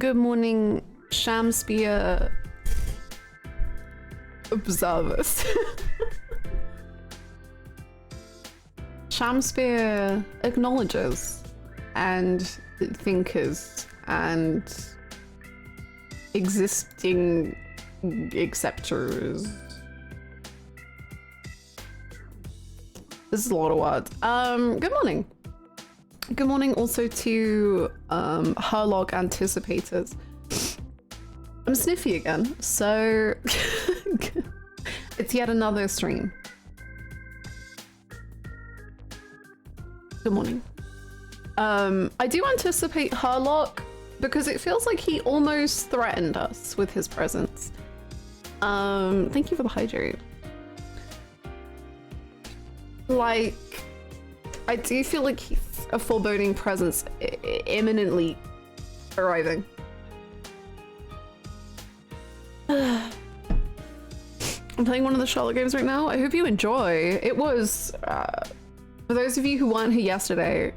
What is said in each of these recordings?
Good morning, Shamspear observers. Shamspear acknowledges and thinkers and existing acceptors. This is a lot of words. Good morning. Good morning also to Herlog anticipators. I'm sniffy again, so it's yet another stream. Good morning. I do anticipate Herlock because it feels like he almost threatened us with his presence. Thank you for the hydrate. Like, I do feel like he's a foreboding presence imminently arriving. I'm playing one of the Charlotte games right now. I hope you enjoy. It was, for those of you who weren't here yesterday,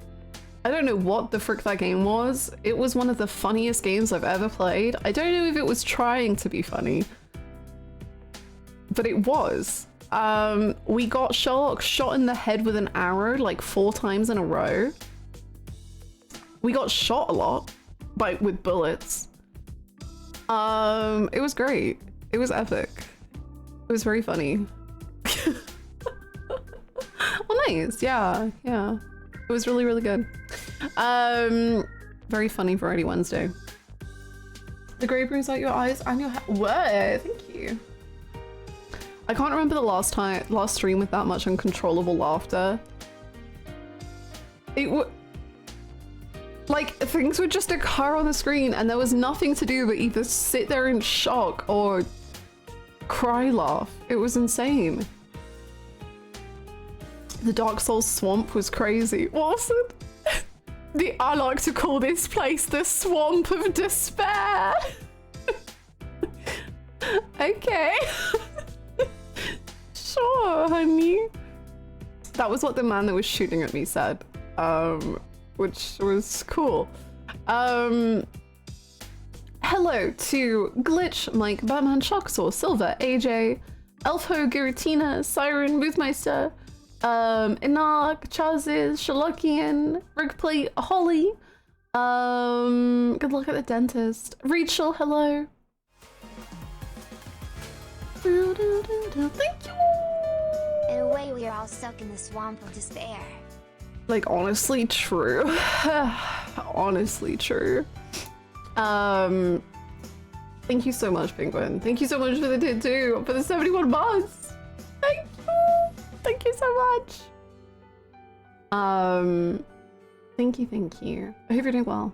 I don't know what the frick that game was. It was one of the funniest games I've ever played. I don't know if it was trying to be funny, but it was. We got Sherlock shot in the head with an arrow like 4 times in a row. We got shot a lot, like with bullets. It was great. It was epic. It was very funny. Well, nice. Yeah. It was really, really good. Very funny Variety Wednesday. The grey bruise out your eyes and your head. What? Thank you. I can't remember the last stream with that much uncontrollable laughter. Like, things would just occur on the screen and there was nothing to do but either sit there in shock or cry laugh. It was insane. The Dark Souls swamp was crazy. What was it? I like to call this place the swamp of despair. Okay. Sure, honey. That was what the man that was shooting at me said, which was cool. Hello to Glitch, Mike, Batman, Shocksaw, Silver, AJ, Elfho, Giratina, Siren, Boothmeister, Inark, Chazes, Sherlockian, Rigplate, Holly. Good luck at the dentist. Rachel, hello. Thank you. In a way, we are all stuck in the swamp of despair. Like, honestly true. Honestly true. Thank you so much, Penguin. Thank you so much for the tip too, for the 71 months. Thank you. Thank you so much. Thank you. I hope you're doing well.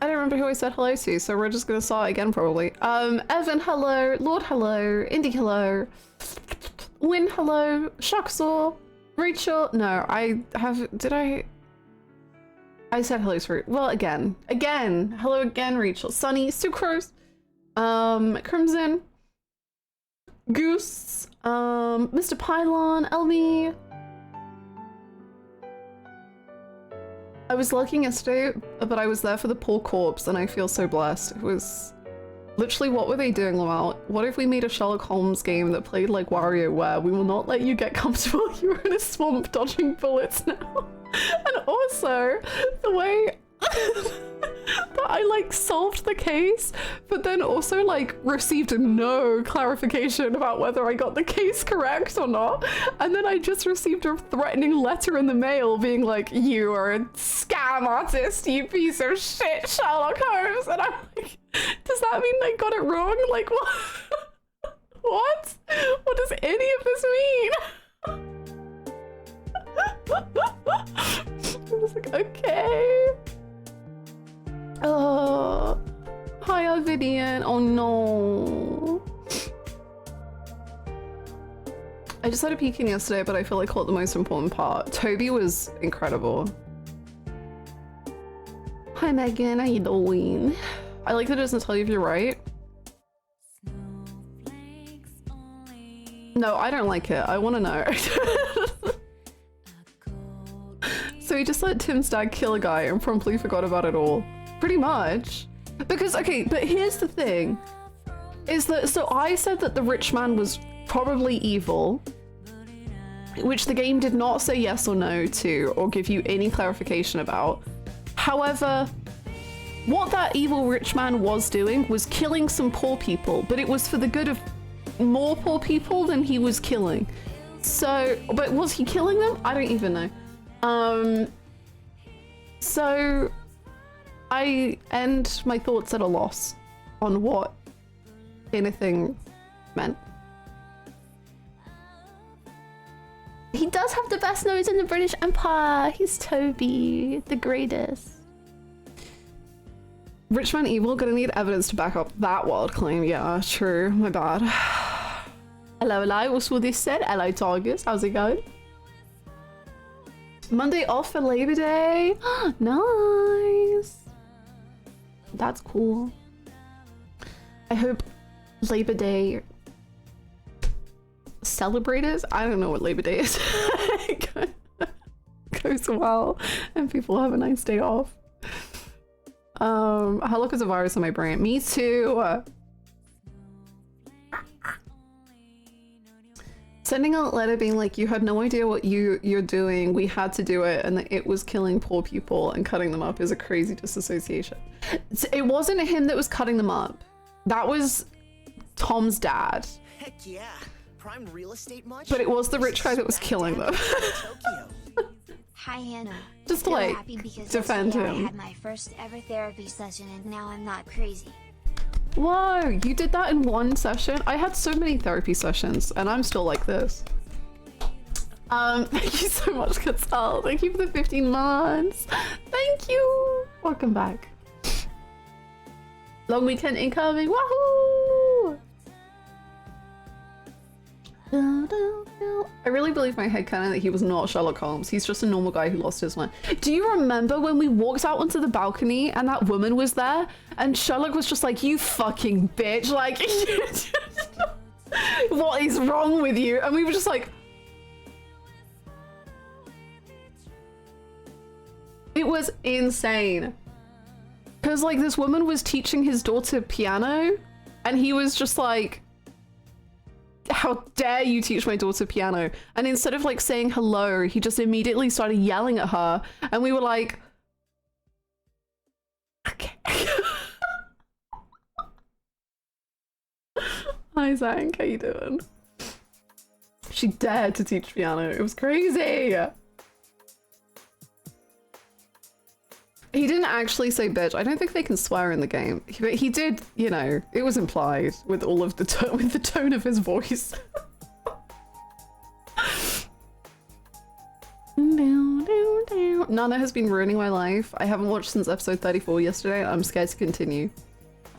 I don't remember who I said hello to, so we're just gonna start again probably. Evan, hello. Lord, hello. Indy, hello. Win, hello. Shocksaw. Rachel. No, I said hello to well, again. Hello again, Rachel. Sunny, Sucrose. Crimson. Goose. Mr. Pylon. Elmi. I was lurking yesterday, but I was there for the poor corpse and I feel so blessed. It was literally, what were they doing, Lamal? What if we made a Sherlock Holmes game that played like WarioWare? We will not let you get comfortable. You're in a swamp dodging bullets now. And also, the way that I like solved the case, but then also like received no clarification about whether I got the case correct or not. And then I just received a threatening letter in the mail being like, you are a scam artist, you piece of shit, Sherlock Holmes. And I'm like, does that mean I got it wrong? Like, what? What? What does any of this mean? I was like, okay. Oh, hi, Ovidian. Oh no. I just had a peek in yesterday, but I feel like caught the most important part. Toby was incredible. Hi, Megan. How you doing? I like that it doesn't tell you if you're right. No, I don't like it. I want to know. so he just let Tim's dad kill a guy and promptly forgot about it all. Pretty much. Because, okay, but here's the thing. Is that, so I said that the rich man was probably evil, which the game did not say yes or no to, or give you any clarification about. However, what that evil rich man was doing was killing some poor people, but it was for the good of more poor people than he was killing. So, but was he killing them? I don't even know. So I end my thoughts at a loss on what anything meant. He does have the best nose in the British Empire. He's Toby, the greatest. Rich man evil, gonna need evidence to back up that wild claim. Yeah, true, my bad. Hello, hello, what's all this said? Hello, Tigers, how's it going? Monday off for Labor Day. Nice. That's cool. I hope Labor Day celebrators, I don't know what Labor Day is, goes well and people have a nice day off. How long is a virus in my brain? Me too. Sending a letter being like, you had no idea what you're doing, we had to do it, and that it was killing poor people and cutting them up is a crazy disassociation. It wasn't him that was cutting them up. That was Tom's dad. Heck yeah. Prime real estate much? But it was the rich guy that was killing them. Hi Hannah. Just to Feel like happy because defend yesterday him. I had my first ever therapy session and now I'm not crazy. Whoa, you did that in one session? I had so many therapy sessions and I'm still like this. Thank you so much, Katsal. Thank you for the 15 months. Thank you. Welcome back. Long weekend incoming. Wahoo! I really believe my headcanon that he was not Sherlock Holmes. He's just a normal guy who lost his mind. Do you remember when we walked out onto the balcony and that woman was there and Sherlock was just like, you fucking bitch, like, what is wrong with you? And we were just like, it was insane. Because like this woman was teaching his daughter piano and he was just like, how dare you teach my daughter piano? And instead of like saying hello, he just immediately started yelling at her and we were like, okay. Hi Zank, how you doing? She dared to teach piano. It was crazy. He didn't actually say bitch. I don't think they can swear in the game, but he did, you know, it was implied with all of the with the tone of his voice. Nana has been ruining my life. I haven't watched since episode 34 yesterday. I'm scared to continue.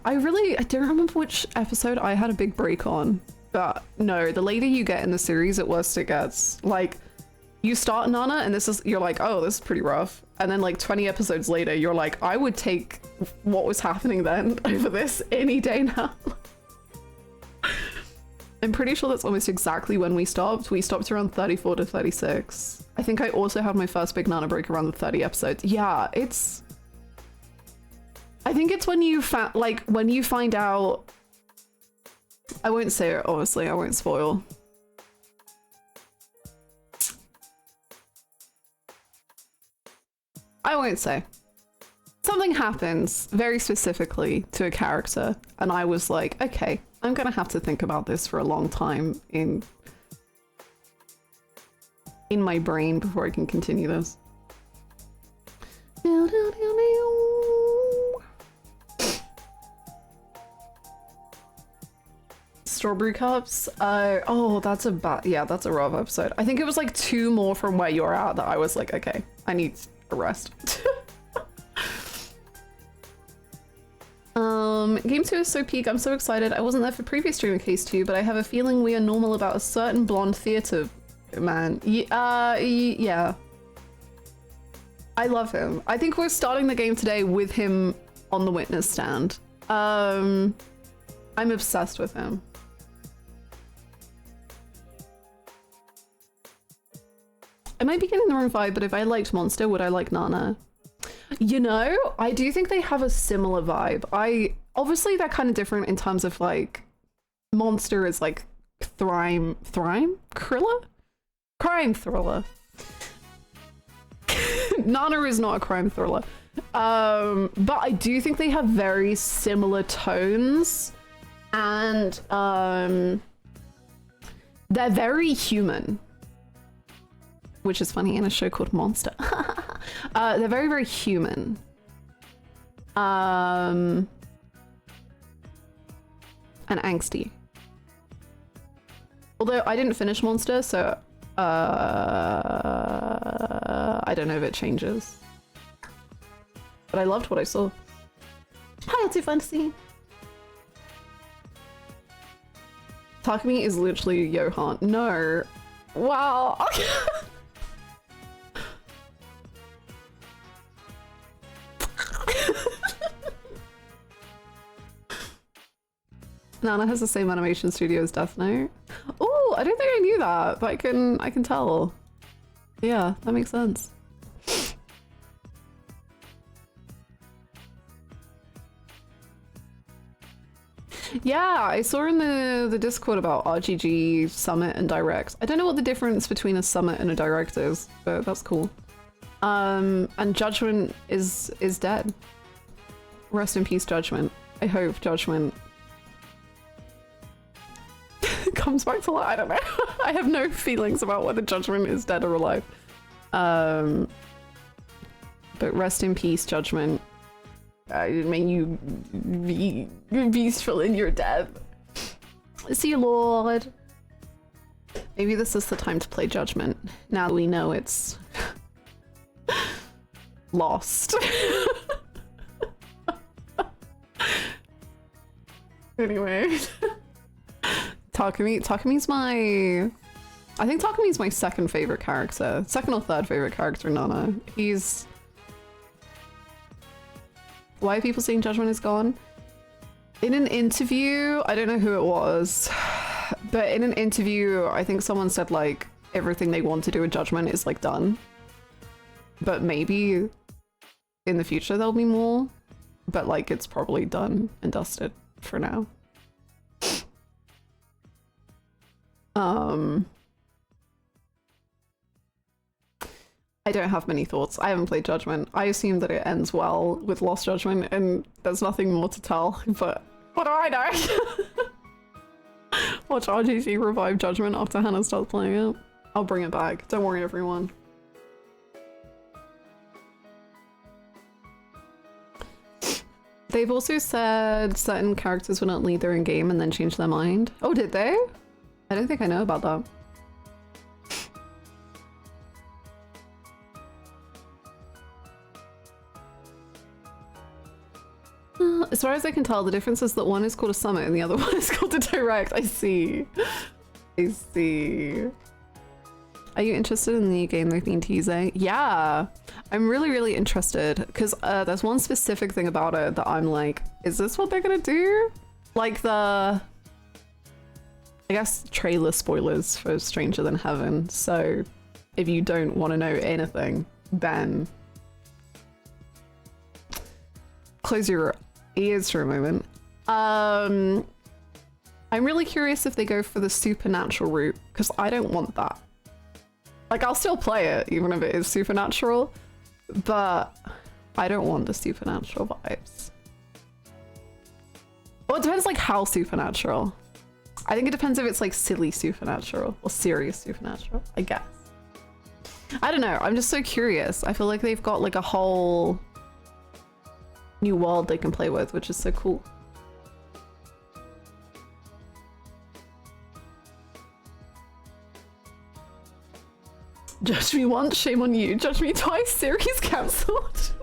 I don't remember which episode I had a big break on, but no, the later you get in the series, the worse it gets. Like, you start Nana and you're like, oh, this is pretty rough. And then like 20 episodes later, you're like, I would take what was happening then over this any day now. I'm pretty sure that's almost exactly when we stopped. We stopped around 34 to 36. I think I also had my first big Nana break around the 30 episodes. Yeah, I think it's when you when you find out, I won't say it, obviously, I won't spoil. I won't say. Something happens very specifically to a character, and I was like, okay, I'm gonna have to think about this for a long time in my brain before I can continue this. Strawberry cups. Oh, that's a rough episode. I think it was like 2 more from where you're at that I was like, okay, I need a rest. Game 2 is so peak. I'm so excited. I wasn't there for previous stream in case 2, but I have a feeling we are normal about a certain blonde theater man. Yeah. I love him. I think we're starting the game today with him on the witness stand. I'm obsessed with him. I might be getting the wrong vibe, but if I liked Monster, would I like Nana? You know, I do think they have a similar vibe. Obviously they're kind of different in terms of like, Monster is like crime thriller? Nana is not a crime thriller. But I do think they have very similar tones, and they're very human, which is funny in a show called Monster. They're very, very human. And angsty. Although I didn't finish Monster, so I don't know if it changes. But I loved what I saw. Hi, L2 Fantasy. Takumi is literally Johan. No. Wow. Nana has the same animation studio as Death Note. Oh, I don't think I knew that, but I can tell. Yeah, that makes sense. Yeah, I saw in the Discord about RGG, Summit, and Direct. I don't know what the difference between a Summit and a Direct is, but that's cool. And Judgment is dead. Rest in peace, Judgment. I hope Judgment comes back to life. I don't know. I have no feelings about whether Judgment is dead or alive. But rest in peace, Judgment. May you be peaceful in your death. See you, Lord. Maybe this is the time to play Judgment. Now that we know it's lost. Anyway. Takumi's my... I think Takumi's my second favorite character. Second or third favorite character, Nana. He's... Why are people saying Judgment is gone? In an interview, I don't know who it was, but in an interview, I think someone said like everything they want to do with Judgment is like done. But maybe in the future there'll be more, but like it's probably done and dusted for now. I don't have many thoughts. I haven't played Judgment. I assume that it ends well with Lost Judgment and there's nothing more to tell, but what do I know? Watch RGG revive Judgment after Hannah starts playing it. I'll bring it back. Don't worry, everyone. They've also said certain characters will not lead their in-game and then change their mind. Oh, did they? I don't think I know about that. As far as I can tell, the difference is that one is called a Summit and the other one is called a Direct. I see. I see. Are you interested in the game they've been teasing? Yeah, I'm really, really interested because there's one specific thing about it that I'm like, is this what they're gonna do? Like the... I guess trailer spoilers for Stranger Than Heaven. So if you don't want to know anything, then close your ears for a moment. I'm really curious if they go for the supernatural route because I don't want that. Like, I'll still play it even if it is supernatural, but I don't want the supernatural vibes. Well, it depends like how supernatural. I think it depends if it's like silly supernatural or serious supernatural, I guess. I don't know, I'm just so curious. I feel like they've got like a whole new world they can play with, which is so cool. Judge me once, shame on you. Judge me twice, series cancelled.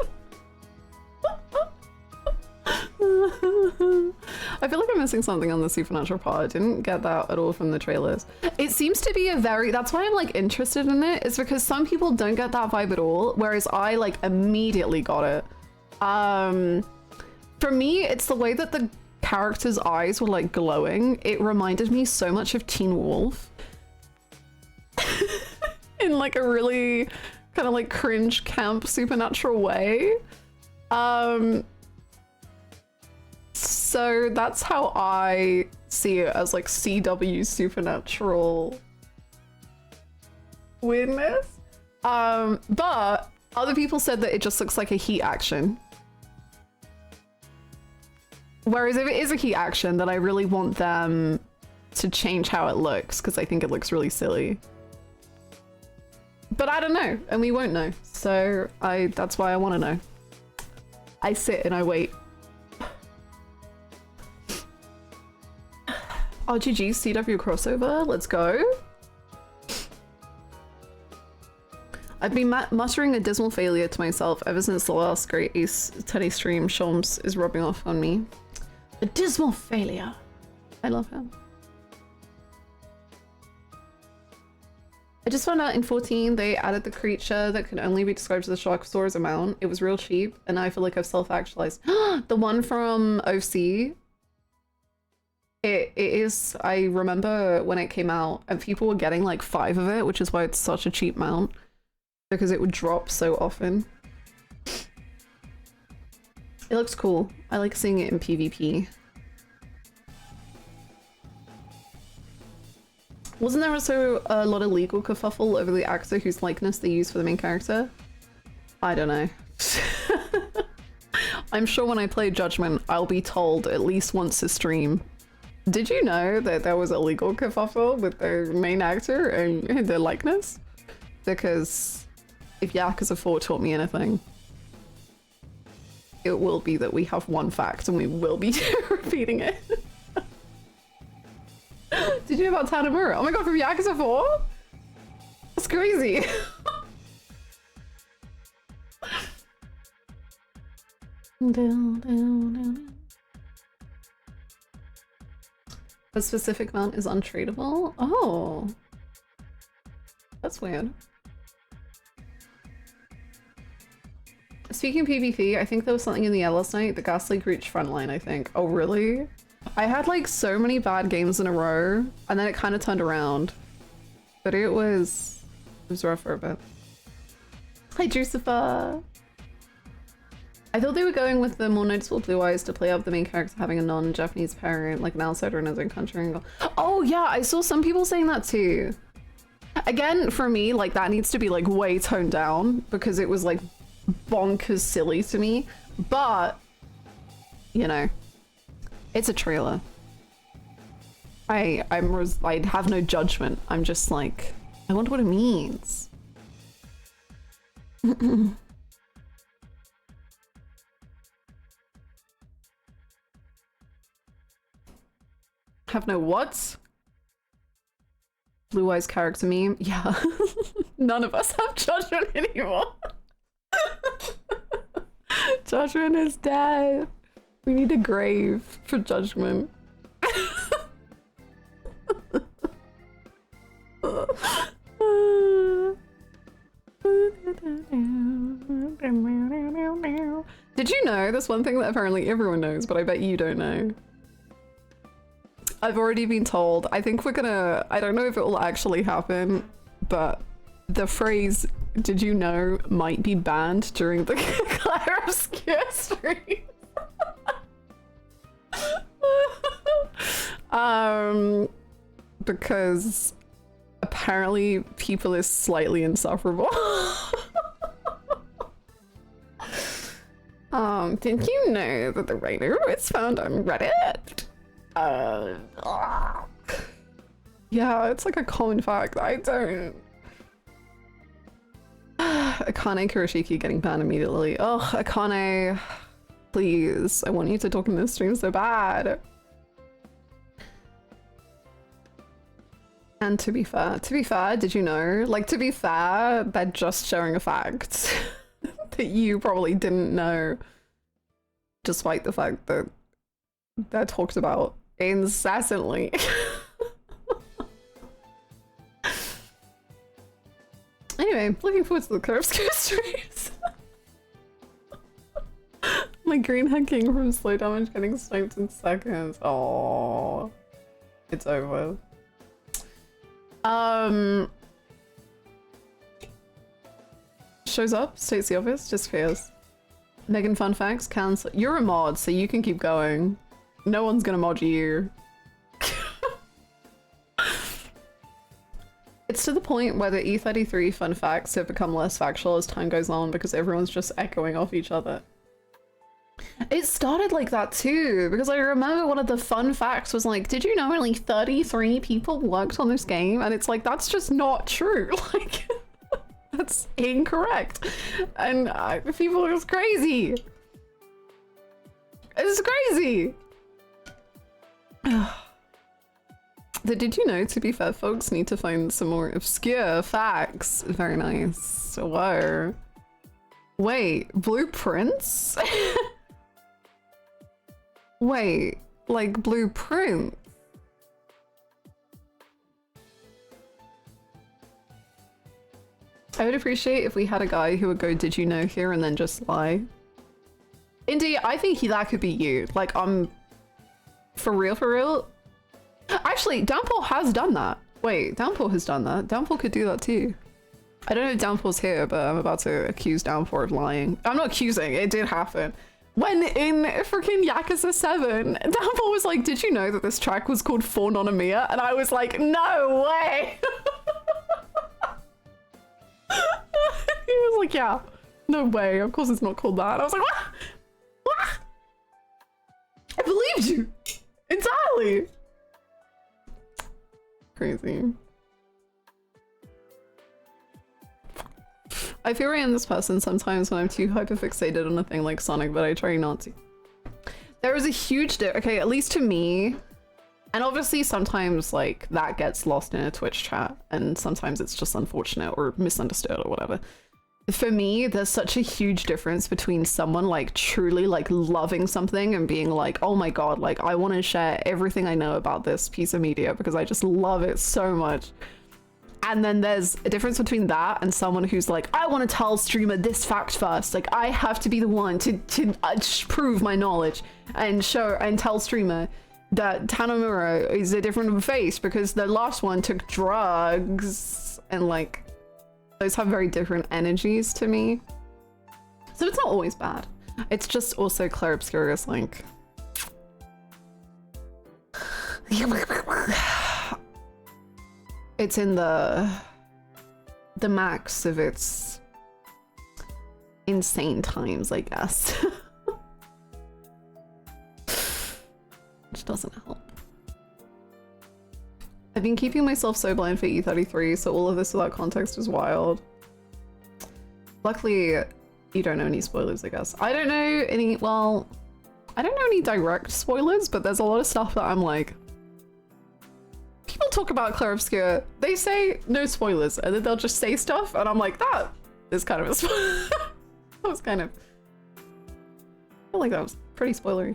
I feel like I'm missing something on the supernatural part. I didn't get that at all from the trailers. It seems to be a very... That's why I'm like interested in it. It's because some people don't get that vibe at all, whereas I like immediately got it. For me, it's the way that the characters' eyes were like glowing. It reminded me so much of Teen Wolf. in like a really kind of like cringe camp supernatural way. So that's how I see it, as like CW supernatural weirdness. But other people said that it just looks like a heat action. Whereas if it is a heat action, then I really want them to change how it looks, because I think it looks really silly. But I don't know, and we won't know. So that's why I want to know. I sit and I wait. RGG CW crossover, let's go. I've been muttering a dismal failure to myself ever since the last great Ace Teddy stream. Shams is rubbing off on me. A dismal failure. I love him. I just found out in 14 they added the creature that could only be described as a Sharksaurus amount. It was real cheap, and now I feel like I've self-actualized. The one from OC. It is, I remember when it came out, and people were getting like 5 of it, which is why it's such a cheap mount. Because it would drop so often. It looks cool. I like seeing it in PvP. Wasn't there also a lot of legal kerfuffle over the actor whose likeness they use for the main character? I don't know. I'm sure when I play Judgment, I'll be told at least once a stream. Did you know that there was a legal kerfuffle with the main actor and their likeness? Because if Yakuza 4 taught me anything, it will be that we have one fact and we will be repeating it. Did you know about Tanamura? Oh my god, from Yakuza 4? That's crazy. A specific mount is untradeable? Oh. That's weird. Speaking of PvP, I think there was something in the air last night. The Ghastly reached frontline, I think. Oh, really? I had like so many bad games in a row, and then it kind of turned around. But it was rough for a bit. Hi, Jucifer! I thought they were going with the more noticeable blue eyes to play up the main character having a non-Japanese parent, like an outsider in his own country angle. Oh yeah, I saw some people saying that too. Again, for me, like that needs to be like way toned down because it was like bonkers silly to me. But, you know, it's a trailer. I have no judgment. I'm just like, I wonder what it means. Have no what? Blue eyes character meme? Yeah. None of us have judgment anymore. Judgment is dead. We need a grave for judgment. Did you know there's one thing that apparently everyone knows, but I bet you don't know? I've already been told. I think we're gonna, I don't know if it will actually happen, but the phrase, did you know, might be banned during the Claire Obscure stream. Because apparently people is slightly insufferable. Did you know that the rhino is found on Reddit? Yeah, it's like a common fact. I don't. Akane Kurashiki getting banned immediately. Oh, Akane, please. I want you to talk in this stream so bad. And to be fair, did you know? Like, to be fair, they're just sharing a fact that you probably didn't know, despite the fact that they're talked about incessantly. Anyway, looking forward to the Curve streams. My green head king from slow damage getting sniped in seconds. Oh, it's over. shows up, states the obvious, disappears. Megan, fun facts, cancel. You're a mod, so you can keep going. No one's gonna mod you. It's to the point where the E33 fun facts have become less factual as time goes on because everyone's just echoing off each other. It started like that too, because I remember one of the fun facts was like, did you know only 33 people worked on this game? And it's like, that's just not true. Like, that's incorrect. And people are just crazy. It's crazy. The did you know, to be fair, folks need to find some more obscure facts. Very nice. Whoa. Wait, blueprints? Wait, like blueprint? I would appreciate if we had a guy who would go, did you know here, and then just lie. Indeed, I think that could be you. Like, for real, for real? Actually, Downpour has done that. Wait, Downpour has done that. Downpour could do that too. I don't know if Downpour's here, but I'm about to accuse Downpour of lying. I'm not accusing, it did happen. When in freaking Yakuza 7, Downpour was like, did you know that this track was called For Nonomiya? And I was like, no way! He was like, yeah, no way, of course it's not called that. And I was like, what? What? I believed you! Entirely! Crazy. I feel I am this person sometimes when I'm too hyperfixated on a thing like Sonic, but I try not to. There is a huge okay, at least to me, and obviously sometimes like that gets lost in a Twitch chat, and sometimes it's just unfortunate or misunderstood or whatever. For me, there's such a huge difference between someone like truly like loving something and being like, oh my god, like I want to share everything I know about this piece of media because I just love it so much. And then there's a difference between that and someone who's like, I want to tell streamer this fact first. Like I have to be the one to prove my knowledge and show and tell streamer that Tanomura is a different face because the last one took drugs, and like those have very different energies to me. So it's not always bad. It's just also Claire Obscurus like it's in the max of its insane times, I guess. Which doesn't help. I've been keeping myself so blind for E33, so all of this without context is wild. Luckily, you don't know any spoilers, I guess. I don't know any, well, I don't know any direct spoilers, but there's a lot of stuff that I'm like, people talk about Claire Obscure, they say no spoilers, and then they'll just say stuff, and I'm like, that is kind of a spoiler. That was kind of, I feel like that was pretty spoilery.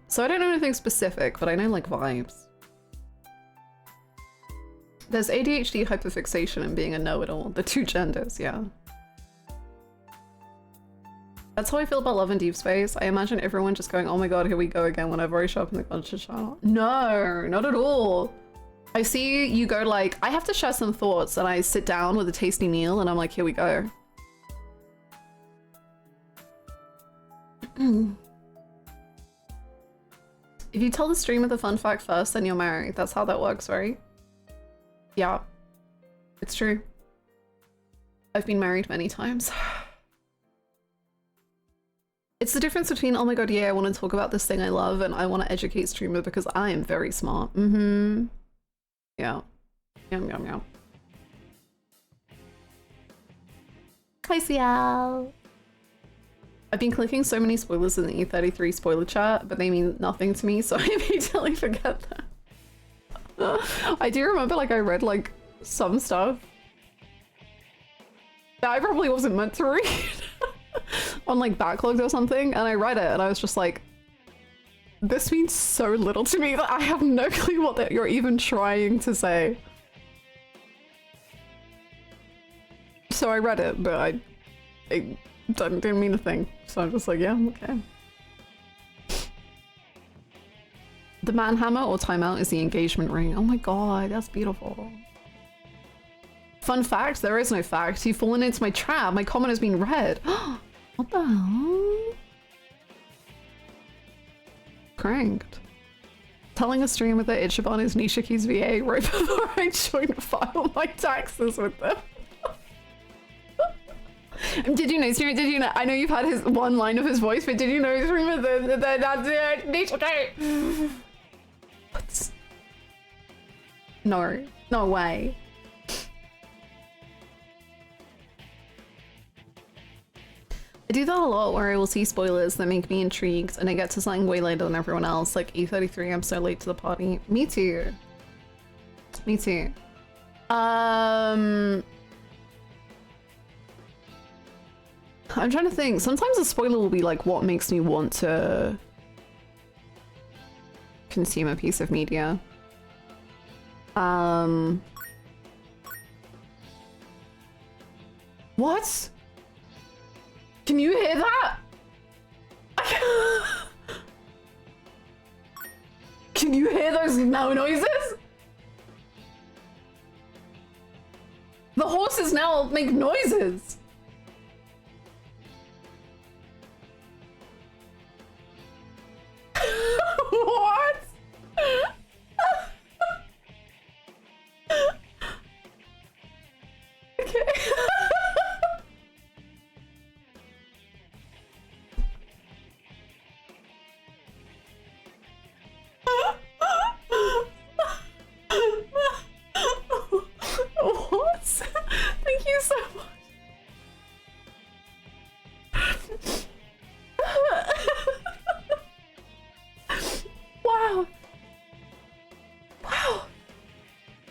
So I don't know anything specific, but I know like vibes. There's ADHD, hyperfixation, and being a know-it-all. The two genders, yeah. That's how I feel about Love and Deep Space. I imagine everyone just going, oh my god, here we go again whenever I show up in the culture channel. No, not at all. I see you go like, I have to share some thoughts, and I sit down with a tasty meal and I'm like, here we go. If you tell the streamer the fun fact first, then you're married. That's how that works, right? Yeah, it's true. I've been married many times. It's the difference between, oh my god, yeah, I want to talk about this thing I love, and I want to educate streamer because I am very smart. Mm-hmm. Yeah. Yum, yum, yum. Hi, Ciel. I've been clicking so many spoilers in the E33 spoiler chat, but they mean nothing to me, so I immediately forget that. I do remember like I read like some stuff that I probably wasn't meant to read on like backlogs or something, and I read it and I was just like, this means so little to me that I have no clue what that you're even trying to say. So I read it, but I didn't mean a thing, so I'm just like, yeah, okay. The man hammer or timeout is the engagement ring. Oh my god, that's beautiful. Fun fact, there is no fact. You've fallen into my trap. My comment has been read. What the hell? Cranked. Telling a streamer that Ichiban is Nishiki's VA right before I joined to file my taxes with them. Did you know, streamer, did you know, I know you've had his one line of his voice, but did you know, streamer, that Nishiki? What? No, no way. I do that a lot where I will see spoilers that make me intrigued and I get to something way later than everyone else, like E33, I'm so late to the party. Me too. Me too. I'm trying to think. Sometimes a spoiler will be like what makes me want to consume a piece of media. What? Can you hear that? Can you hear those no noises? The horses now make noises. What? Okay. What? Thank you so much. Wow. Wow.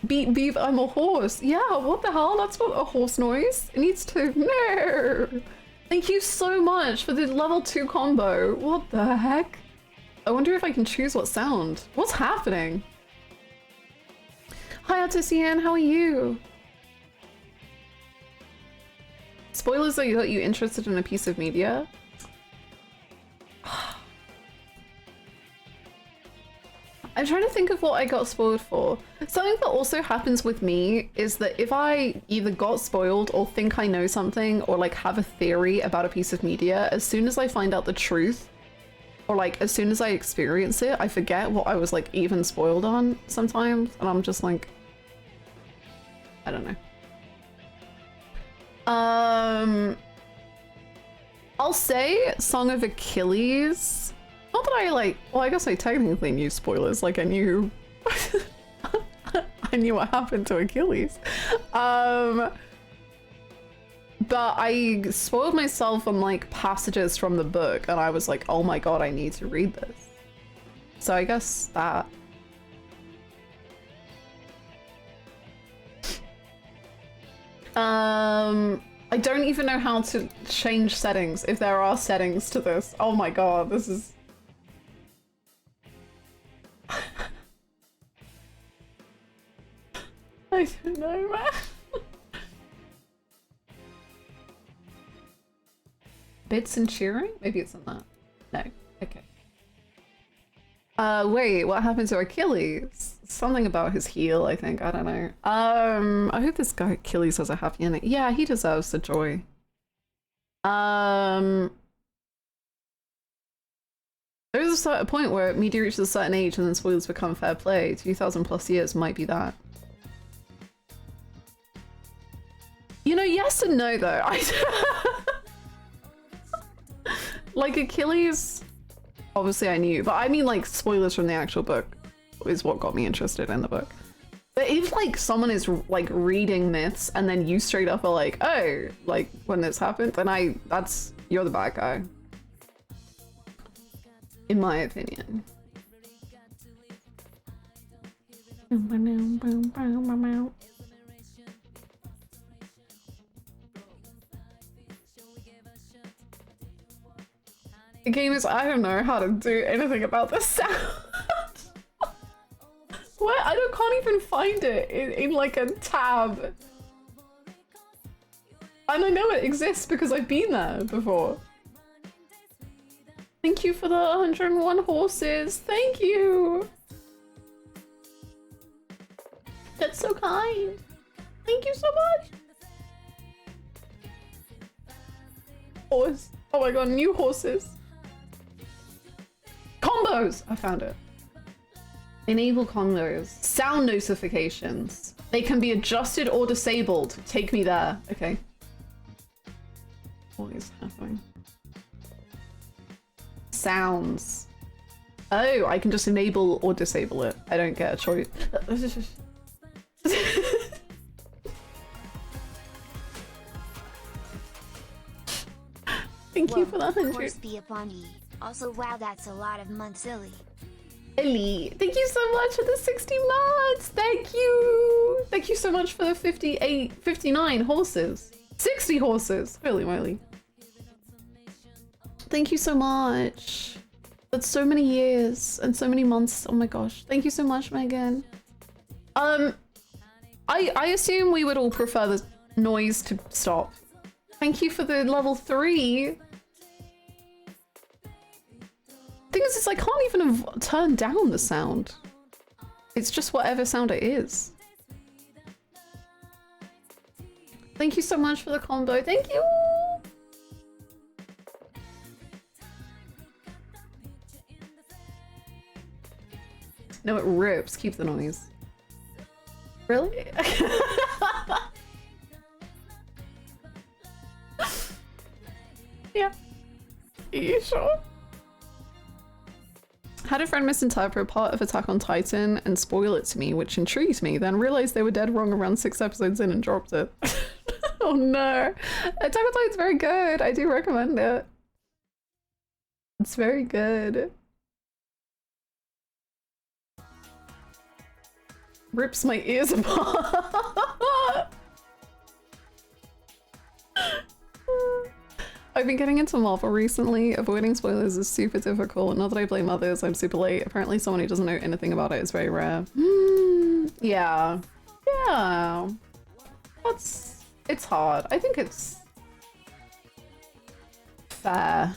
Beep beep, I'm a horse. Yeah, what the hell? That's not a horse noise. It needs to. No. Thank you so much for the level 2 combo. What the heck? I wonder if I can choose what sound. What's happening? Hi, Artisian, how are you? Spoilers that got you interested in a piece of media? I'm trying to think of what I got spoiled for. Something that also happens with me is that if I either got spoiled or think I know something or like have a theory about a piece of media, as soon as I find out the truth, or like as soon as I experience it, I forget what I was like even spoiled on sometimes, and I'm just like, I don't know. I'll say Song of Achilles. Not that I like, well, I guess I technically knew spoilers, like I knew I knew what happened to Achilles. But I spoiled myself on like passages from the book and I was like, oh my god, I need to read this. So I guess that. I don't even know how to change settings, if there are settings to this. Oh my god, this is... I don't know, man. Bits and cheering? Maybe it's in that. No. Okay. Wait, what happened to Achilles? Something about his heel, I think. I don't know. I hope this guy Achilles has a happy ending. Yeah, he deserves the joy. There's a certain point where media reaches a certain age and then spoilers become fair play. 2,000 plus years might be that. You know, yes and no though. Like Achilles, obviously I knew, but I mean like spoilers from the actual book is what got me interested in the book. But if like someone is like reading myths and then you straight up are like, oh, like when this happened, then you're the bad guy. In my opinion. The game is, I don't know how to do anything about this sound. What? Can't even find it in like a tab. And I know it exists because I've been there before. Thank you for the 101 horses. Thank you. That's so kind. Thank you so much. Horse. Oh my god, new horses. Combos! I found it. Enable combos. Sound notifications. They can be adjusted or disabled. Take me there. Okay. What is happening? Sounds. Oh, I can just enable or disable it. I don't get a choice. Thank you for the 100. Course be upon ye. Also, wow, that's a lot of months, Illy. Ellie, thank you so much for the 60 months. Thank you. Thank you so much for the 59 horses. 60 horses. Holy moly. Thank you so much. That's so many years and so many months. Oh my gosh. Thank you so much, Megan. I assume we would all prefer the noise to stop. Thank you for the level 3. Thing is, I can't even turn down the sound. It's just whatever sound it is. Thank you so much for the combo. Thank you. No, it rips. Keep the noise. Really? Yeah. Are you sure? Had a friend misinterpret part of Attack on Titan and spoil it to me, which intrigued me, then realized they were dead wrong around 6 episodes in and dropped it. Oh no. Attack on Titan's very good. I do recommend it. It's very good. Rips my ears apart. I've been getting into Marvel recently. Avoiding spoilers is super difficult. Not that I blame others, I'm super late. Apparently someone who doesn't know anything about it is very rare. Yeah. Yeah. It's hard. I think it's fair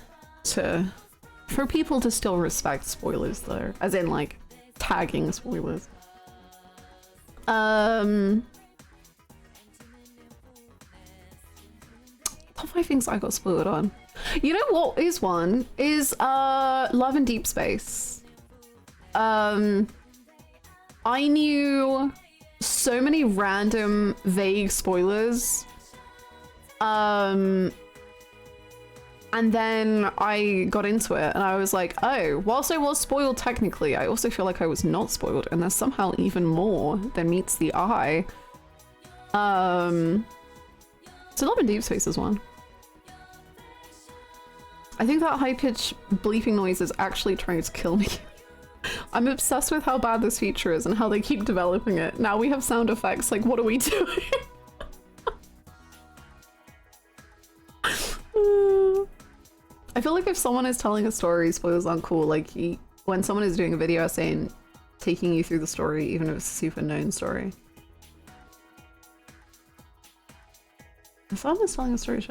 for people to still respect spoilers though. As in like tagging spoilers. Top 5 things I got spoiled on. You know what is one? Is Love and Deep Space. I knew so many random vague spoilers. And then I got into it and I was like, oh, whilst I was spoiled technically, I also feel like I was not spoiled, and there's somehow even more than meets the eye. So Love and Deep Space is one. I think that high-pitched bleeping noise is actually trying to kill me. I'm obsessed with how bad this feature is and how they keep developing it. Now we have sound effects, like what are we doing? I feel like if someone is telling a story, spoilers aren't cool. Like when someone is doing a video essay and taking you through the story, even if it's a super known story. If someone is telling a story,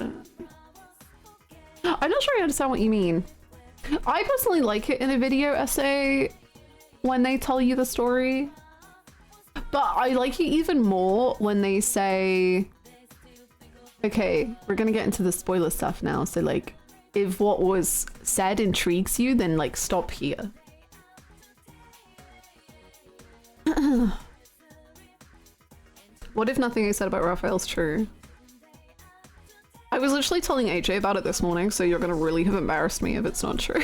I'm not sure I understand what you mean. I personally like it in a video essay when they tell you the story, but I like it even more when they say, okay, we're gonna get into the spoiler stuff now, so like if what was said intrigues you, then like stop here. What if nothing I said about Raphael's true? I was literally telling AJ about it this morning, so you're gonna really have embarrassed me if it's not true.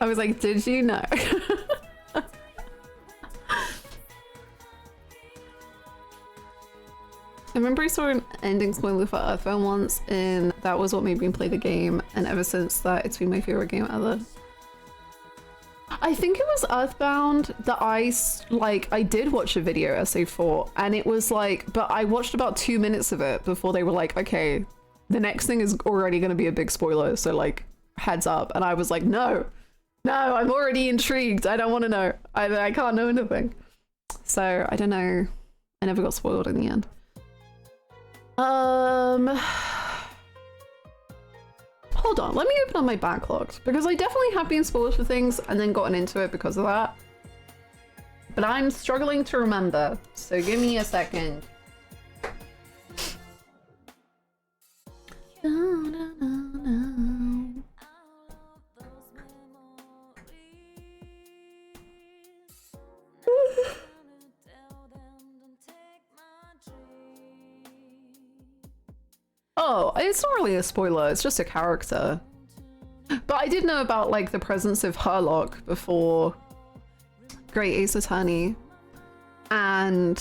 I was like, did you know? I remember I saw an ending spoiler for Earthbound once, and that was what made me play the game, and ever since that, it's been my favorite game ever. I think it was Earthbound that I did watch a video essay for, and it was like, but I watched about 2 minutes of it before they were like, okay, the next thing is already going to be a big spoiler, so like, heads up. And I was like, no, I'm already intrigued. I don't want to know. I can't know anything. So I don't know. I never got spoiled in the end. Hold on, let me open up my backlogs, because I definitely have been spoiled for things and then gotten into it because of that. But I'm struggling to remember, so give me a second. Oh, it's not really a spoiler, it's just a character. But I did know about like the presence of Herlock before Great Ace Attorney, and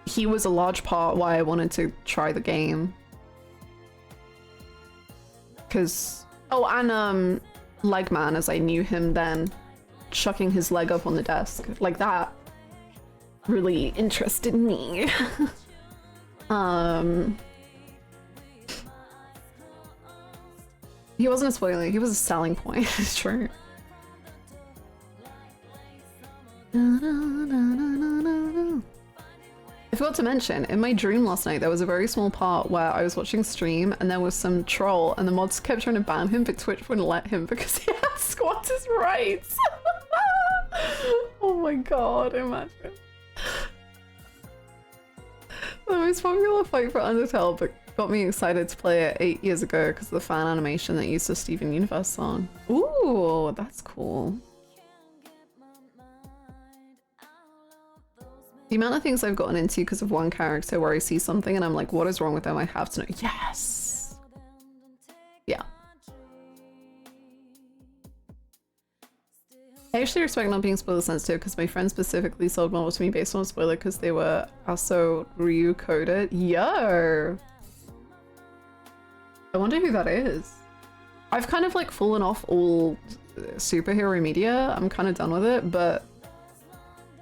he was a large part why I wanted to try the game. Cause and Legman, as I knew him then, chucking his leg up on the desk like that really interested me. He wasn't a spoiler, he was a selling point. It's true. I forgot to mention, in my dream last night there was a very small part where I was watching stream and there was some troll and the mods kept trying to ban him but Twitch wouldn't let him because he had squatters' rights. Oh my god, imagine. The most popular fight for Undertale but got me excited to play it 8 years ago because of the fan animation that used the Steven Universe song. Ooh, that's cool. The amount of things I've gotten into because of one character where I see something and I'm like, what is wrong with them? I have to know. Yes! Yeah. I actually respect not being spoiler sensitive because my friend specifically sold Marvel to me based on a spoiler because they were also Ryu coded. Yo! I wonder who that is. I've kind of like fallen off all superhero media. I'm kind of done with it, but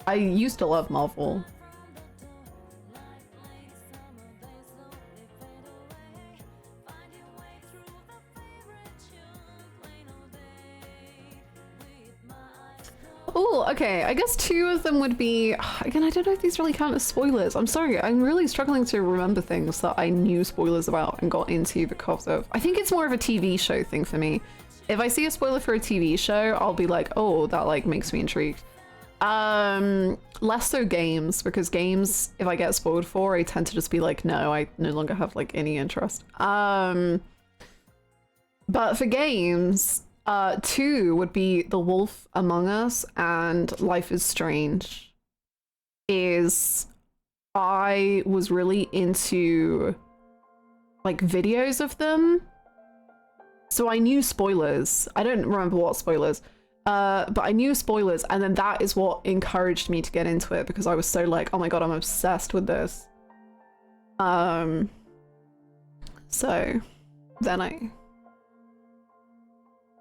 I used to love Marvel. Oh, okay. I guess two of them would be, again, I don't know if these really count as spoilers. I'm sorry. I'm really struggling to remember things that I knew spoilers about and got into because of, I think it's more of a TV show thing for me. If I see a spoiler for a TV show, I'll be like, oh, that like makes me intrigued. Less so games, because games, if I get spoiled for, I tend to just be like, no, I no longer have like any interest. But for games, two would be The Wolf Among Us and Life is Strange. I was really into like videos of them, so I knew spoilers. I don't remember what spoilers. But I knew spoilers, and then that is what encouraged me to get into it because I was so like, oh my god, I'm obsessed with this. So then I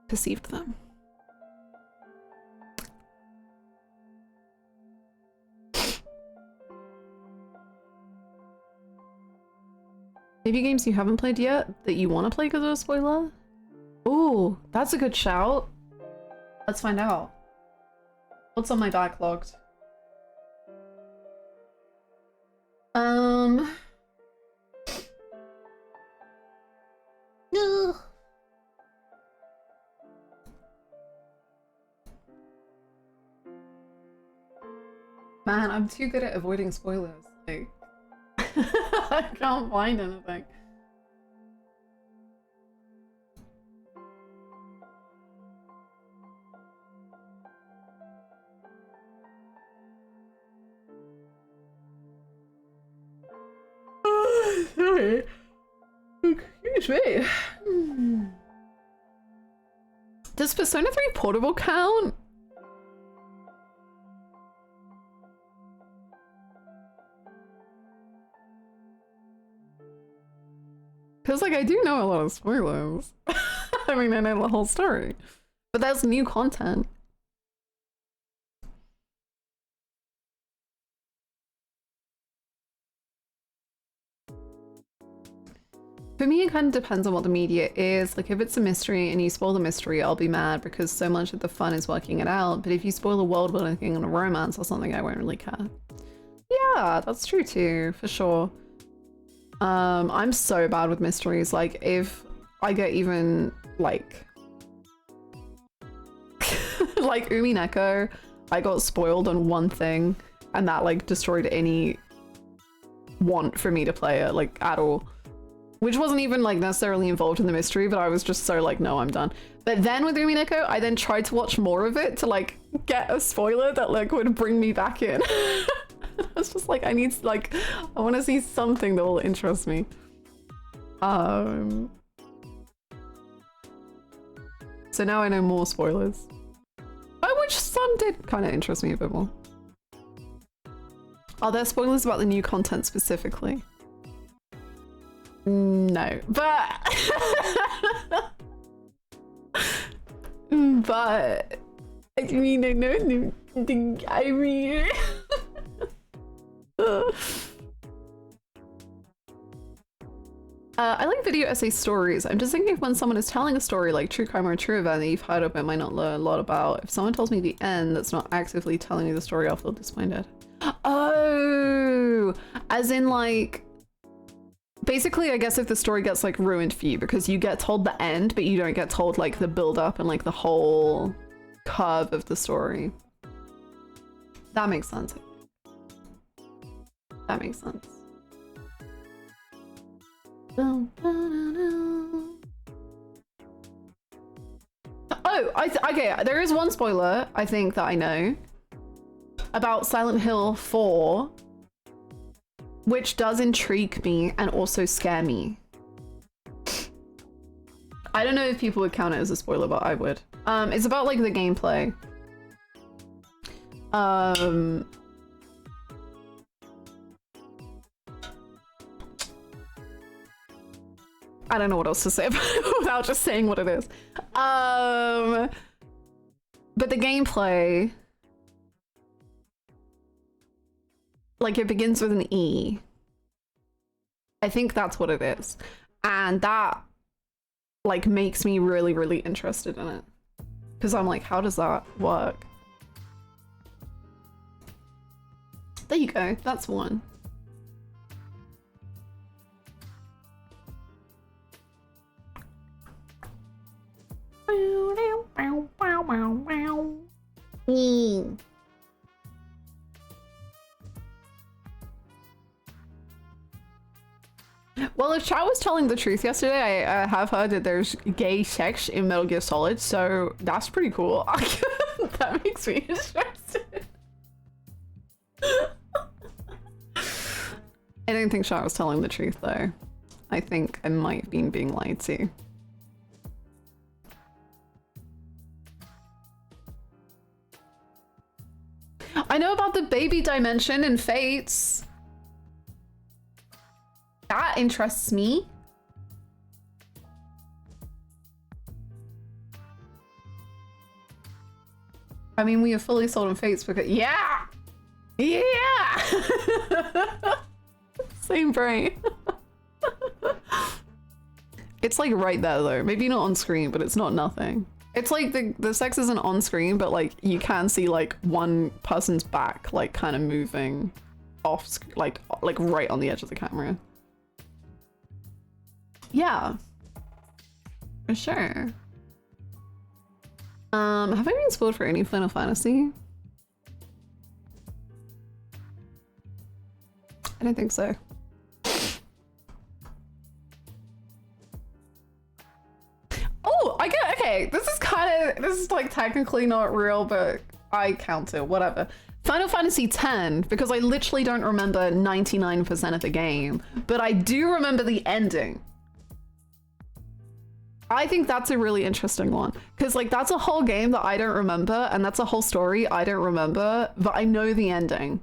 perceived them. Maybe games you haven't played yet that you want to play because of a spoiler? Ooh, that's a good shout. Let's find out. What's on my backlogged? No. Man, I'm too good at avoiding spoilers. Like, I can't find anything. Sorry. Excuse me. Does Persona 3 Portable count? Because, like, I do know a lot of spoilers. I mean, I know the whole story. But that's new content. For me, it kind of depends on what the media is. Like, if it's a mystery and you spoil the mystery, I'll be mad because so much of the fun is working it out. But if you spoil a world building and a romance or something, I won't really care. Yeah, that's true too, for sure. I'm so bad with mysteries. Like, if I get even, like... like Umi Neko, I got spoiled on one thing and that like destroyed any want for me to play it like at all. Which wasn't even like necessarily involved in the mystery, but I was just so like, no, I'm done. But then with Umineko, I then tried to watch more of it to like get a spoiler that like would bring me back in. I was just like, I need like, I want to see something that will interest me. So now I know more spoilers. Which some did kind of interest me a bit more. Are there spoilers about the new content specifically? No, but but I mean, I know. I mean, I like video essay stories. I'm just thinking if when someone is telling a story like true crime or a true event that you've heard of but might not learn a lot about, if someone tells me the end that's not actively telling me the story, I'll feel disappointed. Oh, as in like, basically, I guess if the story gets like ruined for you because you get told the end, but you don't get told like the build up and like the whole curve of the story. That makes sense. That makes sense. Oh, okay, there is one spoiler I think that I know about Silent Hill 4, which does intrigue me and also scare me. I don't know if people would count it as a spoiler, but I would. It's about like the gameplay. I don't know what else to say about it without just saying what it is. But the gameplay, like it begins with an E. I think that's what it is. And that like makes me really, really interested in it. Because I'm like, how does that work? There you go, that's one. Well, if Chat was telling the truth yesterday, I have heard that there's gay sex in Metal Gear Solid, so that's pretty cool. That makes me interested. I don't think Chat was telling the truth though. I think I might have been being lied to. I know about the baby dimension in Fates. That interests me. I mean, we are fully sold on Fates because yeah! Yeah! Same brain. It's like right there though. Maybe not on screen, but it's not nothing. It's like the sex isn't on screen, but like you can see like one person's back like kind of moving off, like right on the edge of the camera. Yeah, for sure. Have I been spoiled for any Final Fantasy? I don't think so. Oh, I get, okay, this is like technically not real, but I count it, whatever. Final Fantasy X, because I literally don't remember 99% of the game, but I do remember the ending. I think that's a really interesting one, because like that's a whole game that I don't remember, and that's a whole story I don't remember, but I know the ending.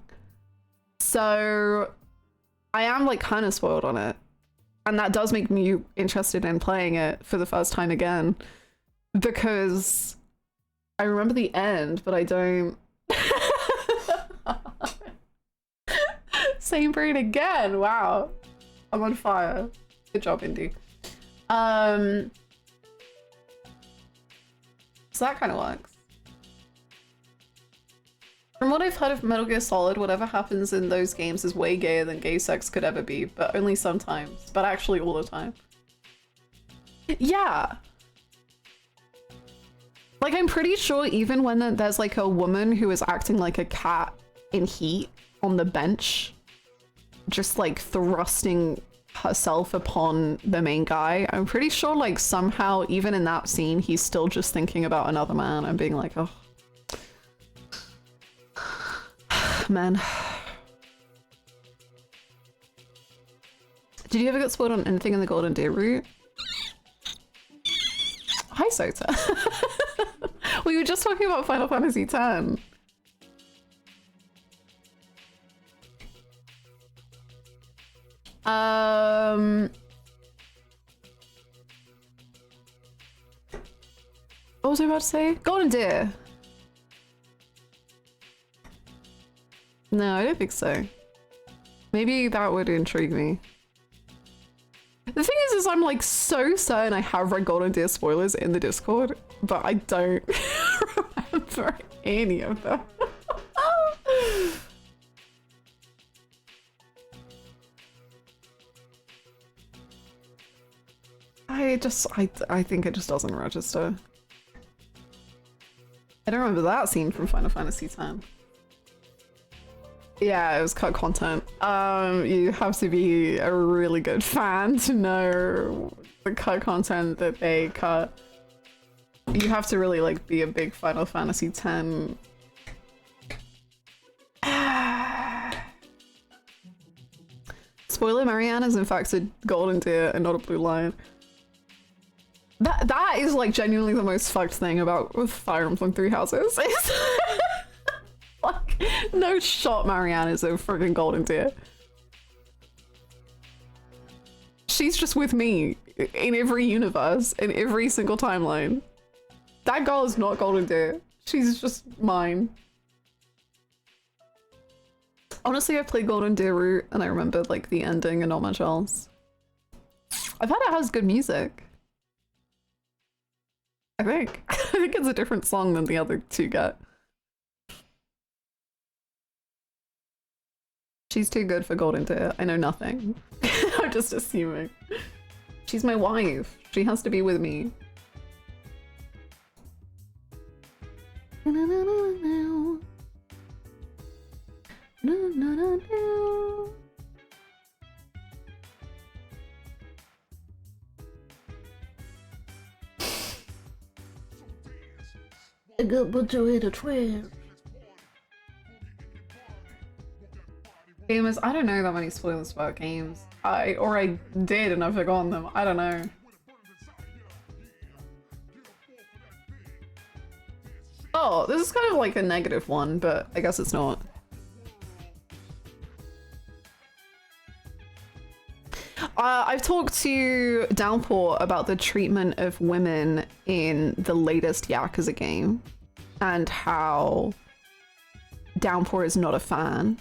So I am like kind of spoiled on it. And that does make me interested in playing it for the first time again, because I remember the end, but I don't. Same brain again. Wow. I'm on fire. Good job, Indy. So that kind of works. From what I've heard of Metal Gear Solid, whatever happens in those games is way gayer than gay sex could ever be, but only sometimes, but actually all the time. Yeah. Like, I'm pretty sure even when there's like a woman who is acting like a cat in Heat on the bench, just like thrusting herself upon the main guy, I'm pretty sure like somehow even in that scene he's still just thinking about another man and being like, oh man. Did you ever get spoiled on anything in the Golden Deer route? Hi Sota. We were just talking about Final Fantasy X. What was I about to say? Golden Deer. No, I don't think so. Maybe that would intrigue me. The thing is I'm like so certain I have read Golden Deer spoilers in the Discord, but I don't remember any of them. I think it just doesn't register. I don't remember that scene from Final Fantasy X. Yeah, it was cut content. You have to be a really good fan to know the cut content that they cut. You have to really like be a big Final Fantasy X. Spoiler, Marianne is in fact a golden deer and not a blue lion. That is like genuinely the most fucked thing about Fire Emblem Three Houses. Like, no shot Marianne is a freaking golden deer. She's just with me in every universe, in every single timeline. That girl is not golden deer. She's just mine. Honestly, I've played Golden Deer Route and I remember like the ending and not much else. I've heard it has good music. I think. I think it's a different song than the other two get. She's too good for Golden Deer. I know nothing. I'm just assuming. She's my wife. She has to be with me. A good butcher with a twin. Gamers, I don't know that many spoilers about games. I did and I've forgotten them. I don't know. Oh, this is kind of like a negative one, but I guess it's not. I've talked to Downpour about the treatment of women in the latest Yakuza game and how Downpour is not a fan.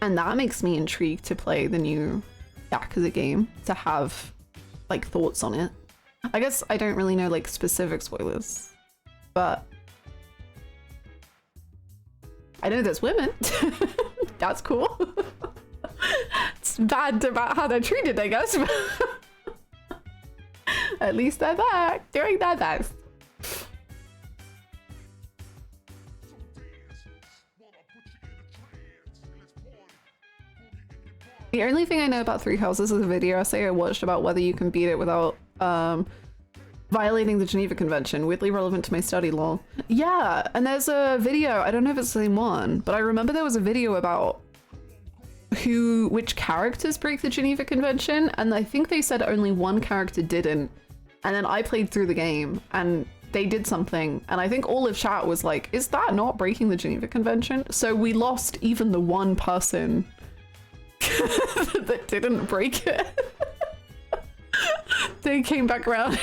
And that makes me intrigued to play the new Yakuza game, to have like thoughts on it. I guess I don't really know like specific spoilers, but I know there's women. That's cool. It's bad about how they're treated, I guess. At least they're there doing their best. The only thing I know about Three Houses is a video essay I watched about whether you can beat it without violating the Geneva Convention. Weirdly relevant to my study, lol. Yeah, and there's a video, I don't know if it's the same one, but I remember there was a video about which characters break the Geneva Convention, and I think they said only one character didn't. And then I played through the game and they did something, and I think all of chat was like, is that not breaking the Geneva Convention? So we lost even the one person that didn't break it. They came back around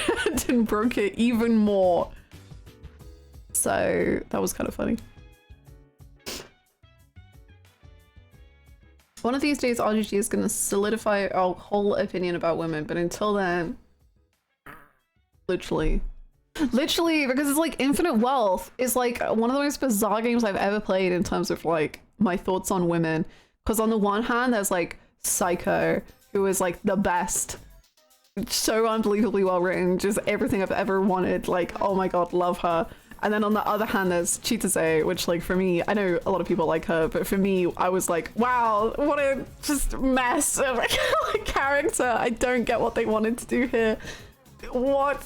and broke it even more. So that was kind of funny. One of these days, RGG is going to solidify our whole opinion about women, but until then, literally, because it's like Infinite Wealth is like one of the most bizarre games I've ever played in terms of like my thoughts on women. Because on the one hand, there's like Psycho, who is like the best so unbelievably well written, just everything I've ever wanted. Like, oh my god, love her. And then on the other hand, there's Chitase, which, like, for me, I know a lot of people like her, but for me, I was like, wow, what a just mess of a character. I don't get what they wanted to do here. What?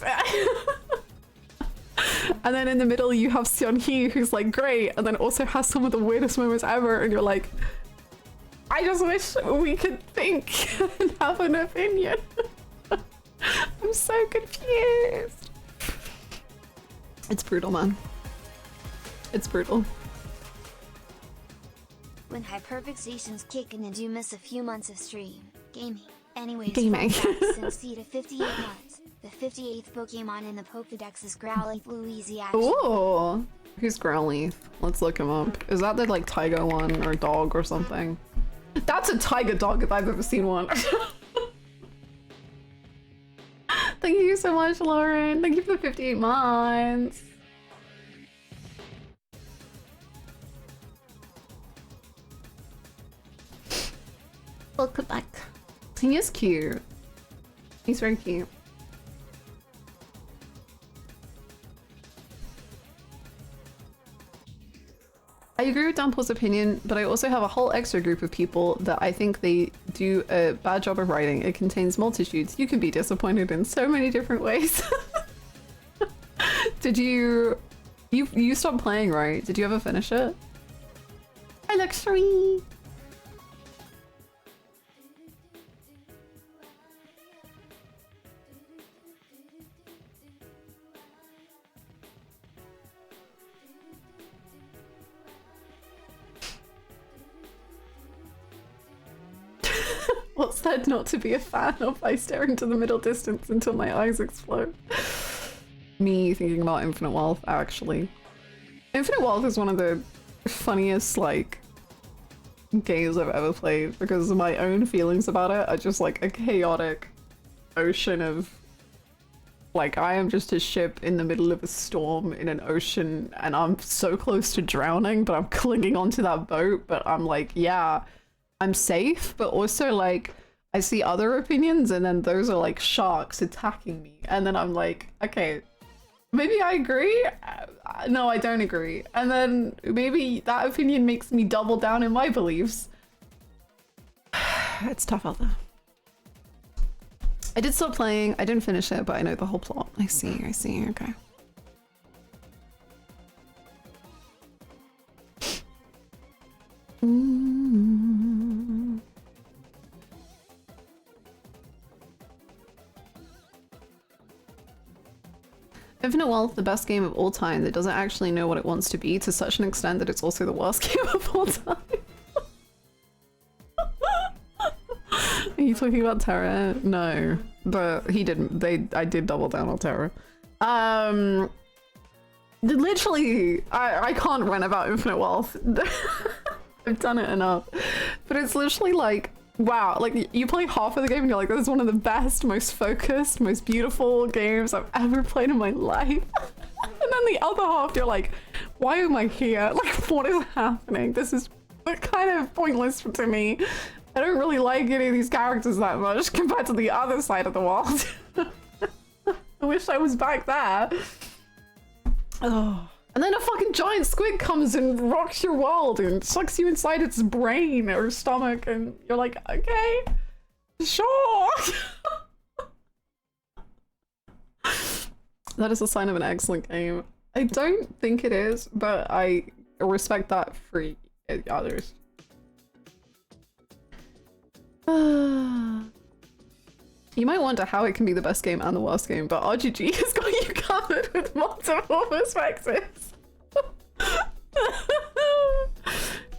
And then in the middle, you have Seonhee, who's like great, and then also has some of the weirdest moments ever, and you're like, I just wish we could think and have an opinion. I'm so confused. It's brutal, man. It's brutal. When hyperfixation's kicking and you miss a few months of stream. Gaming. Anyways, Gaming. fun fact, since C to 58 months, the 58th Pokemon in the Pokedex is Growlithe louiseyhannah. Ooh. Who's Growlithe? Let's look him up. Is that the, like, tiger one or dog or something? That's a tiger dog if I've ever seen one. Thank you so much, Lauren. Thank you for the 58 months. Welcome back. He is cute. He's very cute. I agree with Downpour's opinion, but I also have a whole extra group of people that I think they do a bad job of writing. It contains multitudes. You can be disappointed in so many different ways. Did you stopped playing, right? Did you ever finish it? Hi, Luxury! What's said not to be a fan of by staring into the middle distance until my eyes explode? Me thinking about Infinite Wealth, actually. Infinite Wealth is one of the funniest, like, games I've ever played because my own feelings about it are just like a chaotic ocean of, like, I am just a ship in the middle of a storm in an ocean and I'm so close to drowning, but I'm clinging onto that boat, but I'm like, yeah, I'm safe, but also, like, I see other opinions and then those are like sharks attacking me, and then I'm like, okay, maybe I agree, no, I don't agree, and then maybe that opinion makes me double down in my beliefs. It's tough out there. I did stop playing, I didn't finish it, but I know the whole plot. I see, okay. Infinite Wealth, the best game of all time that doesn't actually know what it wants to be to such an extent that it's also the worst game of all time. Are you talking about Terra? No, but he didn't. I did double down on Terra. Literally, I can't rant about Infinite Wealth. I've done it enough. But it's literally like, wow, like you play half of the game and you're like, this is one of the best, most focused, most beautiful games I've ever played in my life. And then the other half, you're like, why am I here? Like, what is happening? This is kind of pointless to me. I don't really like any of these characters that much compared to the other side of the world. I wish I was back there. Oh. And then a fucking giant squid comes and rocks your world and sucks you inside its brain or stomach, and you're like, okay, sure. That is a sign of an excellent game. I don't think it is, but I respect that for others. You might wonder how it can be the best game and the worst game, but RGG has got you covered with multiple perspectives.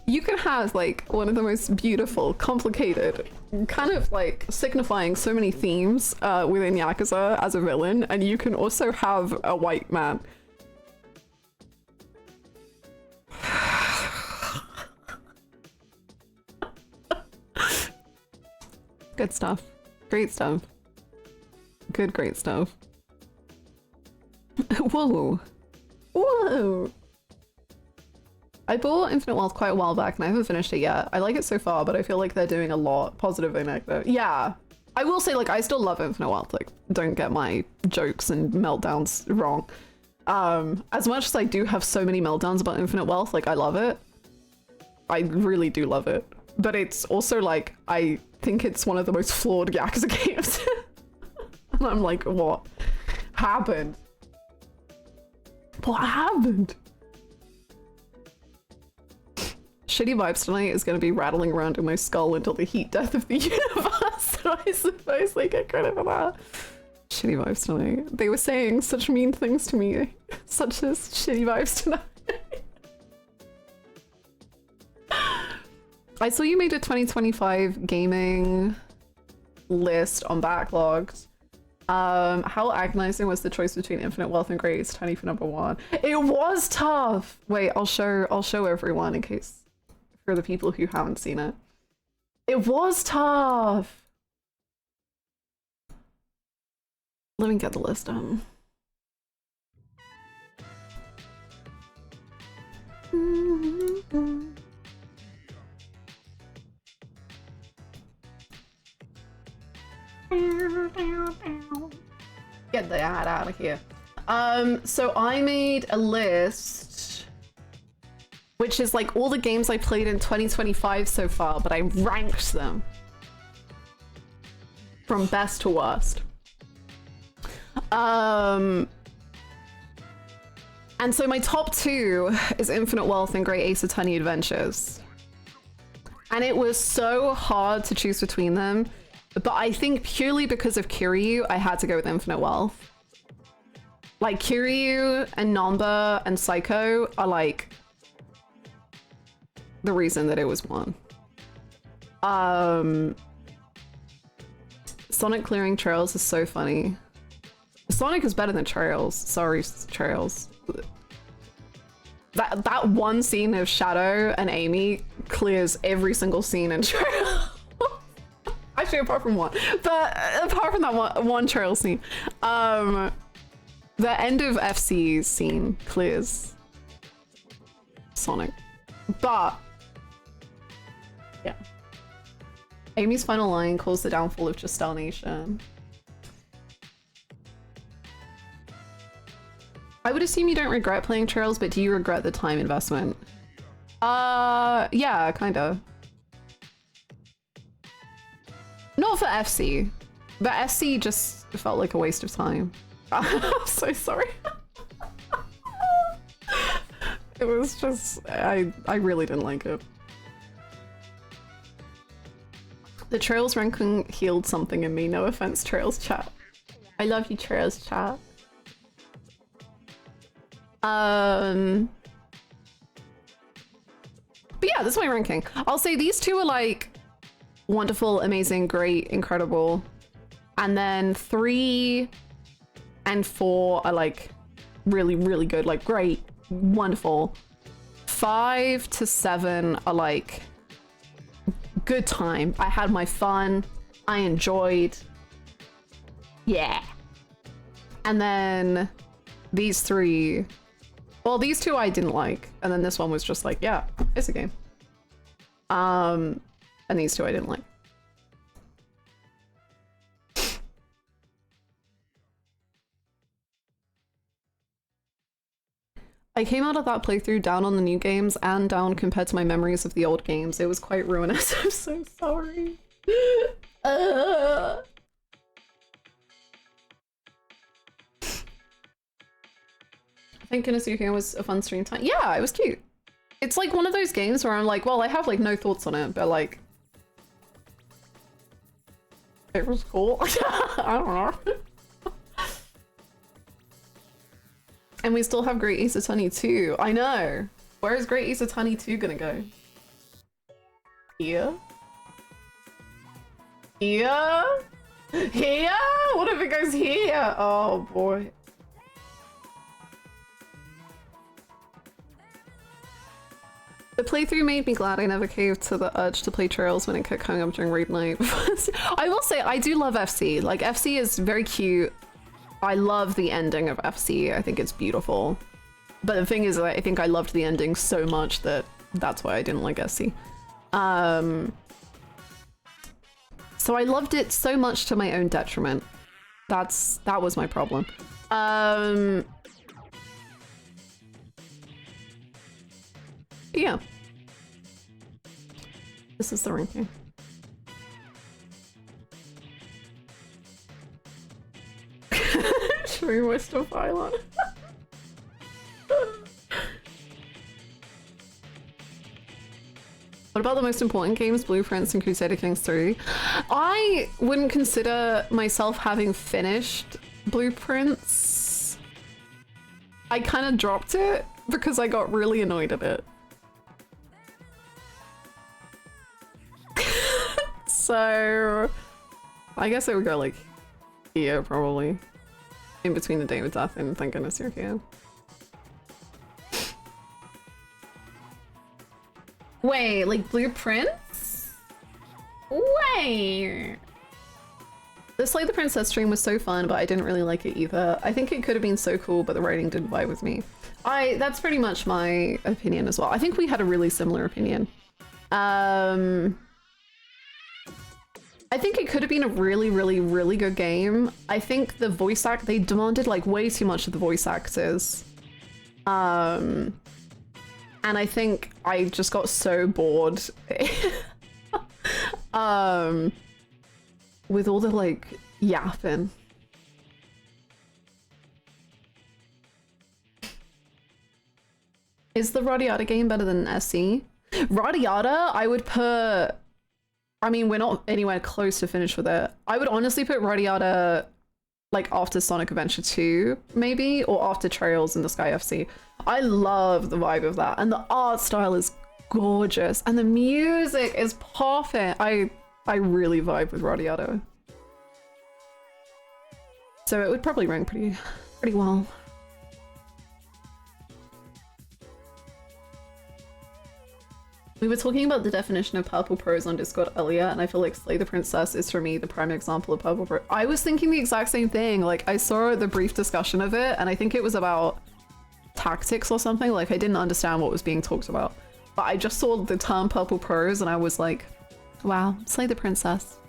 You can have like one of the most beautiful, complicated, kind of like signifying so many themes within Yakuza as a villain, and you can also have a white man. Good stuff. Great stuff. Good, great stuff. Whoa. Whoa. I bought Infinite Wealth quite a while back and I haven't finished it yet. I like it so far, but I feel like they're doing a lot positive and negative. Yeah, I will say, like, I still love Infinite Wealth. Like, don't get my jokes and meltdowns wrong. As much as I do have so many meltdowns about Infinite Wealth, like, I love it. I really do love it. But it's also, like, I think it's one of the most flawed Yakuza games. And I'm like, what happened? What happened? Shitty Vibes tonight is going to be rattling around in my skull until the heat death of the universe. So I suppose they get credit for that. Shitty Vibes tonight. They were saying such mean things to me, such as shitty vibes tonight. I saw you made a 2025 gaming list on Backlogged. How agonizing was the choice between Infinite Wealth and Great Ace Attorney for number 1? It was tough. Wait, I'll show everyone in case for the people who haven't seen it. It was tough. Let me get the list down. Get that out of here. So I made a list which is like all the games I played in 2025 so far, but I ranked them from best to worst. And so my top 2 is Infinite Wealth and Great Ace Attorney Adventures. And it was so hard to choose between them, but I think purely because of Kiryu, I had to go with Infinite Wealth. Like, Kiryu and Namba and Psycho are like the reason that it was won. Sonic clearing Trails is so funny. Sonic is better than Trails. Sorry, Trails. That one scene of Shadow and Amy clears every single scene in Trails. Actually, apart from one. But apart from that one Trails scene. The end of FC's scene clears Sonic. But yeah. Amy's final line calls the downfall of Justel Nation. I would assume you don't regret playing Trails, but do you regret the time investment? Yeah, kinda. Not for FC, but FC just felt like a waste of time. I'm so sorry. It was just, I really didn't like it. The Trails ranking healed something in me. No offense, Trails chat. I love you, Trails chat. But yeah, this is my ranking. I'll say these 2 are like wonderful, amazing, great, incredible. And then 3 and 4 are like really, really good, like great, wonderful. 5 to 7 are like good time. I had my fun. I enjoyed. Yeah. And then these 3, well, these 2 I didn't like, and then this one was just like, yeah, it's a game. And these 2 I didn't like. I came out of that playthrough down on the new games and down compared to my memories of the old games. It was quite ruinous. I'm so sorry. Thank goodness your game was a fun stream time. Yeah, it was cute. It's like one of those games where I'm like, well, I have like no thoughts on it, but like, it was cool. I don't know. And we still have Great Ace Attorney 2. I know. Where is Great Ace Attorney 2 gonna go? Here? Here? Here? What if it goes here? Oh boy. The playthrough made me glad I never caved to the urge to play Trails when it kept coming up during raid night. I will say, I do love FC. Like, FC is very cute. I love the ending of FC. I think it's beautiful. But the thing is, I think I loved the ending so much that that's why I didn't like SC. So So I loved it so much to my own detriment. That was my problem. Yeah. This is the ranking. Should we watch the file on? What about the most important games, Blueprints and Crusader Kings 3? I wouldn't consider myself having finished Blueprints. I kind of dropped it because I got really annoyed at it. So I guess it would go like here probably. In between the Day of Death and Thank Goodness You're Here. Wait, like Blueprints? Wait. The Slay the Princess stream was so fun, but I didn't really like it either. I think it could have been so cool, but the writing didn't vibe with me. That's pretty much my opinion as well. I think we had a really similar opinion. I think it could have been a really, really, really good game. I think the voice they demanded like way too much of the voice actors. And I think I just got so bored. With all the like yapping. Is the Radiata game better than SE? Radiata, I would put... I mean, we're not anywhere close to finish with it. I would honestly put Radiata like after Sonic Adventure 2, maybe, or after Trails in the Sky FC. I love the vibe of that, and the art style is gorgeous, and the music is perfect. I really vibe with Radiata. So it would probably rank pretty well. We were talking about the definition of purple prose on Discord earlier, and I feel like Slay the Princess is for me the prime example of purple prose. I was thinking the exact same thing. Like, I saw the brief discussion of it, and I think it was about tactics or something. Like, I didn't understand what was being talked about. But I just saw the term purple prose, and I was like, wow, Slay the Princess.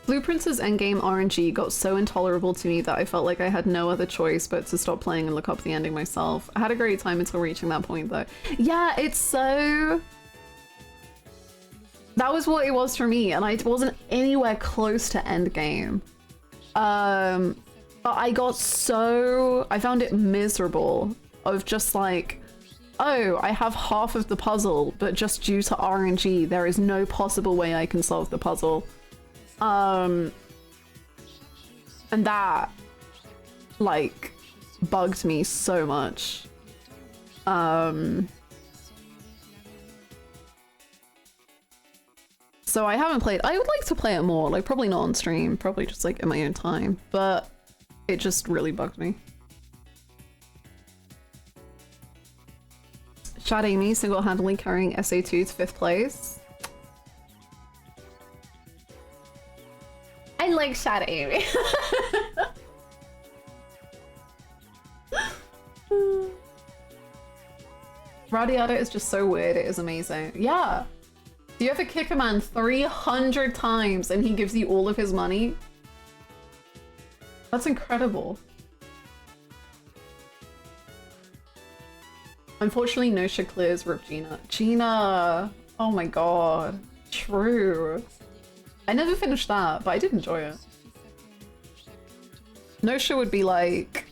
Blueprints' endgame RNG got so intolerable to me that I felt like I had no other choice but to stop playing and look up the ending myself. I had a great time until reaching that point though. Yeah, it's so... That was what it was for me, and I wasn't anywhere close to endgame. But I got so... I found it miserable of just like, oh, I have half of the puzzle, but just due to RNG, there is no possible way I can solve the puzzle. And that, like, bugged me so much. So I haven't played. I would like to play it more, like probably not on stream, probably just like in my own time, but it just really bugged me. Shad Amy single-handedly carrying SA2 to 5th place. I like Shad Amy. Radiata is just so weird, it is amazing. Yeah. Do you ever kick a man 300 times and he gives you all of his money? That's incredible. Unfortunately, Nosha clears Rip Gina. Gina! Oh my god. True. I never finished that, but I did enjoy it. Nosha would be like...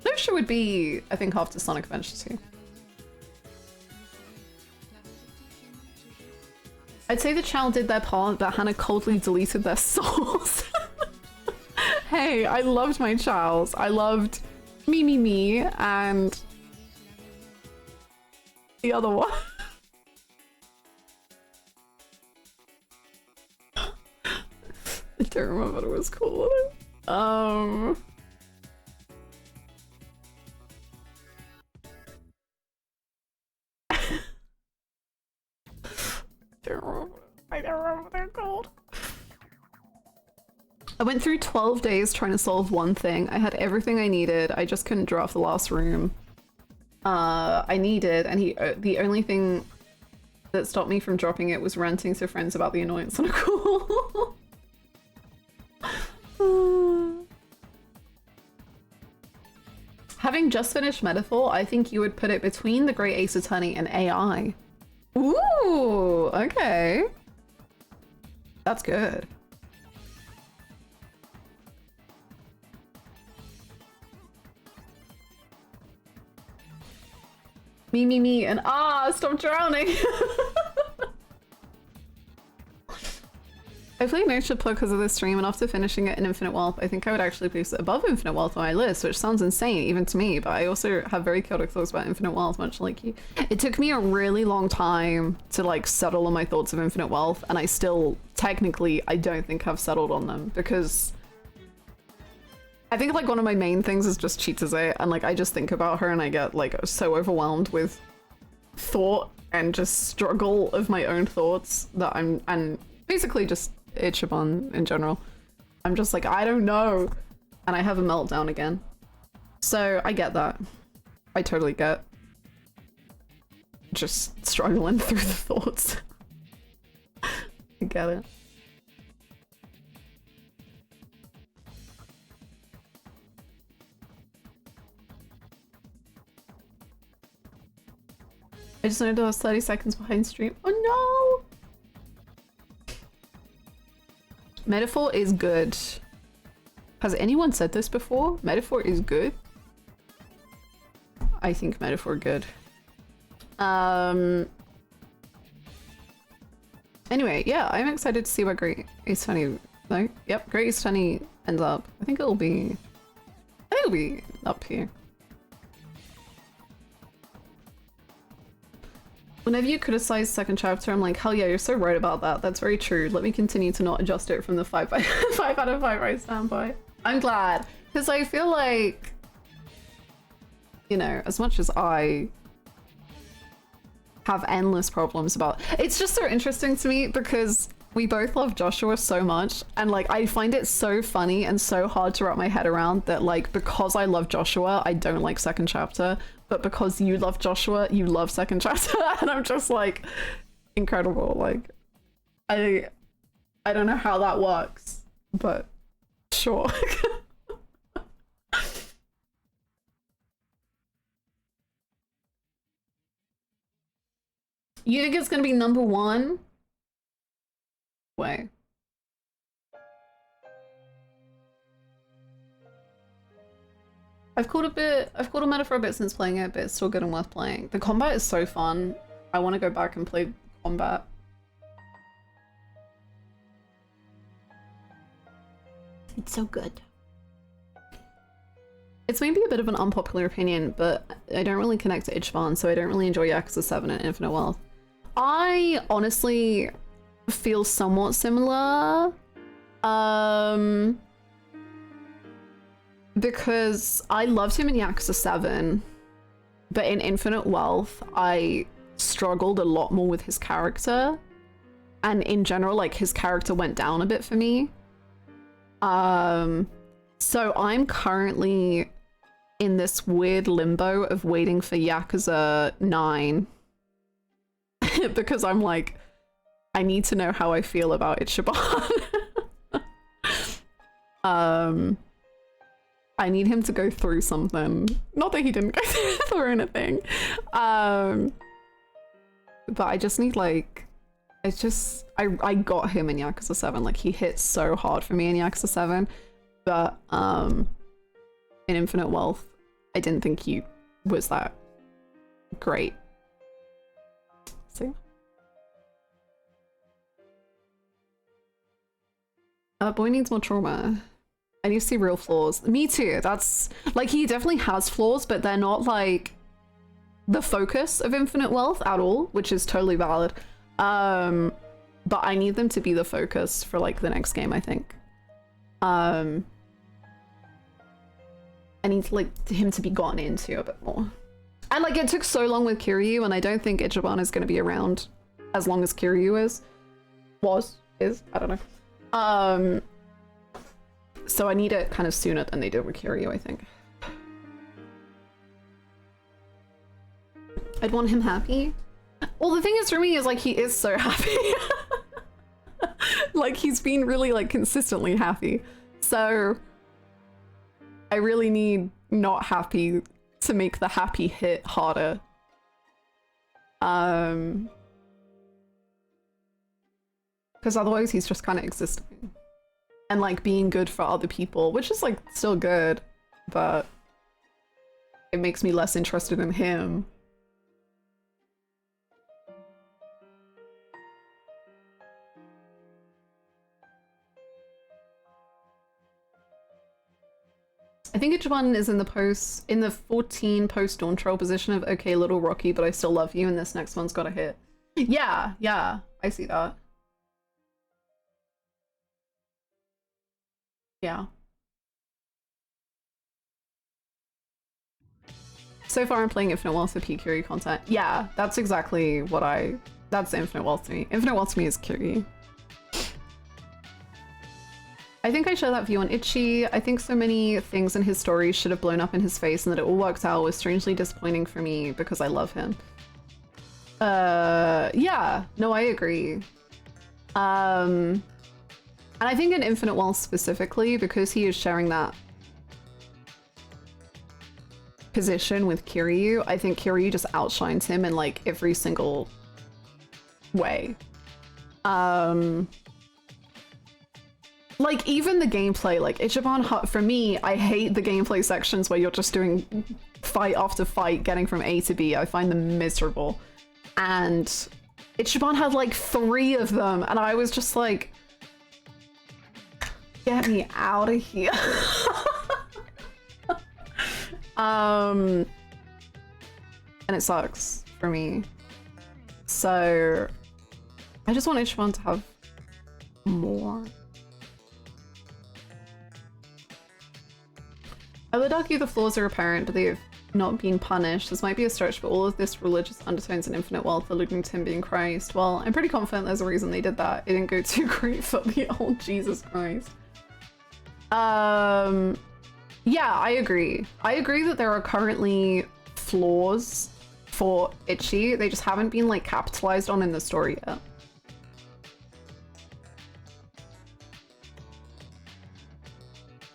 Nosha would be, I think, after Sonic Adventure 2. I'd say the channel did their part, but Hannah coldly deleted their souls. Hey, I loved my chals. I loved me, and the other one. I don't remember what it was called. I don't remember what they're called. I went through 12 days trying to solve one thing. I had everything I needed. I just couldn't draw off the last room. I needed, and the only thing that stopped me from dropping it was ranting to friends about the annoyance on a call. Having just finished Metaphor, I think you would put it between the Great Ace Attorney and AI. Ooh, okay. That's good. Me, and stop drowning. I played no ship because of this stream, and after finishing it in Infinite Wealth, I think I would actually place it above Infinite Wealth on my list, which sounds insane even to me, but I also have very chaotic thoughts about Infinite Wealth, much like you. It took me a really long time to like settle on my thoughts of Infinite Wealth, and I still, technically, I don't think I've settled on them, because I think like one of my main things is just Chitase, and like I just think about her and I get like so overwhelmed with thought and just struggle of my own thoughts that and basically just Ichiban in general. I'm just like, I don't know. And I have a meltdown again. So I get that. I totally get just struggling through the thoughts. I get it. I just noticed I was 30 seconds behind stream. Oh no! Metaphor is good. Has anyone said this before? Metaphor is good? I think Metaphor good. Anyway, yeah, I'm excited to see what Great Ace Attorney, no? Yep, Great Ace Attorney ends up. I think it'll be up here. Whenever you criticize second chapter, I'm like, hell yeah, you're so right about that. That's very true. Let me continue to not adjust it from the 5 out of 5 right standpoint. I'm glad, because I feel like, you know, as much as I have endless problems about, it's just so interesting to me because we both love Joshua so much, and like I find it so funny and so hard to wrap my head around that like because I love Joshua, I don't like second chapter. But because you love Joshua, you love second chapter, and I'm just like, incredible. Like, I don't know how that works, but sure. You think it's gonna be number 1? Way. I've caught a Metaphor a bit since playing it, but it's still good and worth playing. The combat is so fun. I want to go back and play combat. It's so good. It's maybe a bit of an unpopular opinion, but I don't really connect to Ichiban, so I don't really enjoy Yakuza 7 and Infinite Wealth. I honestly feel somewhat similar. Because I loved him in Yakuza 7, but in Infinite Wealth, I struggled a lot more with his character. And in general, like, his character went down a bit for me. So I'm currently in this weird limbo of waiting for Yakuza 9. Because I'm like, I need to know how I feel about Ichiban. I need him to go through something. Not that he didn't go through anything. But I just need like, it's just, I got him in Yakuza 7. Like he hit so hard for me in Yakuza 7. But in Infinite Wealth, I didn't think he was that great. So boy needs more trauma. I need to see real flaws. Me too. That's like, he definitely has flaws, but they're not like the focus of Infinite Wealth at all, which is totally valid. But I need them to be the focus for like the next game, I think. I need like him to be gotten into a bit more. And like it took so long with Kiryu, and I don't think Ichiban is going to be around as long as Kiryu is. I don't know. So I need it kind of sooner than they did with Kiryu, I think. I'd want him happy. Well, the thing is for me is like he is so happy. Like he's been really like consistently happy. So I really need not happy to make the happy hit harder. Because otherwise he's just kind of existing and like being good for other people, which is like still good, but it makes me less interested in him. I think each one is in the 14 post Dawn Trail position of okay, little Rocky, but I still love you, and this next one's got a hit. Yeah, I see that. Yeah. So far I'm playing Infinite Wealth for PQE content. Yeah, that's exactly what that's Infinite Wealth to me. Infinite Wealth to me is QE. I think I share that view on Itchy. I think so many things in his story should have blown up in his face, and that it all worked out was strangely disappointing for me because I love him. Yeah, no, I agree. And I think in Infinite Wealth specifically, because he is sharing that position with Kiryu, I think Kiryu just outshines him in like every single way. Like even the gameplay, like Ichiban, for me, I hate the gameplay sections where you're just doing fight after fight, getting from A to B. I find them miserable. And Ichiban had like 3 of them, and I was just like, get me out of here. And it sucks for me. So I just want Ichiban to have more. I would argue the flaws are apparent, but they have not been punished. This might be a stretch, but all of this religious undertones in Infinite Wealth alluding to him being Christ. Well, I'm pretty confident there's a reason they did that. It didn't go too great for the old Jesus Christ. Yeah, I agree. I agree that there are currently flaws for Itchy. They just haven't been like capitalized on in the story yet.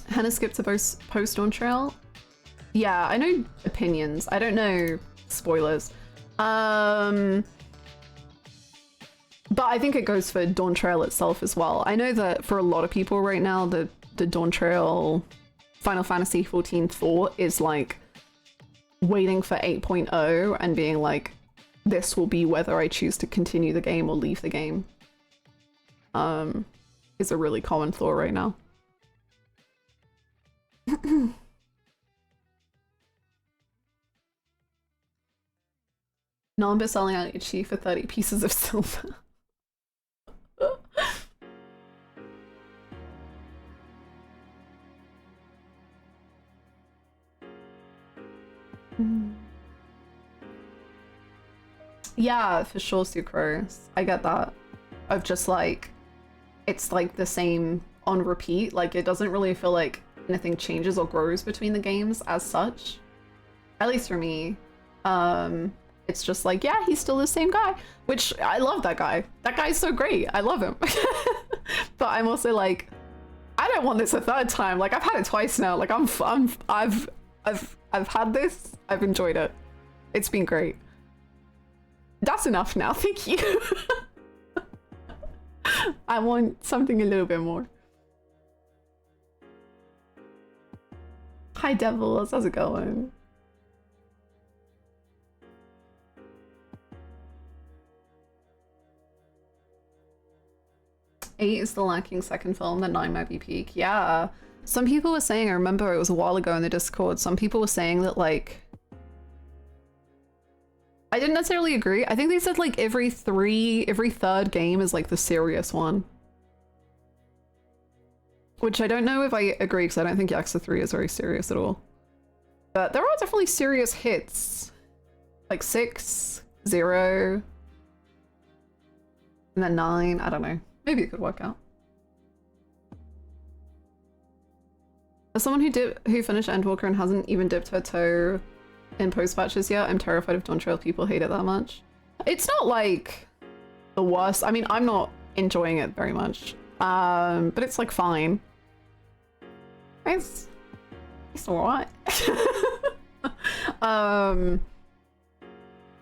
Hannah skipped to post Dawn Trail. Yeah, I know opinions. I don't know spoilers. But I think it goes for Dawn Trail itself as well. I know that for a lot of people right now, the Dawn Trail Final Fantasy XIV thought is like waiting for 8.0 and being like, this will be whether I choose to continue the game or leave the game. Is a really common thought right now. Namba selling out Itchy for 30 pieces of silver. Yeah, for sure, Sucrose. I get that. Of just like, it's like the same on repeat. Like it doesn't really feel like anything changes or grows between the games as such. At least for me. It's just like, yeah, he's still the same guy, which I love that guy. That guy's so great. I love him. But I'm also like, I don't want this a third time. Like I've had it twice now. Like I've had this. I've enjoyed it. It's been great. That's enough now. Thank you. I want something a little bit more. Hi Devils, how's it going? Eight is the lacking second film, then 9 might be peak. Yeah. Some people were saying, I remember it was a while ago in the Discord, some people were saying that like, I didn't necessarily agree. I think they said like every third game is like the serious one. Which I don't know if I agree, because I don't think Yakuza 3 is very serious at all. But there are definitely serious hits. Like 6, 0, and then 9, I don't know. Maybe it could work out. As someone who finished Endwalker and hasn't even dipped her toe in post patches yet. I'm terrified of Dawn Trail. People hate it that much. It's not like the worst. I mean, I'm not enjoying it very much. But it's like fine. It's alright.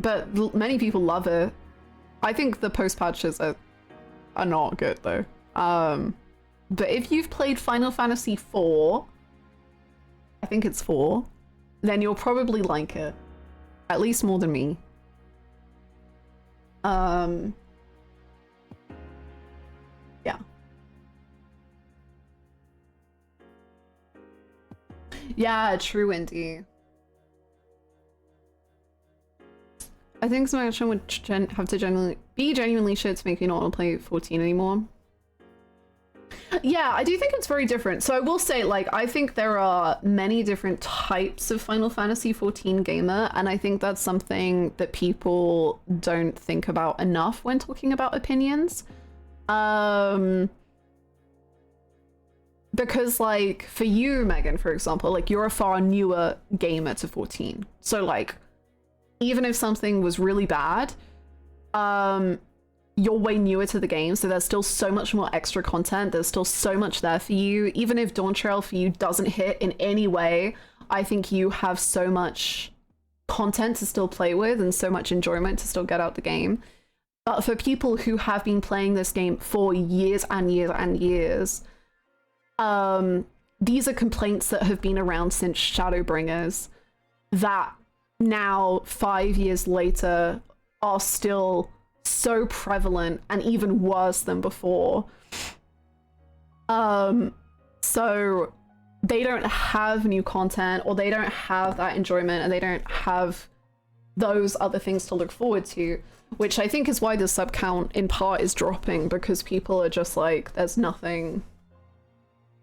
But many people love it. I think the post patches are not good though. But if you've played Final Fantasy IV, I think it's 4, then you'll probably like it. At least more than me. Yeah. Yeah, true, Indy. I think some action would have to be genuinely shit to make me not want to play 14 anymore. Yeah, I do think it's very different. So I will say, like, I think there are many different types of Final Fantasy 14 gamer, and I think that's something that people don't think about enough when talking about opinions. Because, like, for you, Megan, for example, like, you're a far newer gamer to 14. So, like, even if something was really bad, you're way newer to the game, so there's still so much more extra content. There's still so much there for you. Even if Dawn Trail for you doesn't hit in any way, I think you have so much content to still play with and so much enjoyment to still get out the game. But for people who have been playing this game for years and years and years, these are complaints that have been around since Shadowbringers that now, 5 years later, are still so prevalent and even worse than before. So they don't have new content, or they don't have that enjoyment, and they don't have those other things to look forward to, which I think is why the sub count in part is dropping, because people are just like, there's nothing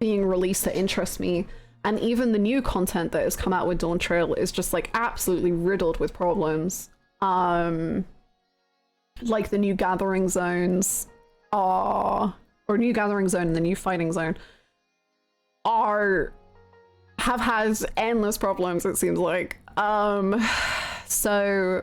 being released that interests me. And even the new content that has come out with Dawn Trail is just like absolutely riddled with problems. Like the new gathering zones are, or new gathering zone and the new fighting zone have had endless problems, it seems like. So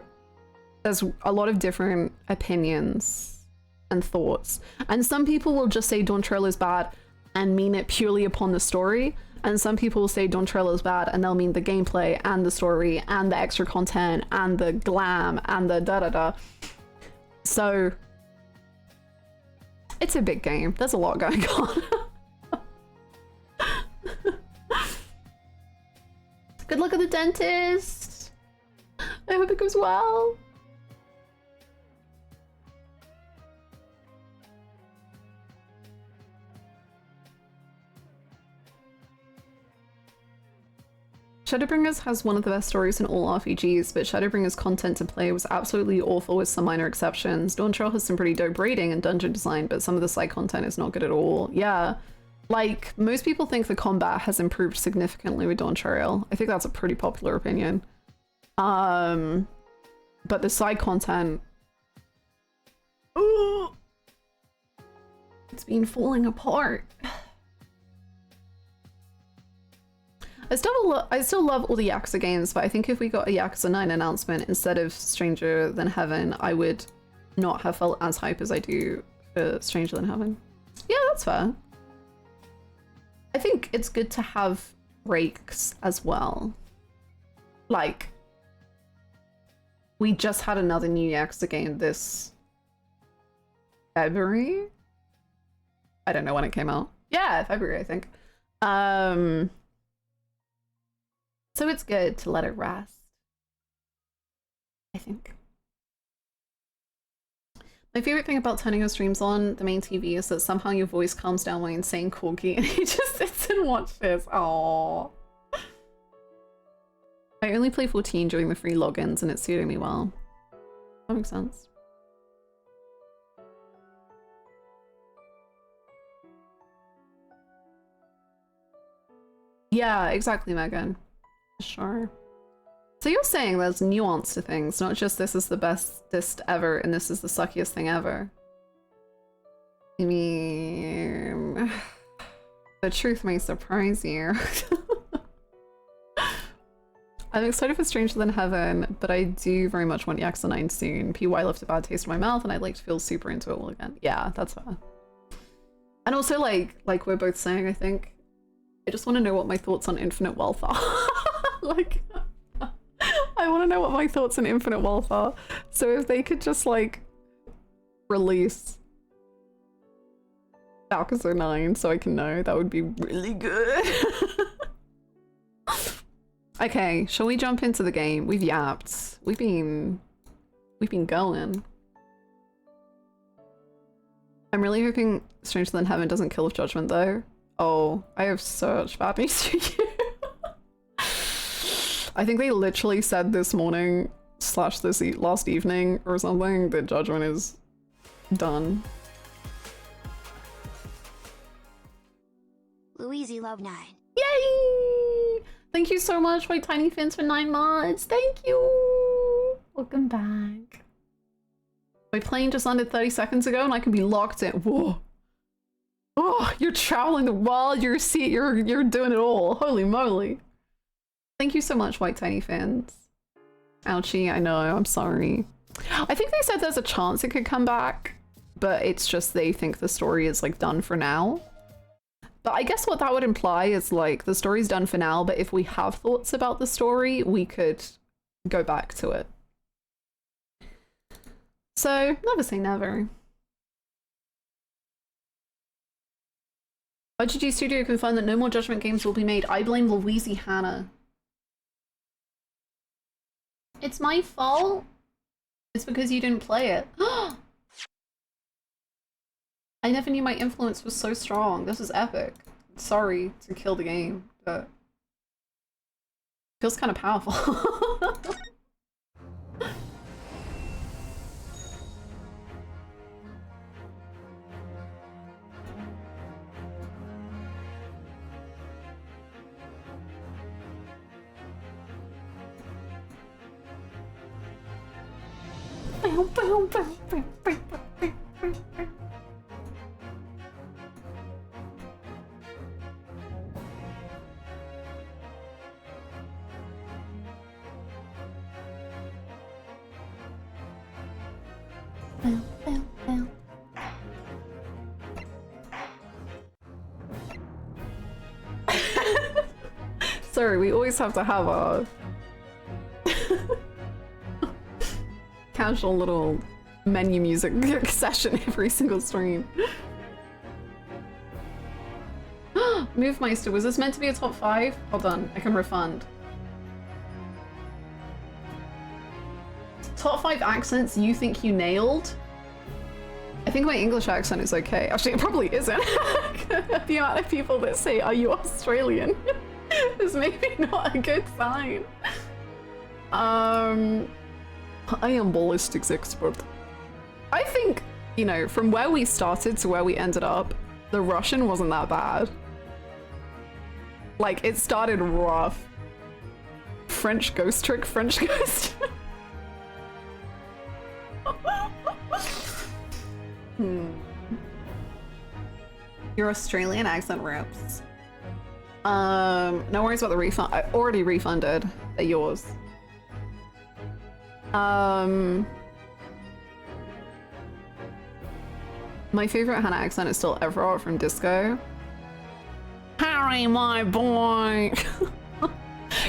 there's a lot of different opinions and thoughts. And some people will just say Dawn Trail is bad and mean it purely upon the story. And some people will say Dawn Trail is bad and they'll mean the gameplay and the story and the extra content and the glam and the da-da-da. So it's a big game. There's a lot going on. Good luck at the dentist. I hope it goes well. Shadowbringers has one of the best stories in all RPGs, but Shadowbringers content to play was absolutely awful with some minor exceptions. Dawn Trail has some pretty dope raiding and dungeon design, but some of the side content is not good at all. Yeah, like, most people think the combat has improved significantly with Dawn Trail. I think that's a pretty popular opinion. But the side content... Ooh, it's been falling apart. I still love all the Yakuza games, but I think if we got a Yakuza 9 announcement instead of Stranger Than Heaven, I would not have felt as hype as I do for Stranger Than Heaven. Yeah, that's fair. I think it's good to have breaks as well. Like, we just had another new Yakuza game this February? I don't know when it came out. Yeah, February, I think. So it's good to let it rest, I think. My favorite thing about turning your streams on the main TV is that somehow your voice calms down while you're saying corgi and he just sits and watches. Aww. I only play 14 during the free logins and it's suiting me well. That makes sense. Yeah, exactly, Megan. Sure. So you're saying there's nuance to things, not just this is the bestest ever and this is the suckiest thing ever. I mean, the truth may surprise you. I'm excited for Stranger Than Heaven, but I do very much want Yakuza 9 soon. PY left a bad taste in my mouth, and I'd like to feel super into it all again. Yeah, that's fair. And also, like we're both saying, I think, I just want to know what my thoughts on Infinite Wealth are. Like, I want to know what my thoughts on Infinite Wealth are. So if they could just, like, release Yakuza 9 so I can know, that would be really good. Okay, shall we jump into the game? We've yapped. We've been going. I'm really hoping Stranger Than Heaven doesn't kill with Judgment though. Oh, I have such bad news for you. I think they literally said this morning / this last evening or something that Judgment is done. Louisey Love 9. Yay! Thank you so much, my tiny fins, for 9 mods. Thank you. Welcome back. My plane just landed 30 seconds ago, and I can be locked in. Whoa! Oh, you're traveling the world. You're doing it all. Holy moly! Thank you so much, white tiny fins. Ouchie, I know. I'm sorry. I think they said there's a chance it could come back, but it's just they think the story is like done for now. But I guess what that would imply is like the story's done for now, but if we have thoughts about the story, we could go back to it. So, never say never. RGG Studio confirmed that no more Judgment games will be made. I blame louiseyhannah. It's my fault? It's because you didn't play it. I never knew my influence was so strong. This is epic. Sorry to kill the game, but it feels kind of powerful. Sorry, we always have to have a casual little menu music session every single stream. Movemeister, was this meant to be a top 5? Hold on, I can refund. Top 5 accents you think you nailed? I think my English accent is okay. Actually, it probably isn't. The amount of people that say, "Are you Australian?" is maybe not a good sign. I am ballistics expert. I think, you know, from where we started to where we ended up, the Russian wasn't that bad. Like, it started rough. French ghost trick, French ghost. Your Australian accent rips. No worries about the refund. I already refunded. They're yours. My favorite Hannah accent is still Everard from Disco. Harry, my boy.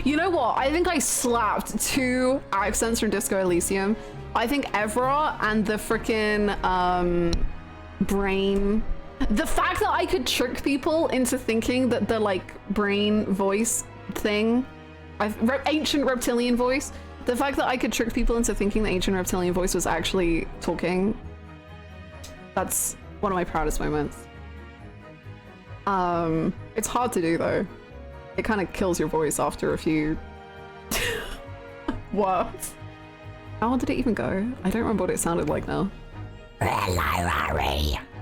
You know what? I think I slapped 2 accents from Disco Elysium. I think Everard and the frickin' brain. The fact that I could trick people into thinking that the like brain voice thing, ancient reptilian voice, the fact that I could trick people into thinking the ancient reptilian voice was actually talking, that's one of my proudest moments. It's hard to do though. It kind of kills your voice after a few words. How did it even go? I don't remember what it sounded like now.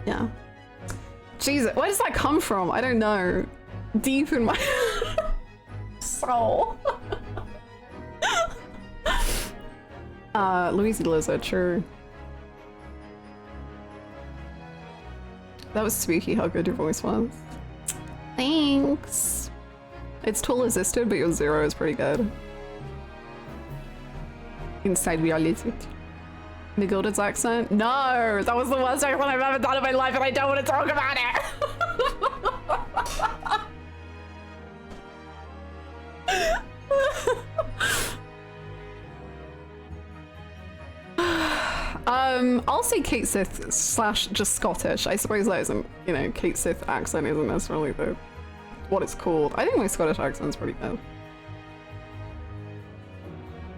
Yeah. Jesus, where does that come from? I don't know. Deep in my soul. Louisey Lizard, true. That was spooky how good your voice was. Thanks. It's tool assisted, but your 0 is pretty good. inside reality. Migilda's accent? No, that was the worst accent I've ever done in my life, and I don't want to talk about it. I'll say Kate Sith slash just Scottish. I suppose that isn't, you know, Kate Sith accent isn't necessarily the what it's called. I think my Scottish accent's pretty good.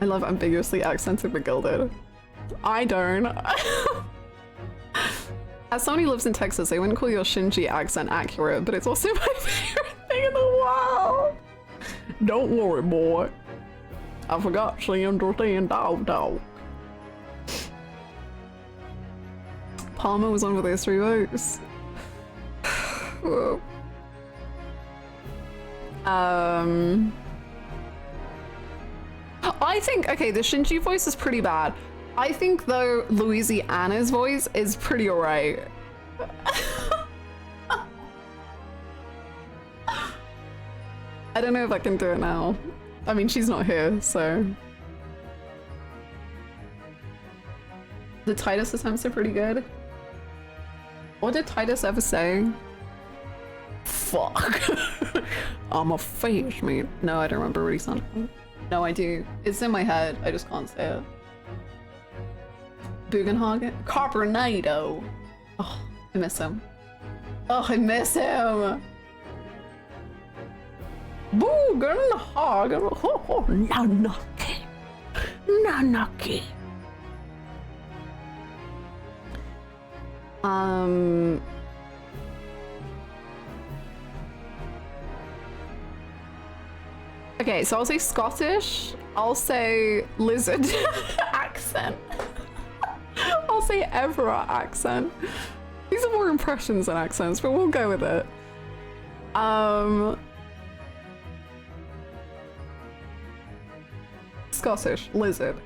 I love ambiguously accented Magilda. I don't. As somebody who lives in Texas, I wouldn't call your Shinji accent accurate, but it's also my favorite thing in the world. Don't worry, boy. I forgot she understand dog. Palmer was on with those 3 votes. I think, okay, the Shinji voice is pretty bad. I think though Louiseyhannah's voice is pretty alright. I don't know if I can do it now. I mean, she's not here, so. The Titus attempts are pretty good. What did Titus ever say? Fuck. I'm a face, man. No, I don't remember what he sounded like. No, I do. It's in my head. I just can't say it. Bugenhagen? Carpernado. Oh, I miss him. Oh, I miss him. Bugenhagen. Oh, Nanaki. Nanaki. Okay, so I'll say Scottish. I'll say lizard accent. I'll say Everett accent. These are more impressions than accents, but we'll go with it. Scottish, lizard.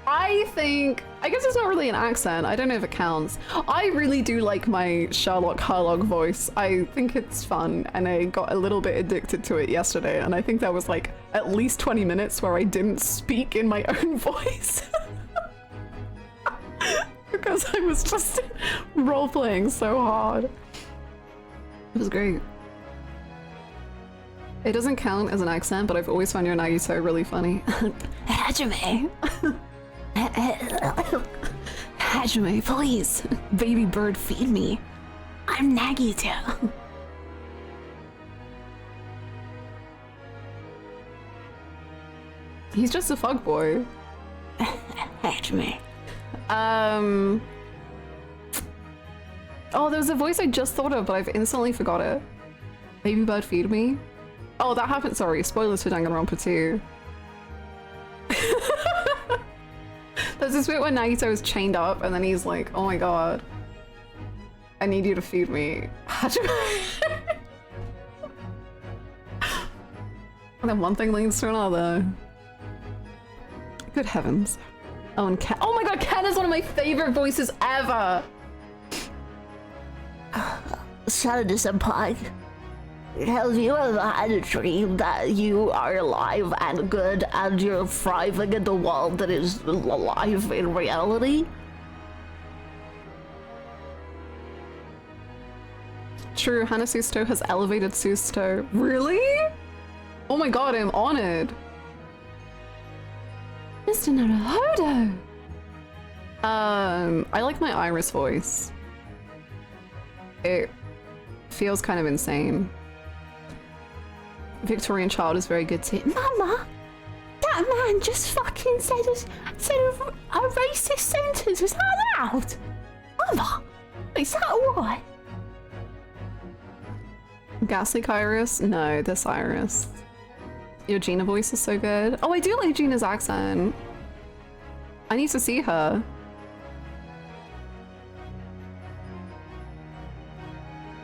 I guess it's not really an accent. I don't know if it counts. I really do like my Sherlock Herlog voice. I think it's fun, and I got a little bit addicted to it yesterday, and I think there was like at least 20 minutes where I didn't speak in my own voice. Because I was just role-playing so hard. It was great. It doesn't count as an accent, but I've always found your Nagito really funny. Hajime! Hajime, please! Baby bird, feed me! I'm Nagito! He's just a fuckboy. Hajime. Oh, there was a voice I just thought of, but I've instantly forgot it. Baby bird, feed me? Oh, that happened. Sorry, spoilers for Danganronpa 2. There's this bit where Nagito is chained up, and then he's like, "Oh my god, I need you to feed me." And then one thing leads to another. Good heavens. Oh, and Ken. Oh my god, Ken is one of my favorite voices ever. Saturday-senpai. Have you ever had a dream that you are alive and good and you're thriving in the world that is alive in reality? True, Hannah Susto has elevated Susto. Really? Oh my god, I'm honored. Mr. Naruhodo! I like my Iris voice. It feels kind of insane. Victorian child is very good too. Mama, that man just fucking said a racist sentence. Was that allowed? Mama, is that alright? Ghastly Kairos? No, this Iris. Your Gina voice is so good. Oh, I do like Gina's accent. I need to see her.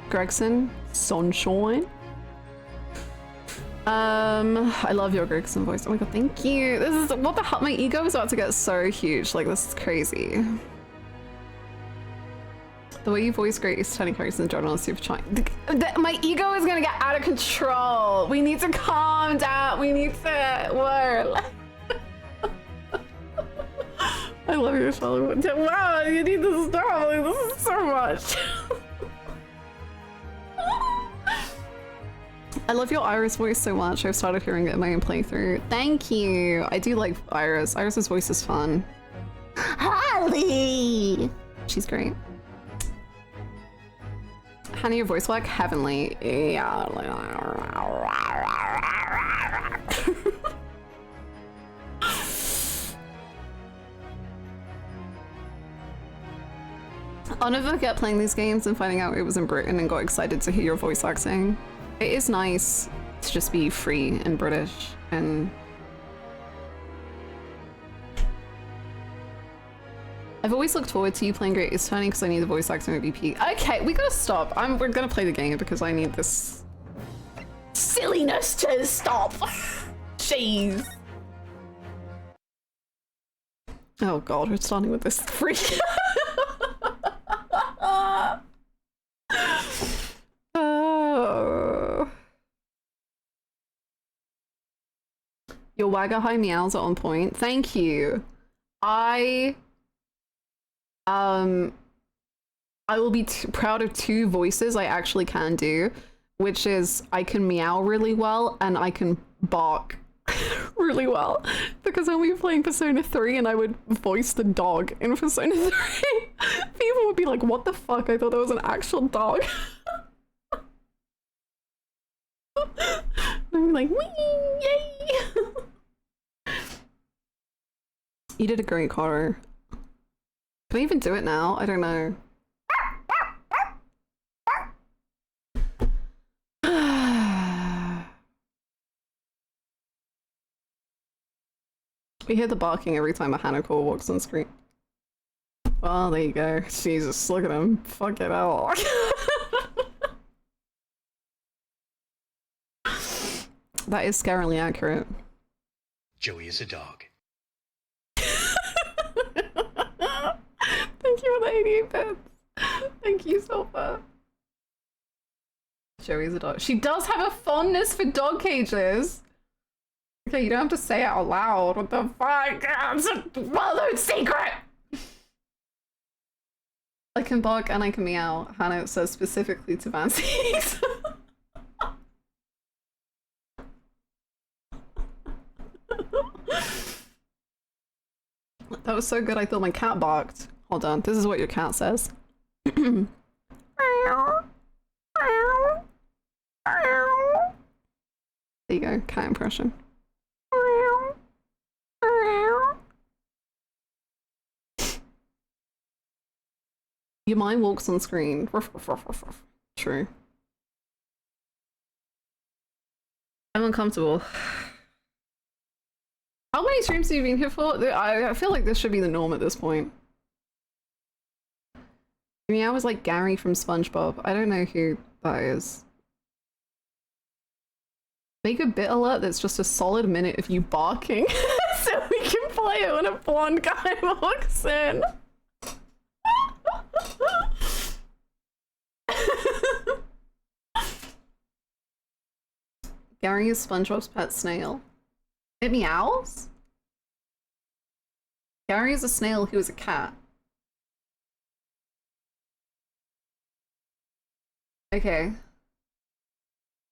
Gregson, Sunshine. I love your Gregson voice. Oh my god, thank you. This is what the hell. My ego is about to get so huge. Like, this is crazy. The way you voice great is turning characters in general is super charming. My ego is gonna get out of control. We need to calm down. We need to work. I love your show. Wow, you need to stop. Like, this is so much. I love your Iris voice so much. I've started hearing it in my own playthrough. Thank you. I do like Iris. Iris's voice is fun. Holly! She's great. Hannah, your voice work heavenly. Yeah. I'll never forget playing these games and finding out it was in Britain and got excited to hear your voice acting. It is nice to just be free and British and... I've always looked forward to you playing Great Eastern because I need the voice acting at BP. Okay, we gotta stop. We're gonna play the game because I need this silliness to stop. Jeez. Oh god, we're starting with this freak. Oh. Your Wagga High meows are on point. Thank you. I will be proud of two voices I actually can do, which is I can meow really well and I can bark really well, because when we were playing Persona 3 and I would voice the dog in Persona 3, people would be like, what the fuck? I thought that was an actual dog. I'm like, wee, yay! You did a great Connor. Can I even do it now? I don't know. We hear the barking every time a Hanako walks on screen. Well, there you go. Jesus, look at him. Fuck it out. That is scarily accurate. Joey is a dog. Thank you for the 88 bits. Thank you so much. Joey's a dog. She does have a fondness for dog cages. Okay, you don't have to say it out loud. What the fuck? It's a well-known secret! I can bark and I can meow. Hannah says specifically to Vansies. That was so good I thought my cat barked. Hold on, this is what your cat says. There you go, cat impression. Your mind walks on screen. True. I'm uncomfortable. How many streams have you been here for? I feel like this should be the norm at this point. I mean, I was like Gary from SpongeBob. I don't know who that is. Make a bit alert that's just a solid minute of you barking so we can play it when a blonde guy walks in. Gary is SpongeBob's pet snail. It meows? Gary is a snail who is a cat. Okay.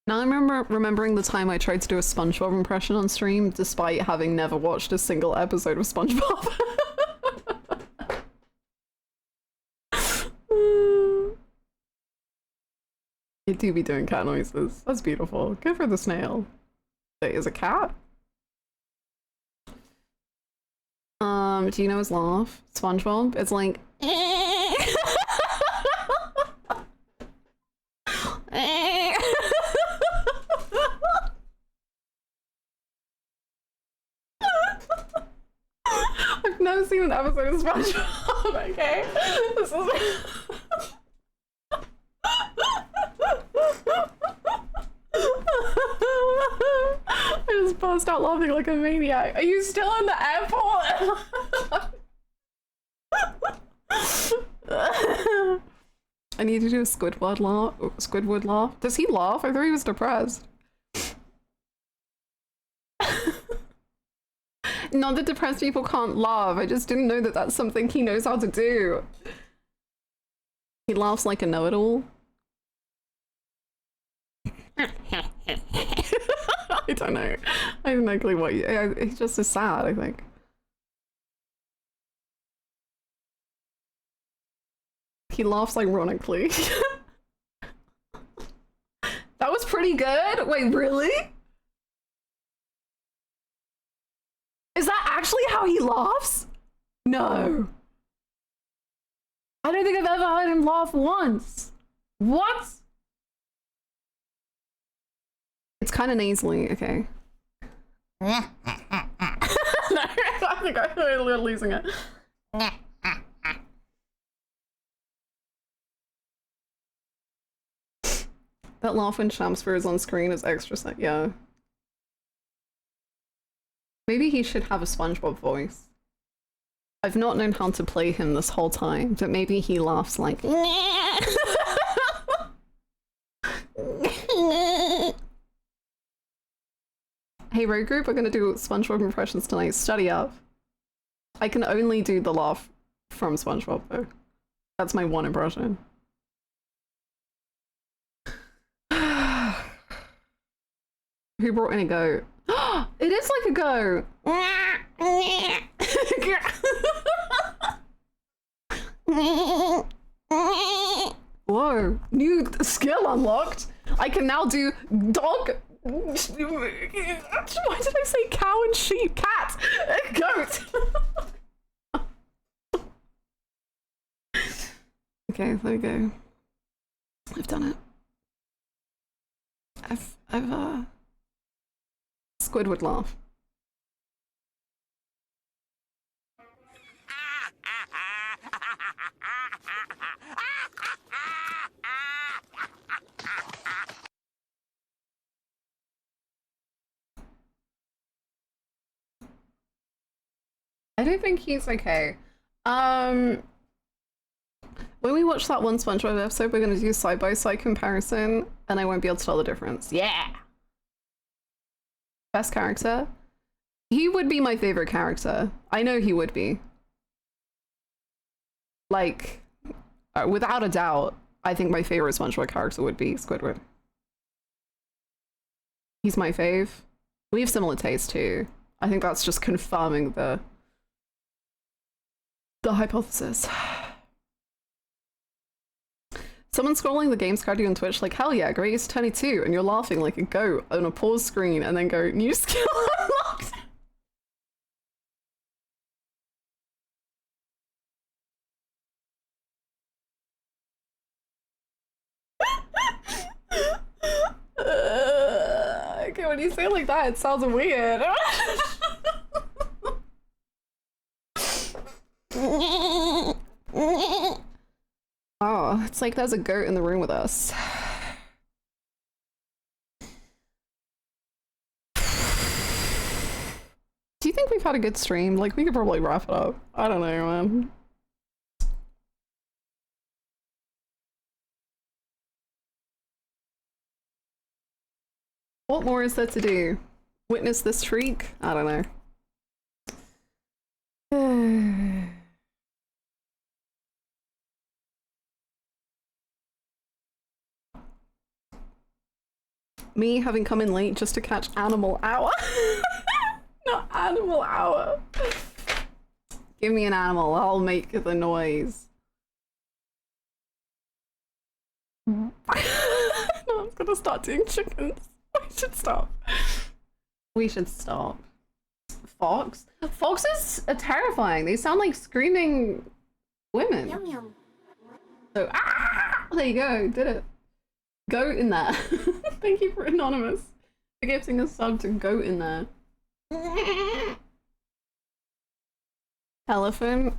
Now I'm remembering the time I tried to do a SpongeBob impression on stream despite having never watched a single episode of SpongeBob. You do be doing cat noises. That's beautiful. Good for the snail. Wait, is a cat? Do you know his laugh? SpongeBob? It's like I've never seen an episode of SpongeBob, okay? This is I just burst out laughing like a maniac. Are you still in the airport? I need to do a Squidward laugh. Does he laugh? I thought he was depressed. Not that depressed people can't laugh. I just didn't know that that's something he knows how to do. He laughs like a know-it-all. I don't know. I have no clue what you... He just is sad, I think. He laughs ironically. That was pretty good? Wait, really? Is that actually how he laughs? No. I don't think I've ever heard him laugh once. What? It's kind of nasally, okay. No, I think we're losing it. That laugh when Shamspur is on screen is extra set, yeah. Maybe he should have a SpongeBob voice. I've not known how to play him this whole time, but maybe he laughs like... Hey, road group, we're gonna do SpongeBob impressions tonight. Study up. I can only do the laugh from SpongeBob, though. That's my one impression. Who brought in a goat? It is like a goat! Whoa, new skill unlocked! I can now do dog... Why did I say cow and sheep? Cat! Goat! Okay, there we go. I've done it. I've Squidward laugh. I don't think he's okay. When we watch that one SpongeBob episode, we're gonna do side-by-side comparison, and I won't be able to tell the difference. Yeah! Best character? He would be my favorite character. I know he would be. Like, without a doubt, I think my favorite SpongeBob character would be Squidward. He's my fave. We have similar tastes too. I think that's just confirming the hypothesis. Someone scrolling the games card you on Twitch like, hell yeah, Grace 22, and you're laughing like a goat on a pause screen and then go, new skill unlocked. Okay, when you say it like that, it sounds weird. Oh, it's like there's a goat in the room with us. Do you think we've had a good stream? Like, we could probably wrap it up. I don't know, man. What more is there to do? Witness this shriek? I don't know. Me having come in late just to catch Animal Hour. Not Animal Hour. Give me an animal, I'll make the noise. No, I'm gonna start doing chickens. We should stop. We should stop. Fox? Foxes are terrifying. They sound like screaming women. Yum yum. So, there you go, did it. Goat in there. Thank you for Anonymous for gifting a sub to Goat in there. Elephant.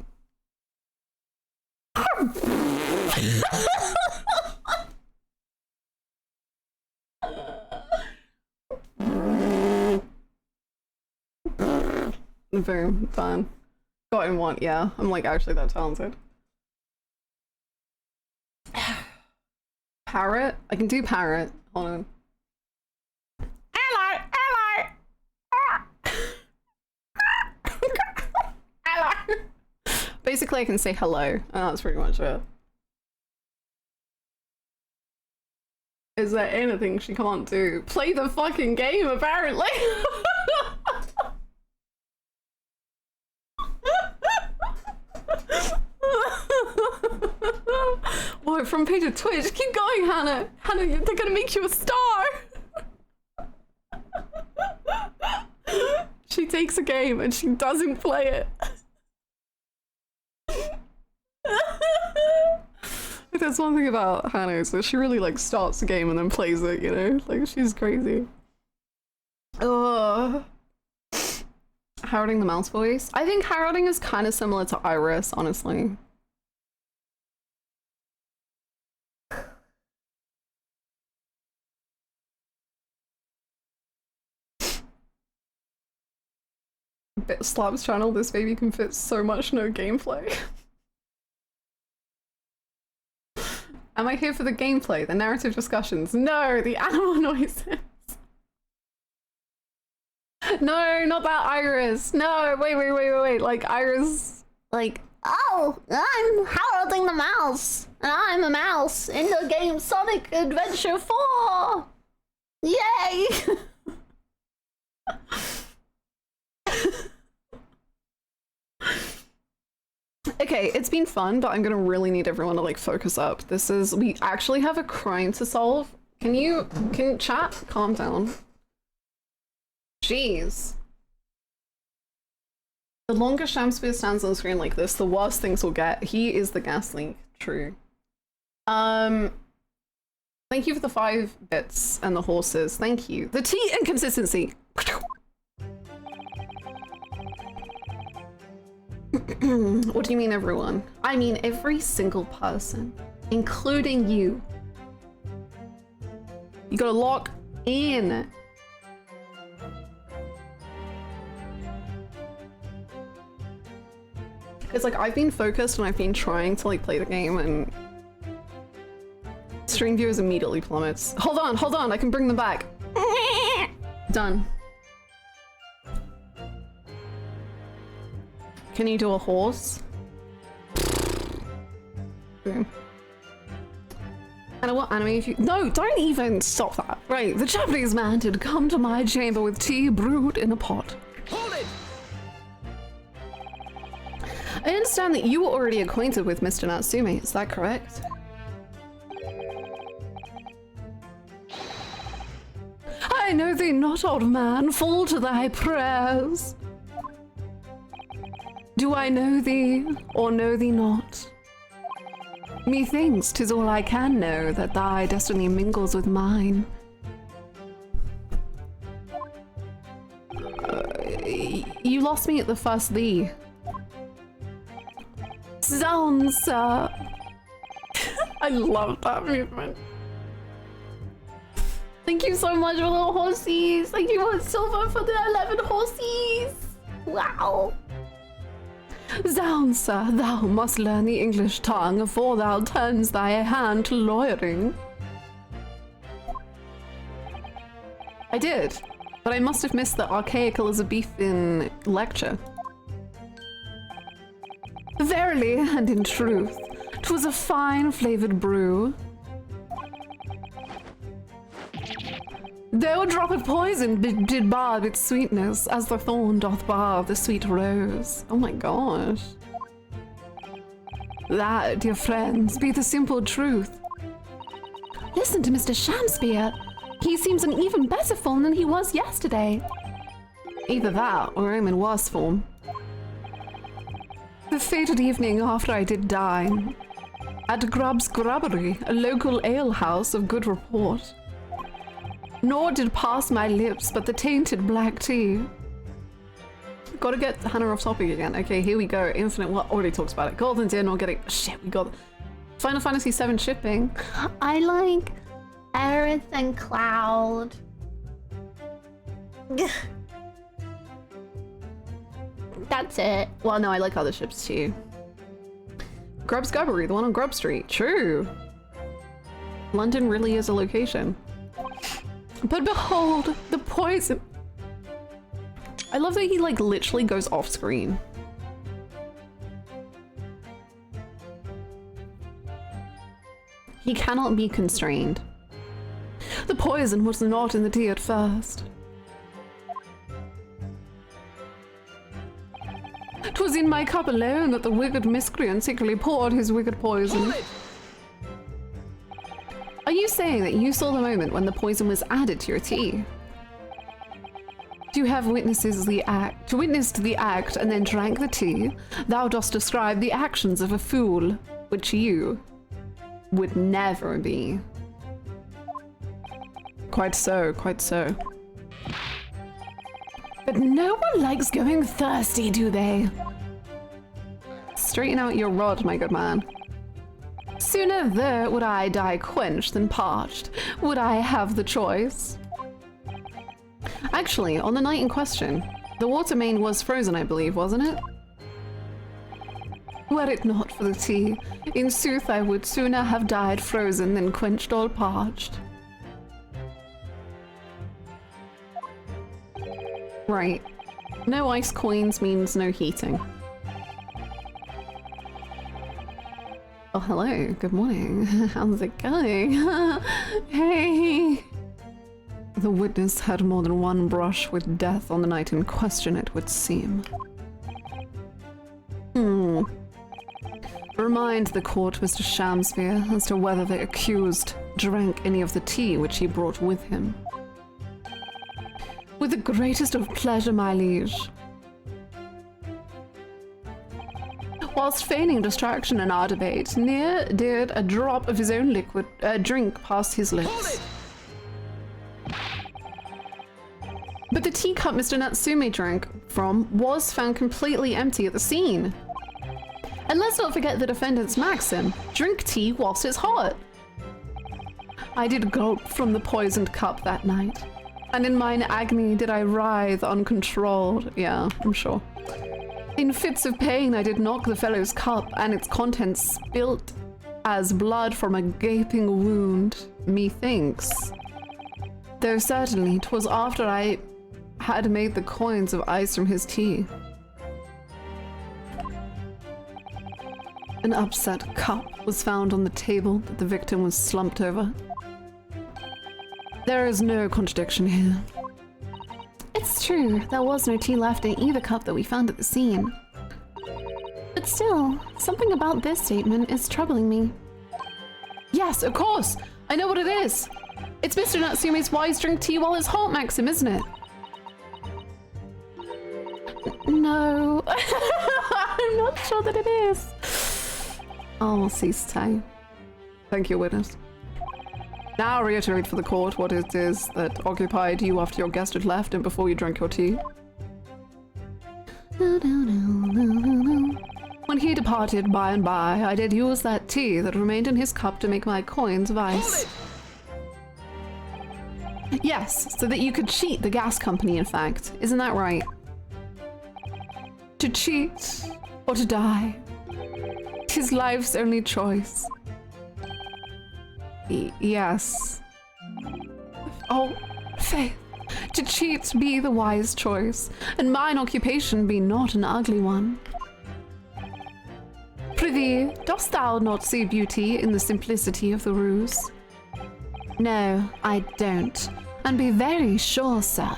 Boom, done. Got in one, yeah. I'm like actually that talented. Parrot? I can do parrot. Hold on. Hello, hello. Basically, I can say hello, and that's pretty much it. Is there anything she can't do? Play the fucking game, apparently! What, from page of Twitch? Keep going, Hannah! Hannah, they're gonna make you a star! She takes a game and she doesn't play it. There's one thing about Hannah is that she really like starts a game and then plays it, you know? Like, she's crazy. Ugh. Heralding the mouse voice? I think heralding is kind of similar to Iris, honestly. Slab's channel, this baby can fit so much no gameplay. Am I here for the gameplay, the narrative discussions? No, the animal noises. No, not that Iris. No, wait. Like Iris, like, oh, I'm heralding the mouse, and I'm a mouse in the game Sonic Adventure 4. Yay! Okay, it's been fun, but I'm gonna really need everyone to like focus up. We actually have a crime to solve. Can chat calm down? Jeez. The longer Shamspeare stands on the screen like this, the worse things will get. He is the gas leak. True. Thank you for the 5 bits and the horses. Thank you. The tea inconsistency. What do you mean, everyone? I mean every single person, including you. You gotta lock in. It's like I've been focused and I've been trying to like play the game, and stream viewers immediately plummets. Hold on, I can bring them back. Done. Can you do a horse? Okay. And what anime if you— No, don't even stop that. Right, the Japanese man did come to my chamber with tea brewed in a pot. Hold it! I understand that you were already acquainted with Mr. Natsume, is that correct? I know thee not, old man, fall to thy prayers. Do I know thee, or know thee not? Methinks 'tis all I can know, that thy destiny mingles with mine. You lost me at the first thee. Zounds, sir. I love that movement. Thank you so much for the horsies. Thank you for silver for the 11 horsies. Wow. Zounds, sir, thou must learn the English tongue, afore thou turns thy hand to lawyering. I did, but I must have missed the archaic Elizabethan lecture. Verily and in truth, 'twas a fine flavoured brew. Though a drop of poison did barb its sweetness, as the thorn doth barb the sweet rose. Oh my gosh. That, dear friends, be the simple truth. Listen to Mr. Shamspeare. He seems in even better form than he was yesterday. Either that, or I'm in worse form. The fated evening after I did dine, at Grubb's Grubbery, a local alehouse of good report, nor did pass my lips but the tainted black tea. Gotta get Hannah off topic again. Okay, here we go. Infinite, what already talks about it. Golden Deer, not getting— shit, we got Final Fantasy VII shipping. I like Aerith and Cloud. That's it. Well, no, I like other ships too. Grubb's Gubbery, the one on Grub Street. True. London really is a location. But behold, the poison. I love that he like literally goes off screen. He cannot be constrained. The poison was not in the tea at first. 'Twas in my cup alone that the wicked miscreant secretly poured his wicked poison. Are you saying that you saw the moment when the poison was added to your tea? Do you have witnesses to witness the act and then drank the tea? Thou dost describe the actions of a fool, which you would never be. Quite so, quite so. But no one likes going thirsty, do they? Straighten out your rod, my good man. Sooner there would I die quenched than parched. Would I have the choice? Actually, on the night in question, the water main was frozen, I believe, wasn't it? Were it not for the tea, in sooth I would sooner have died frozen than quenched or parched. Right. No ice coins means no heating. Oh, hello. Good morning. How's it going? Hey! The witness had more than one brush with death on the night in question, it would seem. Remind the court, Mr. Shamspeare, as to whether the accused drank any of the tea which he brought with him. With the greatest of pleasure, my liege. Whilst feigning distraction in our debate, near did a drop of his own liquid drink past his lips. But the teacup Mr. Natsume drank from was found completely empty at the scene. And let's not forget the defendant's maxim, drink tea whilst it's hot. I did gulp from the poisoned cup that night, and in mine agony did I writhe uncontrolled. Yeah, I'm sure. In fits of pain I did knock the fellow's cup, and its contents spilt as blood from a gaping wound, methinks. Though certainly 'twas after I had made the coins of ice from his tea. An upset cup was found on the table that the victim was slumped over. There is no contradiction here. It's true, there was no tea left in either cup that we found at the scene. But still, something about this statement is troubling me. Yes, of course! I know what it is! It's Mr. Natsume's wise drink tea while it's hot maxim, isn't it? No, I'm not sure that it is. I'll cease to say. Thank you, witness. Now reiterate for the court what it is that occupied you after your guest had left and before you drank your tea. When he departed by and by, I did use that tea that remained in his cup to make my coins of ice. Yes, so that you could cheat the gas company, in fact. Isn't that right? To cheat or to die. 'Tis life's only choice. Yes. Oh, faith. To cheat be the wise choice, and mine occupation be not an ugly one. Prithee, dost thou not see beauty in the simplicity of the ruse? No, I don't. And be very sure, sir,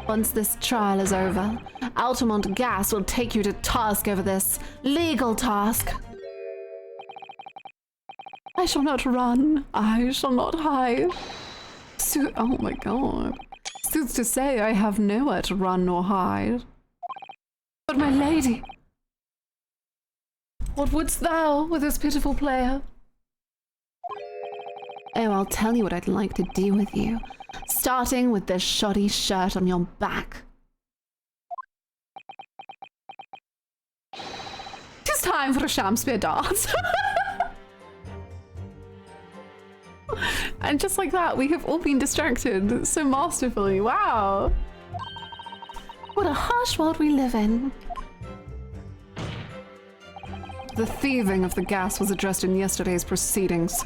once this trial is over, Altamont Gas will take you to task over this legal task. I shall not run. I shall not hide. Oh my god. Sooth to say, I have nowhere to run nor hide. But my lady, what wouldst thou with this pitiful player? Oh, I'll tell you what I'd like to do with you, starting with this shoddy shirt on your back. 'Tis time for a Shamspeare dance. And just like that, we have all been distracted so masterfully. Wow. What a harsh world we live in. The thieving of the gas was addressed in yesterday's proceedings.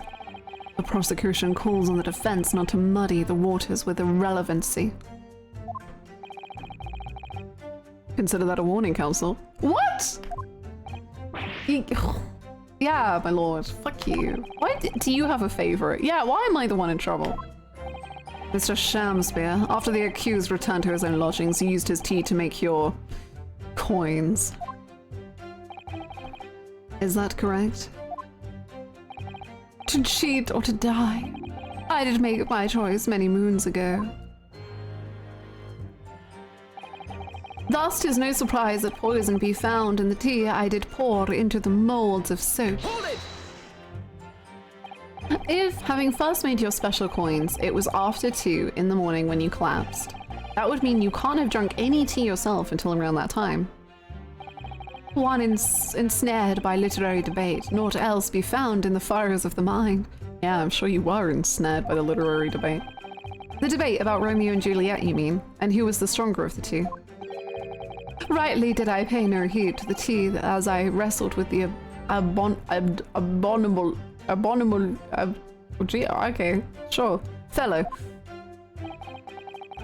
The prosecution calls on the defense not to muddy the waters with irrelevancy. Consider that a warning, counsel. What? Yeah, my lord. Fuck you. Why do you have a favorite? Yeah, why am I the one in trouble? Mr. Shamspeare, after the accused returned to his own lodgings, he used his tea to make your coins. Is that correct? To cheat or to die? I did make my choice many moons ago. Thus, 'tis no surprise that poison be found in the tea I did pour into the molds of soap. Hold it! If, having first made your special coins, it was after 2 in the morning when you collapsed, that would mean you can't have drunk any tea yourself until around that time. One ensnared by literary debate, naught else be found in the fires of the mind. Yeah, I'm sure you were ensnared by the literary debate. The debate about Romeo and Juliet, you mean, and who was the stronger of the two. Rightly did I pay no heed to the tea as I wrestled with the abominable, okay, sure, fellow.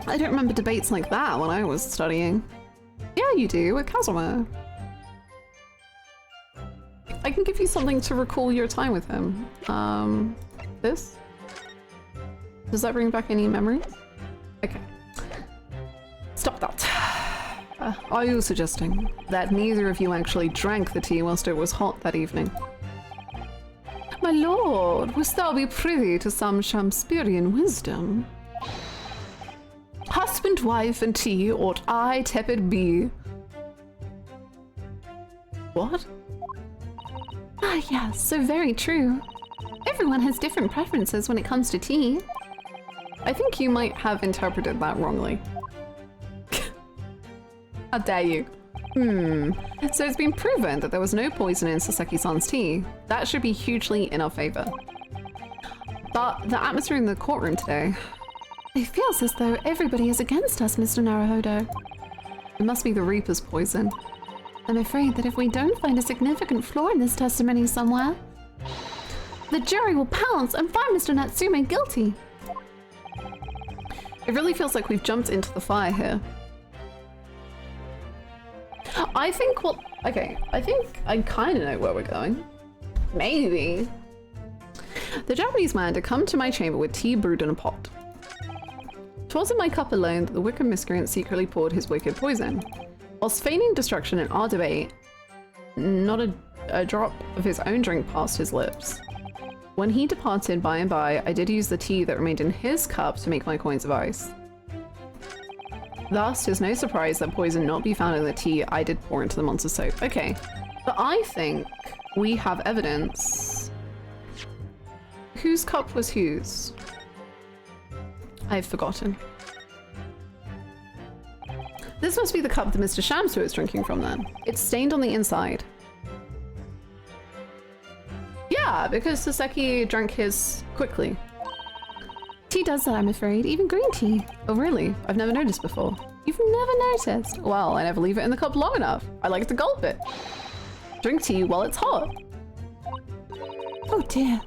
I don't remember debates like that when I was studying. Yeah, you do, with Casimir. I can give you something to recall your time with him. This? Does that bring back any memories? Okay. Stop that. Are you suggesting that neither of you actually drank the tea whilst it was hot that evening? My lord, wouldst thou be privy to some Shakespearean wisdom? Husband, wife, and tea ought I tepid be. What? Ah, yes, so very true. Everyone has different preferences when it comes to tea. I think you might have interpreted that wrongly. How dare you? So it's been proven that there was no poison in Saseki-san's tea. That should be hugely in our favor. But the atmosphere in the courtroom today... It feels as though everybody is against us, Mr. Naruhodo. It must be the Reaper's poison. I'm afraid that if we don't find a significant flaw in this testimony somewhere, the jury will pounce and find Mr. Natsume guilty. It really feels like we've jumped into the fire here. I think I think I kind of know where we're going. Maybe. The Japanese man had come to my chamber with tea brewed in a pot. 'Twas in my cup alone that the wicked miscreant secretly poured his wicked poison. Whilst feigning destruction in our debate, not a drop of his own drink passed his lips. When he departed by and by, I did use the tea that remained in his cup to make my coins of ice. Thus, 'tis no surprise that poison not be found in the tea I did pour into the monster soap. Okay, but I think we have evidence. Whose cup was whose? I've forgotten. This must be the cup that Mr. Shamsu is drinking from then. It's stained on the inside. Yeah, because Saseki drank his quickly. Tea does that, I'm afraid. Even green tea. Oh, really? I've never noticed before. You've never noticed? Well, I never leave it in the cup long enough. I like to gulp it. Drink tea while it's hot. Oh, dear.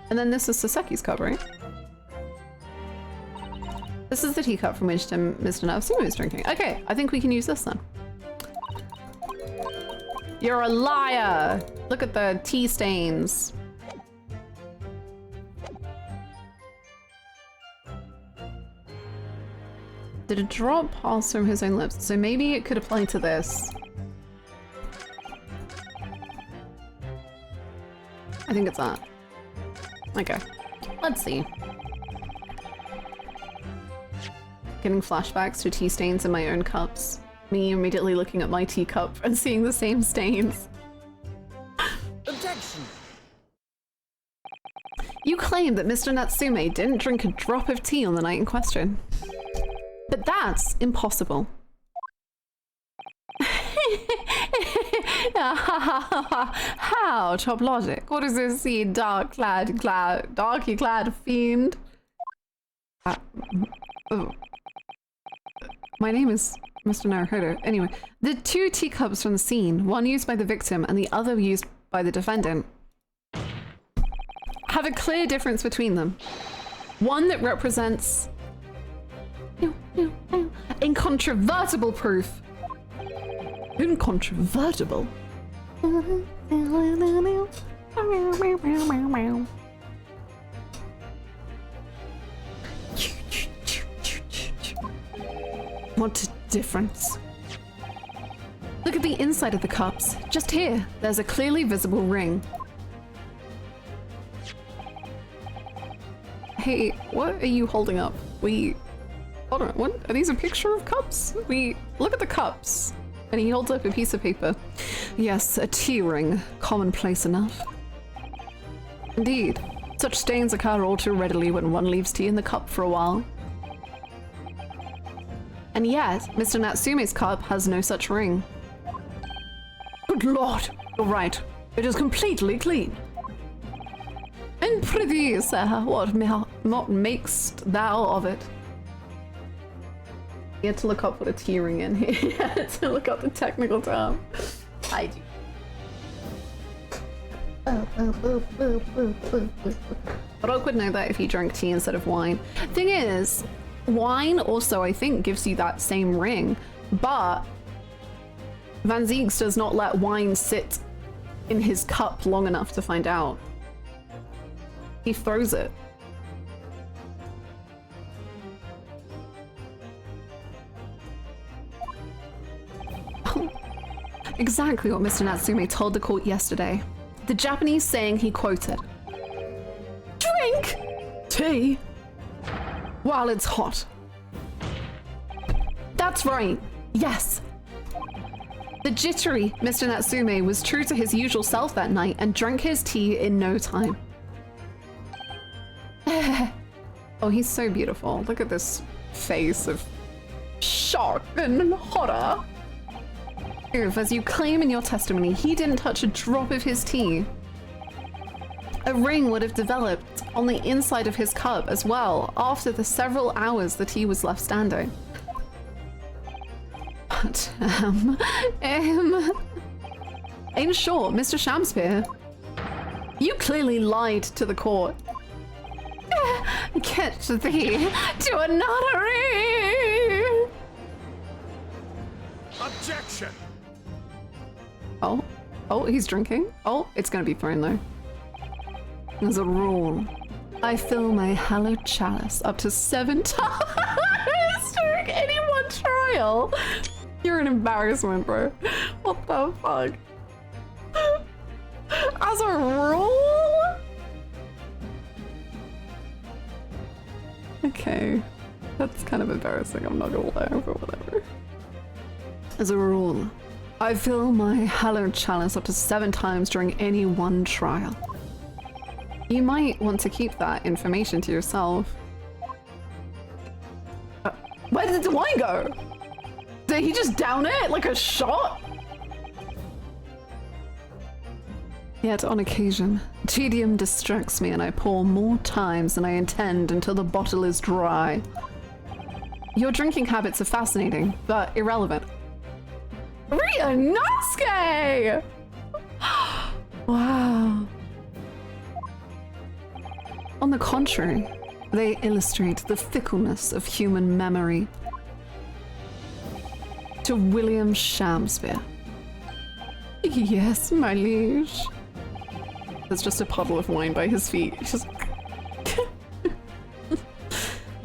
And then this is Saseki's cup, right? This is the teacup from which Mr. Natsume is drinking. Okay, I think we can use this then. You're a liar! Look at the tea stains. Did a drop pass from his own lips? So maybe it could apply to this. I think it's that. Okay, let's see. Getting flashbacks to tea stains in my own cups. Me immediately looking at my teacup and seeing the same stains. Objection! You claim that Mr. Natsume didn't drink a drop of tea on the night in question. But that's impossible. How? Chop logic. What does this see? Darky clad fiend. My name is Mr. Naruhodo. Anyway, the 2 teacups from the scene, one used by the victim and the other used by the defendant, have a clear difference between them. One that represents incontrovertible proof. Incontrovertible? What a difference. Look at the inside of the cups. Just here, there's a clearly visible ring. Hey, what are you holding up? Hold on, what? Are these a picture of cups? Look at the cups. And he holds up a piece of paper. Yes, a tea ring. Commonplace enough. Indeed. Such stains occur all too readily when one leaves tea in the cup for a while. And yet, Mr. Natsume's cup has no such ring. Good lord! You're right. It is completely clean. And prithee, sir, what makest thou of it? You had to look up what a tea ring in here. You had to look up the technical term. I do. Rogue would know that if he drank tea instead of wine. Thing is, wine also, I think, gives you that same ring, but Van Zieks does not let wine sit in his cup long enough to find out. He throws it. Exactly what Mr. Natsume told the court yesterday. The Japanese saying he quoted. Drink tea while it's hot. That's right, yes. The jittery Mr. Natsume was true to his usual self that night and drank his tea in no time. Oh, he's so beautiful. Look at this face of shock and horror. If, as you claim in your testimony, he didn't touch a drop of his tea, a ring would have developed on the inside of his cup as well after the several hours that he was left standing. But, in short, Mr. Shamspeare, you clearly lied to the court. Get thee to another ring! Objection! Oh, he's drinking. Oh, it's gonna be thrown though. There's a rule. I fill my hallowed chalice up to 7 times during any one trial. You're an embarrassment, bro. What the fuck? As a rule? Okay. That's kind of embarrassing, I'm not gonna lie, but whatever. As a rule, I fill my hallowed chalice up to 7 times during any one trial. You might want to keep that information to yourself. Where did the wine go? Did he just down it like a shot? Yet on occasion, tedium distracts me and I pour more times than I intend until the bottle is dry. Your drinking habits are fascinating, but irrelevant. Ryunosuke! Wow. On the contrary, they illustrate the fickleness of human memory. To William Shamspeare. Yes, my liege. There's just a puddle of wine by his feet. Just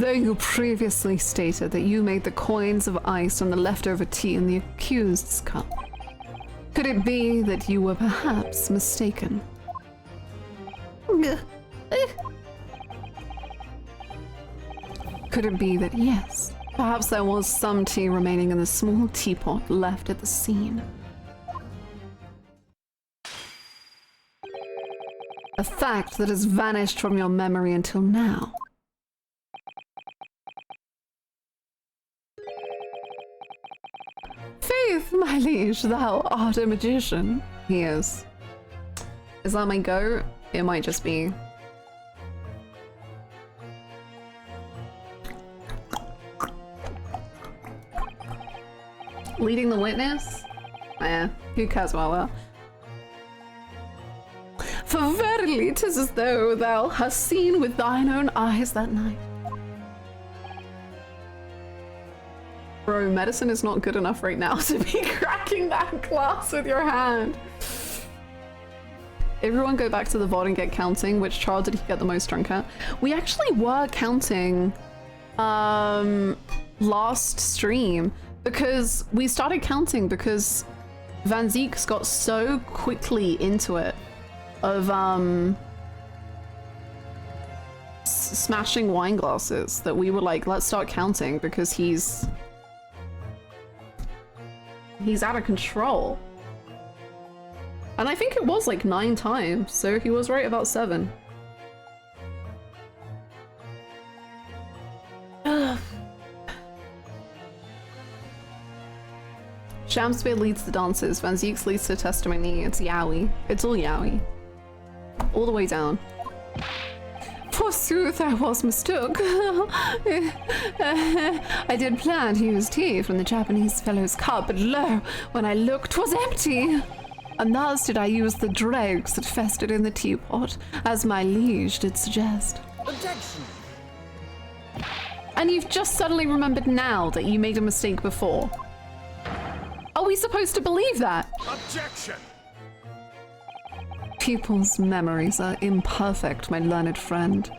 Though you previously stated that you made the coins of ice from the leftover tea in the accused's cup, could it be that you were perhaps mistaken? Could it be that, yes, perhaps there was some tea remaining in the small teapot left at the scene? A fact that has vanished from your memory until now. Faith, my liege, thou art a magician. He is. Is that my go? It might just be. Leading the witness? Who cares about that? For verily 'tis as though thou hast seen with thine own eyes that night. Bro, medicine is not good enough right now to be cracking that glass with your hand. everyone go back to the VOD and get counting. Which trial did he get the most drunk at? We actually were counting last stream because we started counting because Van Zieks got so quickly into it of smashing wine glasses that we were like, let's start counting because he's out of control. And I think it was like 9 times, so he was right about 7. Shamspear leads the dances, Van Zieks leads the testimony, it's Yowie. It's all Yowie. All the way down. Forsooth, I was mistook. I did plan to use tea from the Japanese fellow's cup, but lo, when I looked, 'twas empty. And thus did I use the dregs that festered in the teapot, as my liege did suggest. Objection! And you've just suddenly remembered now that you made a mistake before. Are we supposed to believe that? Objection! People's memories are imperfect, my learned friend.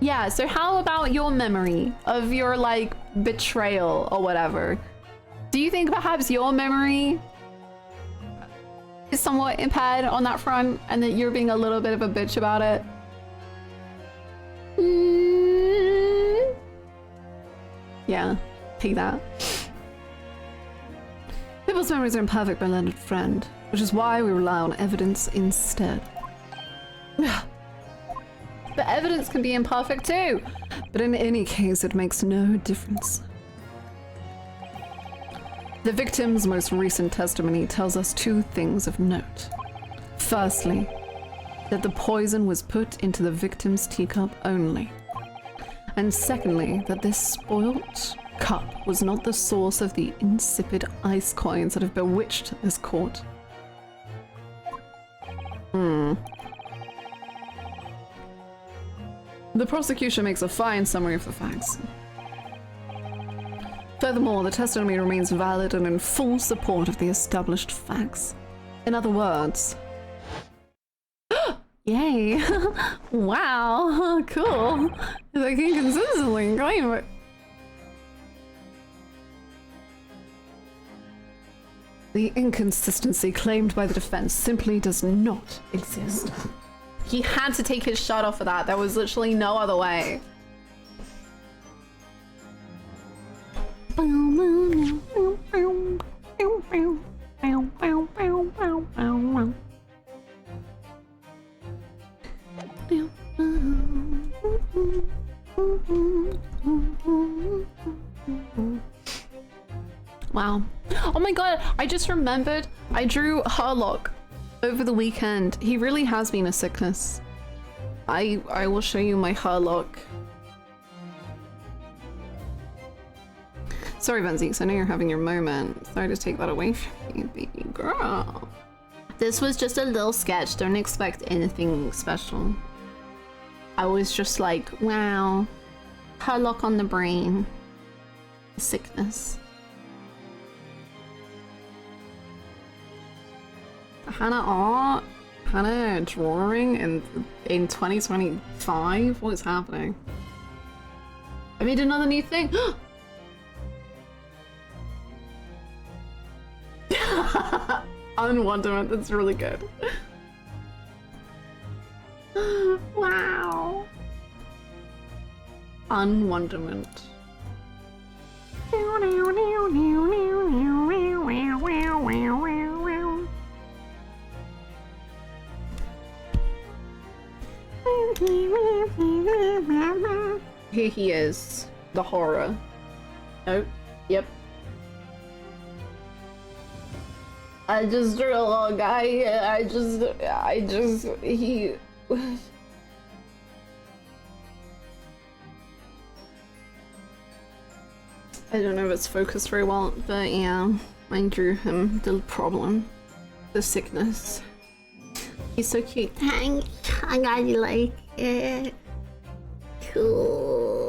Yeah, so how about your memory of your, like, betrayal or whatever? Do you think perhaps your memory is somewhat impaired on that front and that you're being a little bit of a bitch about it? Yeah, take that. People's memories are imperfect, my learned friend, which is why we rely on evidence instead. But evidence can be imperfect too. But in any case, it makes no difference. The victim's most recent testimony tells us 2 things of note. Firstly, that the poison was put into the victim's teacup only. And secondly, that this spoilt cup was not the source of the insipid ice coins that have bewitched this court. The prosecution makes a fine summary of the facts. Furthermore, the testimony remains valid and in full support of the established facts. In other words... Yay! Wow, cool. They can consistently claim it. The inconsistency claimed by the defense simply does not exist. He had to take his shirt off for that. There was literally no other way. Wow. Oh my god, I just remembered I drew Harlock over the weekend. He really has been a sickness. I will show you my Harlock. Sorry, Van Zieks, I know you're having your moment. Sorry to take that away from you, baby girl. This was just a little sketch. Don't expect anything special. I was just like, wow. Harlock on the brain. Sickness. Hannah art? Hannah drawing in 2025? What is happening? I made another new thing. Unwonderment, that's really good. Wow. Unwonderment. Here he is, the horror. Oh, yep. I just drew a little guy. He. I don't know if it's focused very well, but yeah, I drew him. The problem, the sickness. He's so cute. Thanks. I glad you like it. Cool.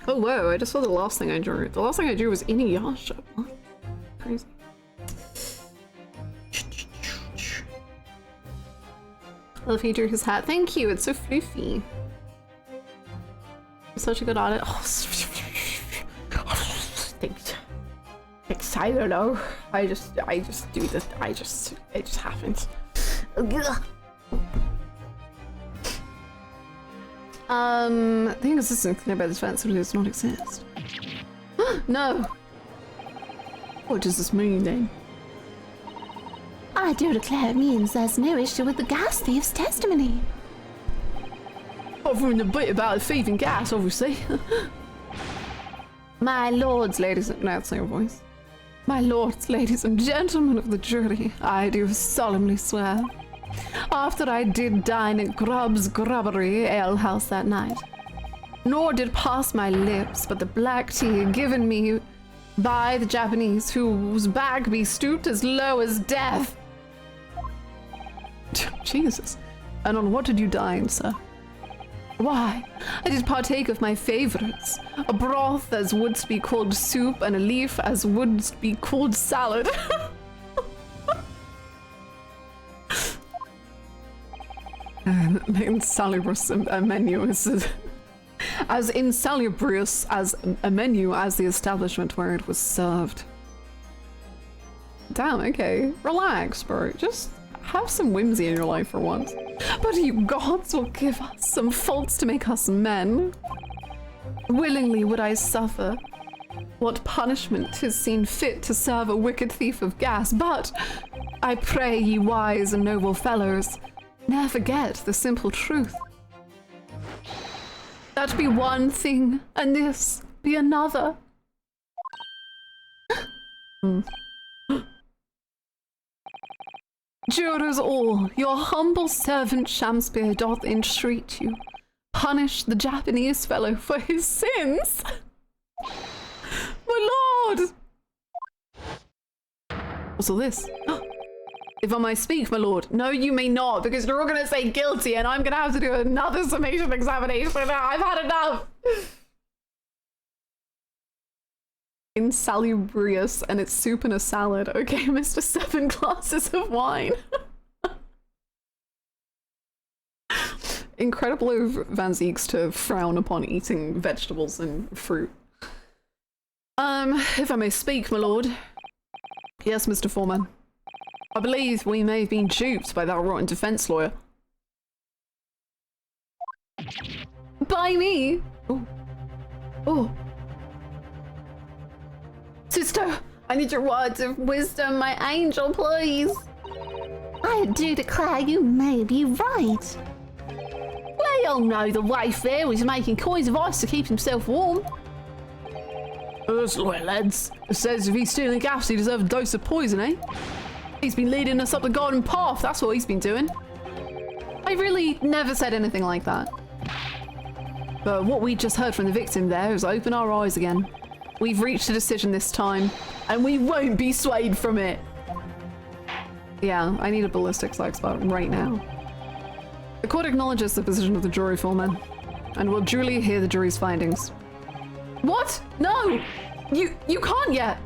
Oh whoa, I just saw the last thing I drew. The last thing I drew was Inuyasha. What? crazy. I love he drew his hat. Thank you, it's so floofy. You're such a good artist. Oh, thanks. I don't know. I just do this. It just happens. The inconsistent clear by this fence does not exist. No. What does this mean then? I do declare it means there's no issue with the gas thief's testimony. Apart from the bit about the thief and gas, obviously. My lords, ladies and... No, that's not your voice. My lords, ladies and gentlemen of the jury, I do solemnly swear. After I did dine at Grubb's Grubbery Ale House that night, nor did pass my lips but the black tea given me by the Japanese whose back be stooped as low as death. Jesus. And on what did you dine, sir? Why, I did partake of my favorites, a broth as would be called soup and a leaf as would be called salad. Insalubrious a menu is as insalubrious as a menu as the establishment where it was served. Damn, okay. Relax, bro. Just have some whimsy in your life for once. But you gods will give us some faults to make us men. Willingly would I suffer what punishment 'tis seen fit to serve a wicked thief of gas, but I pray ye wise and noble fellows, ne'er forget the simple truth. That be one thing, and this be another. Jurors all, your humble servant Shamspeare doth entreat you. Punish the Japanese fellow for his sins. My lord! What's all this? If I may speak, my lord. No, you may not, because you're all gonna say guilty and I'm gonna have to do another summation examination. I've had enough. Insalubrious, and it's soup and a salad. Okay, Mr. 7 glasses of wine. Incredible of Van Zieks to frown upon eating vegetables and fruit. If I may speak, my lord. Yes, Mr. Foreman. I believe we may have been duped by that rotten defense lawyer. By me? Oh. Oh. Sister, I need your words of wisdom, my angel, please. I do declare you may be right. We all know the Wayfarer was making coins of ice to keep himself warm. That's right, lads. It says if he's stealing gas, he deserves a dose of poison, eh? He's been leading us up the garden path, that's what he's been doing. I really never said anything like that. But what we just heard from the victim there has opened our eyes again. We've reached a decision this time, and we won't be swayed from it. Yeah, I need a ballistics expert right now. The court acknowledges the position of the jury, Foreman, and will duly hear the jury's findings. What? No! You can't yet!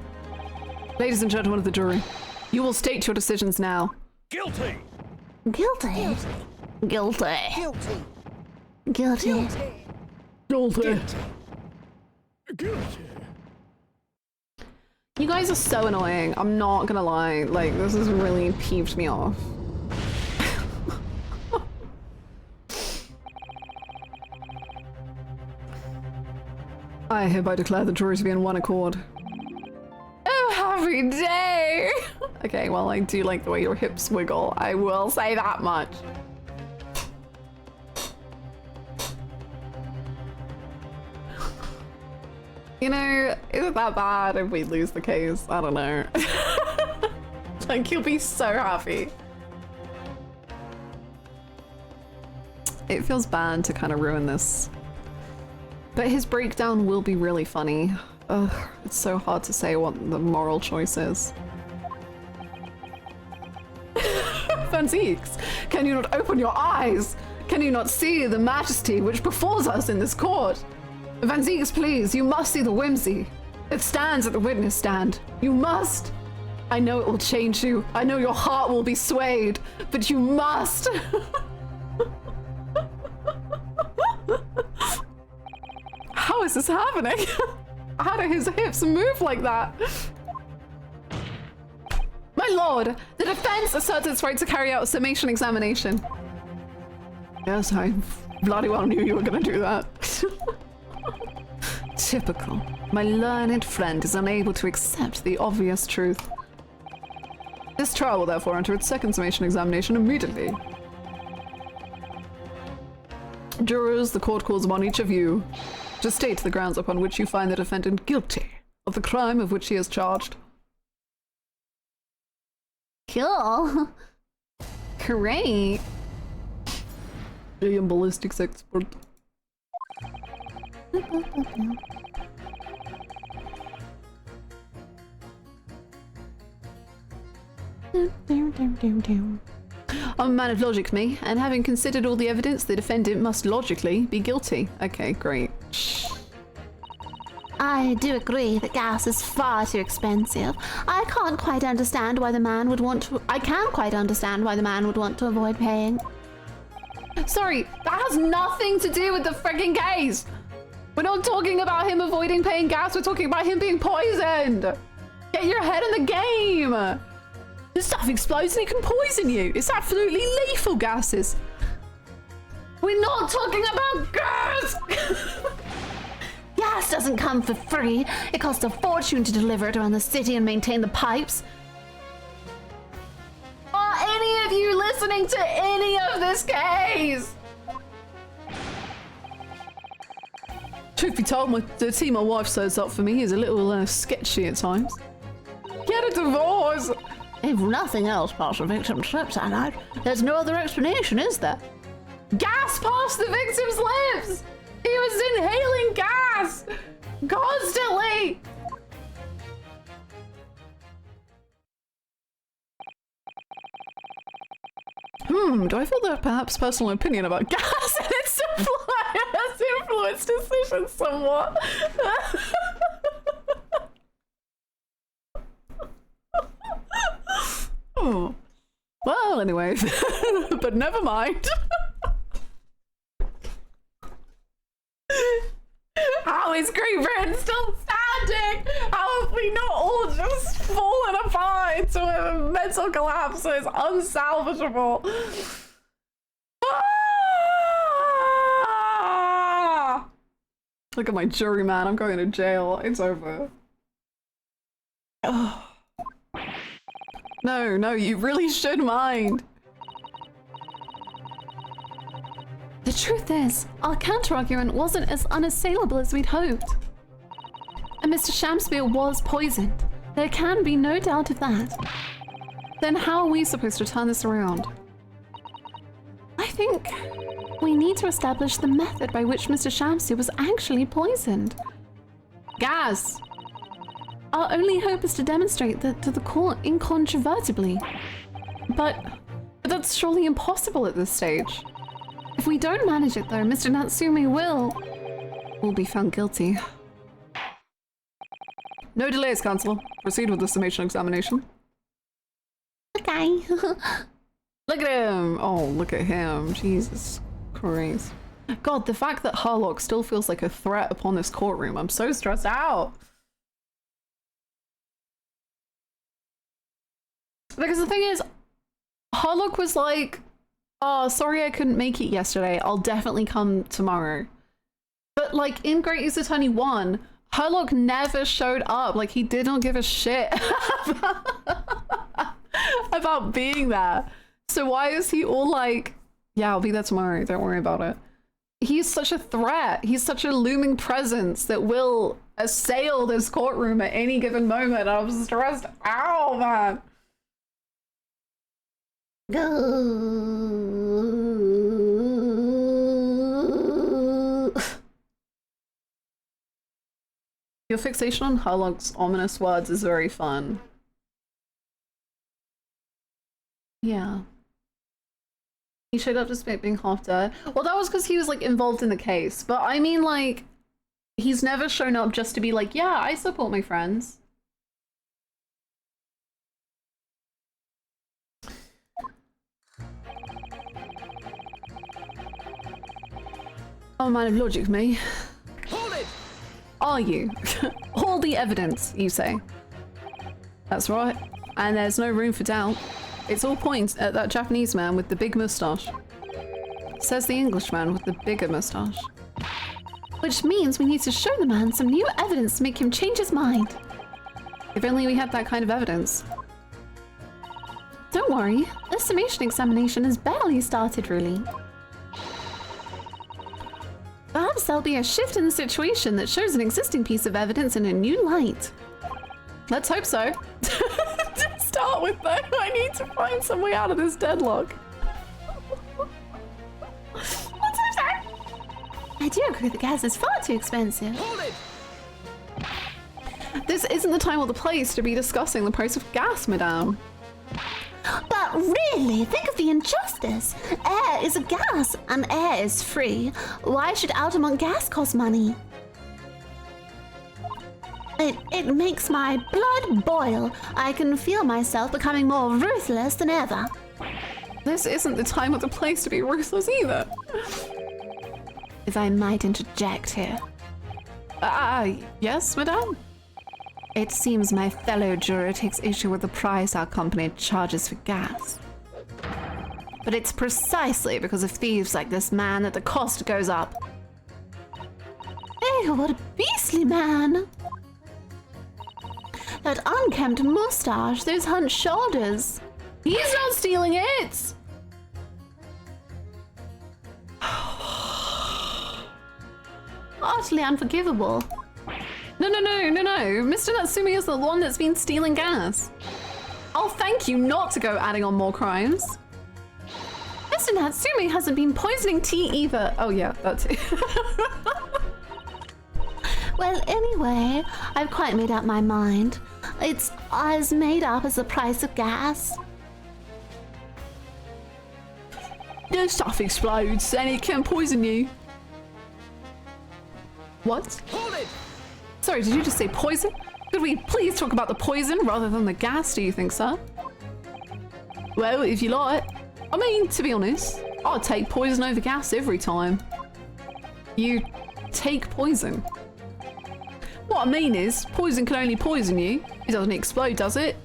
Ladies and gentlemen of the jury, you will state your decisions now. Guilty! Guilty. Guilty. Guilty. Guilty. Guilty. Guilty! You guys are so annoying, I'm not gonna lie. Like, this has really peeved me off. I hereby declare the jury to be in one accord. Oh, happy day! Okay, well, I do like the way your hips wiggle. I will say that much. You know, is it that bad if we lose the case? I don't know. Like, you'll be so happy. It feels bad to kind of ruin this. But his breakdown will be really funny. Ugh, it's so hard to say what the moral choice is. Van Zieks, can you not open your eyes? Can you not see the majesty which befalls us in this court? Van Zieks, please, you must see the whimsy. It stands at the witness stand. You must. I know it will change you. I know your heart will be swayed, but you must. How is this happening? How do his hips move like that? My lord, the defense asserts its right to carry out a summation examination. Yes, I bloody well knew you were gonna do that. Typical. My learned friend is unable to accept the obvious truth. This trial will therefore enter its second summation examination immediately. Jurors, the court calls upon each of you to state the grounds upon which you find the defendant guilty of the crime of which he is charged. Cool. Great. I am ballistics expert. I'm a man of logic, me, and having considered all the evidence, the defendant must logically be guilty. Okay, great. I do agree that gas is far too expensive. I can't quite understand why the man would want to. I can quite understand why the man would want to avoid paying. Sorry, that has nothing to do with the frigging case. We're not talking about him avoiding paying gas. We're talking about him being poisoned. Get your head in the game. This stuff explodes and it can poison you. It's absolutely lethal gases. We're not talking about gas. Gas doesn't come for free. It costs a fortune to deliver it around the city and maintain the pipes. Are any of you listening to any of this case? Truth be told, the team my wife sets up for me is a little sketchy at times. Get a divorce! If nothing else past the victim's lips, Anna, there's no other explanation, is there? Gas past the victim's lips! He was inhaling gas! Constantly! Do I feel that perhaps personal opinion about gas and its supply has influenced decisions somewhat? Oh. Well, anyway, but never mind. How is Great Britain still standing? How have we not all just fallen apart into a mental collapse that is unsalvageable? Ah! Look at my jury, man. I'm going to jail. It's over. Oh. No, you really should mind. The truth is, our counter-argument wasn't as unassailable as we'd hoped. And Mr. Shamspeare was poisoned. There can be no doubt of that. Then how are we supposed to turn this around? I think we need to establish the method by which Mr. Shamspeare was actually poisoned. Gas! Our only hope is to demonstrate that to the court incontrovertibly. But that's surely impossible at this stage. If we don't manage it though, Mr. Natsume will be found guilty. No delays, Counsel. Proceed with the summation examination. Okay. Look at him! Oh, look at him. Jesus Christ. God, the fact that Harlock still feels like a threat upon this courtroom. I'm so stressed out. Because the thing is, Harlock was like, oh, sorry I couldn't make it yesterday. I'll definitely come tomorrow. But like in Great Ace Attorney 1, Harlock never showed up. Like he did not give a shit about being there. So why is he all like, yeah, I'll be there tomorrow. Don't worry about it. He's such a threat. He's such a looming presence that will assail this courtroom at any given moment. I'm stressed out, man. Your fixation on Harlock's ominous words is very fun. Yeah. He showed up despite being half dead. Well, that was because he was like involved in the case. But I mean, like, he's never shown up just to be like, yeah, I support my friends. Oh, man of logic, me. Hold it! Are you? All the evidence, you say. That's right. And there's no room for doubt. It's all points at that Japanese man with the big moustache. Says the Englishman with the bigger moustache. Which means we need to show the man some new evidence to make him change his mind. If only we had that kind of evidence. Don't worry, this summation examination has barely started, really. Perhaps there'll be a shift in the situation that shows an existing piece of evidence in a new light. Let's hope so. To start with, though, I need to find some way out of this deadlock. I do agree the gas is far too expensive. Hold it! This isn't the time or the place to be discussing the price of gas, madame. But really, think of the injustice. Air is a gas, and air is free. Why should Altamont gas cost money? It makes my blood boil. I can feel myself becoming more ruthless than ever. This isn't the time or the place to be ruthless either. If I might interject here. Yes, madame? It seems my fellow juror takes issue with the price our company charges for gas. But it's precisely because of thieves like this man that the cost goes up. Hey, what a beastly man! That unkempt moustache, those hunched shoulders. He's not stealing it! Utterly unforgivable. No. Mr. Natsumi is the one that's been stealing gas. I'll thank you not to go adding on more crimes. Mr. Natsumi hasn't been poisoning tea either. Oh yeah, that too. Well, anyway, I've quite made up my mind. It's as made up as the price of gas. The stuff explodes and it can poison you. What? Hold it! Sorry, did you just say poison? Could we please talk about the poison rather than the gas, do you think, sir? Well, if you like. I mean, to be honest, I'll take poison over gas every time. You take poison? What I mean is, poison can only poison you. It doesn't explode, does it?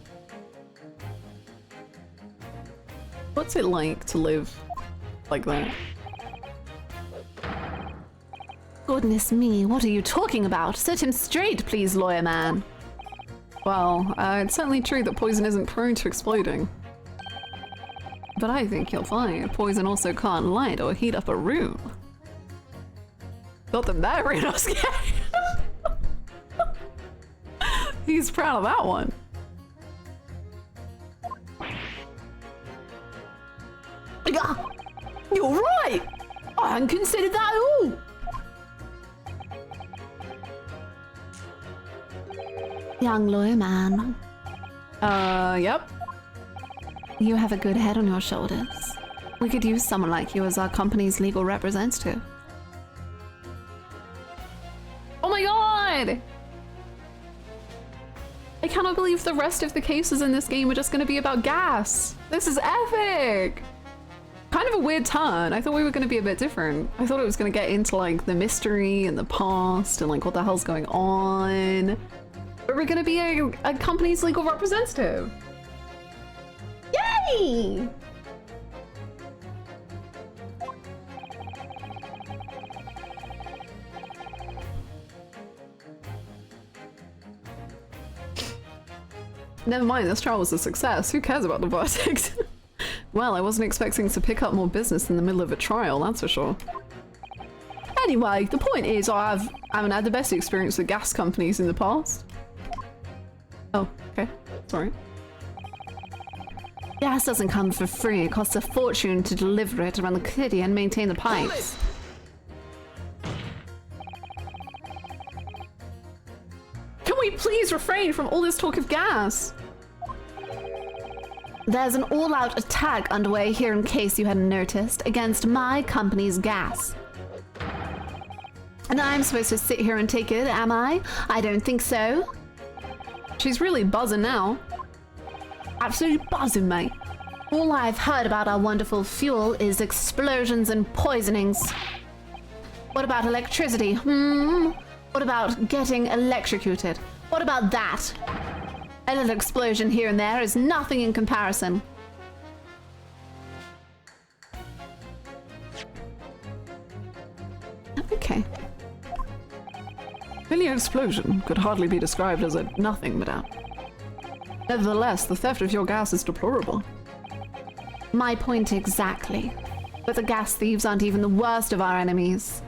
What's it like to live like that? Goodness me, what are you talking about? Set him straight, please, lawyer man. Well, it's certainly true that poison isn't prone to exploding. But I think you'll find poison also can't light or heat up a room. Not that that radar scary. He's proud of that one. You're right! I hadn't considered that at all! Young lawyer man. Yep. You have a good head on your shoulders. We could use someone like you as our company's legal representative. Oh my god! I cannot believe the rest of the cases in this game are just going to be about gas. This is epic! Kind of a weird turn. I thought we were going to be a bit different. I thought it was going to get into like the mystery and the past and like what the hell's going on. But we're going to be a company's legal representative. Yay! Never mind, this trial was a success. Who cares about the verdict? Well, I wasn't expecting to pick up more business in the middle of a trial, that's for sure. Anyway, the point is I haven't had the best experience with gas companies in the past. Oh, okay. Sorry. Gas doesn't come for free. It costs a fortune to deliver it around the city and maintain the pipes. Can we please refrain from all this talk of gas? There's an all-out attack underway here, in case you hadn't noticed, against my company's gas. And I'm supposed to sit here and take it, am I? I don't think so. She's really buzzing now. Absolutely buzzing, mate. All I've heard about our wonderful fuel is explosions and poisonings. What about electricity? What about getting electrocuted? What about that? A little explosion here and there is nothing in comparison. Okay. Any explosion could hardly be described as a nothing, madame. Nevertheless, the theft of your gas is deplorable. My point exactly. But the gas thieves aren't even the worst of our enemies.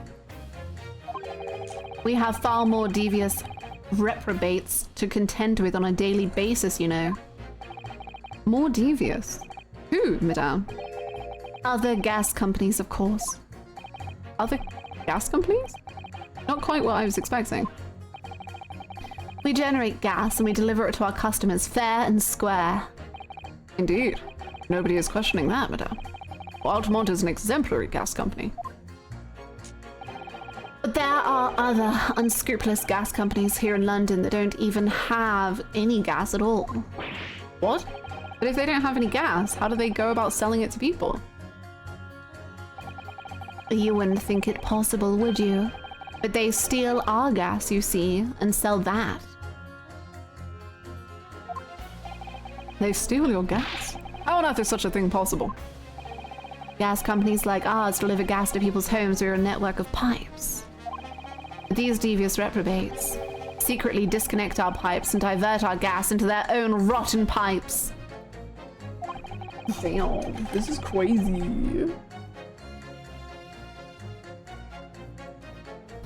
We have far more devious reprobates to contend with on a daily basis, you know. More devious? Who, madame? Other gas companies, of course. Other gas companies? Not quite what I was expecting. We generate gas and we deliver it to our customers fair and square. Indeed. Nobody is questioning that, madame. Altamont is an exemplary gas company. But there are other unscrupulous gas companies here in London that don't even have any gas at all. What? But if they don't have any gas, how do they go about selling it to people? You wouldn't think it possible, would you? But they steal our gas, you see, and sell that. They steal your gas? How on earth is such a thing possible? Gas companies like ours deliver gas to people's homes through a network of pipes. These devious reprobates secretly disconnect our pipes and divert our gas into their own rotten pipes. Damn, this is crazy.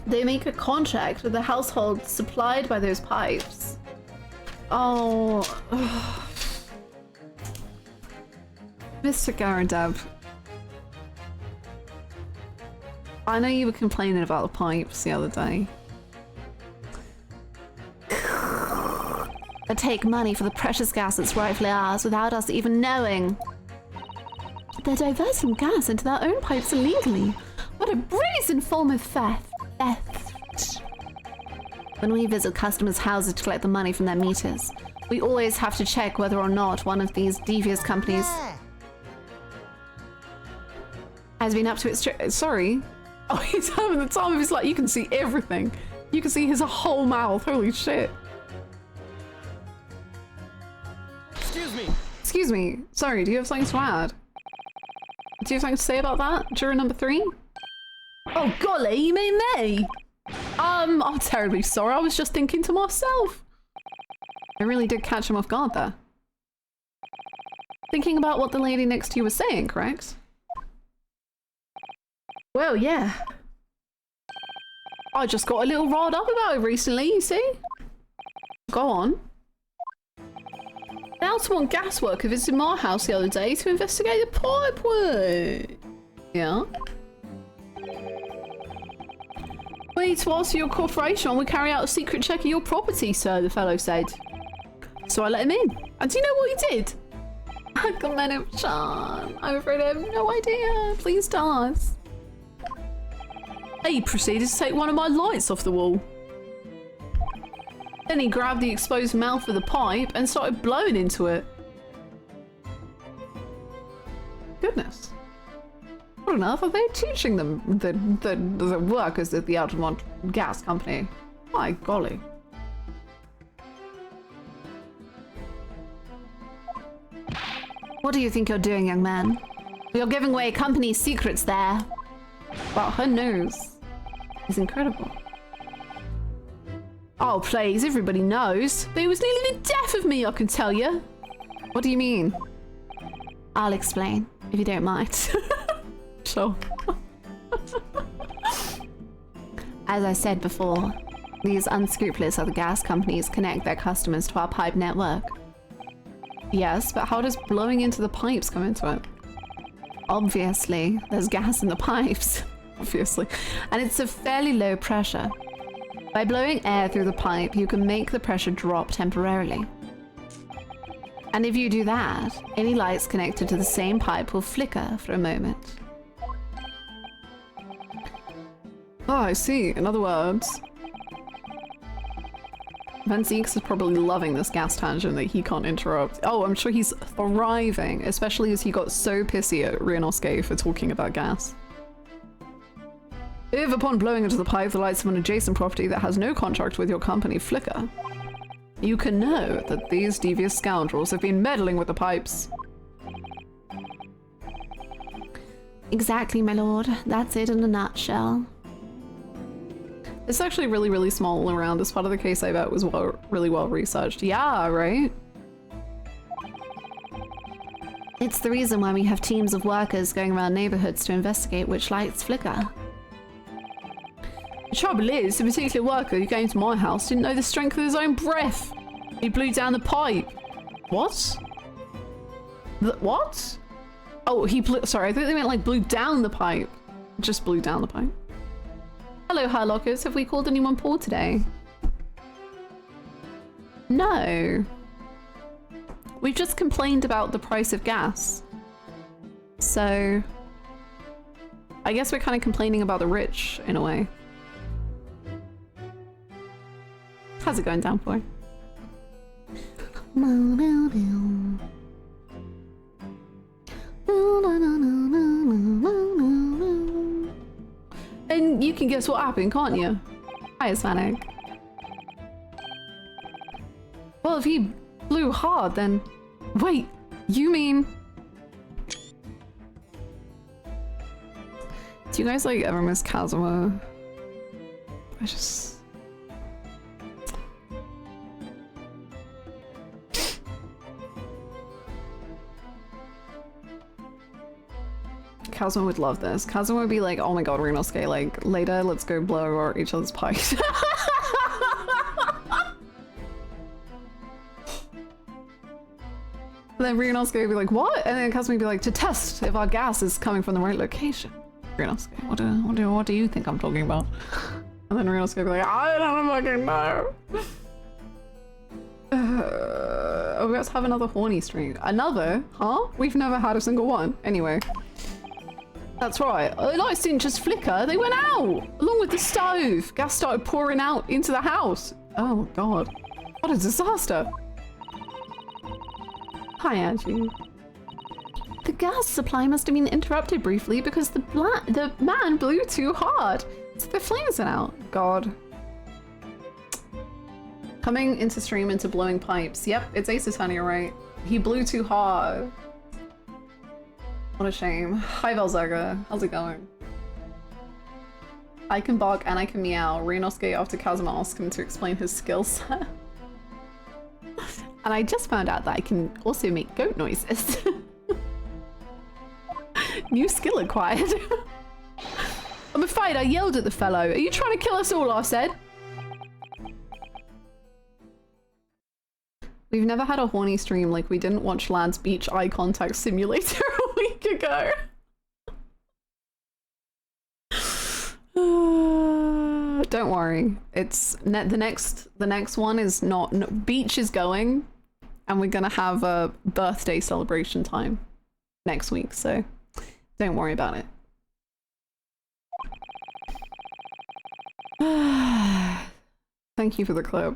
They make a contract with the household supplied by those pipes. Oh. Mr. Garandab. I know you were complaining about the pipes the other day. They take money for the precious gas that's rightfully ours without us even knowing. They're diverting gas into their own pipes illegally. What a brazen form of theft. When we visit customers' houses to collect the money from their meters, we always have to check whether or not one of these devious companies has been up to its sorry. Oh, he's having the time of his life. You can see everything. You can see his whole mouth. Holy shit. Excuse me. Excuse me. Sorry, do you have something to add? Do you have something to say about that? Juror number 3? Oh golly, you mean me? I'm terribly sorry. I was just thinking to myself. I really did catch him off guard there. Thinking about what the lady next to you was saying, correct? Well, yeah. I just got a little riled up about it recently, you see? Go on. The Altamont gas worker visited my house the other day to investigate the pipe work. Yeah? We need to ask for your cooperation when we carry out a secret check of your property, sir, the fellow said. So I let him in. And do you know what he did? I commend him, Sean. I'm afraid I have no idea. Please tell us. He proceeded to take one of my lights off the wall. Then he grabbed the exposed mouth of the pipe and started blowing into it. Goodness. What on earth are they teaching them, the workers at the Altamont Gas Company? My golly. What do you think you're doing, young man? You're giving away company secrets there. Wow, her nose is incredible. Oh, please, everybody knows. But it was nearly the death of me, I can tell you. What do you mean? I'll explain, if you don't mind. Sure. As I said before, these unscrupulous other gas companies connect their customers to our pipe network. Yes, but how does blowing into the pipes come into it? Obviously, there's gas in the pipes. Obviously. And it's a fairly low pressure. By blowing air through the pipe, you can make the pressure drop temporarily. And if you do that, any lights connected to the same pipe will flicker for a moment. Oh, I see. In other words, Vanzeeks is probably loving this gas tangent that he can't interrupt. Oh, I'm sure he's thriving, especially as he got so pissy at Ryunosuke for talking about gas. Ew, If upon blowing into the pipe, the lights of an adjacent property that has no contract with your company flicker, you can know that these devious scoundrels have been meddling with the pipes. Exactly, my lord. That's it in a nutshell. It's actually really, really small all around. This part of the case, I bet, was really well researched. Yeah, right? It's the reason why we have teams of workers going around neighborhoods to investigate which lights flicker. The trouble is, the particular worker who came to my house didn't know the strength of his own breath. He blew down the pipe. What? What? Oh, he blew- sorry, I thought they meant like blew down the pipe. Just blew down the pipe. Hello, Herlockers. Have we called anyone poor today? No. We've just complained about the price of gas. So I guess we're kind of complaining about the rich in a way. How's it going, Downpour? And you can guess what happened, can't you? Hi, Hispanic. Well, if he blew hard, then... Wait, you mean... Do you guys, like, ever miss Kazuma? I just... Kazuma would love this. Kazuma would be like, oh my god, Renosuke, like, later, let's go blow each other's pipes. And then Renosuke would be like, what? And then Kazuma would be like, to test if our gas is coming from the right location. Renosuke, what do you think I'm talking about? And then Renosuke would be like, I don't fucking know. Oh, let's have another horny stream. Another? Huh? We've never had a single one. Anyway. That's right. The lights didn't just flicker, they went out! Along with the stove. Gas started pouring out into the house. Oh god. What a disaster. Hi, Angie. The gas supply must have been interrupted briefly because the man blew too hard. So the flames went out. God. Coming into stream into blowing pipes. Yep, it's Ace-Attorney, right? He blew too hard. What a shame. Hi, Velzega. How's it going? I can bark and I can meow. Renosuke after Kazuma asked him to explain his skill set. And I just found out that I can also make goat noises. New skill acquired. I'm afraid I yelled at the fellow. Are you trying to kill us all, I said? We've never had a horny stream like we didn't watch Lad's Beach Eye Contact Simulator a week ago. Don't worry. It's the next one is not no, Beach is going, and we're gonna have a birthday celebration time next week, so don't worry about it. Thank you for the clip.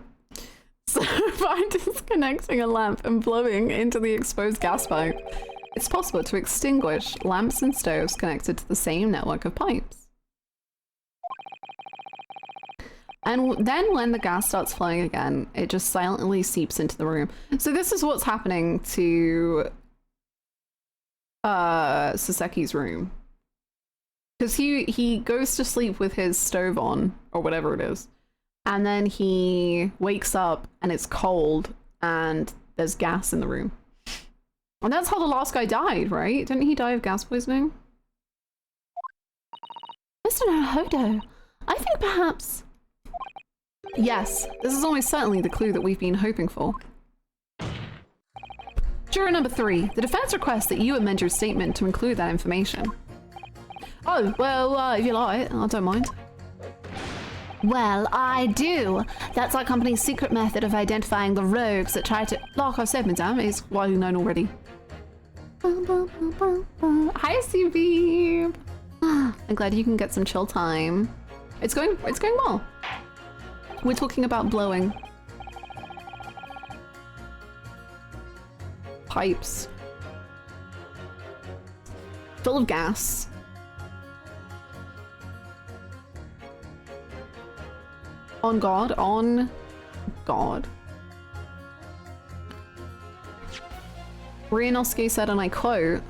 So by disconnecting a lamp and blowing into the exposed gas pipe, it's possible to extinguish lamps and stoves connected to the same network of pipes. And then when the gas starts flowing again, it just silently seeps into the room. So this is what's happening to Saseki's room. Because he goes to sleep with his stove on, or whatever it is. And then he wakes up and it's cold and there's gas in the room. And that's how the last guy died, right? Didn't he die of gas poisoning? Mr. Naruhodo, I think perhaps... Yes, this is almost certainly the clue that we've been hoping for. Juror number 3, the defense requests that you amend your statement to include that information. Oh, well, if you like, I don't mind. Well, I do. That's our company's secret method of identifying the rogues that try to... Like I said, madame, it's widely known already. Hi, CB. I'm glad you can get some chill time. It's going well. We're talking about blowing pipes full of gas. On God, on God. Rianowski said, and I quote,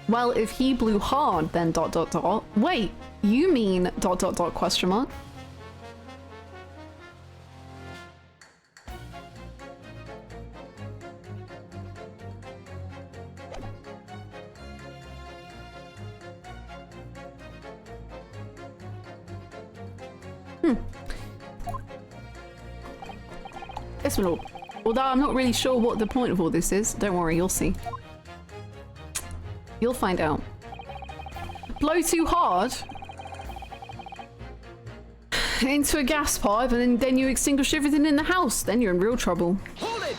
well, if he blew hard, then ... Wait, you mean ... question mark? Yes, my lord. Although I'm not really sure what the point of all this is. Don't worry, you'll see. You'll find out. Blow too hard into a gas pipe and then you extinguish everything in the house. Then you're in real trouble. Hold it!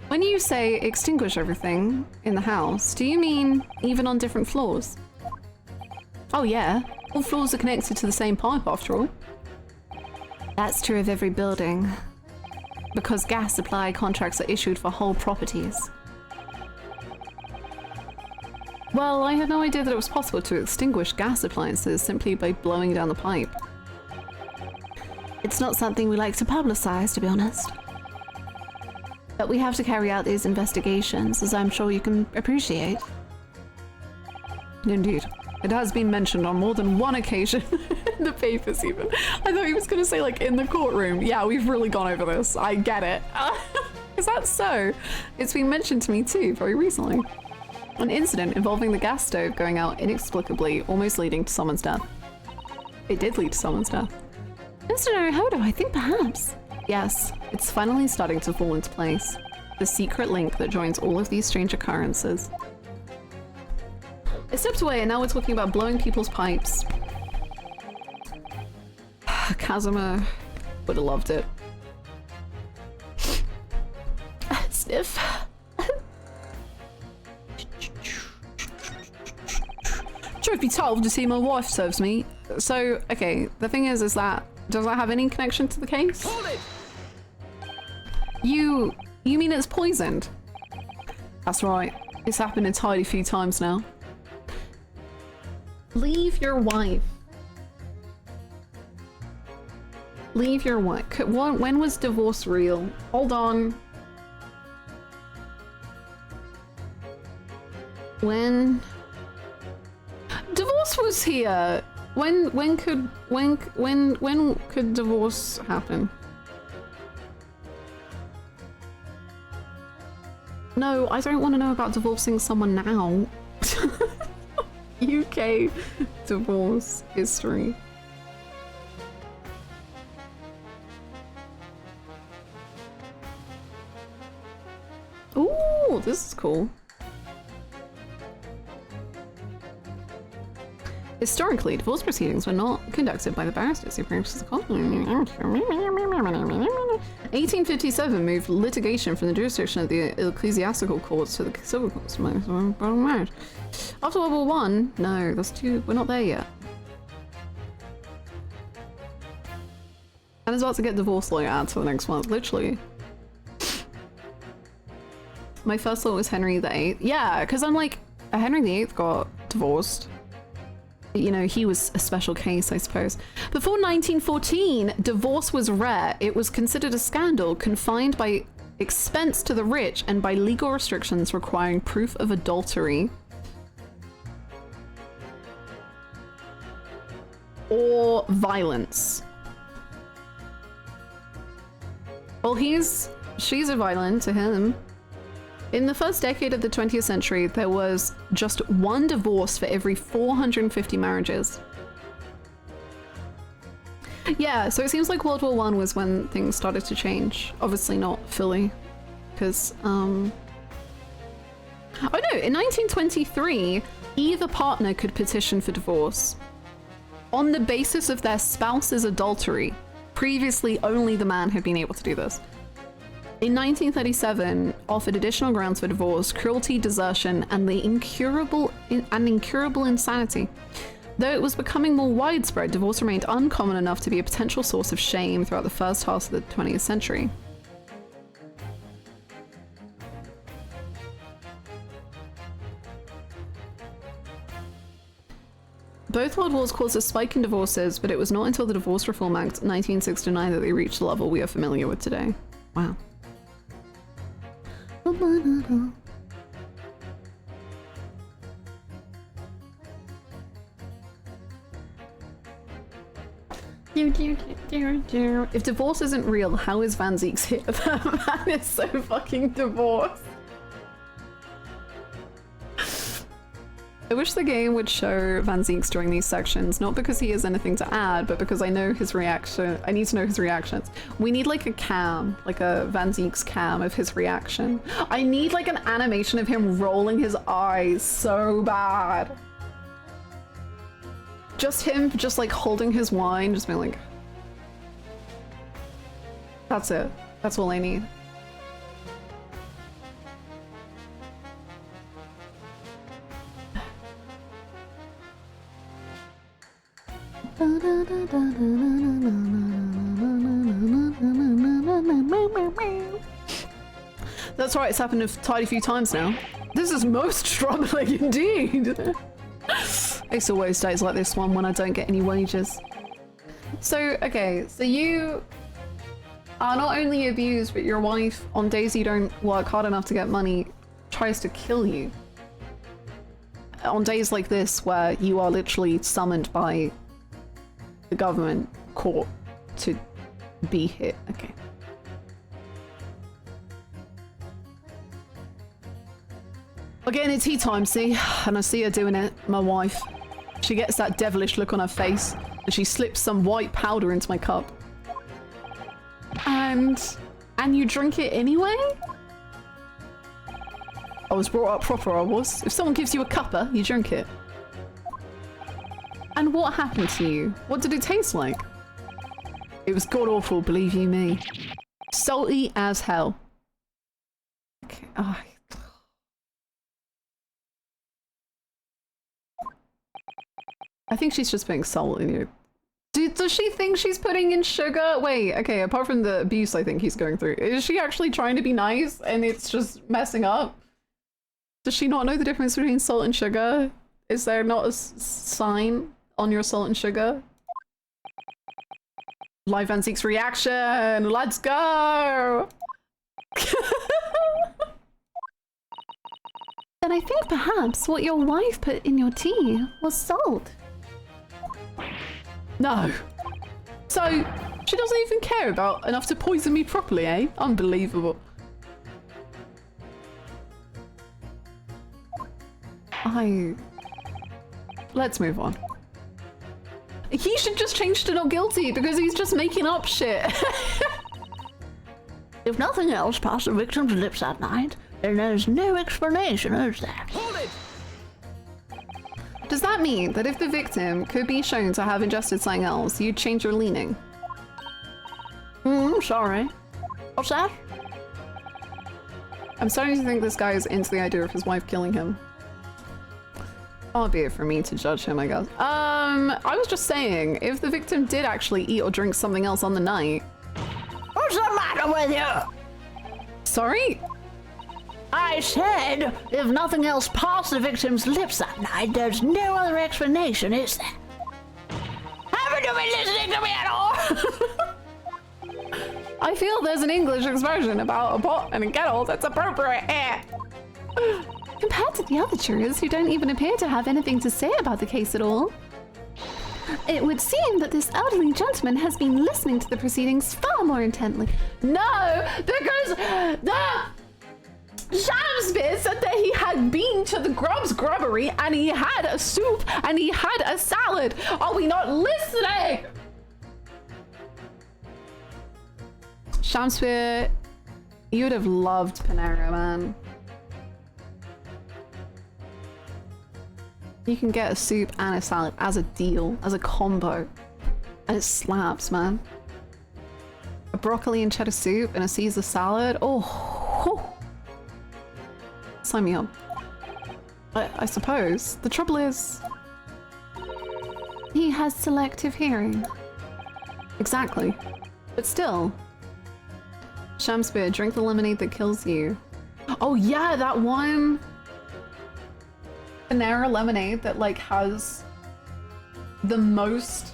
When you say extinguish everything in the house, do you mean even on different floors? Oh yeah, all floors are connected to the same pipe after all. That's true of every building, because gas supply contracts are issued for whole properties. Well, I had no idea that it was possible to extinguish gas appliances simply by blowing down the pipe. It's not something we like to publicize, to be honest. But we have to carry out these investigations, as I'm sure you can appreciate. Indeed. It has been mentioned on more than one occasion in the papers even. I thought he was going to say like in the courtroom. Yeah, we've really gone over this. I get it. Is that so? It's been mentioned to me too very recently. An incident involving the gas stove going out inexplicably, almost leading to someone's death. It did lead to someone's death. Mr. Naruhodo, I think perhaps. Yes, it's finally starting to fall into place. The secret link that joins all of these strange occurrences. I stepped away and now we're talking about blowing people's pipes. Casimir would have loved it. Sniff. Truth be told, to see my wife serves me. So, okay, the thing is that, does that have any connection to the case? Hold it! You mean it's poisoned? That's right. It's happened a tidy few times now. Leave your wife. Leave your wife. When was divorce real? Hold on. When divorce was here. When could divorce happen? No, I don't want to know about divorcing someone now. UK divorce history. Ooh, this is cool. Historically, divorce proceedings were not conducted by the barristers who practiced the court. 1857 moved litigation from the jurisdiction of the ecclesiastical courts to the civil courts. After World War One, no, that's too. We're not there yet. And it's about to get divorce lawyer out for the next month, literally. My first thought was Henry VIII. Yeah, because I'm like, Henry VIII got divorced. You know, he was a special case, I suppose. Before 1914, divorce was rare. It was considered a scandal, confined by expense to the rich and by legal restrictions requiring proof of adultery. Or violence. Well, she's a violent to him. In the first decade of the 20th century, there was just one divorce for every 450 marriages. Yeah, so it seems like World War I was when things started to change. Obviously not fully, because, Oh no, in 1923, either partner could petition for divorce on the basis of their spouse's adultery. Previously, only the man had been able to do this. In 1937, offered additional grounds for divorce, cruelty, desertion, and the incurable insanity. Though it was becoming more widespread, divorce remained uncommon enough to be a potential source of shame throughout the first half of the 20th century. Both world wars caused a spike in divorces, but it was not until the Divorce Reform Act 1969 that they reached the level we are familiar with today. Wow. If divorce isn't real, how is Van Zeek's here? That man is so fucking divorced. I wish the game would show Van Zeek's during these sections, not because he has anything to add, but because I know his reaction. I need to know his reactions. We need like a cam, like a Van Zeek's cam of his reaction. I need like an animation of him rolling his eyes so bad. Just him, just like holding his wine, just being like, that's it. That's all I need. That's right, it's happened a tidy few times now. This is most troubling indeed. I used to waste days like this one when I don't get any wages. So, okay, so you are not only abused, but your wife, on days you don't work hard enough to get money, tries to kill you. On days like this, where you are literally summoned by the government court to be here. Okay. Again, it's tea time, see? And I see her doing it, my wife. She gets that devilish look on her face, and she slips some white powder into my cup. And you drink it anyway? I was brought up proper, I was. If someone gives you a cuppa, you drink it. And what happened to you? What did it taste like? It was god-awful, believe you me. Salty as hell. Okay. Oh. I think she's just putting salt in you. Does she think she's putting in sugar? Wait, okay, apart from the abuse I think he's going through, is she actually trying to be nice and it's just messing up? Does she not know the difference between salt and sugar? Is there not a sign on your salt and sugar? Live Van Zeek's reaction! Let's go! Then I think perhaps what your wife put in your tea was salt. No. So, she doesn't even care about enough to poison me properly, eh? Unbelievable. Let's move on. He should just change to not guilty because he's just making up shit. If nothing else passed the victim's lips that night, then there's no explanation, is there? Hold it! Does that mean that if the victim could be shown to have ingested something else, you'd change your leaning? Sorry. What's that? I'm starting to think this guy is into the idea of his wife killing him. Far be it for me to judge him, I guess. I was just saying, if the victim did actually eat or drink something else on the night... What's the matter with you? Sorry? I said, if nothing else passed the victim's lips that night, there's no other explanation, is there? Haven't you been listening to me at all? I feel there's an English expression about a pot and a kettle that's appropriate here. Compared to the other jurors who don't even appear to have anything to say about the case at all, it would seem that this elderly gentleman has been listening to the proceedings far more intently. No, because the Shakespeare said that he had been to the Grub's Grubbery and he had a soup and he had a salad. Are we not listening? Shakespeare, you would have loved Panera, man. You can get a soup and a salad as a deal, as a combo. And it slaps, man. A broccoli and cheddar soup and a Caesar salad. Oh, sign me up. I suppose. The trouble is... he has selective hearing. Exactly. But still. Shakespeare, drink the lemonade that kills you. Oh yeah, that one... Panera lemonade that like has the most,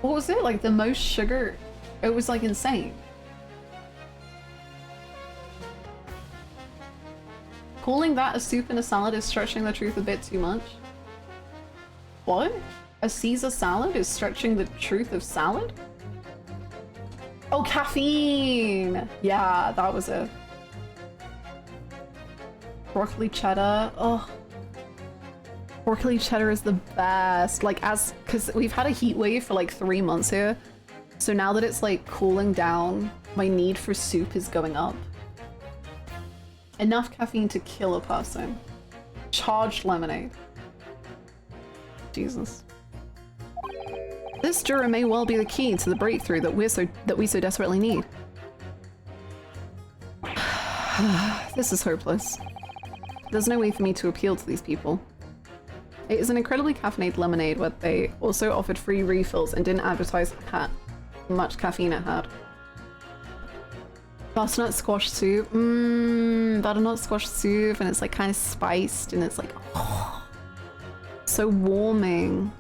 what was it? Like the most sugar. It was like insane. Calling that a soup and a salad is stretching the truth a bit too much. What? A Caesar salad is stretching the truth of salad? Oh, caffeine! Yeah, that was it. Broccoli cheddar. Oh. Broccoli cheddar is the best. Like, because we've had a heat wave for like 3 months here. So now that it's like cooling down, my need for soup is going up. Enough caffeine to kill a person. Charged lemonade. Jesus. This juror may well be the key to the breakthrough that we so desperately need. This is hopeless. There's no way for me to appeal to these people. It is an incredibly caffeinated lemonade where they also offered free refills and didn't advertise how much caffeine it had. Butternut squash soup. Butternut squash soup, and it's like kind of spiced and it's like, oh, so warming.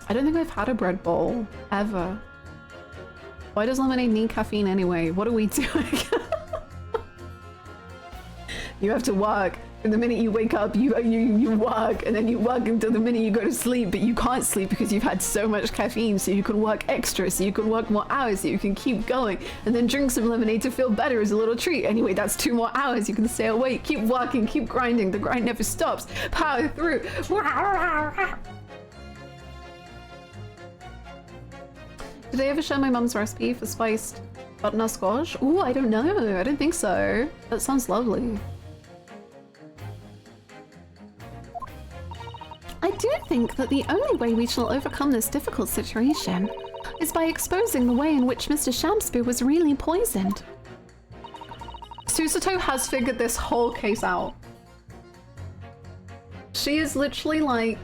I don't think I've had a bread bowl ever. Why does lemonade need caffeine anyway? What are we doing? You have to work. And the minute you wake up, you work, and then you work until the minute you go to sleep, but you can't sleep because you've had so much caffeine, so you can work extra, so you can work more hours, so you can keep going, and then drink some lemonade to feel better as a little treat. Anyway, that's 2 more hours. You can stay awake, keep working, keep grinding. The grind never stops. Power through. Did they ever share my mum's recipe for spiced butternut squash? Ooh, I don't know. I don't think so. That sounds lovely. I do think that the only way we shall overcome this difficult situation is by exposing the way in which Mr. Shamspeare was really poisoned. Susato has figured this whole case out. She is literally like,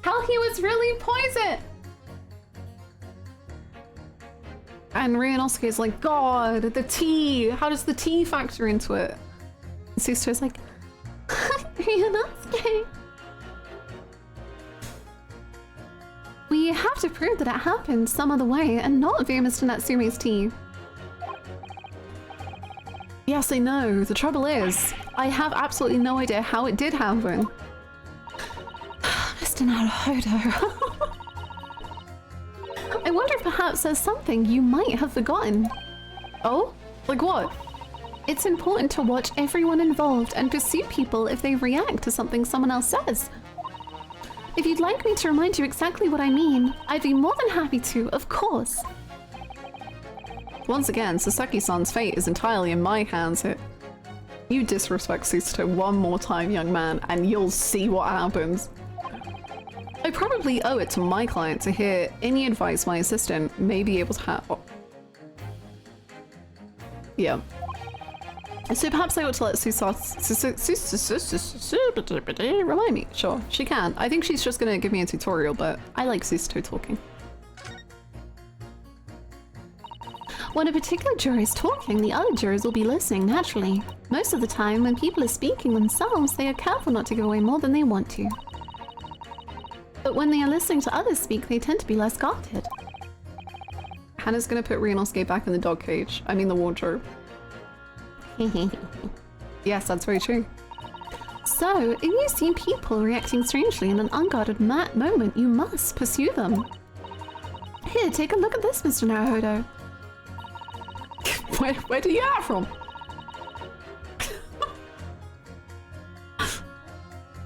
how he was really poisoned! And Ryunosuke is like, God, the tea! How does the tea factor into it? And Susato is like, Ryunosuke! We have to prove that it happened some other way and not via Mr. Natsume's tea. Yes, I know. The trouble is, I have absolutely no idea how it did happen. Mr. Naruhodo. I wonder if perhaps there's something you might have forgotten. Oh? Like what? It's important to watch everyone involved and pursue people if they react to something someone else says. If you'd like me to remind you exactly what I mean, I'd be more than happy to, of course. Once again, Sasaki-san's fate is entirely in my hands here. You disrespect Susato one more time, young man, and you'll see what happens. I probably owe it to my client to hear any advice my assistant may be able to have. Oh. Yeah. So perhaps I ought to let remind me. Sure, she can. I think she's just gonna give me a tutorial, but I like Susato talking. When a particular juror is talking, the other jurors will be listening naturally. Most of the time, when people are speaking themselves, they are careful not to give away more than they want to. But when they are listening to others speak, they tend to be less guarded. Hannah's gonna put Ryunosuke back in the dog cage. I mean the wardrobe. Yes, that's very true. So, if you see people reacting strangely in an unguarded moment, you must pursue them. Here, take a look at this, Mr. Naruhodo. Where do you get that from?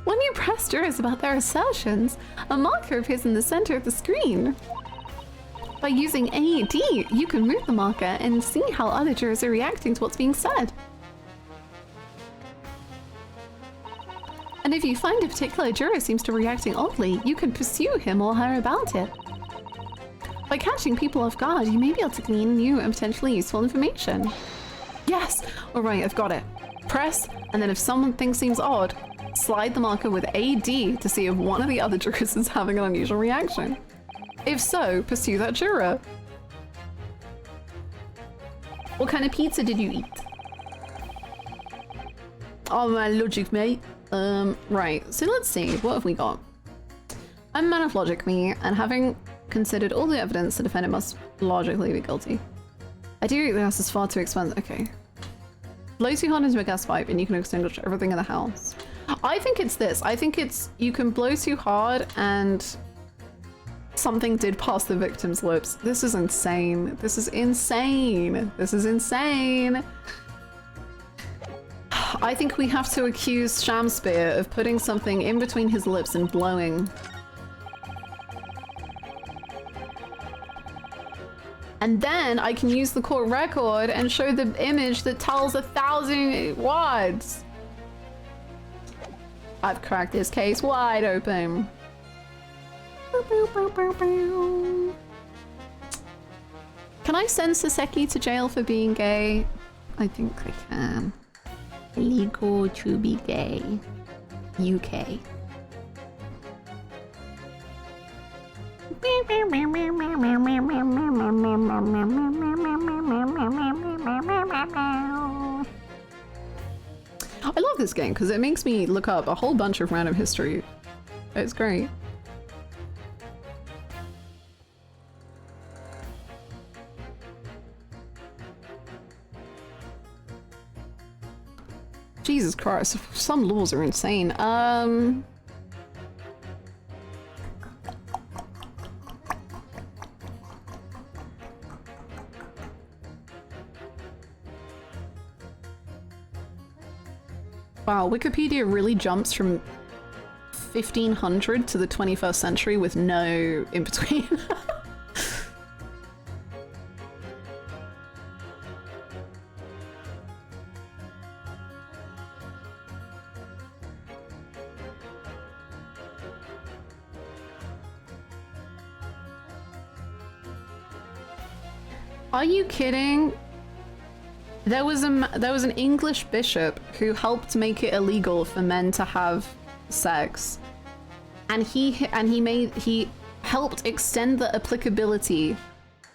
When you press jurors about their assertions, a marker appears in the center of the screen. By using AD, you can move the marker and see how other jurors are reacting to what's being said. And if you find a particular juror seems to be reacting oddly, you can pursue him or her about it. By catching people off guard, you may be able to glean new and potentially useful information. Yes! Alright, I've got it. Press, and then if something seems odd, slide the marker with AD to see if one of the other jurors is having an unusual reaction. If so, pursue that juror. What kind of pizza did you eat? Oh, my logic, mate. Right, so let's see, what have we got? I'm a man of logic, me, and having considered all the evidence, the defendant must logically be guilty. I do think the gas is far too expensive. Okay. Blow too hard into a gas pipe and you can extinguish everything in the house. I think it's this. I think it's you can blow too hard and something did pass the victim's lips. This is insane. This is insane. This is insane. I think we have to accuse Shamspear of putting something in between his lips and blowing. And then I can use the court record and show the image that tells 1,000 words. I've cracked this case wide open. Can I send Saseki to jail for being gay? I think I can. Illegal to be gay. UK. I love this game because it makes me look up a whole bunch of random history. It's great. Jesus Christ, some laws are insane. Wow, Wikipedia really jumps from 1500 to the 21st century with no in between. Are you kidding? There was an English bishop who helped make it illegal for men to have sex, and he helped extend the applicability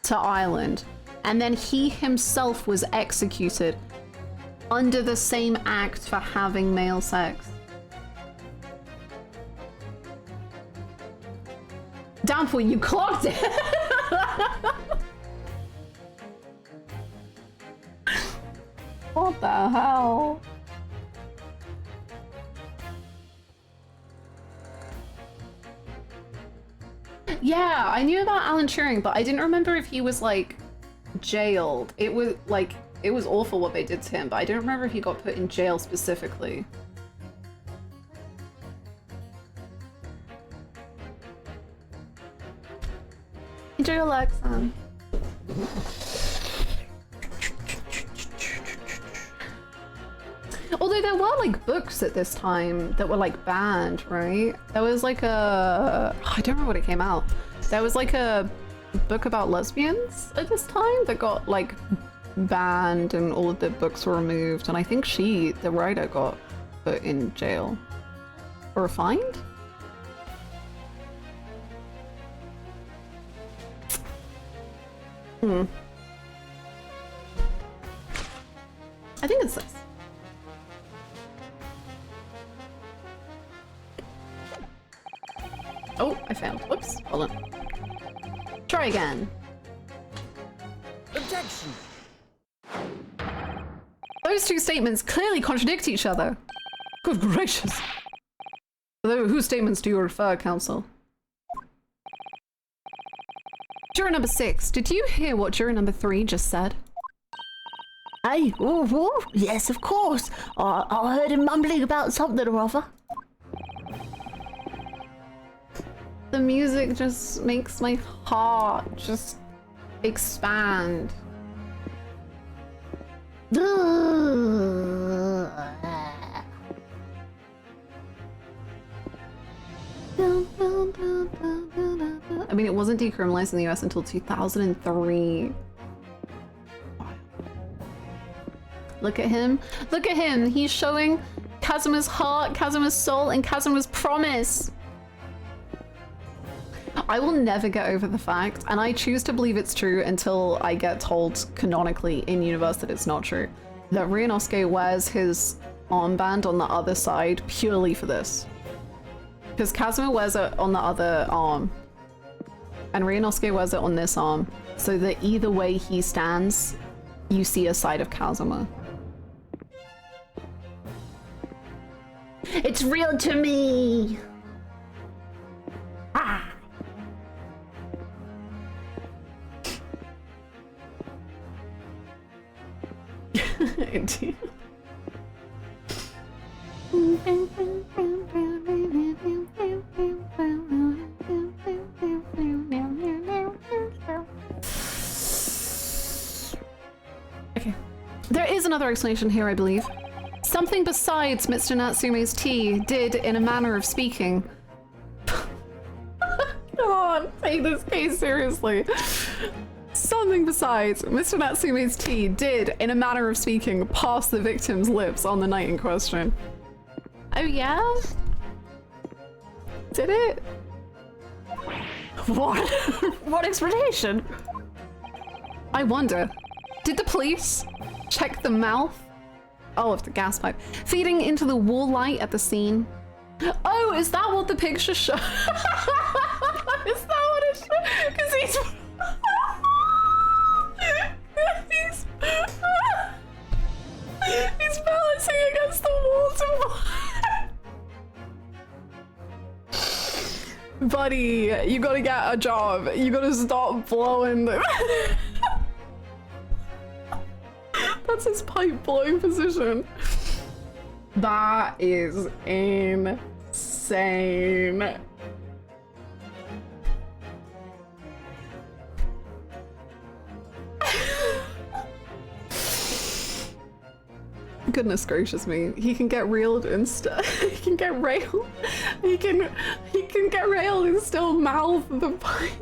to Ireland, and then he himself was executed under the same act for having male sex. Downfall, you clocked it. What the hell? Yeah, I knew about Alan Turing, but I didn't remember if he was like jailed. It was awful what they did to him, but I didn't remember if he got put in jail specifically. Enjoy your Alexa. Although there were like books at this time that were like banned, right? There was like a, I don't remember when it came out. There was like a book about lesbians at this time that got like banned and all of the books were removed. And I think the writer, got put in jail or fined. I think it's this. Oh, I found. Whoops. Hold on. Try again. Objection! Those two statements clearly contradict each other. Good gracious. Although, whose statements do you refer, counsel? Juror number 6, did you hear what juror number 3 just said? Hey, yes, of course. I heard him mumbling about something or other. The music just makes my heart just expand. I mean, it wasn't decriminalized in the US until 2003. Look at him. Look at him. He's showing Kazuma's heart, Kazuma's soul, and Kazuma's promise. I will never get over the fact, and I choose to believe it's true until I get told canonically in universe that it's not true, that Ryunosuke wears his armband on the other side purely for this. Because Kazuma wears it on the other arm. And Ryunosuke wears it on this arm. So that either way he stands, you see a side of Kazuma. It's real to me. Ah. Indeed. Okay. There is another explanation here, I believe. Something besides Mr. Natsume's tea did, in a manner of speaking. Come on, take this case seriously. Something besides Mr. Natsume's tea did, in a manner of speaking, pass the victim's lips on the night in question. Oh yeah? Did it? What? What explanation? I wonder, did the police check the mouth? Oh, of the gas pipe. Feeding into the wall light at the scene. Oh, is that what the picture shows? Is that what it shows? Because he's... he's balancing against the wall to... Buddy, you gotta get a job. You gotta stop blowing the... That's his pipe blowing position. That is insane. Goodness gracious me. He can get railed and he can get railed. He can get railed and still mouth the pipe.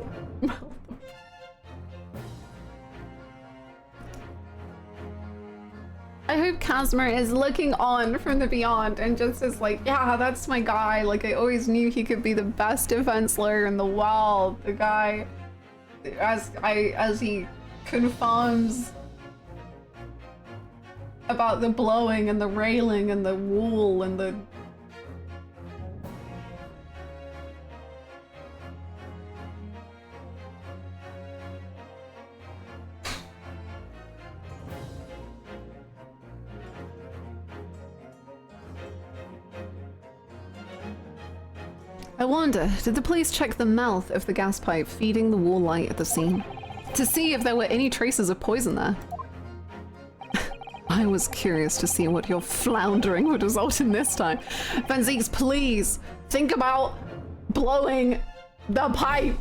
I hope Kazuma is looking on from the beyond and just is like, yeah, that's my guy. Like, I always knew he could be the best defense lawyer in the world. The guy, as he confirms about the blowing and the railing and the wool and the... I wonder, did the police check the mouth of the gas pipe feeding the wall light at the scene to see if there were any traces of poison there? I was curious to see what your floundering would result in this time. Vanzeeks, please think about blowing the pipe.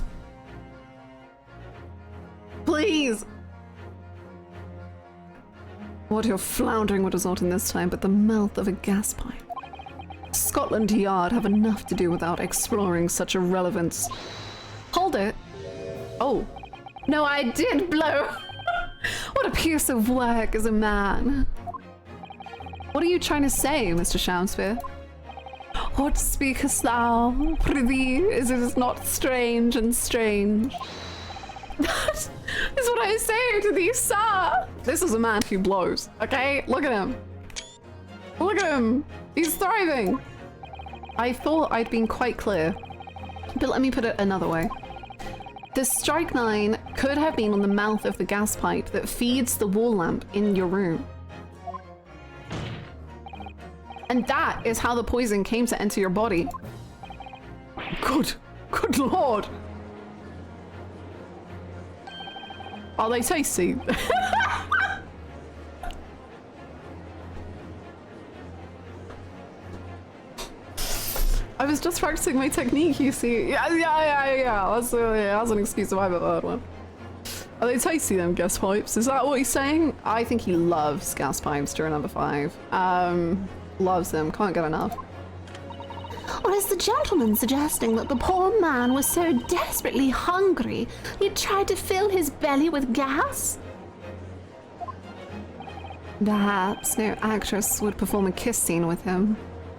Please. What your floundering would result in this time but the mouth of a gas pipe. Scotland Yard have enough to do without exploring such irrelevance. Hold it. Oh. No, I did blow. What a piece of work as a man. What are you trying to say, Mr. Shamsphere? What speakest thou, prithee? Is it not strange and strange? That is what I say to thee, sir. This is a man who blows, okay? Look at him. Look at him. He's thriving. I thought I'd been quite clear, but let me put it another way. The strychnine could have been on the mouth of the gas pipe that feeds the wall lamp in your room. And that is how the poison came to enter your body. Good lord. Are they tasty? I was just practicing my technique, you see. Yeah. That's an excuse if I've ever heard one. Are they tasty, them gas pipes? Is that what he's saying? I think he loves gas pipes during number 5. Loves them, can't get enough. Or is the gentleman suggesting that the poor man was so desperately hungry he tried to fill his belly with gas? Perhaps no actress would perform a kiss scene with him.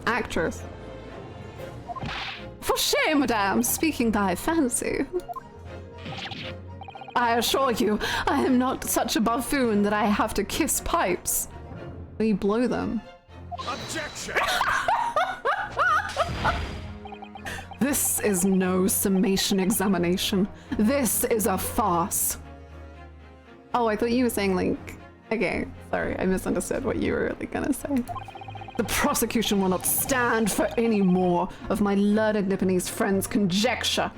Actress? For shame, madame, speaking thy fancy. I assure you, I am not such a buffoon that I have to kiss pipes. We blow them. Objection! This is no summation examination. This is a farce. Oh, I thought you were saying like... Okay, sorry, I misunderstood what you were really gonna say. The prosecution will not stand for any more of my learned Nipponese friend's conjecture.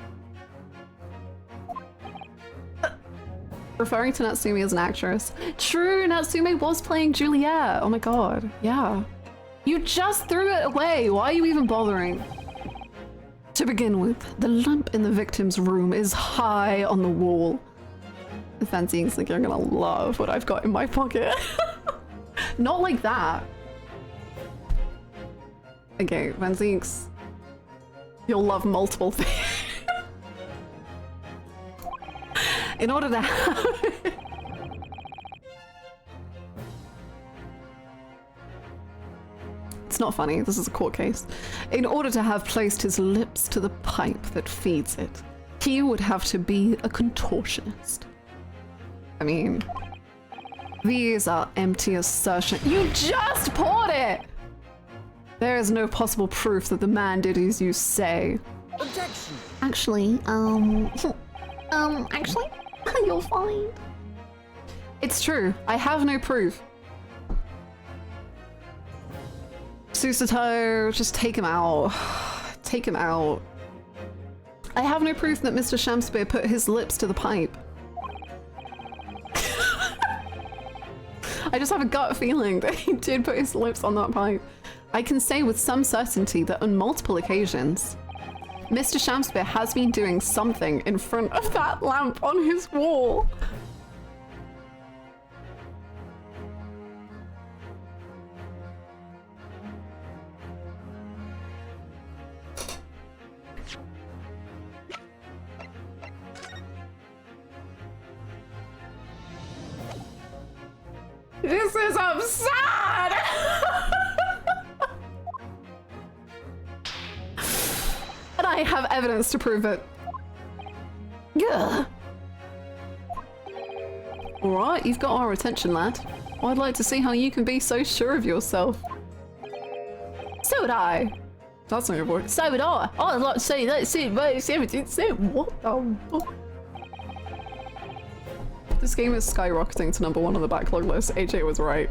Referring to Natsume as an actress. True, Natsume was playing Juliet. Oh my god, yeah. You just threw it away. Why are you even bothering? To begin with, the lamp in the victim's room is high on the wall. Fancying like you're gonna love what I've got in my pocket. Not like that. Okay, Vanzinks, you'll love multiple things. In order to have... It's not funny, this is a court case. In order to have placed his lips to the pipe that feeds it, he would have to be a contortionist. I mean, these are empty assertions. You just poured it! There is no possible proof that the man did as you say. Objection! Actually, actually, you'll find. It's true, I have no proof. Susato, just take him out. Take him out. I have no proof that Mr. Shamspeare put his lips to the pipe. I just have a gut feeling that he did put his lips on that pipe. I can say with some certainty that on multiple occasions, Mr. Shamspeare has been doing something in front of that lamp on his wall. This is absurd! And I have evidence to prove it. Yeah. Alright, you've got our attention, lad. I'd like to see how you can be so sure of yourself. So would I. That's not your voice. So would I. I'd like to see that. See evidence. What the fuck? This game is skyrocketing to #1 on the backlog list. AJ was right.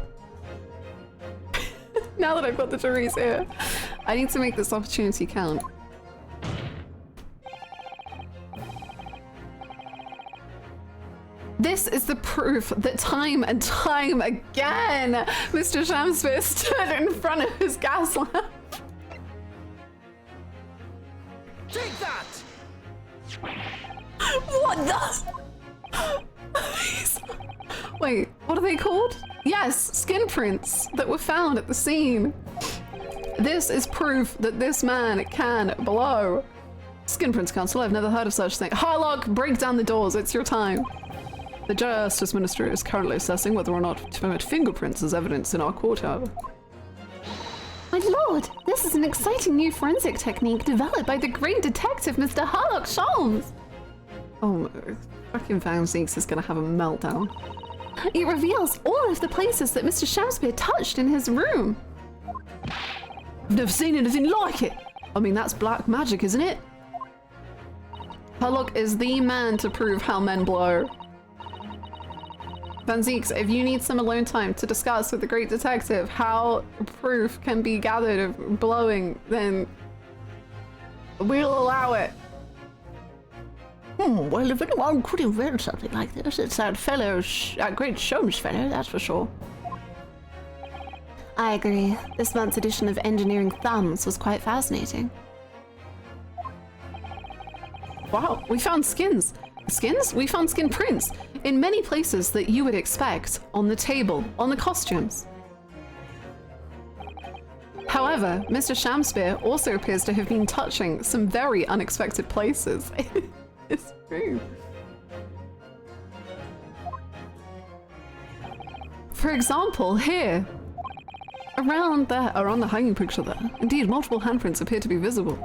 Now that I've got the juries here, I need to make this opportunity count. This is the proof that time and time again, Mr. Shamspeare stood in front of his gas lamp. Take that! What the? Wait, what are they called? Yes, skin prints that were found at the scene. This is proof that this man can blow. Skin prints council, I've never heard of such thing. Harlock, break down the doors, it's your time. The Justice Minister is currently assessing whether or not to permit fingerprints as evidence in our court, however. My lord, this is an exciting new forensic technique developed by the great detective, Mr. Harlock Sholmes. Oh, fucking Van Zeeks is gonna have a meltdown. It reveals all of the places that Mr. Shamspeare touched in his room. I've never seen anything like it. I mean, that's black magic, isn't it? Harlock is the man to prove how men blow. Van Zeeks, if you need some alone time to discuss with the great detective how proof can be gathered of blowing, then we'll allow it. Well, if anyone could invent something like this, it's that fellow, that great Sholmes fellow, that's for sure. I agree. This month's edition of Engineering Thumbs was quite fascinating. Wow, we found skins. Skins? We found skin prints in many places that you would expect. On the table, on the costumes. However, Mr. Shamspeare also appears to have been touching some very unexpected places. It's true. For example, here. Around the hanging picture there. Indeed, multiple handprints appear to be visible.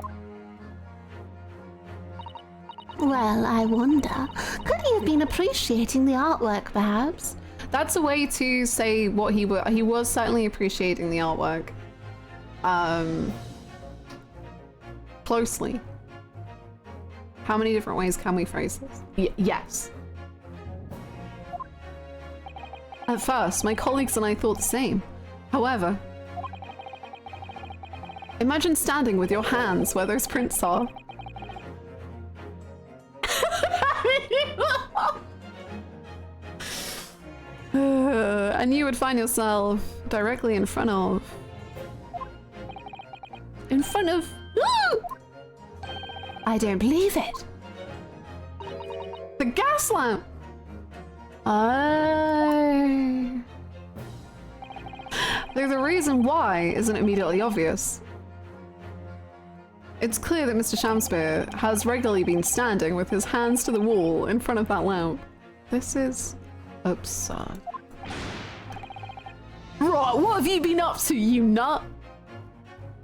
Well, I wonder, could he have been appreciating the artwork, perhaps? That's a way to say what he was certainly appreciating the artwork. closely. How many different ways can we phrase this? Yes. At first, my colleagues and I thought the same. However, imagine standing with your hands where those prints are. And you would find yourself directly in front of... I don't believe it. the gas lamp! Oh. Though the reason why isn't immediately obvious. It's clear that Mr. Shamspear has regularly been standing with his hands to the wall in front of that lamp. This is absurd. Right, what have you been up to, you nut?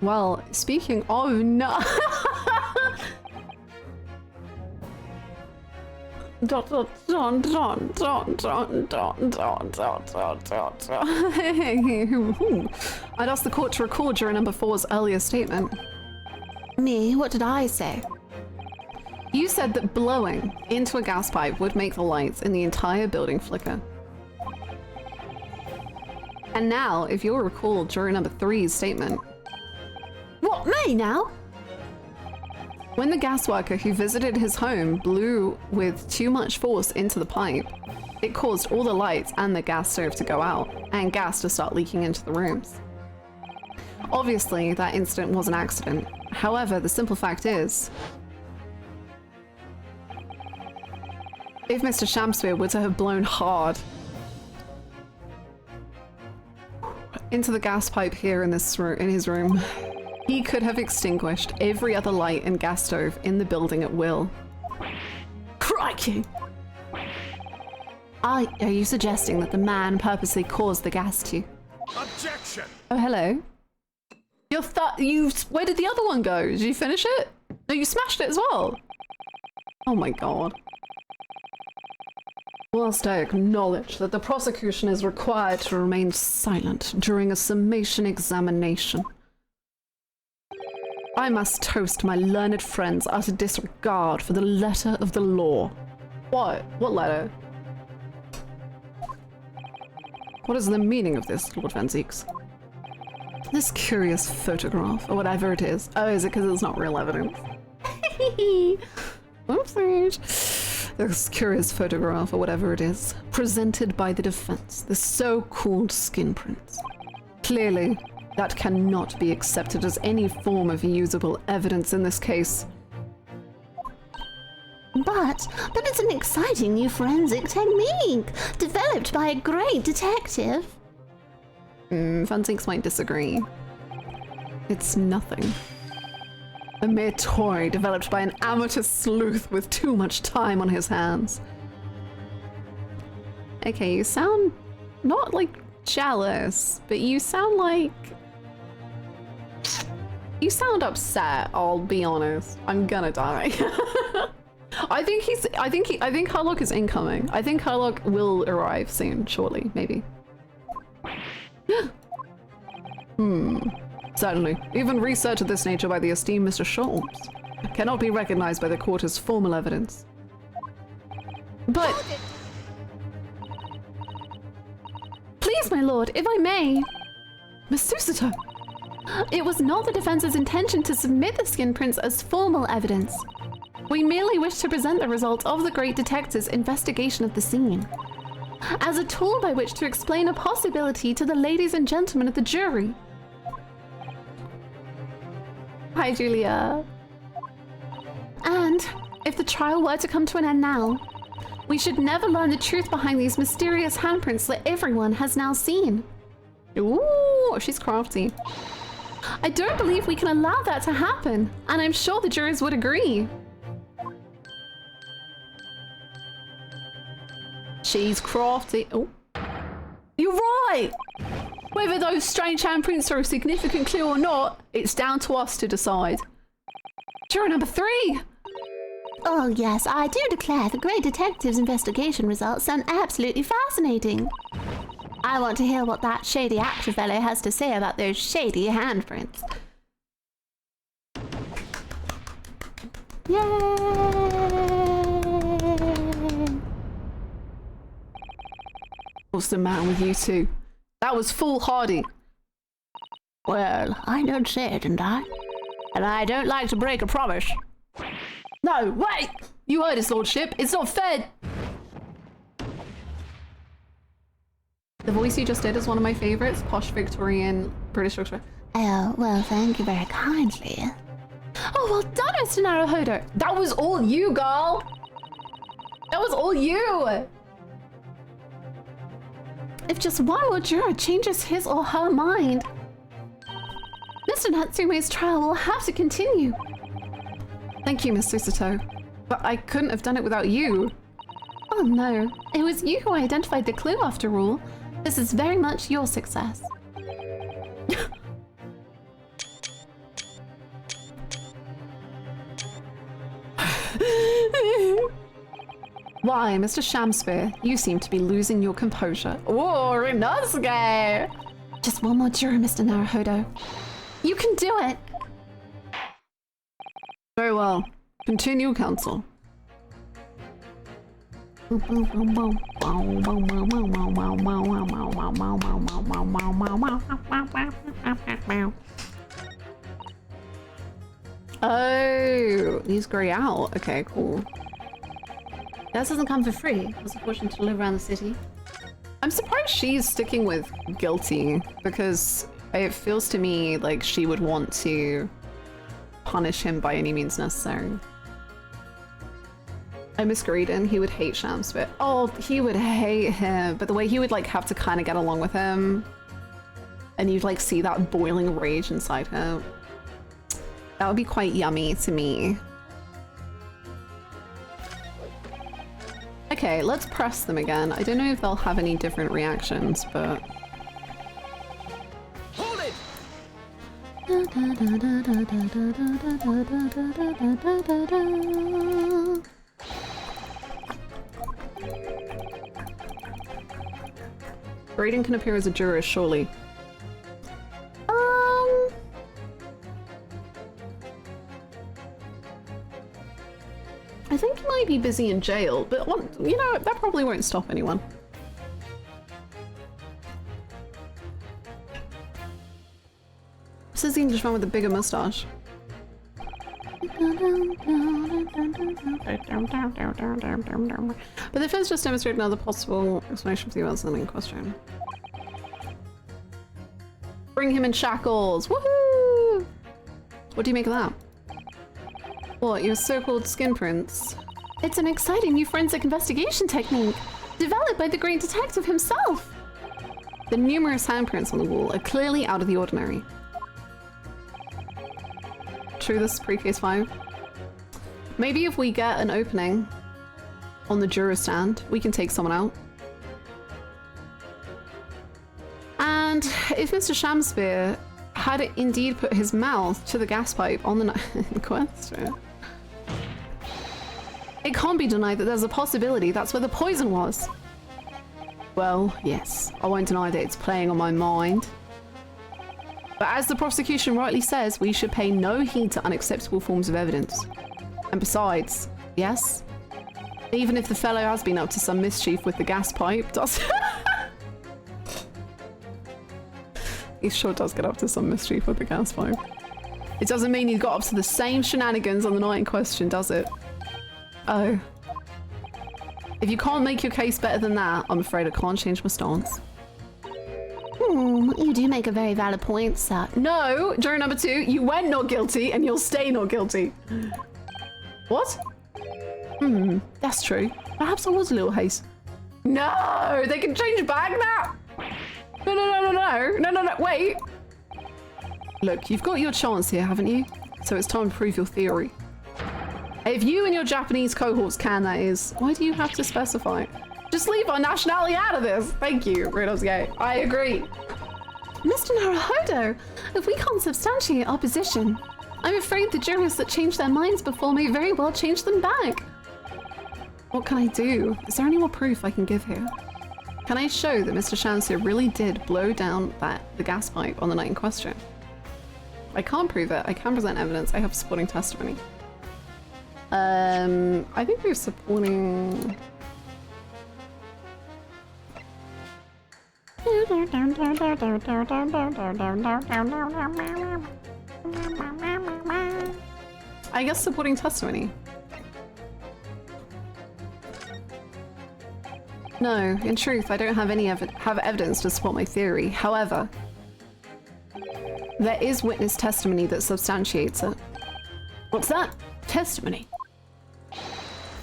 Well, speaking of nut... I'd ask the court to record Juror number 4's earlier statement. Me? What did I say? You said that blowing into a gas pipe would make the lights in the entire building flicker. And now, if you'll recall Juror number 3's statement. What, me now? When the gas worker who visited his home blew with too much force into the pipe, it caused all the lights and the gas stove to go out, and gas to start leaking into the rooms. Obviously, that incident was an accident. However, the simple fact is, if Mr. Shamspear were to have blown hard into the gas pipe here in this in his room, he could have extinguished every other light and gas stove in the building at will. Crikey! Are you suggesting that the man purposely caused the gas to? Objection! Oh, hello. Where did the other one go? Did you finish it? No, you smashed it as well. Oh my god. Whilst I acknowledge that the prosecution is required to remain silent during a summation examination, I must toast my learned friend's utter disregard for the letter of the law. What? What letter? What is the meaning of this, Lord Van Zieks? This curious photograph, or whatever it is. Oh, is it because it's not real evidence? Oopsies. This curious photograph, or whatever it is, presented by the defense, the so-called skin prints. Clearly, that cannot be accepted as any form of usable evidence in this case. But it's an exciting new forensic technique, developed by a great detective. Van Zieks might disagree. It's nothing. A mere toy developed by an amateur sleuth with too much time on his hands. Okay, you sound not like jealous, but you sound like... You sound upset, I'll be honest. I'm gonna die. I think Harlock is incoming. I think Harlock will arrive soon, shortly, maybe. Certainly. Even research of this nature by the esteemed Mr. Sholmes cannot be recognized by the court as formal evidence. But... Please, my lord, if I may. Miss Susita! It was not the defense's intention to submit the skin prints as formal evidence. We merely wish to present the result of the great detective's investigation of the scene as a tool by which to explain a possibility to the ladies and gentlemen of the jury. Hi, Julia. And if the trial were to come to an end now, we should never learn the truth behind these mysterious handprints that everyone has now seen. Ooh, she's crafty. I don't believe we can allow that to happen, and I'm sure the jurors would agree. She's crafty. Oh, you're right! Whether those strange handprints are a significant clue or not, it's down to us to decide. Juror number 3! Oh yes, I do declare the great detective's investigation results sound absolutely fascinating. I want to hear what that shady actor fellow has to say about those shady handprints. Yay! What's the matter with you two? That was foolhardy. Well, I don't say it, didn't I? And I don't like to break a promise. No, wait! You heard his lordship. It's not fair. The voice you just did is one of my favorites. Posh Victorian British Victorian. Oh, well, thank you very kindly. Oh, well done, Mr. Naruhodo. That was all you, girl. That was all you. If just one more juror changes his or her mind, Mr. Natsume's trial will have to continue. Thank you, Miss Susato. But I couldn't have done it without you. Oh no, it was you who identified the clue after all. This is very much your success. Why, Mr. Shamspear, you seem to be losing your composure. Oh, Rinosuke! Just one more juror, Mr. Naruhodo. You can do it! Very well. Continue, counsel. Oh, he's grey out. Okay, cool. That doesn't come for free. I was fortunate to live around the city. I'm surprised she's sticking with guilty because it feels to me like she would want to punish him by any means necessary. I miss Greedon. He would hate Shamspear. Oh, he would hate him. But the way he would like have to kind of get along with him, and you'd like see that boiling rage inside him. That would be quite yummy to me. Okay, let's press them again. I don't know if they'll have any different reactions, but... Hold it! Graydon can appear as a juror, surely. I think he might be busy in jail, but you know, that probably won't stop anyone. This is the Englishman with the bigger mustache. But the first just demonstrate another possible explanation for the events in question. Bring him in shackles! Woohoo! What do you make of that? What, your so-called skin prints? It's an exciting new forensic investigation technique, developed by the great detective himself. The numerous handprints on the wall are clearly out of the ordinary. True, this is pre-case 5. Maybe if we get an opening on the juror stand, we can take someone out. And if Mr. Shamspear had indeed put his mouth to the gas pipe on the night in question, it can't be denied that there's a possibility that's where the poison was. Well, yes, I won't deny that it's playing on my mind. But as the prosecution rightly says, we should pay no heed to unacceptable forms of evidence. And besides, yes, even if the fellow has been up to some mischief with the gas pipe, he sure does get up to some mischief with the gas pipe. It doesn't mean he got up to the same shenanigans on the night in question, does it? Oh. If you can't make your case better than that, I'm afraid I can't change my stance. You do make a very valid point, sir. No, juror number 2, you went not guilty and you'll stay not guilty. What? That's true. Perhaps I was a little hasty. No, they can change back now. No, wait. Look, you've got your chance here, haven't you? So it's time to prove your theory. If you and your Japanese cohorts can, that is, why do you have to specify? Just leave our nationality out of this. Thank you, Rinosuke. I agree. Mr. Naruhodo, if we can't substantiate our position, I'm afraid the jurors that changed their minds before may very well change them back. What can I do? Is there any more proof I can give here? Can I show that Mr. Shamsu really did blow down the gas pipe on the night in question? I can't prove it. I can present evidence. I have supporting testimony. I think we're supporting... I guess supporting testimony. No, in truth, I don't have any evidence to support my theory. However, there is witness testimony that substantiates it. What's that? Testimony.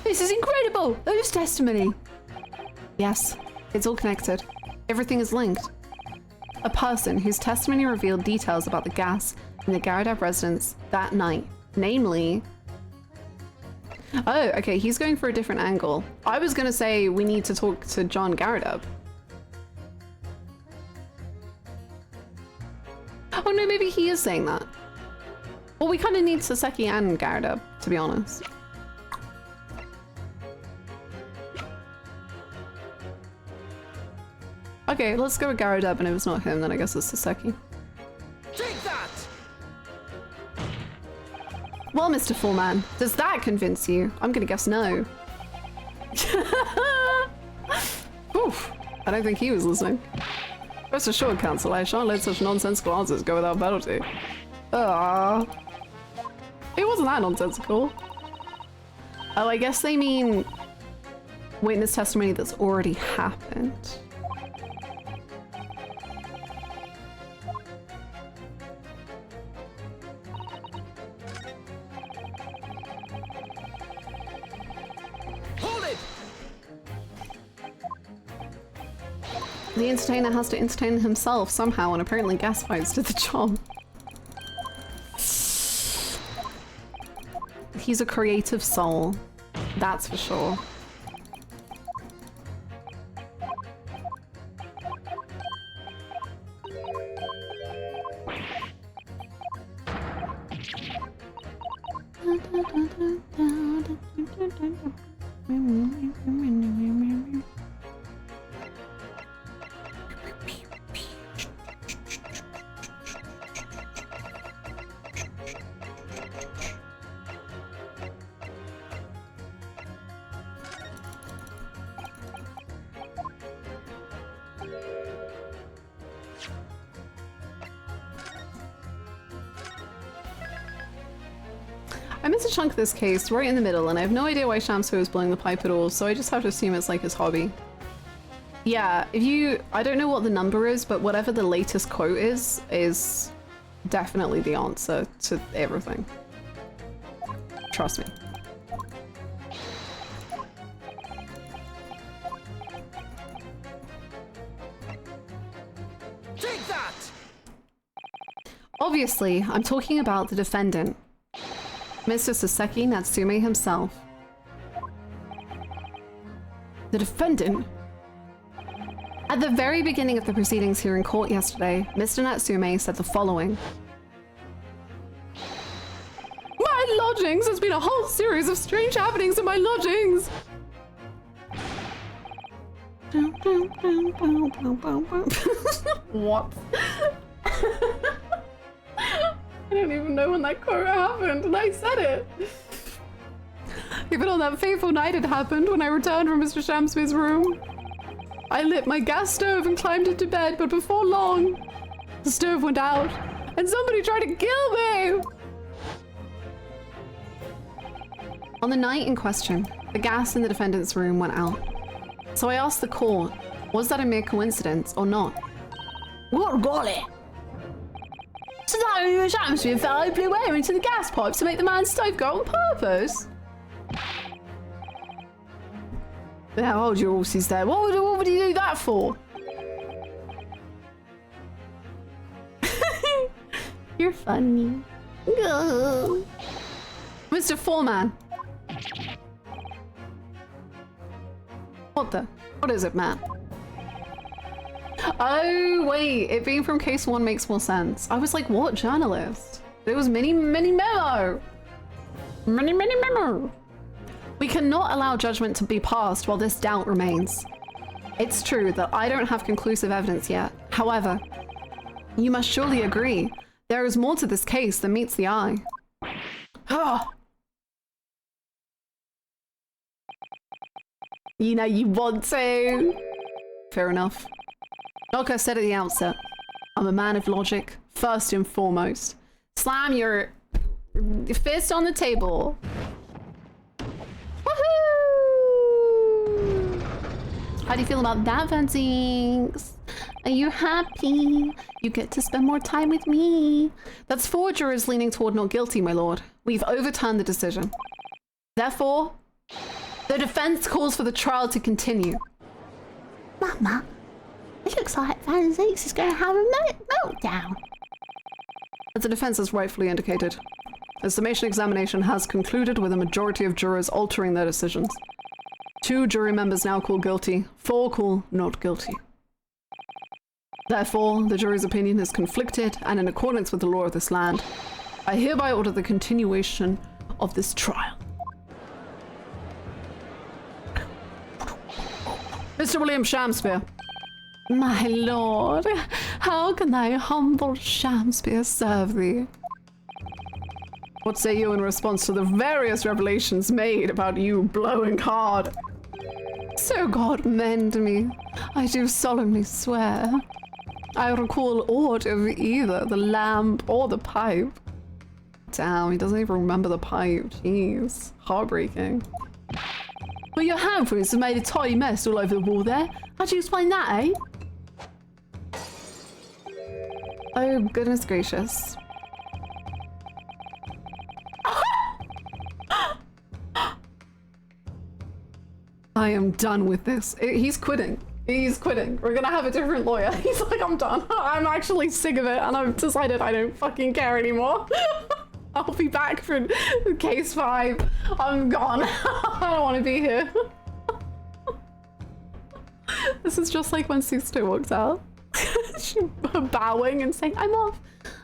This is incredible! Whose testimony? Yes, it's all connected. Everything is linked. A person whose testimony revealed details about the gas in the Garadab residence that night. Namely... Oh, okay, he's going for a different angle. I was gonna say we need to talk to John Garadab. Oh no, maybe he is saying that. Well, we kind of need Saseki and Garadab, to be honest. Okay, let's go with Garadab, and if it's not him, then I guess it's Saseki. Take that! Well, Mr. Foreman, does that convince you? I'm gonna guess no. Oof, I don't think he was listening. Rest assured, Counsel, I shan't let such nonsensical answers go without penalty. Ah, it wasn't that nonsensical. Oh, I guess they mean witness testimony that's already happened. Hold it! The entertainer has to entertain himself somehow, and apparently gas pipes did the job. He's a creative soul, that's for sure. I missed a chunk of this case right in the middle, and I have no idea why Shamsu is blowing the pipe at all, so I just have to assume it's like his hobby. Yeah, I don't know what the number is, but whatever the latest quote is definitely the answer to everything. Trust me. Take that! Obviously, I'm talking about the defendant, Mr. Saseki Natsume himself. The defendant? At the very beginning of the proceedings here in court yesterday, Mr. Natsume said the following. My lodgings! There's been a whole series of strange happenings in my lodgings! What? I don't even know when that quote happened, and I said it. Even on that fateful night it happened when I returned from Mr. Shamsu's room. I lit my gas stove and climbed into bed, but before long, the stove went out, and somebody tried to kill me! On the night in question, the gas in the defendant's room went out. So I asked the court, was that a mere coincidence or not? What golly? So that Shamsu fellow blew air into the gas pipes to make the man's stove go on purpose? Now hold your horses there. What would he do that for? You're funny. Mr. Foreman. What is it, Matt? Oh, wait, it being from case 1 makes more sense. I was like, what journalist? It was mini memo. Mini memo. We cannot allow judgment to be passed while this doubt remains. It's true that I don't have conclusive evidence yet. However, you must surely agree there is more to this case than meets the eye. You know you want to. Fair enough. Like I said at the outset, I'm a man of logic, first and foremost. Slam your fist on the table. Woohoo! How do you feel about that, Fanzinx? Are you happy? You get to spend more time with me. That's 4 jurors leaning toward not guilty, my lord. We've overturned the decision. Therefore, the defense calls for the trial to continue. Mama, it looks like Fanzinx is going to have a meltdown. As the defense has rightfully indicated, the summation examination has concluded with a majority of jurors altering their decisions. 2 jury members now call guilty, 4 call not guilty. Therefore, the jury's opinion is conflicted, and in accordance with the law of this land, I hereby order the continuation of this trial. Mr. William Shamspeare. My lord, how can thy humble Shamspeare serve thee? What say you in response to the various revelations made about you blowing hard? So God mend me, I do solemnly swear. I recall aught of either the lamp or the pipe. Damn, he doesn't even remember the pipe. Jeez, heartbreaking. But your handprints have made a tiny mess all over the wall there. How do you explain that, eh? Oh, goodness gracious. I am done with this. He's quitting. He's quitting. We're gonna have a different lawyer. He's like, I'm done. I'm actually sick of it, and I've decided I don't fucking care anymore. I'll be back for case 5. I'm gone. I don't want to be here. This is just like when Susto walks out. She bowing and saying, I'm off.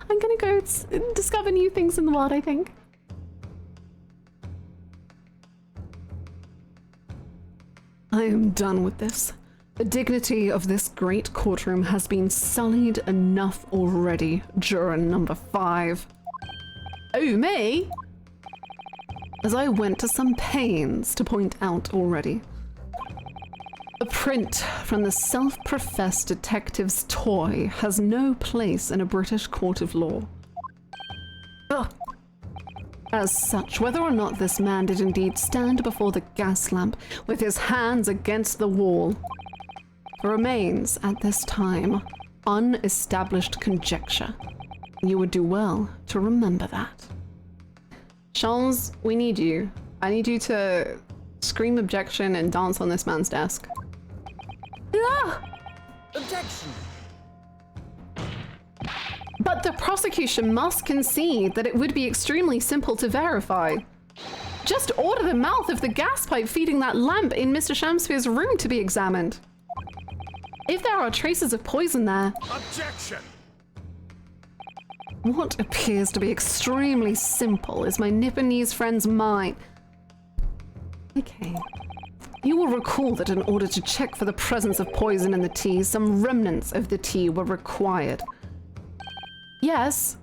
I'm gonna go discover new things in the world, I think. I am done with this. The dignity of this great courtroom has been sullied enough already, juror number 5. Oh, me? As I went to some pains to point out already. A print from the self-professed detective's toy has no place in a British court of law. Ugh. As such, whether or not this man did indeed stand before the gas lamp with his hands against the wall remains, at this time, unestablished conjecture. You would do well to remember that. Charles, we need you. I need you to scream objection and dance on this man's desk. Ah! Objection! But the prosecution must concede that it would be extremely simple to verify. Just order the mouth of the gas pipe feeding that lamp in Mr. Shamspeare's room to be examined. If there are traces of poison there... Objection! What appears to be extremely simple is my Nipponese friend's mind. Okay. You will recall that in order to check for the presence of poison in the tea, some remnants of the tea were required. Yes.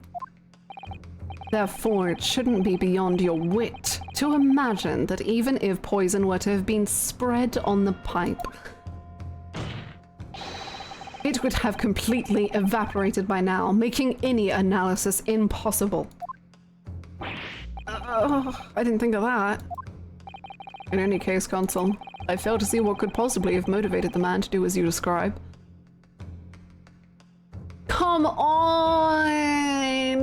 Therefore, it shouldn't be beyond your wit to imagine that even if poison were to have been spread on the pipe, it would have completely evaporated by now, making any analysis impossible. I didn't think of that. In any case, Consul, I fail to see what could possibly have motivated the man to do as you describe. Come on!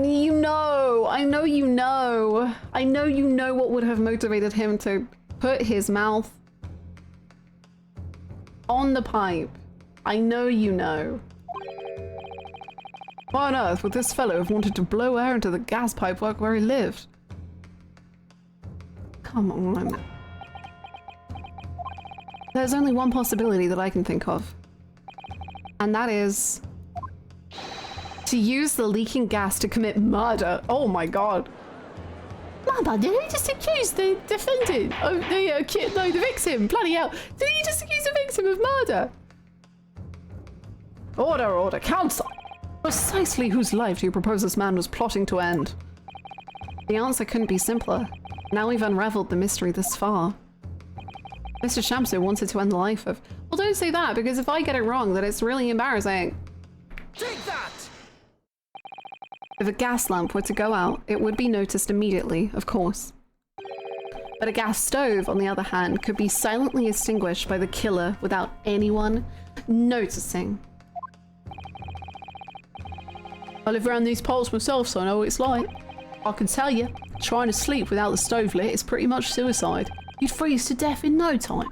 You know! I know you know! I know you know what would have motivated him to put his mouth on the pipe. I know you know. Why on earth would this fellow have wanted to blow air into the gas pipework where he lived? Come on. There's only one possibility that I can think of. And that is... to use the leaking gas to commit murder. Oh my god. Mama, did he just accuse the defendant of the victim? Bloody hell. Did he just accuse the victim of murder? Order, order, counsel! Precisely whose life do you propose this man was plotting to end? The answer couldn't be simpler. Now we've unraveled the mystery this far. Mr. Shamsu wanted to end the life of... Well, don't say that, because if I get it wrong, then it's really embarrassing. Take that! If a gas lamp were to go out, it would be noticed immediately, of course. But a gas stove, on the other hand, could be silently extinguished by the killer without anyone noticing. I live around these poles myself, so I know what it's like. I can tell you, trying to sleep without the stove lit is pretty much suicide. You'd freeze to death in no time.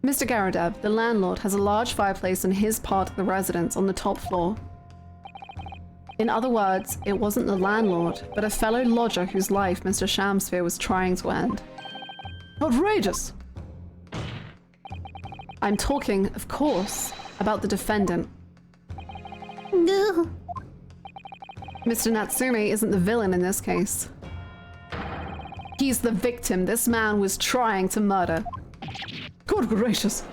Mr. Garadeb, the landlord, has a large fireplace in his part of the residence on the top floor. In other words, it wasn't the landlord, but a fellow lodger whose life Mr. Shamsphere was trying to end. Outrageous! I'm talking, of course, about the defendant. No. Mr. Natsume isn't the villain in this case. He's the victim this man was trying to murder. Good gracious!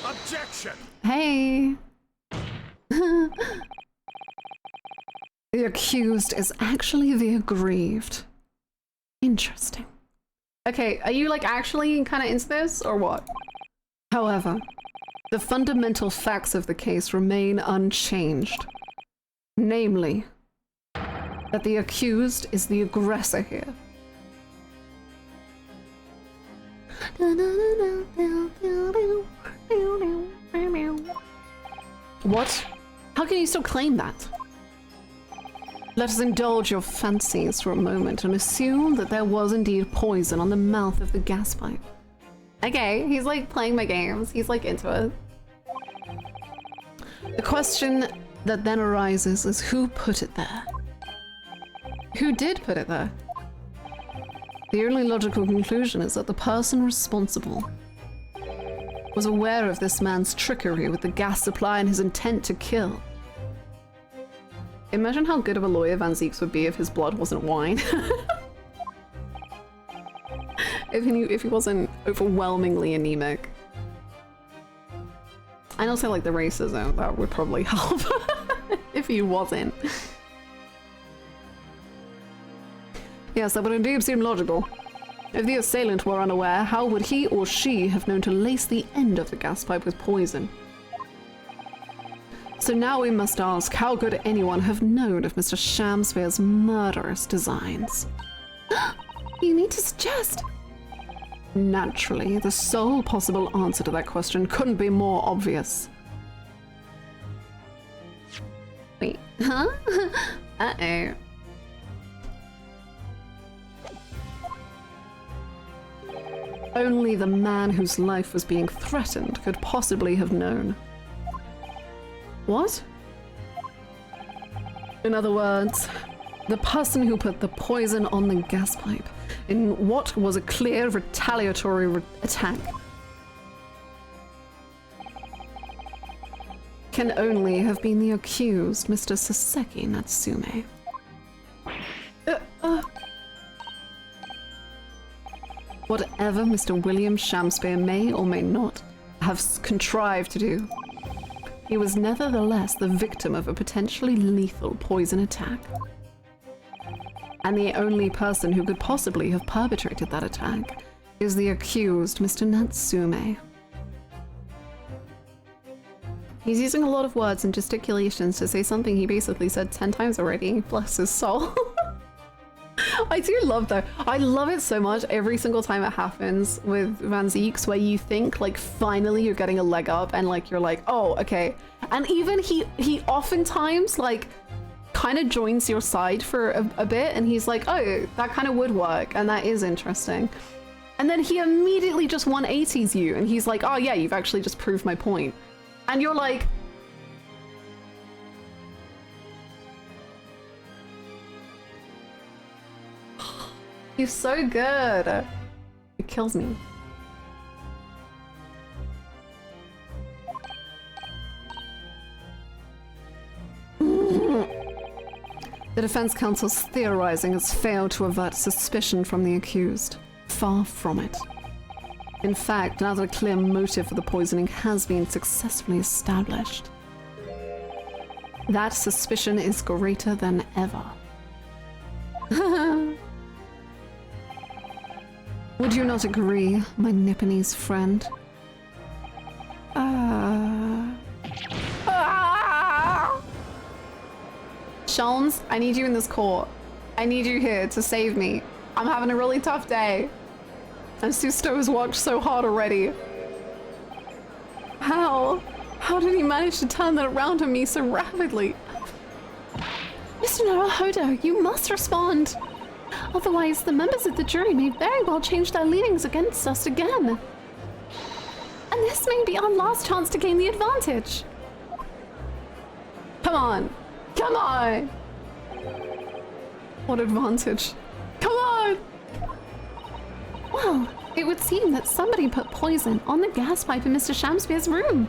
Objection! Hey! The accused is actually the aggrieved. Interesting. Okay, are you like actually kind of into this or what? However, the fundamental facts of the case remain unchanged. Namely, That the accused is the aggressor here. what? How can you still claim that? Let us indulge your fancies for a moment and assume that there was indeed poison on the mouth of the gas pipe. Okay, he's like playing my games. He's like into it. The question that then arises is who put it there? Who did put it there? The only logical conclusion is that the person responsible was aware of this man's trickery with the gas supply and his intent to kill. Imagine how good of a lawyer Van Zieks would be if his blood wasn't wine. if he wasn't overwhelmingly anemic. And also like the racism, that would probably help if he wasn't. Yes, that would indeed seem logical. If the assailant were unaware, how would he or she have known to lace the end of the gas pipe with poison? So now we must ask, how could anyone have known of Mr. Shamsphere's murderous designs? You mean to suggest? Naturally, the sole possible answer to that question couldn't be more obvious. Wait, huh? Uh-oh. Only the man whose life was being threatened could possibly have known. What? In other words, the person who put the poison on the gas pipe in what was a clear retaliatory attack can only have been the accused, Mr. Saseki Natsume. Whatever Mr. William Shamsphere may or may not have contrived to do, he was nevertheless the victim of a potentially lethal poison attack. And the only person who could possibly have perpetrated that attack is the accused, Mr. Natsume. He's using a lot of words and gesticulations to say something he basically said 10 times already. Bless his soul. I do love though. I love it so much every single time it happens with Van Zieks, where you think like finally you're getting a leg up and like you're like, oh, okay. And even he oftentimes like kind of joins your side for a bit and he's like, oh, that kind of would work and that is interesting. And then he immediately just 180s you and he's like, oh yeah, you've actually just proved my point. And you're like, he's so good. It kills me. The defense counsel's theorizing has failed to avert suspicion from the accused. Far from it. In fact, now that a clear motive for the poisoning has been successfully established, that suspicion is greater than ever. Would you not agree, my Nipponese friend? Sholmes, I need you in this court. I need you here to save me. I'm having a really tough day. And Susto has worked so hard already. How? How did he manage to turn that around on me so rapidly? Mr. Naruhodo, you must respond. Otherwise, the members of the jury may very well change their leanings against us again. And this may be our last chance to gain the advantage. Come on. Come on. What advantage? Come on. Well, it would seem that somebody put poison on the gas pipe in Mr. Shamspeare's room.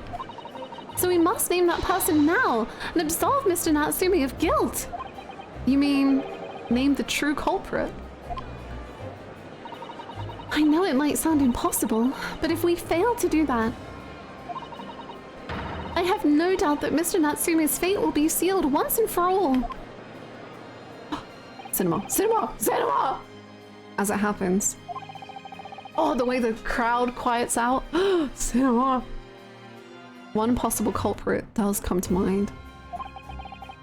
So we must name that person now and absolve Mr. Natsumi of guilt. You mean name the true culprit? I know it might sound impossible, but if we fail to do that, I have no doubt that Mr. Natsume's fate will be sealed once and for all. Cinema, cinema, cinema! As it happens. Oh, the way the crowd quiets out. Cinema. One possible culprit does come to mind.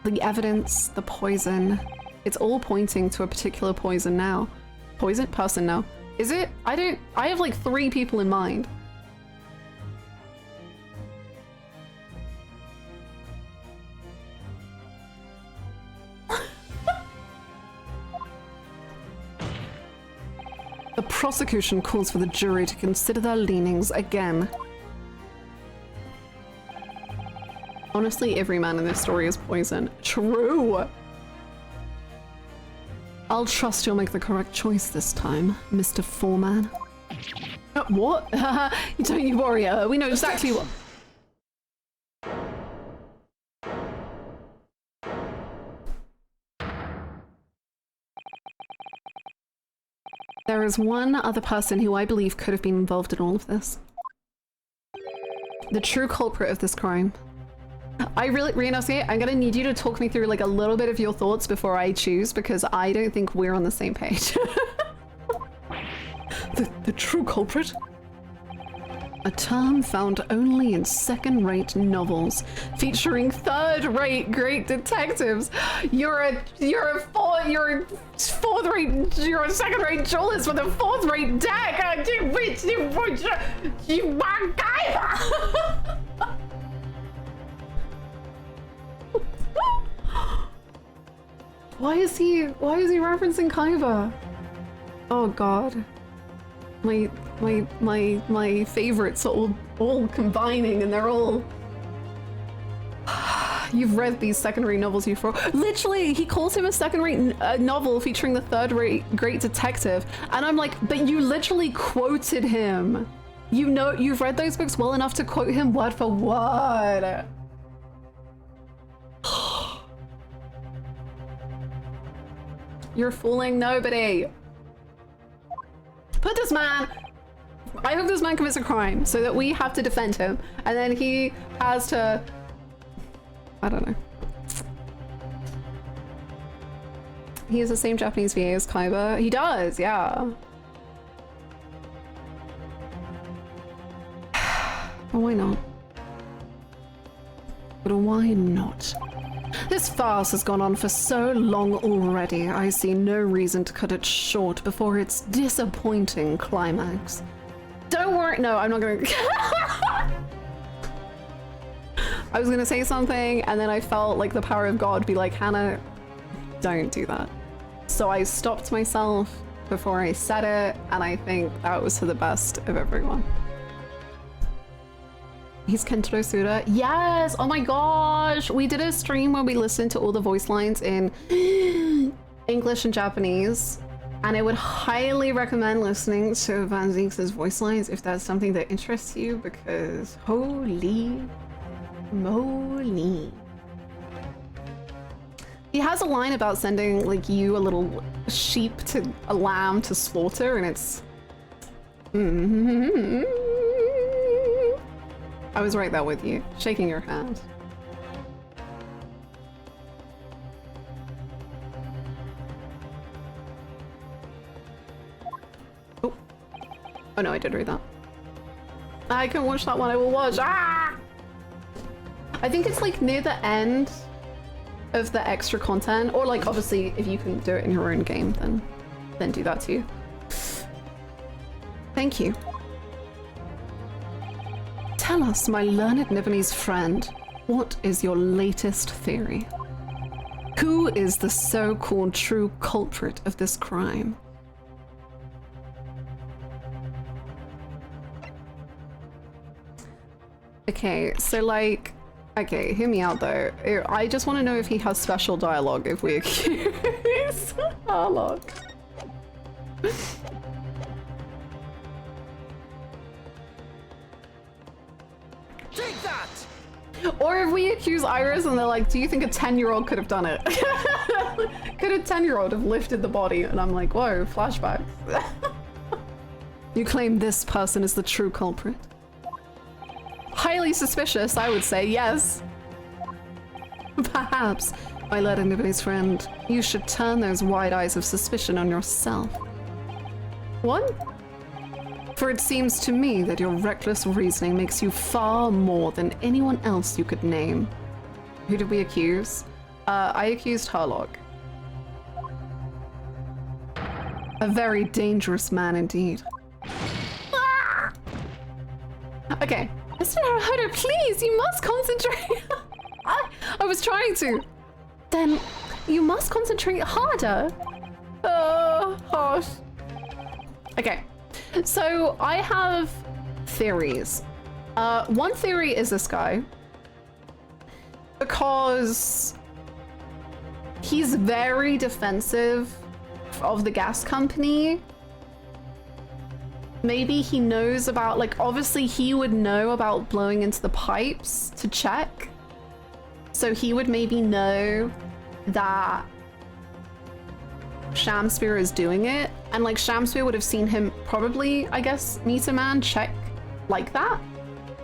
The evidence, the poison. It's all pointing to a particular poison now. Poison? Person now. Is it? I have like 3 people in mind. The prosecution calls for the jury to consider their leanings again. Honestly, every man in this story is poison. True! I'll trust you'll make the correct choice this time, Mr. Foreman. What? Don't you worry, we know exactly what... There is one other person who I believe could have been involved in all of this. The true culprit of this crime. I really, Rhiannosia, I'm gonna need you to talk me through like a little bit of your thoughts before I choose, because I don't think we're on the same page. the true culprit? A term found only in second-rate novels featuring third-rate great detectives. You're a second-rate duelist with a fourth-rate deck. You MacGyver. Why is he referencing Kaiba? Oh god. My favorites are all combining, and they're all... You've read these second-rate novels before. Literally, he calls him a second-rate novel featuring the third-rate great detective, and I'm like, but you literally quoted him. You know, you've read those books well enough to quote him word for word. You're fooling nobody. Put this man... I hope this man commits a crime so that we have to defend him, and then he has to... I don't know. He has the same Japanese VA as Kaiba. He does, yeah. But why not? But why not? This farce has gone on for so long already. I see no reason to cut it short before its disappointing climax. Don't worry. No, I'm not gonna... I was gonna say something, and then I felt like the power of God be like, Hannah, don't do that. So I stopped myself before I said it, and I think that was for the best of everyone. He's Kentaro Suda. Yes! Oh my gosh! We did a stream where we listened to all the voice lines in English and Japanese, and I would highly recommend listening to Van Zeeks' voice lines if that's something that interests you, because holy moly. He has a line about sending like you a little sheep to a lamb to slaughter, and it's I was right there with you, shaking your hand. Oh. Oh no, I did read that. I can watch that one, I will watch. Ah! I think it's like near the end of the extra content, or like obviously if you can do it in your own game, then do that too. Thank you. Tell us, my learned Nibonese friend, what is your latest theory? Who is the so-called true culprit of this crime? Okay, so like, okay, hear me out though. I just want to know if he has special dialogue if we accuse Harlock. Take that! Or if we accuse Iris and they're like, do you think a 10-year-old could have done it? Could a 10-year-old have lifted the body? And I'm like, whoa, flashbacks. You claim this person is the true culprit? Highly suspicious, I would say, yes. Perhaps, my learned Nibonese friend, you should turn those wide eyes of suspicion on yourself. What? For it seems to me that your reckless reasoning makes you far more than anyone else you could name. Who did we accuse? I accused Harlock. A very dangerous man indeed. Ah! Okay. Mr. Naruhodo, please, you must concentrate. I was trying to. Then you must concentrate harder. Oh, gosh. Okay. So I have theories. One theory is this guy. Because he's very defensive of the gas company. Maybe he knows about, like, obviously he would know about blowing into the pipes to check. So he would maybe know that Shamspear is doing it. And like Shamspear would have seen him probably, I guess, meet a man check like that.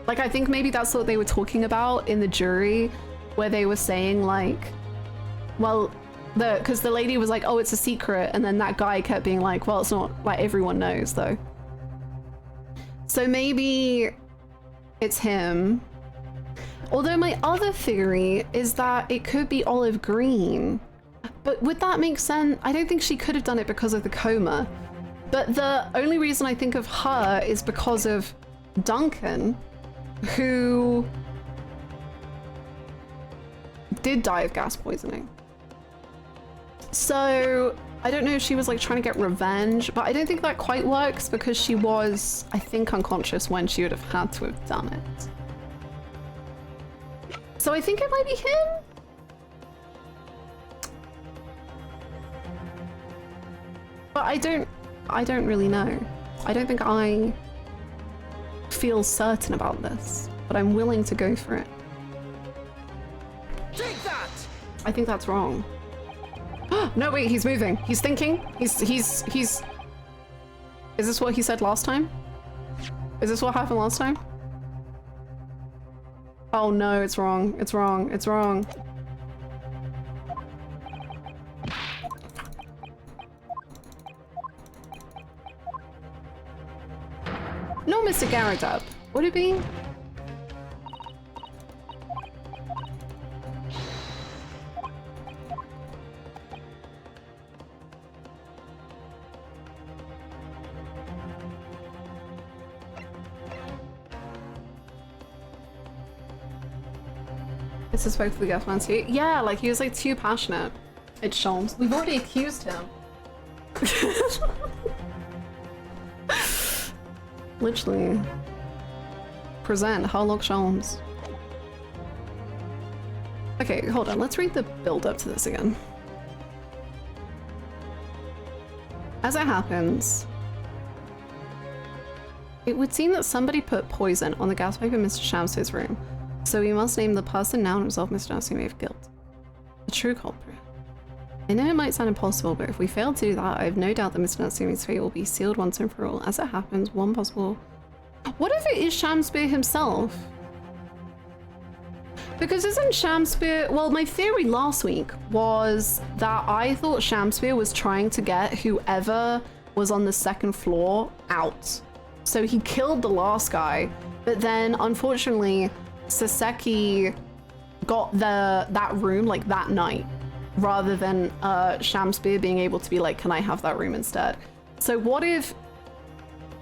Like, I think maybe that's what they were talking about in the jury, where they were saying like, well, because the lady was like, oh, it's a secret. And then that guy kept being like, well, it's not, like, everyone knows though. So maybe it's him. Although my other theory is that it could be Olive Green. But would that make sense? I don't think she could have done it because of the coma. But the only reason I think of her is because of Duncan, who did die of gas poisoning. So I don't know if she was like trying to get revenge, but I don't think that quite works because she was, I think, unconscious when she would have had to have done it. So I think it might be him. But I don't really know. I don't think I feel certain about this, but I'm willing to go for it. Take that! I think that's wrong. No, wait, he's moving. He's thinking. He's... Is this what he said last time? Is this what happened last time? Oh no, it's wrong. It's wrong. It's wrong. No, Mr. Garadub. Would it be? This is both the gas man too. Yeah, like he was like too passionate. It's Sholmes. We've already accused him. Literally. Present Harlock Sholmes. Okay, hold on. Let's read the build up to this again. As it happens, it would seem that somebody put poison on the gas pipe in Mr. Shams's room. So we must name the person now and resolve Mr. Darcy may have guilt. The true culprit. I know it might sound impossible, but if we fail to do that, I have no doubt that Mr. Natsume's fate will be sealed once and for all. As it happens, one possible... What if it is Shamspear himself? Because isn't Shamspear... Well, my theory last week was that I thought Shamspear was trying to get whoever was on the second floor out. So he killed the last guy, but then unfortunately, Saseki got that room like that night, rather than Shamspear being able to be like, can I have that room instead? So what if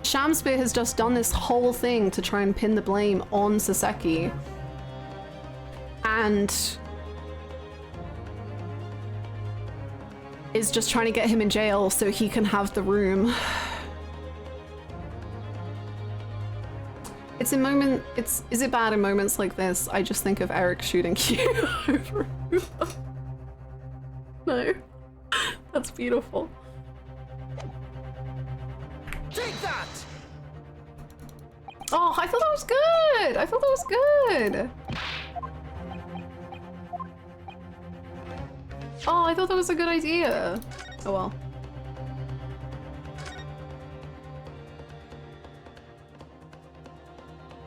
Shamspear has just done this whole thing to try and pin the blame on Saseki, and is just trying to get him in jail so he can have the room? It's in moment, is it bad in moments like this? I just think of Eric shooting you over. No, that's beautiful. Take that! Oh, I thought that was good. I thought that was good. Oh, I thought that was a good idea. Oh well.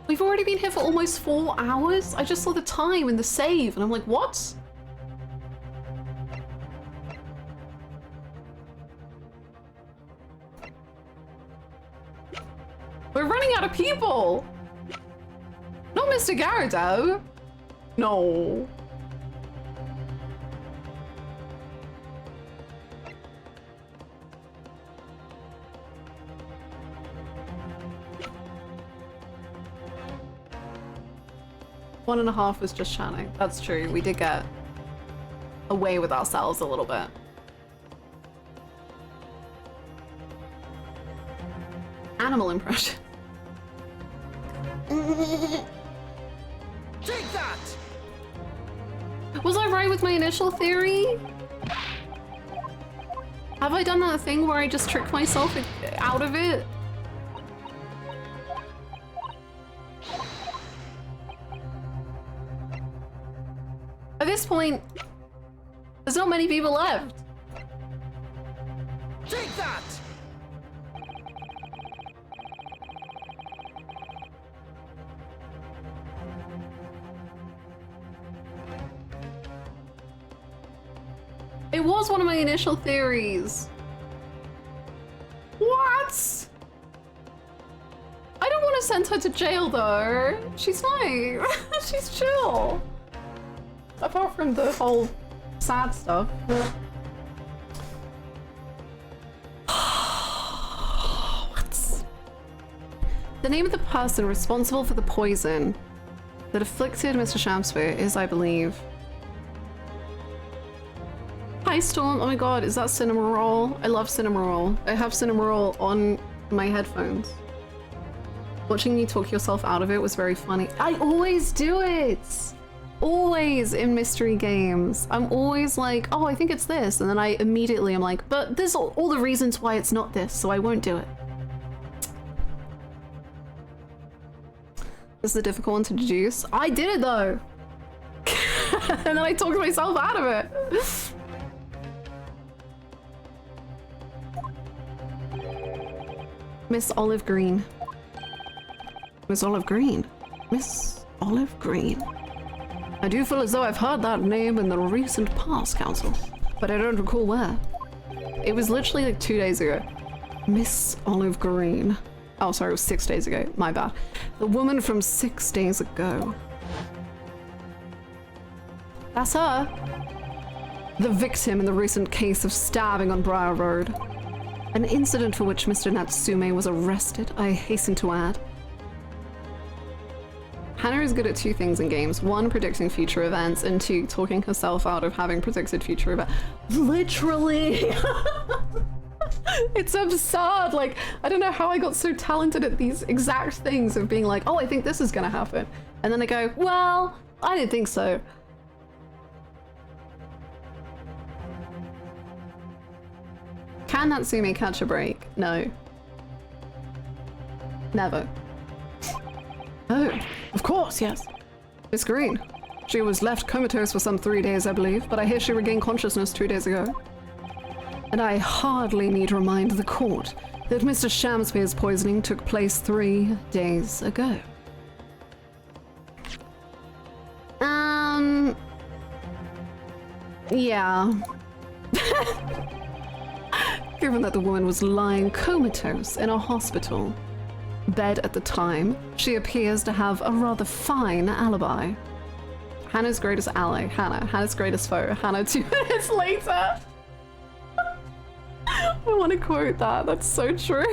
We've already been here for almost 4 hours. I just saw the time and the save and I'm like, what? We're running out of people. Not Mr. Garrido. No. One and a half was just Channing. That's true. We did get away with ourselves a little bit. Animal impression. Take that! Was I right with my initial theory? Have I done that thing where I just tricked myself out of it? At this point, there's not many people left. Take that! It was one of my initial theories. What? I don't want to send her to jail though. She's fine. She's chill. Apart from the whole sad stuff. What? The name of the person responsible for the poison that afflicted Mr. Shamspear is, I believe... Hi Storm, oh my god, is that Cinema Roll? I love Cinema Roll. I have Cinema Roll on my headphones. Watching you talk yourself out of it was very funny. I always do it! Always in mystery games. I'm always like, oh, I think it's this. And then I immediately am like, but there's all the reasons why it's not this, so I won't do it. This is a difficult one to deduce. I did it though! And then I talked myself out of it. Miss Olive Green. Miss Olive Green. Miss Olive Green. I do feel as though I've heard that name in the recent past, Council, but I don't recall where. It was literally like 2 days ago. Miss Olive Green. Oh, sorry, it was 6 days ago. My bad. The woman from 6 days ago. That's her. The victim in the recent case of stabbing on Briar Road. An incident for which Mr. Natsume was arrested, I hasten to add. Hannah is good at 2 things in games. 1, predicting future events, and 2, talking herself out of having predicted future events. Literally! It's absurd! Like, I don't know how I got so talented at these exact things of being like, oh, I think this is gonna happen. And then I go, well, I didn't think so. Can Natsume catch a break? No. Never. Oh, of course, yes. Miss Green. She was left comatose for some 3 days, I believe, but I hear she regained consciousness 2 days ago. And I hardly need to remind the court that Mr. Shamspeare's poisoning took place 3 days ago. Yeah. Given that the woman was lying comatose in a hospital bed at the time, she appears to have a rather fine alibi. Hannah's greatest ally, Hannah. Hannah's greatest foe, Hannah 2 minutes later. I want to quote that, that's so true.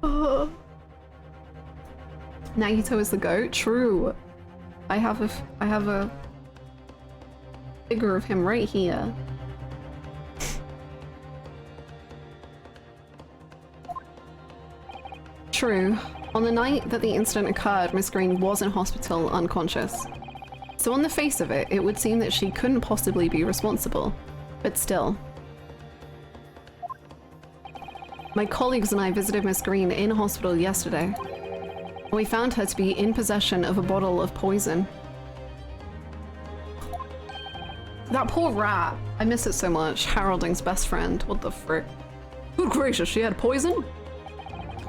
Oh. Nagito is the goat? True. I have a figure of him right here. True. On the night that the incident occurred, Miss Green was in hospital unconscious. So on the face of it, it would seem that she couldn't possibly be responsible. But still. My colleagues and I visited Miss Green in hospital yesterday. We found her to be in possession of a bottle of poison. That poor rat. I miss it so much. Harolding's best friend. What the frick? Good gracious, she had poison?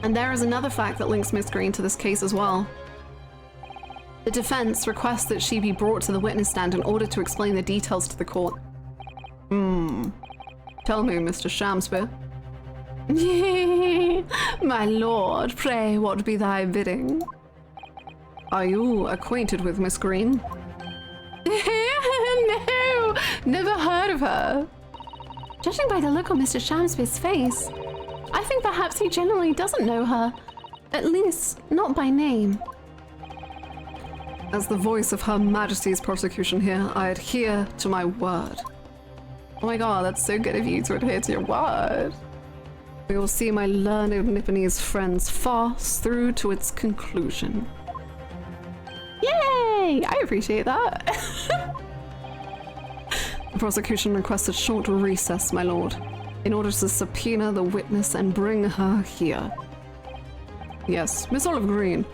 And there is another fact that links Miss Green to this case as well. The defense requests that she be brought to the witness stand in order to explain the details to the court. Tell me, Mr. Shamspeare. My lord, pray what be thy bidding? Are you acquainted with Miss Green? No, never heard of her. Judging by the look on Mr. Shamspeare's face, I think perhaps he generally doesn't know her. At least, not by name. As the voice of Her Majesty's prosecution here, I adhere to my word. Oh my god, that's so good of you to adhere to your word. We will see my learned Nipponese friend's farce through to its conclusion. Yay! I appreciate that. The prosecution requests a short recess, my lord, in order to subpoena the witness and bring her here. Yes, Miss Olive Green.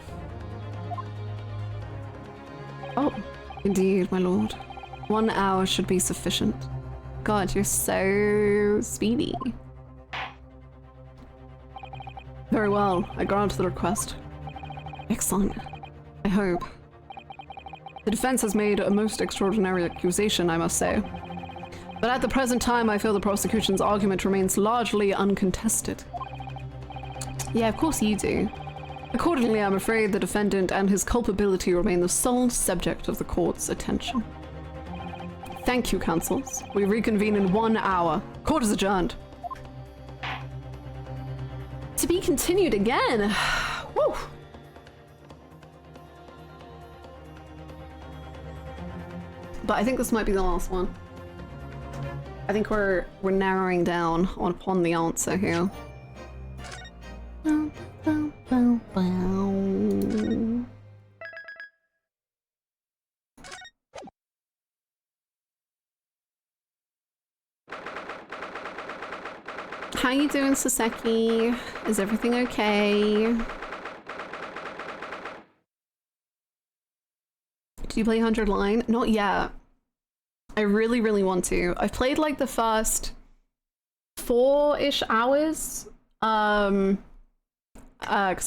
Oh, indeed, my lord. 1 hour should be sufficient. God, you're so speedy. Very well, I grant the request. Excellent. I hope. The defense has made a most extraordinary accusation, I must say. But at the present time, I feel the prosecution's argument remains largely uncontested. Yeah, of course you do. Accordingly, I'm afraid the defendant and his culpability remain the sole subject of the court's attention. Thank you, counsels. We reconvene in 1 hour. Court is adjourned. To be continued again. Woo. But I think this might be the last one. I think we're narrowing down upon the answer here. How you doing, Saseki? Is everything okay? Did you play 100 Line? Not yet. I really, really want to. I've played like the first 4-ish hours. Because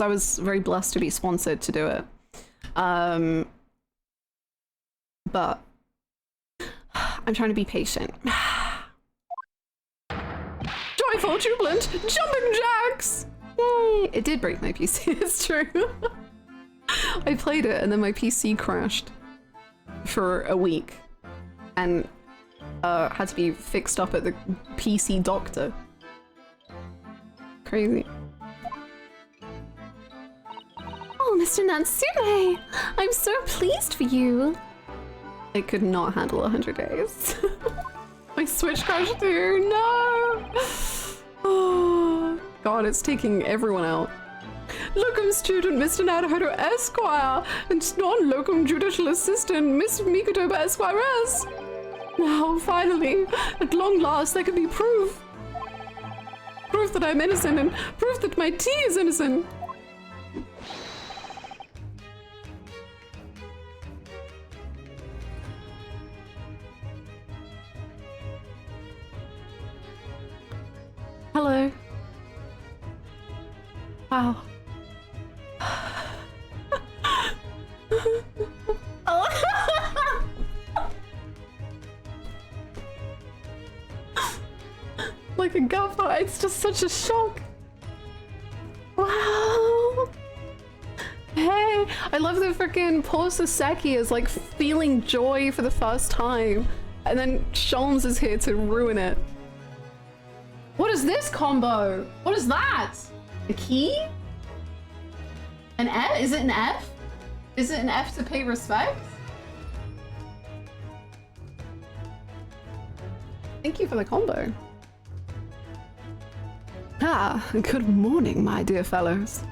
I was very blessed to be sponsored to do it. But I'm trying to be patient. Joyful, jubilant, jumping jacks! Yay! It did break my PC, it's true. I played it and then my PC crashed for a week and had to be fixed up at the PC doctor. Crazy. Oh, Mr. Natsume! I'm so pleased for you. I could not handle 100 days. My Switch crashed too, no! Oh, God, it's taking everyone out. Locum student Mr. Naruhodo Esquire and non-locum judicial assistant Miss Mikotoba Esquires. Now, finally, at long last, there can be proof. Proof that I'm innocent and proof that my tea is innocent. Hello. Wow. Like a guffaw, it's just such a shock. Wow. Hey, I love that freaking poor Saseki is like feeling joy for the first time, and then Sholmes is here to ruin it. What is this combo? What is that? A key? An F? Is it an F? Is it an F to pay respect? Thank you for the combo. Ah, good morning, my dear fellows.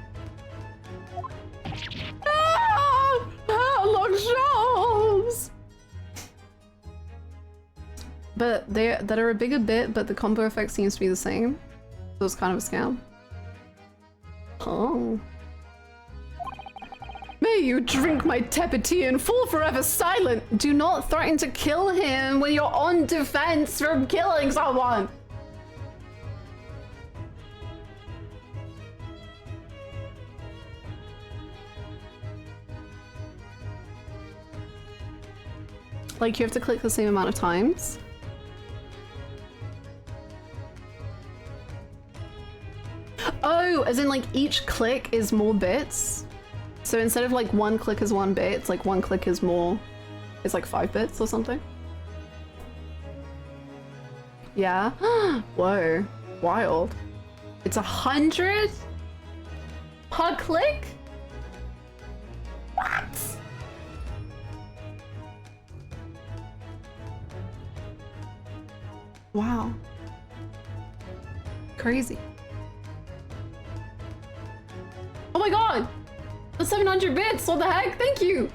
Look, Sholmes! But that are a bigger bit, but the combo effect seems to be the same. So it's kind of a scam. Oh. May you drink my tepid tea and fall forever silent! Do not threaten to kill him when you're on defense from killing someone! Like, you have to click the same amount of times. Oh, as in like each click is more bits. So instead of like one click is 1 bit, it's like one click is more, it's like 5 bits or something. Yeah. Whoa, wild. It's 100 per click? What? Wow. Crazy. Oh my god! The 700 bits! What the heck? Thank you!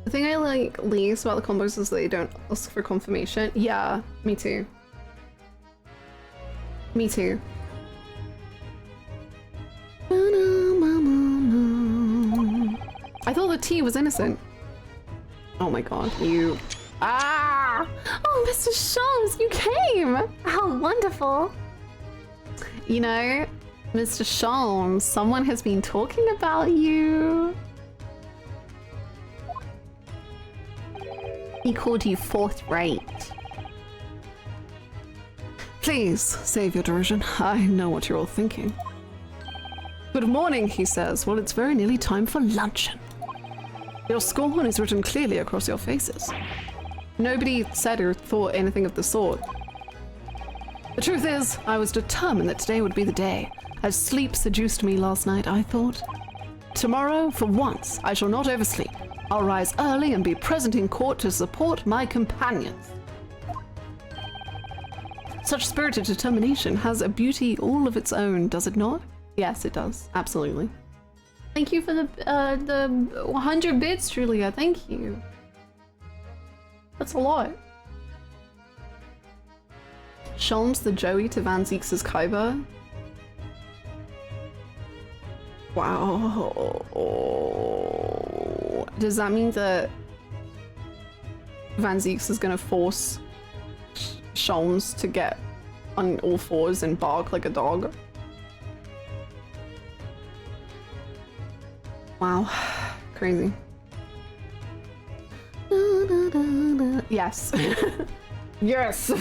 The thing I like least about the combos is that they don't ask for confirmation. Yeah, me too. Me too. I thought the tea was innocent. Oh my god, you... Ah! Oh, Mr. Sholmes, you came! How wonderful! You know, Mr. Sholmes, someone has been talking about you. He called you fourth-rate. Please, save your derision. I know what you're all thinking. Good morning, he says. Well, it's very nearly time for luncheon. Your scorn is written clearly across your faces. Nobody said or thought anything of the sort. The truth is, I was determined that today would be the day. As sleep seduced me last night, I thought, tomorrow, for once, I shall not oversleep. I'll rise early and be present in court to support my companions. Such spirited determination has a beauty all of its own, does it not? Yes, it does. Absolutely. Thank you for the 100 bits, Julia. Thank you. That's a lot. Sholmes the Joey to Van Zieks' Kaiba. Wow. Does that mean that Van Zieks is gonna force Sholmes to get on all fours and bark like a dog? Wow. Crazy. Yes. Yes.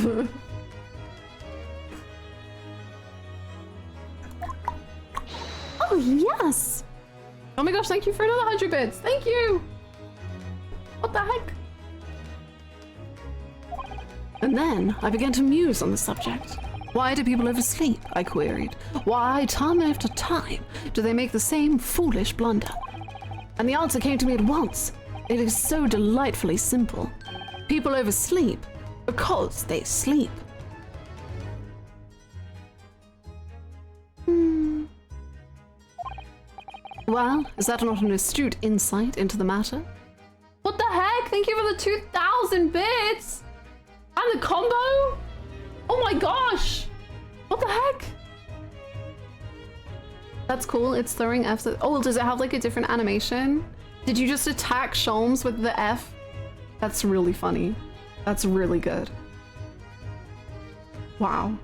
Oh, yes! Oh my gosh, thank you for another 100 bits. Thank you. What the heck? And then I began to muse on the subject. Why do people oversleep? I queried. Why, time after time, do they make the same foolish blunder? And the answer came to me at once. It is so delightfully simple. People oversleep because they sleep. Well, is that not an astute insight into the matter? What the heck? heck? Thank you for the 2,000 bits! And the combo? Oh my gosh! What the heck? That's cool. It's throwing F's at— oh, does it have like a different animation? Did you just attack Sholmes with the F? That's really funny. That's really good. Wow.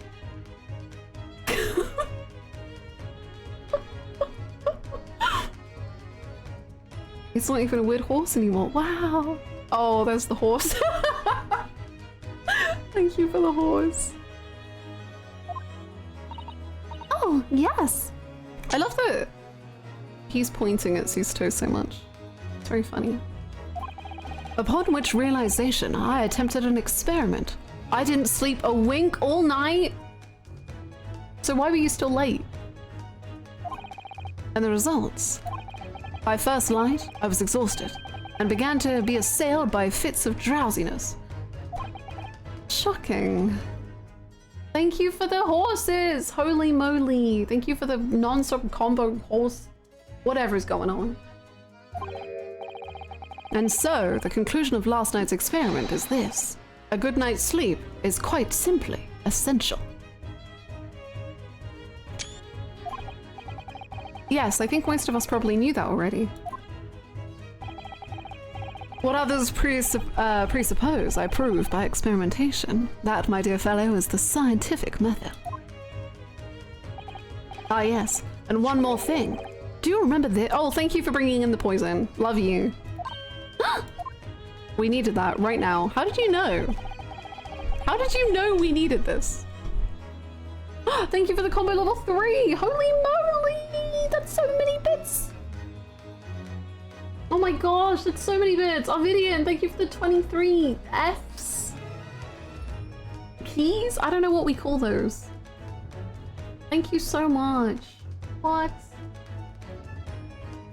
It's not even a weird horse anymore. Wow. Oh, there's the horse. Thank you for the horse. Oh, yes. I love that he's pointing at Susto so much. It's very funny. Upon which realization, I attempted an experiment. I didn't sleep a wink all night. So why were you still late? And the results. By first light, I was exhausted and began to be assailed by fits of drowsiness. Shocking. Thank you for the horses! Holy moly! Thank you for the non-stop combo horse. Whatever's going on. And so, the conclusion of last night's experiment is this. A good night's sleep is quite simply essential. Yes, I think most of us probably knew that already. What others presuppose, I prove by experimentation. That, my dear fellow, is the scientific method. Ah, yes, and one more thing. Do you remember this? Oh, thank you for bringing in the poison. Love you. We needed that right now. How did you know? How did you know we needed this? Thank you for the combo level 3! Holy moly! That's so many bits! Oh my gosh, that's so many bits! Arvidian, thank you for the 23 Fs. Keys? I don't know what we call those. Thank you so much. What?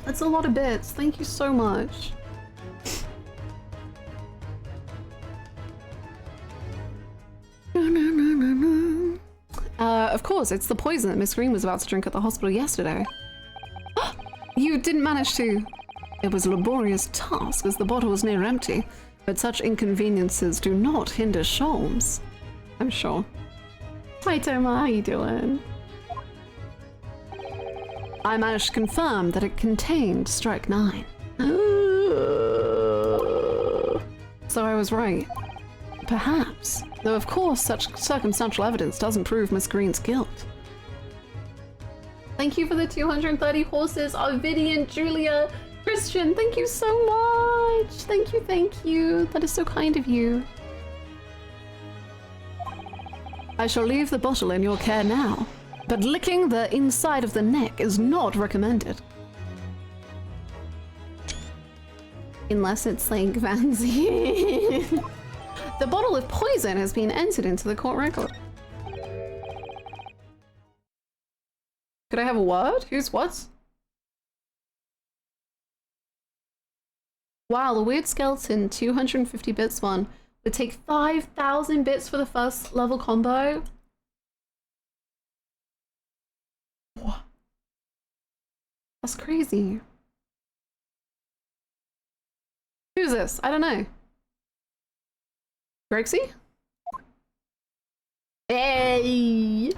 That's a lot of bits. Thank you so much. Of course, it's the poison that Miss Green was about to drink at the hospital yesterday. You didn't manage to... It was a laborious task as the bottle was near empty, but such inconveniences do not hinder Sholmes. I'm sure. Hi Toma, how you doing? I managed to confirm that it contained strike 9. So I was right. Perhaps, though of course such circumstantial evidence doesn't prove Miss Green's guilt. Thank you for the 230 horses, Arvidian, Julia, Christian, thank you so much! Thank you, that is so kind of you. I shall leave the bottle in your care now, but licking the inside of the neck is not recommended. Unless it's like fancy. The bottle of poison has been entered into the court record. Could I have a word? Who's what? Wow, the weird skeleton 250 bits one would take 5,000 bits for the first level combo. What? That's crazy. Who's this? I don't know. Grexy? Hey!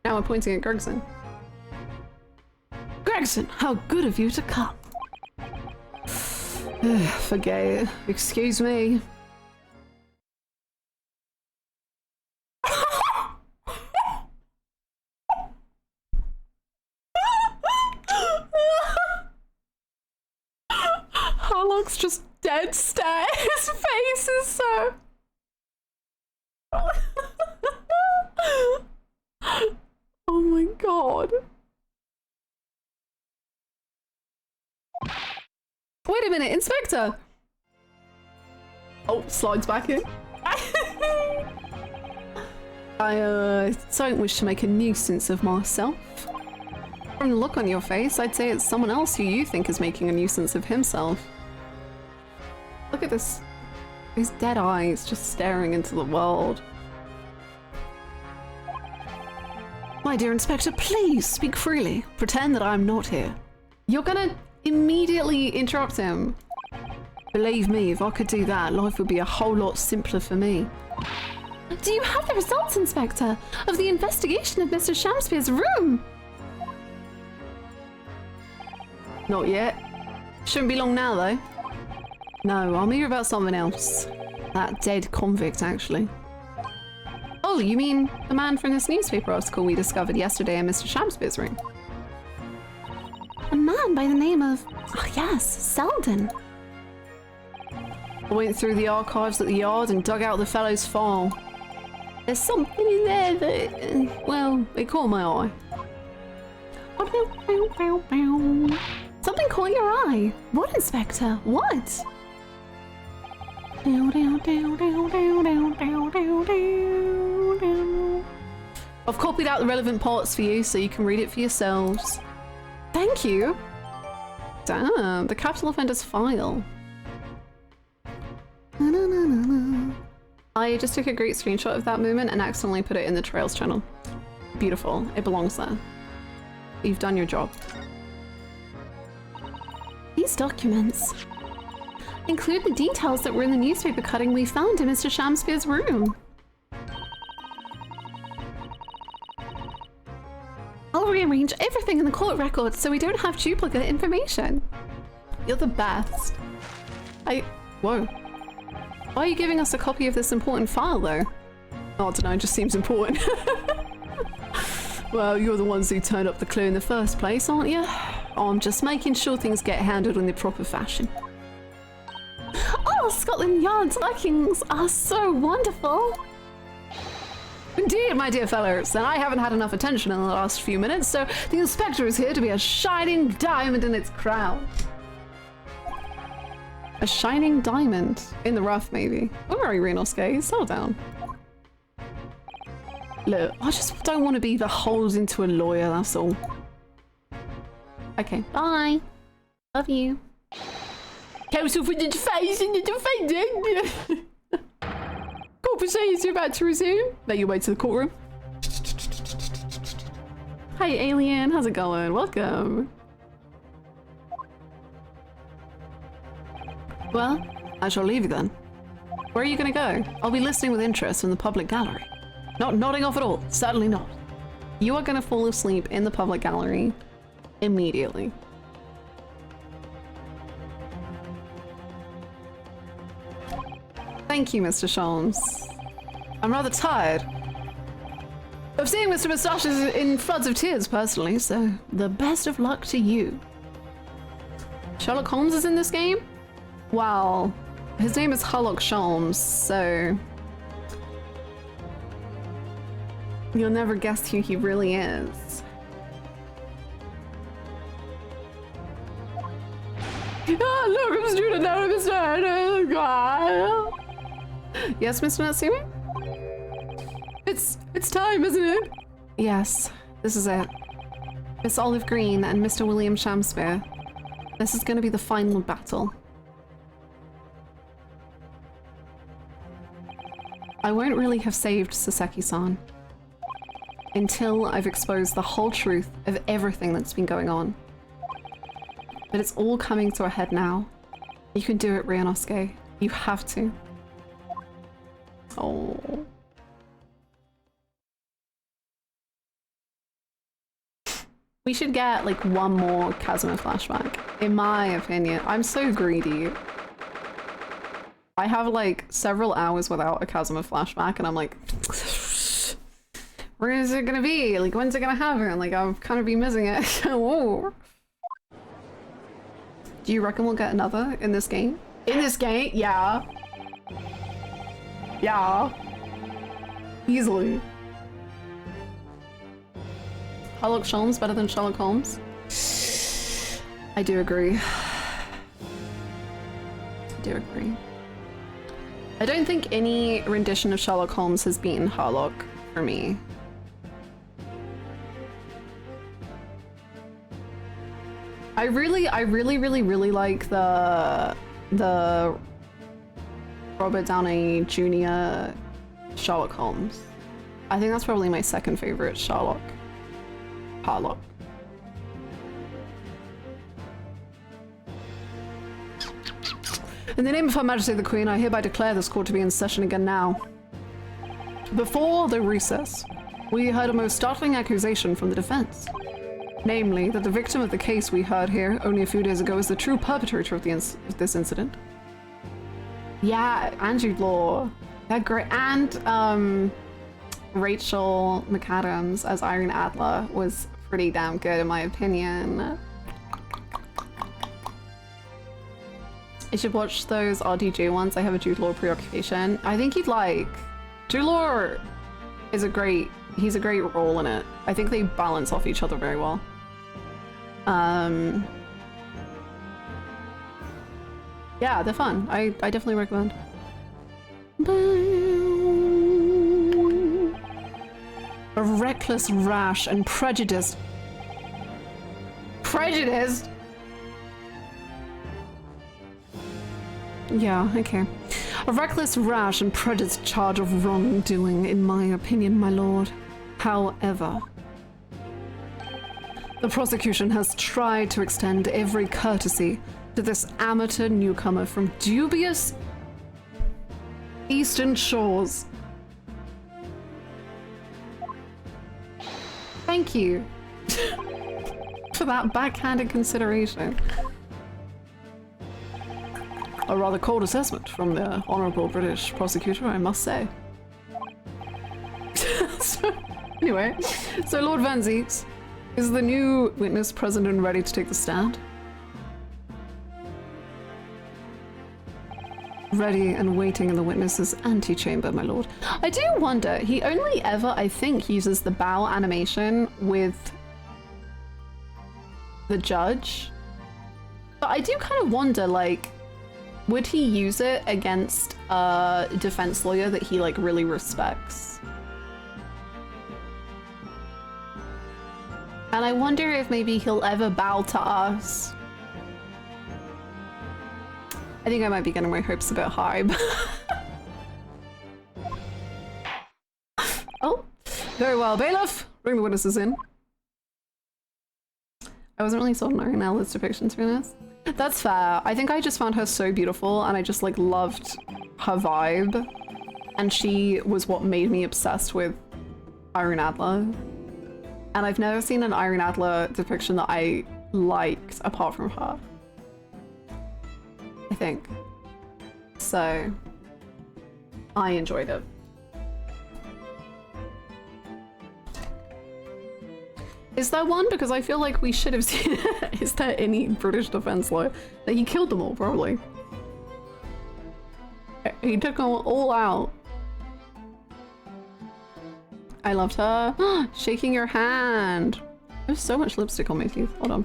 Now we're pointing at Gregson. Gregson, how good of you to come. Forget it. Excuse me. Harlock's just dead stare. His face is so... Oh my god. Wait a minute, Inspector! Oh, slides back in. I don't wish to make a nuisance of myself. From the look on your face, I'd say it's someone else who you think is making a nuisance of himself. Look at this. His dead eyes just staring into the world. My dear Inspector, please speak freely. Pretend that I'm not here. You're gonna Immediately interrupt him. Believe me, if I could do that, life would be a whole lot simpler for me. Do you have the results, Inspector, of the investigation of Mr. Shamspeare's room? Not yet. Shouldn't be long now, though. No, I'm here about something else. That dead convict, actually. Oh, you mean the man from this newspaper article we discovered yesterday in Mr. Shamspeare's room? A man by the name of... Oh yes, Selden. I went through the archives at the yard and dug out the fellow's file. There's something in there that, well, it caught my eye. Something caught your eye. What, Inspector? What? I've copied out the relevant parts for you so you can read it for yourselves. Thank you. Damn, the capital offender's file. I just took a great screenshot of that moment and accidentally put it in the Trails channel. Beautiful, it belongs there. You've done your job. These documents include the details that were in the newspaper cutting we found in Mr. Shamspeare's room. I'll rearrange everything in the court records so we don't have duplicate information. You're the best. Whoa. Why are you giving us a copy of this important file, though? Oh, I don't know, it just seems important. Well, you're the ones who turned up the clue in the first place, aren't you? I'm just making sure things get handled in the proper fashion. Oh, Scotland Yard's workings are so wonderful. Indeed, my dear fellows, and I haven't had enough attention in the last few minutes, so the inspector is here to be a shining diamond in its crown. A shining diamond? In the rough, maybe. I'm very Renoske, settle down. Look, I just don't want to be the holes into a lawyer, that's all. Okay, bye. Love you. Counsel for the defense and the defendant. Court proceedings are about to resume. Make your way to the courtroom. Hey, alien, how's it going? Welcome. Well, I shall leave you then. Where are you gonna go? I'll be listening with interest in the public gallery. Not nodding off at all, certainly not. You are gonna fall asleep in the public gallery immediately. Thank you, Mr. Sholmes. I'm rather tired of seeing Mr. Moustaches in floods of tears personally, so the best of luck to you. Sherlock Holmes is in this game? Well, his name is Sherlock Sholmes, so you'll never guess who he really is. Ah, look, I'm student now, Mr. Hannah. Yes, Mr. Natsumi? It's time, isn't it? Yes, this is it. Miss Olive Green and Mr. William Shamspeare. This is going to be the final battle. I won't really have saved Saseki-san until I've exposed the whole truth of everything that's been going on. But it's all coming to a head now. You can do it, Ryanosuke. You have to. Oh. We should get like one more Kazuma flashback, in my opinion. I'm so greedy. I have like several hours without a Kazuma flashback and I'm like, where is it gonna be? Like, when's it gonna happen? Like, I've kind of been missing it. Whoa. Do you reckon we'll get another in this game? In this game? Yeah. Yeah. Easily. Sherlock Holmes better than Sherlock Holmes? I do agree. I do agree. I don't think any rendition of Sherlock Holmes has beaten Sherlock for me. I really like the Robert Downey Jr. Sherlock Holmes. I think that's probably my second favorite Sherlock. In the name of Her Majesty the Queen, I hereby declare this court to be in session again now. Before the recess, we heard a most startling accusation from the defense. Namely, that the victim of the case we heard here only a few days ago is the true perpetrator of this incident. Yeah, Andrew Law. That great. And Rachel McAdams as Irene Adler was pretty damn good in my opinion. You should watch those RDJ ones. I have a Jude Law preoccupation. I think you'd like. Jude Law is he's a great role in it. I think they balance off each other very well. Yeah, they're fun. I definitely recommend. A reckless, rash, and prejudiced. Prejudiced? Yeah, okay. A reckless, rash, and prejudiced charge of wrongdoing, in my opinion, my lord. However, the prosecution has tried to extend every courtesy to this amateur newcomer from dubious eastern shores. Thank you for that backhanded consideration. A rather cold assessment from the honorable British prosecutor, I must say. Anyway, so Lord Van Zieks is the new witness present and ready to take the stand. Ready and waiting in the witness's antechamber, my lord. I do wonder, he only ever, I think, uses the bow animation with the judge. But I do kind of wonder, like, would he use it against a defense lawyer that he, like, really respects? And I wonder if maybe he'll ever bow to us. I think I might be getting my hopes a bit high, but oh, very well. Bailiff, bring the witnesses in. I wasn't really sold on Arianella's depiction, to be honest. That's fair. I think I just found her so beautiful and I just like loved her vibe. And she was what made me obsessed with Irene Adler. And I've never seen an Irene Adler depiction that I liked apart from her. I think. So, I enjoyed it. Is there one? Because I feel like we should have seen it. Is there any British defense lawyer? That he killed them all, probably. He took them all out. I loved her. Shaking your hand. There's so much lipstick on my teeth. Hold on.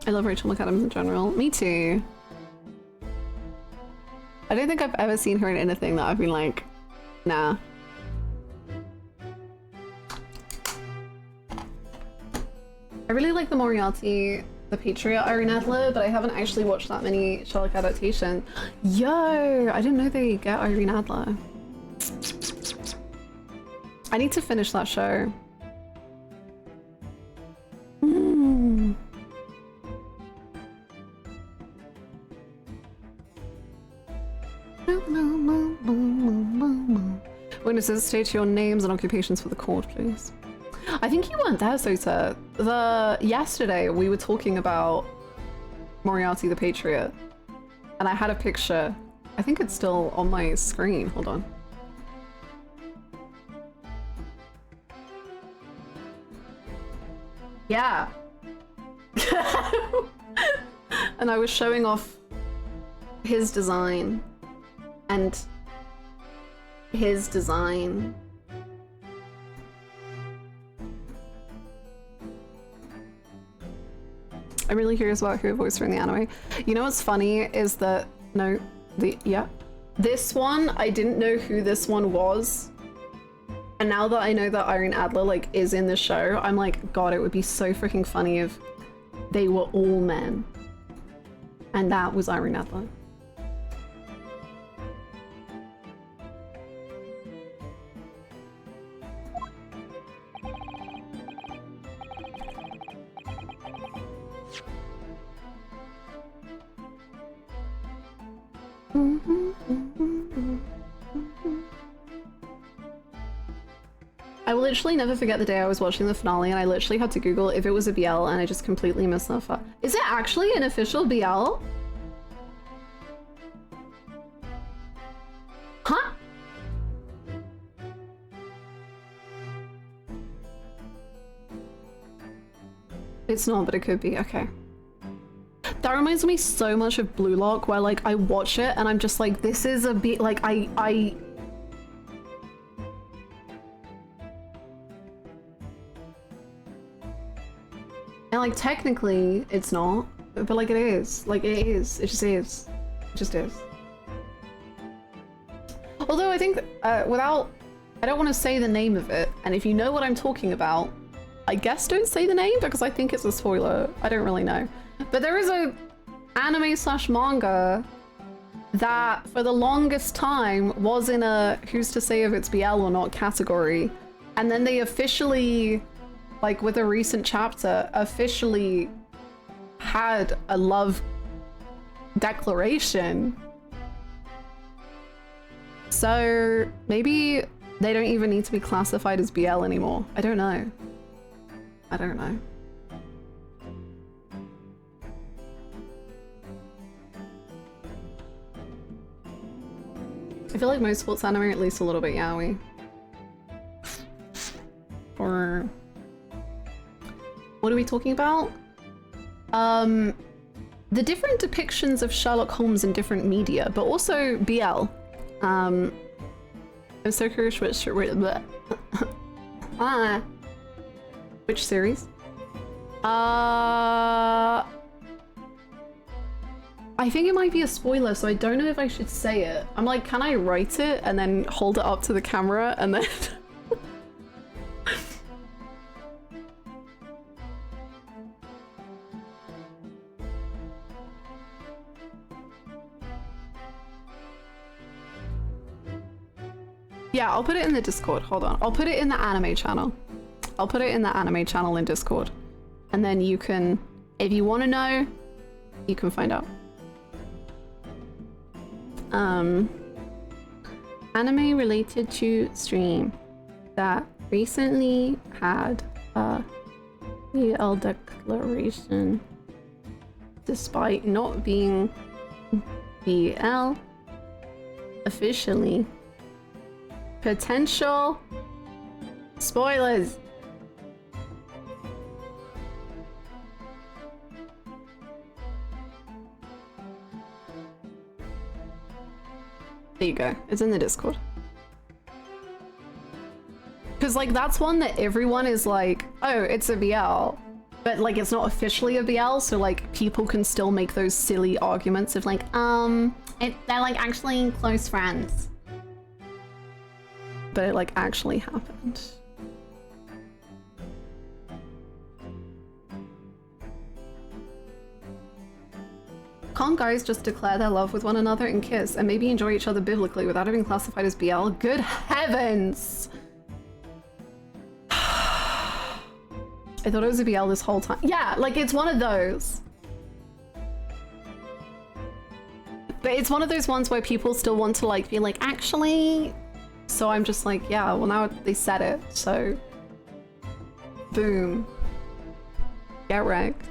I love Rachel McAdams in general. Me too. I don't think I've ever seen her in anything that I've been like, nah. I really like the Moriarty, the Patriot Irene Adler, but I haven't actually watched that many Sherlock adaptations. Yo, I didn't know they get Irene Adler. I need to finish that show. Witnesses, state your names and occupations for the court, please. I think you weren't there, Sota. Yesterday we were talking about Moriarty the Patriot, and I had a picture. I think it's still on my screen. Hold on. Yeah. And I was showing off his design and his design. I'm really curious about who voiced her in the anime. You know what's funny is that this one, I didn't know who this one was. And now that I know that Irene Adler like is in the show, I'm like, God, it would be so freaking funny if they were all men. And that was Irene Adler. I will literally never forget the day I was watching the finale and I literally had to Google if it was a BL and I just completely missed that fact. Is it actually an official BL? Huh? It's not, but it could be. Okay. That reminds me so much of Blue Lock, where like I watch it and I'm just like, this is a bit like I and like technically it's not, but like it is. Like it is. It just is. It just is. Although I think I don't want to say the name of it, and if you know what I'm talking about, I guess don't say the name because I think it's a spoiler. I don't really know. But there is a anime slash manga that for the longest time was in a who's to say if it's BL or not category. And then they officially, like with a recent chapter, officially had a love declaration. So maybe they don't even need to be classified as BL anymore. I don't know. I don't know. I feel like most sports anime are at least a little bit yaoi. Or what are we talking about? The different depictions of Sherlock Holmes in different media, but also BL. I'm so curious which series? I think it might be a spoiler, so I don't know if I should say it. I'm like, can I write it and then hold it up to the camera and then... Yeah, I'll put it in the Discord. Hold on. I'll put it in the anime channel. I'll put it in the anime channel in Discord. And then you can, if you want to know, you can find out. Anime related to stream that recently had a BL declaration despite not being BL officially. Potential spoilers. There you go. It's in the Discord. Because like that's one that everyone is like, oh, it's a BL. But like it's not officially a BL, so like people can still make those silly arguments of like, they're like actually close friends. But it like actually happened. Can't guys just declare their love with one another and kiss and maybe enjoy each other biblically without it being classified as BL? Good heavens! I thought it was a BL this whole time. Yeah, like it's one of those. But it's one of those ones where people still want to like be like, actually... So I'm just like, yeah, well now they said it, so... Boom. Get wrecked.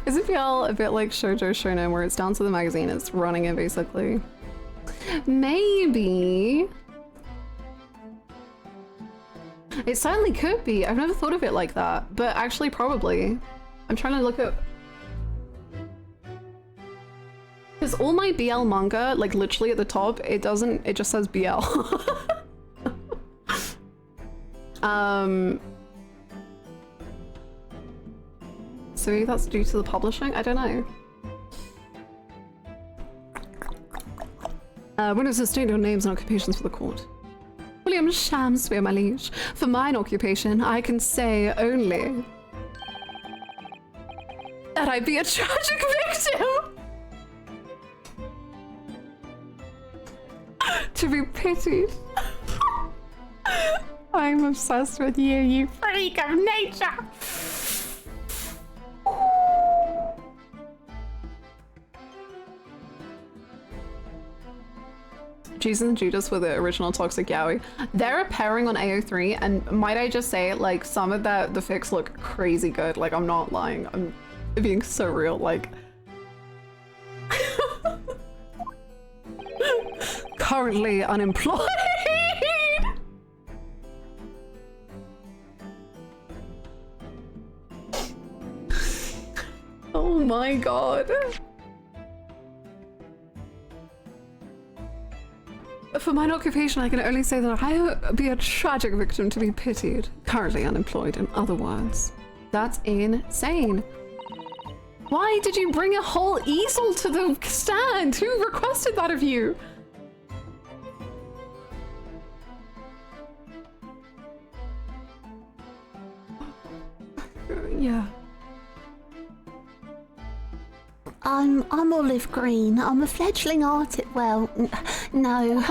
Is it BL a bit like Shoujo Shonen where it's down to the magazine, it's running it basically? Maybe. It certainly could be. I've never thought of it like that, but actually probably. I'm trying to look at... Because all my BL manga, like literally at the top, it just says BL. So maybe that's due to the publishing? I don't know. When is the state your names and occupations for the court? William Shamspeare, my liege. For mine occupation, I can say only that I be a tragic victim. To be pitied. I'm obsessed with you, you freak of nature. Jesus and Judas were the original Toxic Yaoi. They're a pairing on AO3, and might I just say, like, some of the fics look crazy good. Like, I'm not lying. I'm being so real. Like, currently unemployed. Oh my god. For mine occupation, I can only say that I would be a tragic victim to be pitied. Currently unemployed, in other words. That's insane. Why did you bring a whole easel to the stand? Who requested that of you? Yeah. I'm olive green. I'm a fledgling artist. Well, no,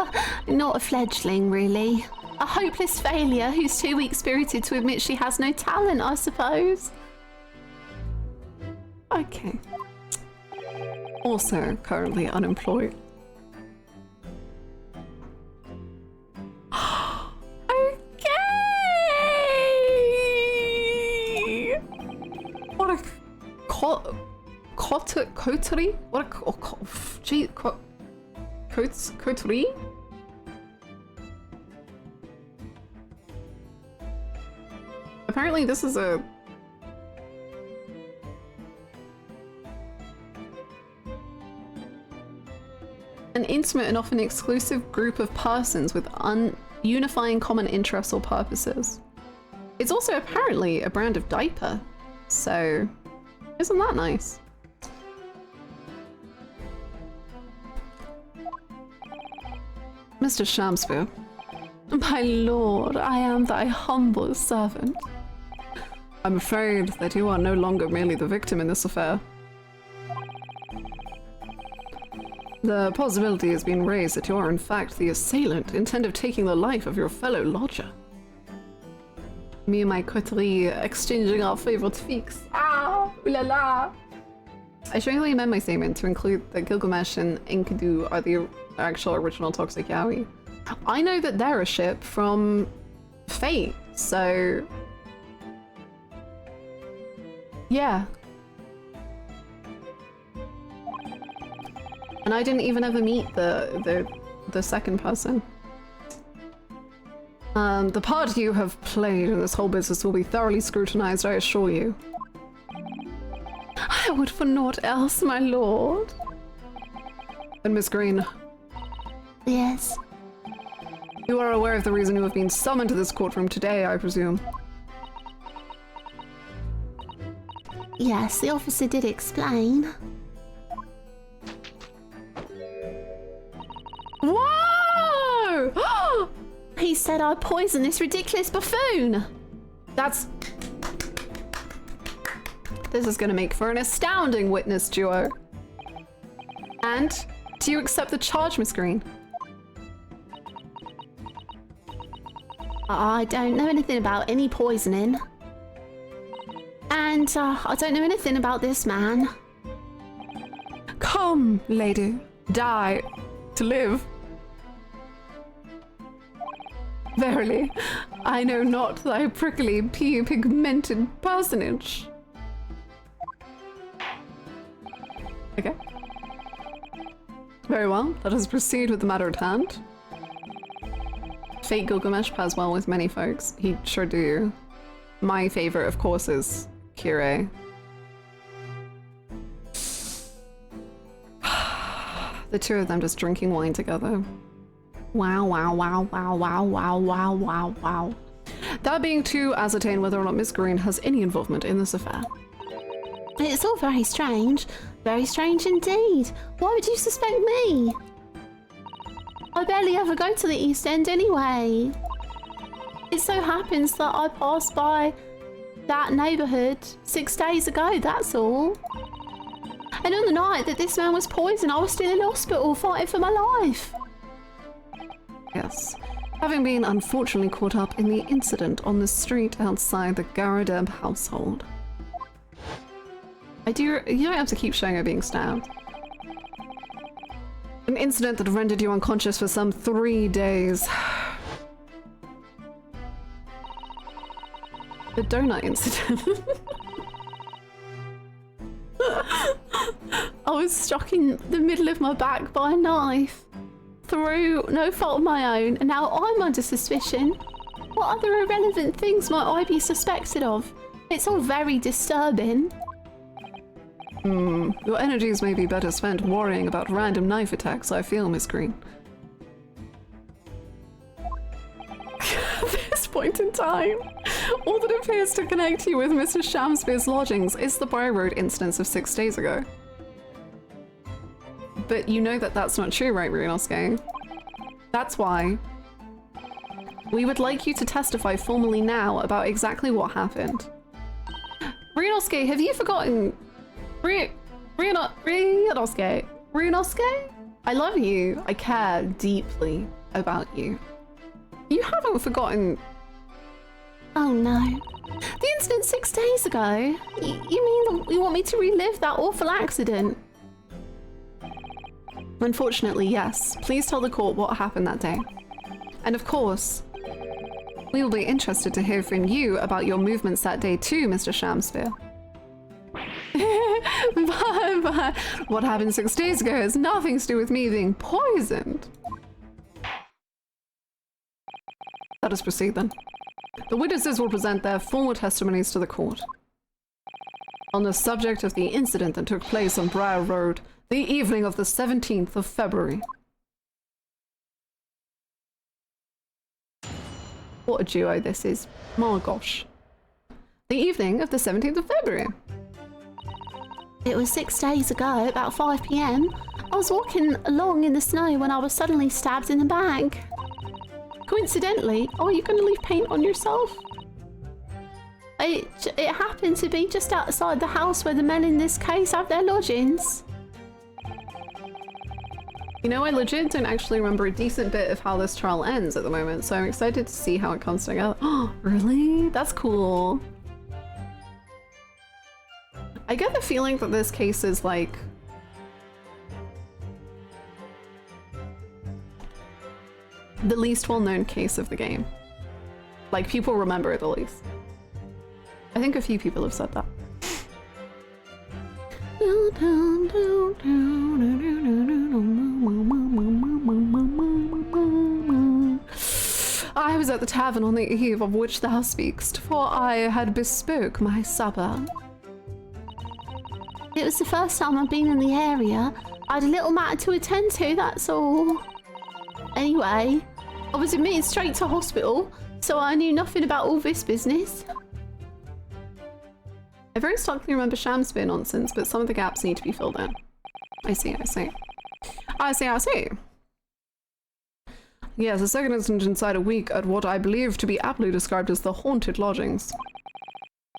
not a fledgling, really. A hopeless failure who's too weak-spirited to admit she has no talent, I suppose. Okay. Also currently unemployed. Okay! What a coterie? What a coterie? Apparently this is an intimate and often exclusive group of persons with unifying common interests or purposes. It's also apparently a brand of diaper, so isn't that nice? Mr. Shamspeare. My lord, I am thy humble servant. I'm afraid that you are no longer merely the victim in this affair. The possibility has been raised that you are in fact the assailant, intent of taking the life of your fellow lodger. Me and my coterie exchanging our favorite fics. Ah, ooh la la! I strongly amend my statement to include that Gilgamesh and Enkidu are the actual original Toxic Yaoi. I know that they're a ship from Fate, so yeah. And I didn't even ever meet the second person. The part you have played in this whole business will be thoroughly scrutinized, I assure you. I would for naught else, my lord. And Miss Green. Yes. You are aware of the reason you have been summoned to this courtroom today, I presume? Yes, the officer did explain. Whoa! He said I poisoned this ridiculous buffoon. This is gonna make for an astounding witness duo. And do you accept the charge, Miss Green? I don't know anything about any poisoning. And I don't know anything about this man. Come, lady. Die to live. Verily, I know not thy prickly, pea-pigmented personage. Okay. Very well, let us proceed with the matter at hand. Fate Gilgamesh pairs well with many folks. He sure do. My favorite, of course, is Kirei. The two of them just drinking wine together. Wow, wow, wow, wow, wow, wow, wow, wow, wow. That being to ascertain whether or not Miss Green has any involvement in this affair. It's all very strange. Very strange indeed. Why would you suspect me? I barely ever go to the East End anyway. It so happens that I passed by that neighbourhood 6 days ago, that's all. And on the night that this man was poisoned, I was still in hospital fighting for my life. Yes. Having been unfortunately caught up in the incident on the street outside the Garadeb household. You don't have to keep showing her being stabbed. An incident that rendered you unconscious for some 3 days. The donut incident. I was struck in the middle of my back by a knife through no fault of my own, and now I'm under suspicion. What other irrelevant things might I be suspected of? It's all very disturbing. Your energies may be better spent worrying about random knife attacks, I feel, Miss Green. At this point in time, all that appears to connect you with Mr. Shamspeare's lodgings is the Briar Road incidents of 6 days ago. But you know that that's not true, right, Ryunosuke? That's why we would like you to testify formally now about exactly what happened. Ryunosuke, have you forgotten? Ryunosuke? I love you. I care deeply about you. You haven't forgotten. Oh no. The incident 6 days ago? You mean you want me to relive that awful accident? Unfortunately, yes. Please tell the court what happened that day. And of course, we will be interested to hear from you about your movements that day too, Mr. Shamspeare. But what happened 6 days ago has nothing to do with me being poisoned. Let us proceed then. The witnesses will present their formal testimonies to the court on the subject of the incident that took place on Briar Road the evening of the 17th of February. What a duo this is. My gosh. The evening of the 17th of February. It was 6 days ago, about 5 PM. I was walking along in the snow when I was suddenly stabbed in the back. Coincidentally, are you going to leave paint on yourself? It happened to be just outside the house where the men in this case have their lodgings. You know, I legit don't actually remember a decent bit of how this trial ends at the moment, so I'm excited to see how it comes together. Oh, really? That's cool. I get the feeling that this case is like... the least well-known case of the game. Like, people remember it the least. I think a few people have said that. I was at the tavern on the eve of which thou speakst, for I had bespoke my supper. It was the first time I've been in the area. I had a little matter to attend to, that's all. Anyway, I was admitted straight to hospital, so I knew nothing about all this business. I very starkly remember Shamspeare nonsense, but some of the gaps need to be filled in. I see. Yes, the second incident inside a week at what I believe to be aptly described as the haunted lodgings.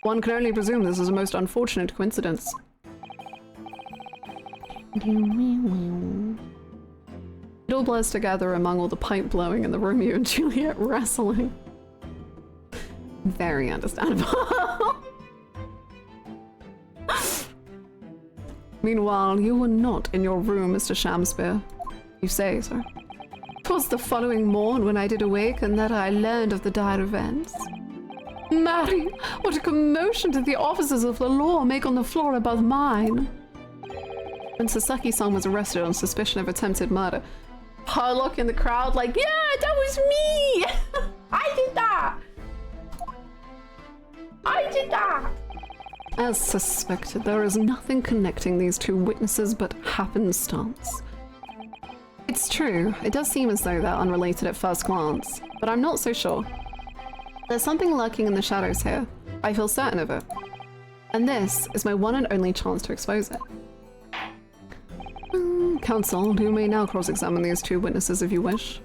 One can only presume this is a most unfortunate coincidence. It all blurs together among all the pipe blowing and the Romeo and Juliet wrestling. Very understandable. Meanwhile, you were not in your room, Mr. Shamspeare. You say, sir. 'Twas the following morn when I did awake, and that I learned of the dire events. Mary, what a commotion did the officers of the law make on the floor above mine! When Sasaki-san was arrested on suspicion of attempted murder, Harlock in the crowd like, yeah, that was me! I did that! I did that! As suspected, there is nothing connecting these two witnesses but happenstance. It's true, it does seem as though they're unrelated at first glance, but I'm not so sure. There's something lurking in the shadows here. I feel certain of it. And this is my one and only chance to expose it. Counsel, you may now cross-examine these two witnesses if you wish.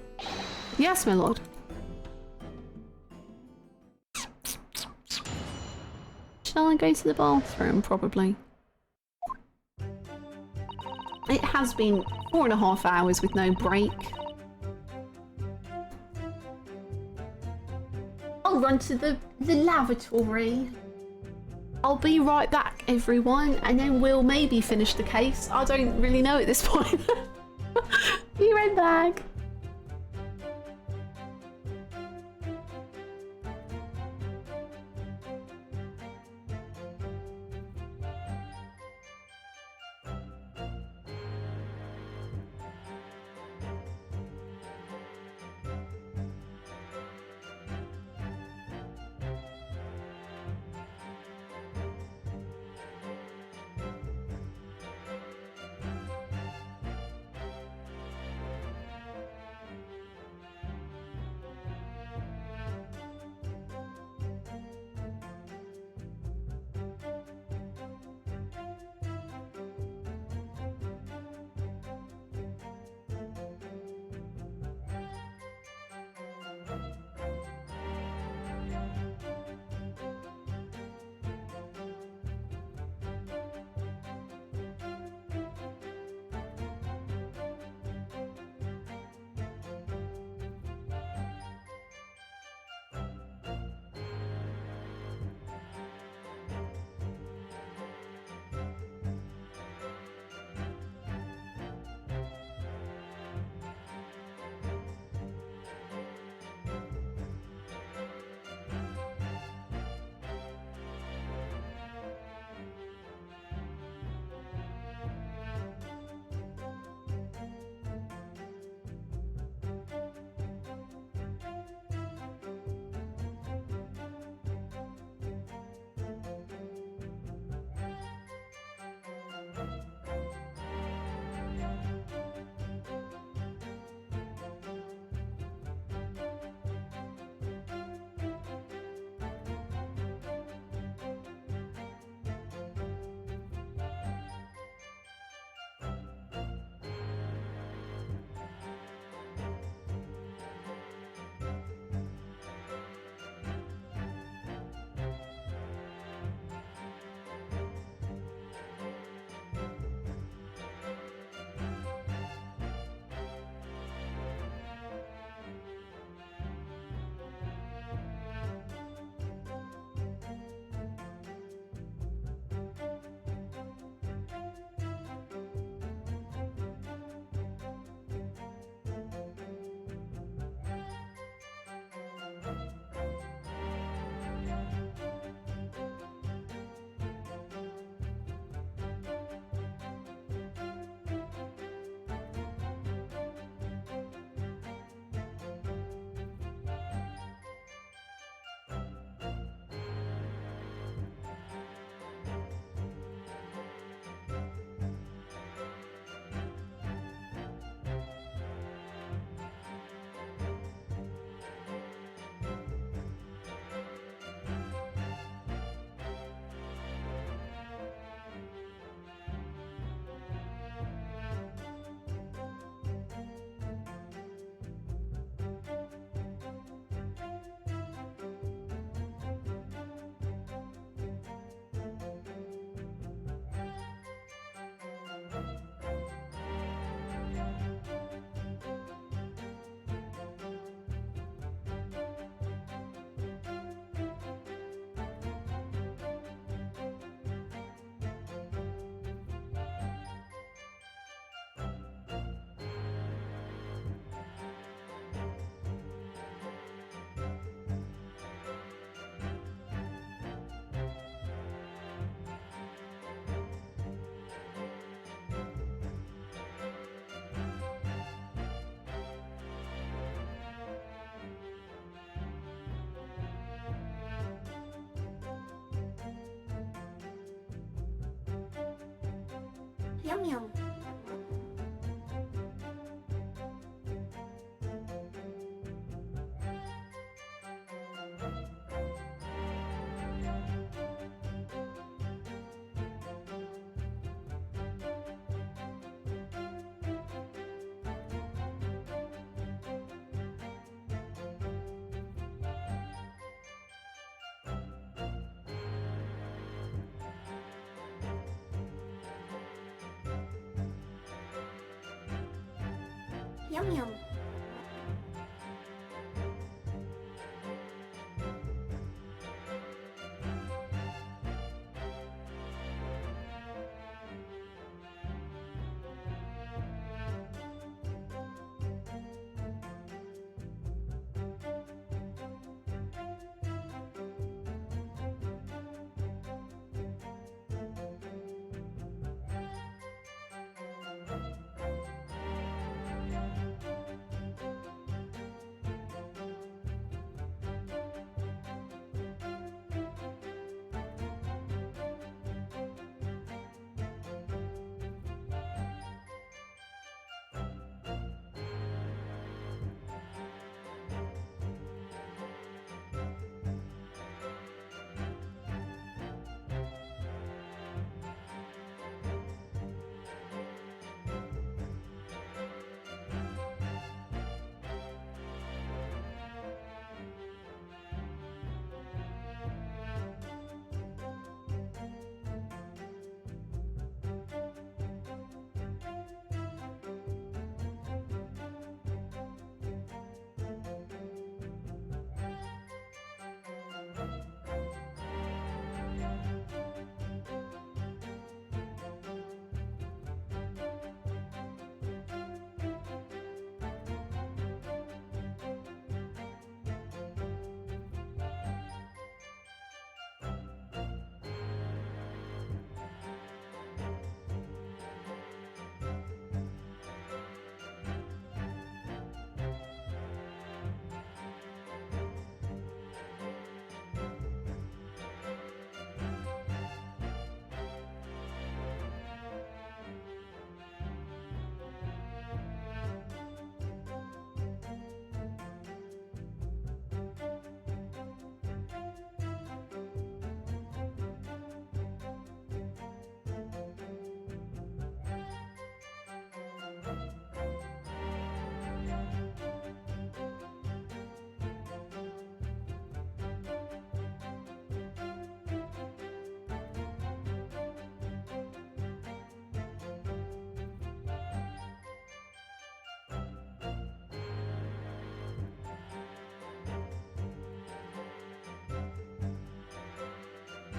Yes, my lord. Shall I go to the bathroom? Probably. It has been 4.5 hours with no break. I'll run to the lavatory. I'll be right back, everyone, and then we'll maybe finish the case. I don't really know at this point. Be right back. Yum yum. Yum yum.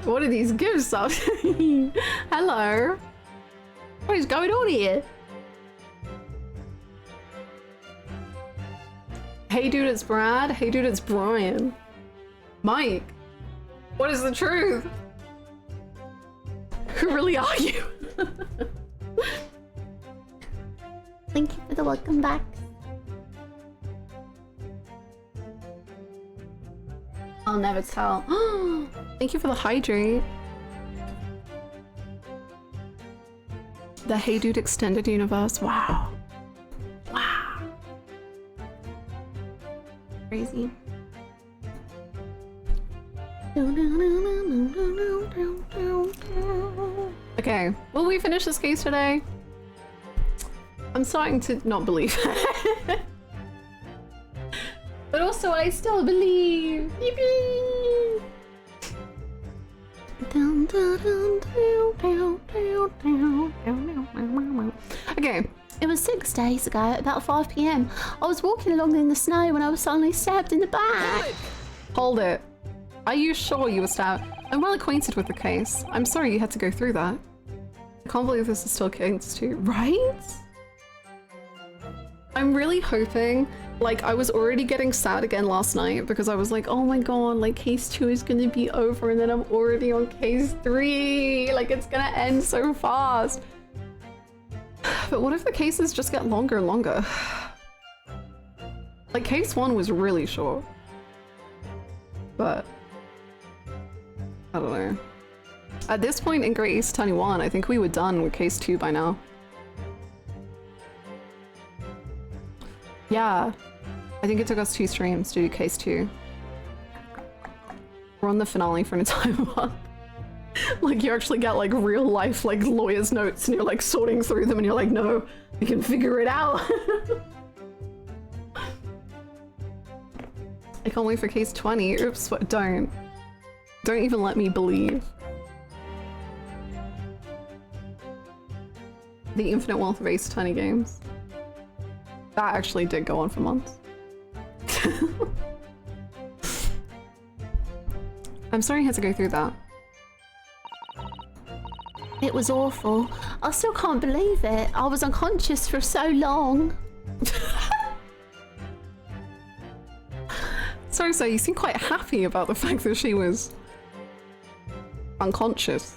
What are these gifts of? Hello. What is going on here? Hey dude, it's Brad. Hey dude, it's Brian. Mike. What is the truth? Who really are you? Thank you for the welcome back. I'll never tell. Thank you for the hydrate. The Hey Dude Extended Universe. Wow. Wow. Crazy. Okay, will we finish this case today? I'm starting to not believe it. But also I still believe. Yippee! Okay. It was 6 days ago, at about 5 PM. I was walking along in the snow when I was suddenly stabbed in the back. Hold it. Are you sure you were stabbed? I'm well acquainted with the case. I'm sorry you had to go through that. I can't believe this is still case 2, right? I'm really hoping, like, I was already getting sad again last night because I was like, oh my god, like, case 2 is gonna be over and then I'm already on case 3. Like, it's gonna end so fast. But what if the cases just get longer and longer? Like, case 1 was really short. But I don't know. At this point in Great East 21, I think we were done with case 2 by now. Yeah, I think it took us 2 streams to do case 2. We're on the finale for an entire month. Like, you actually get like real life like lawyer's notes and you're like sorting through them and you're like, no, we can figure it out. I can't wait for case 20. Oops, what? Don't even let me believe. The infinite wealth of Ace Attorney games. That actually did go on for months. I'm sorry you had to go through that. It was awful. I still can't believe it. I was unconscious for so long. Sorry, sir, you seem quite happy about the fact that she was unconscious.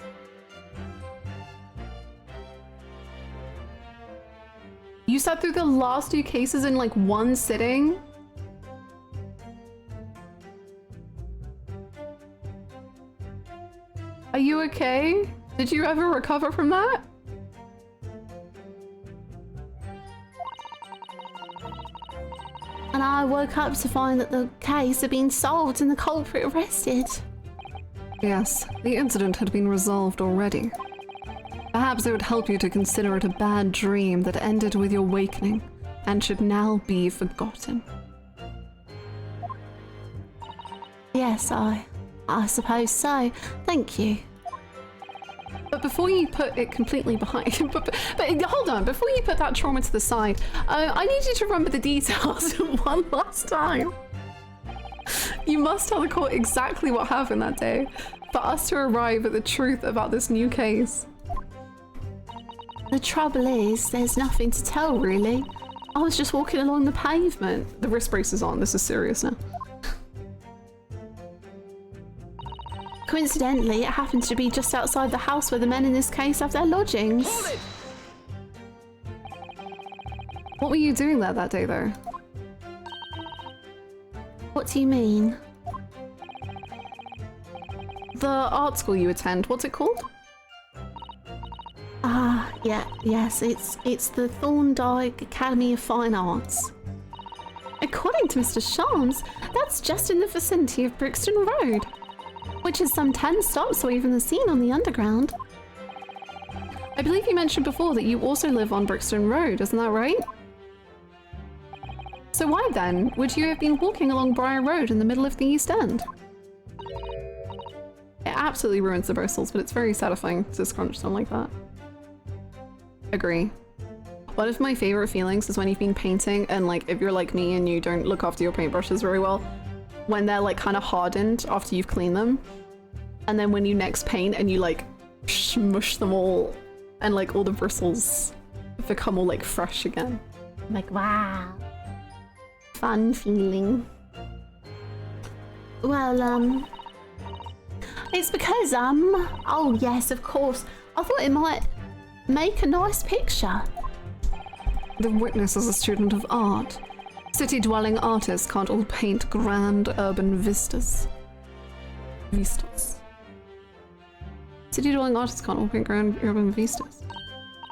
You sat through the last 2 cases in like 1 sitting? Are you okay? Did you ever recover from that? And I woke up to find that the case had been solved and the culprit arrested. Yes, the incident had been resolved already. Perhaps it would help you to consider it a bad dream that ended with your awakening and should now be forgotten. Yes, I suppose so. Thank you. But before you put it completely behind, but hold on, before you put that trauma to the side, I need you to remember the details one last time. You must tell the court exactly what happened that day for us to arrive at the truth about this new case. The trouble is, there's nothing to tell, really. I was just walking along the pavement. The wrist brace is on, this is serious now. Coincidentally, it happens to be just outside the house where the men in this case have their lodgings. What were you doing there that day, though? What do you mean? The art school you attend, what's it called? Yes, it's the Thorndyke Academy of Fine Arts. According to Mr. Shams, that's just in the vicinity of Brixton Road, which is some 10 stops away from the scene on the underground. I believe you mentioned before that you also live on Brixton Road, isn't that right? So why then would you have been walking along Briar Road in the middle of the East End? It absolutely ruins the bristles, but it's very satisfying to scrunch them like that. Agree. One of my favorite feelings is when you've been painting and like if you're like me and you don't look after your paintbrushes very well, when they're like kind of hardened after you've cleaned them and then when you next paint and you like smush them all and like all the bristles become all like fresh again. I'm like, wow. Fun feeling. Well, it's because, oh yes, of course. I thought it might make a nice picture. The witness is a student of art. City-dwelling artists can't all paint grand urban vistas. City-dwelling artists can't all paint grand urban vistas.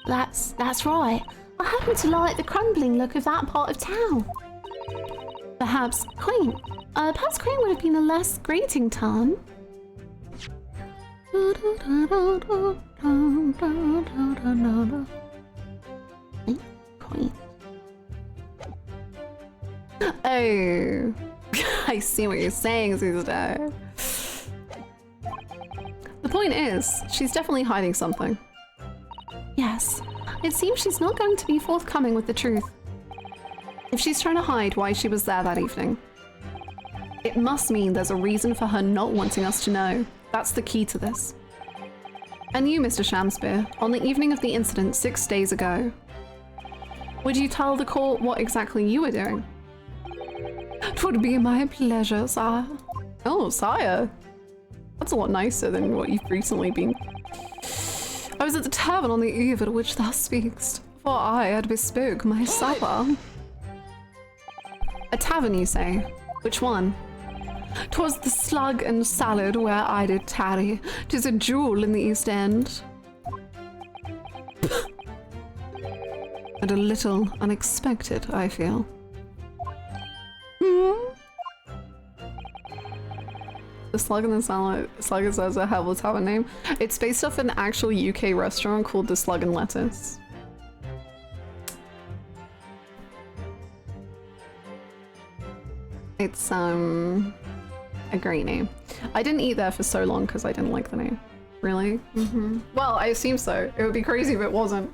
That's right. I happen to like the crumbling look of that part of town. Perhaps quaint. Perhaps quaint would have been a less grating term. Quaint. Oh, I see what you're saying, Susan. The point is, she's definitely hiding something. Yes. It seems she's not going to be forthcoming with the truth. If she's trying to hide why she was there that evening, it must mean there's a reason for her not wanting us to know. That's the key to this. And you, Mr. Shamspear, on the evening of the incident 6 days ago, would you tell the court what exactly you were doing? 'Twould be my pleasure, sire. Oh, sire. That's a lot nicer than what you've recently been. I was at the tavern on the eve at which thou speakst, for I had bespoke my supper. A tavern, you say? Which one? 'Twas the Slug and Salad where I did tarry. 'Tis a jewel in the East End. And a little unexpected, I feel. The Slug and the Salad. Slug is a Helvel Tavern name. It's based off an actual UK restaurant called the Slug and Lettuce. It's a great name. I didn't eat there for so long because I didn't like the name. Really? Mm-hmm. Well, I assume so. It would be crazy if it wasn't.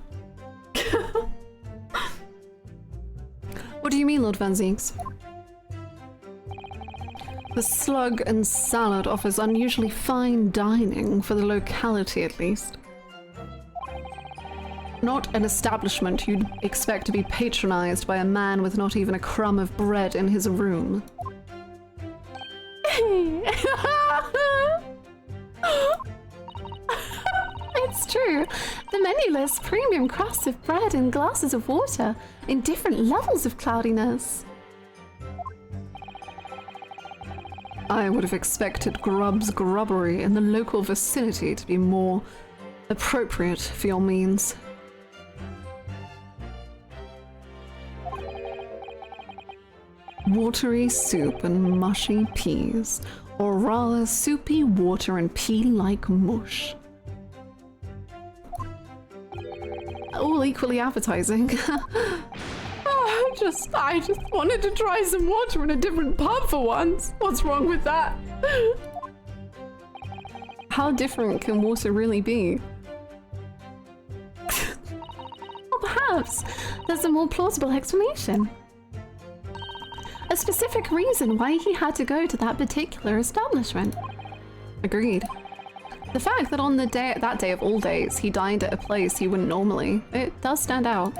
What do you mean, Lord Van Zieks? The Slug and Salad offers unusually fine dining, for the locality at least. Not an establishment you'd expect to be patronized by a man with not even a crumb of bread in his room. It's true. The menu lists premium crusts of bread and glasses of water in different levels of cloudiness. I would have expected Grubb's grubbery in the local vicinity to be more appropriate for your means. Watery soup and mushy peas, or rather soupy water and pea-like mush. All equally appetizing. I just wanted to try some water in a different pub for once. What's wrong with that? How different can water really be? Or perhaps there's a more plausible explanation. A specific reason why he had to go to that particular establishment. Agreed. The fact that on that day of all days, he dined at a place he wouldn't normally, it does stand out.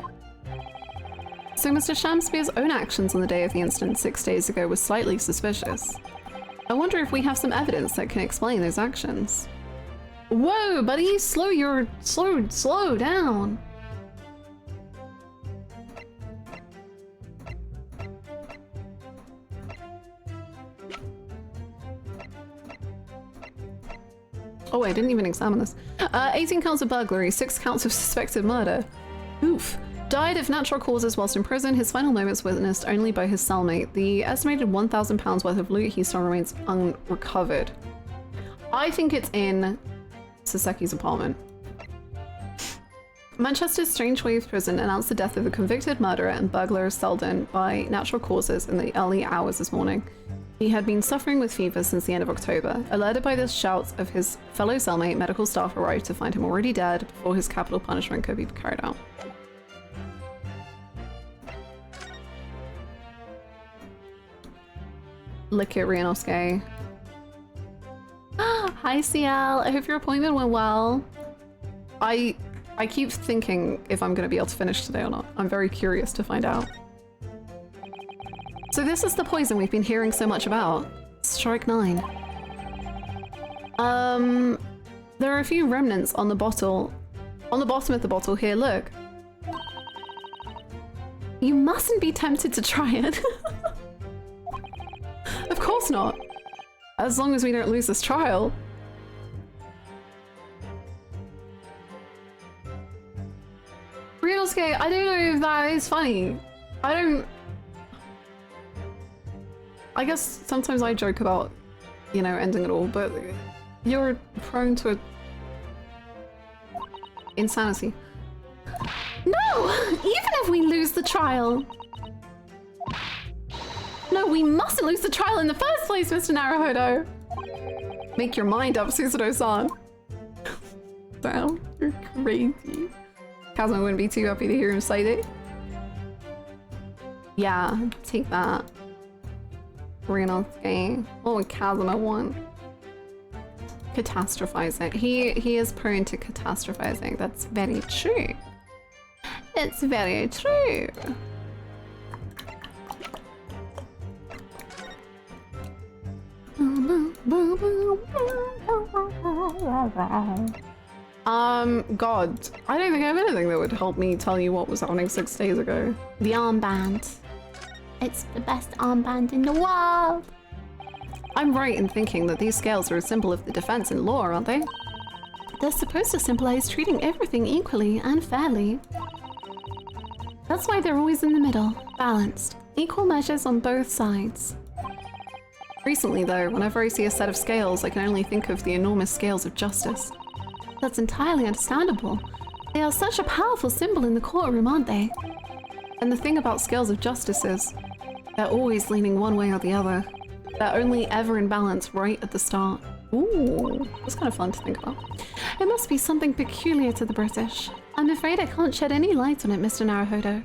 So Mr. Shamspear's own actions on the day of the incident 6 days ago were slightly suspicious. I wonder if we have some evidence that can explain those actions. Whoa, buddy, slow down. Oh, I didn't even examine this. 18 counts of burglary, 6 counts of suspected murder. Oof. Died of natural causes whilst in prison. His final moments witnessed only by his cellmate. The estimated £1,000 worth of loot he still remains unrecovered. I think it's in Saseki's apartment. Manchester's Strangeways prison announced the death of the convicted murderer and burglar Selden by natural causes in the early hours this morning. He had been suffering with fever since the end of October. Alerted by the shouts of his fellow cellmate, medical staff arrived to find him already dead before his capital punishment could be carried out. Lick it, Rianosuke. Hi, Hi CL, I hope your appointment went well. I keep thinking if I'm gonna be able to finish today or not. I'm very curious to find out. So this is the poison we've been hearing so much about. Strike 9. There are a few remnants on the bottle. On the bottom of the bottle here, look. You mustn't be tempted to try it. Of course not. As long as we don't lose this trial. Realscape, I don't know if that is funny. I guess sometimes I joke about, you know, ending it all, but you're prone to insanity. No! Even if we lose the trial! No, we mustn't lose the trial in the first place, Mr. Naruhodo! Make your mind up, Susato-san. Damn, you're crazy. Kazuma wouldn't be too happy to hear him say that. Yeah, take that. Renosuke. What would Kazuma want? Catastrophizing. He is prone to catastrophizing. That's very true. It's very true. God, I don't think I have anything that would help me tell you what was happening 6 days ago. The armband. It's the best armband in the world! I'm right in thinking that these scales are a symbol of the defense in law, aren't they? They're supposed to symbolize treating everything equally and fairly. That's why they're always in the middle, balanced. Equal measures on both sides. Recently, though, whenever I see a set of scales, I can only think of the enormous scales of justice. That's entirely understandable. They are such a powerful symbol in the courtroom, aren't they? And the thing about scales of justice is, they're always leaning one way or the other. They're only ever in balance right at the start. Ooh, that's kind of fun to think about. It must be something peculiar to the British. I'm afraid I can't shed any light on it, Mr. Naruhodo.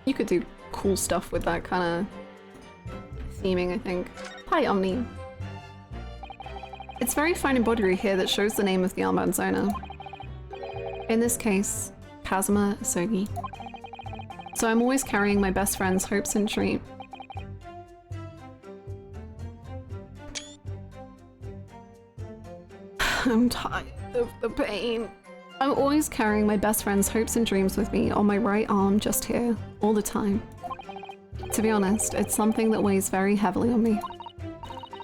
You could do cool stuff with that kind of theming, I think. Hi, Omni. It's very fine embroidery here that shows the name of the armband's owner. In this case, Kazuma Asogi. So I'm always carrying my best friend's hopes and dreams. I'm tired of the pain. I'm always carrying my best friend's hopes and dreams with me on my right arm just here, all the time. To be honest, it's something that weighs very heavily on me.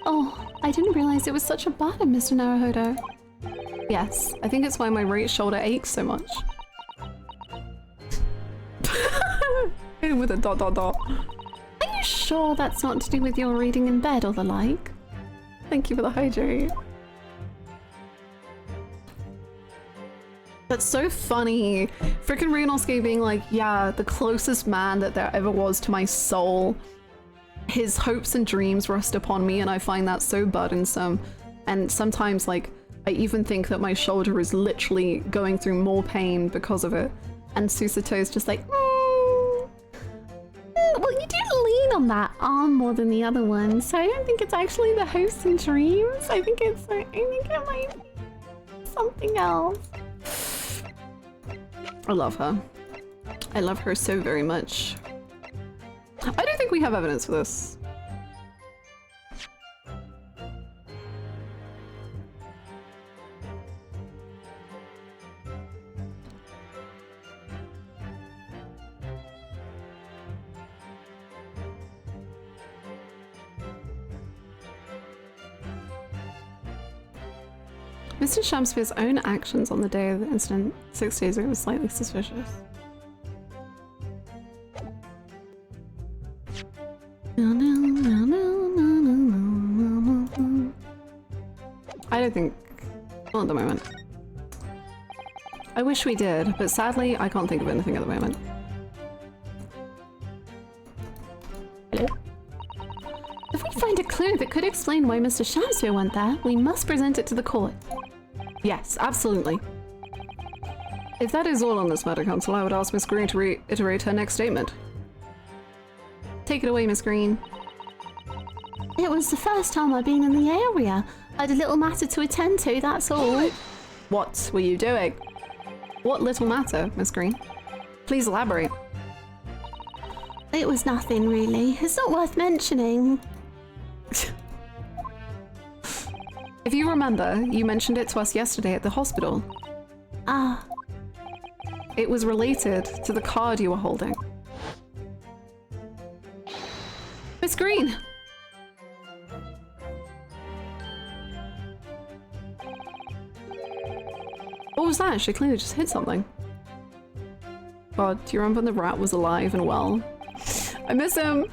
Oh, I didn't realize it was such a burden, Mr. Naruhodo. Yes, I think it's why my right shoulder aches so much. With a ... Are you sure that's not to do with your reading in bed or the like? Thank you for the hydrate. That's so funny. Frickin' Ryunosuke being like, yeah, the closest man that there ever was to my soul. His hopes and dreams rest upon me and I find that so burdensome. And sometimes, like, I even think that my shoulder is literally going through more pain because of it. And Susato is just like, well, you do lean on that arm more than the other one, so I don't think it's actually the hopes and dreams. I think it might be something else. I love her. I love her so very much. I don't think we have evidence for this. Mr. Shamspeare's own actions on the day of the incident 6 days ago was slightly suspicious. I don't think... not at the moment. I wish we did, but sadly I can't think of anything at the moment. Hello? If we find a clue that could explain why Mr. Shamsphere went there, we must present it to the court. Yes, absolutely. If that is all on this matter, Counsel, I would ask Miss Green to reiterate her next statement. Take it away, Miss Green. It was the first time I'd been in the area. I had a little matter to attend to, that's all. What were you doing? What little matter, Miss Green? Please elaborate. It was nothing, really. It's not worth mentioning. If you remember, you mentioned it to us yesterday at the hospital. Ah. It was related to the card you were holding. Miss Green! What was that? She clearly just hit something. God, do you remember when the rat was alive and well? I miss him!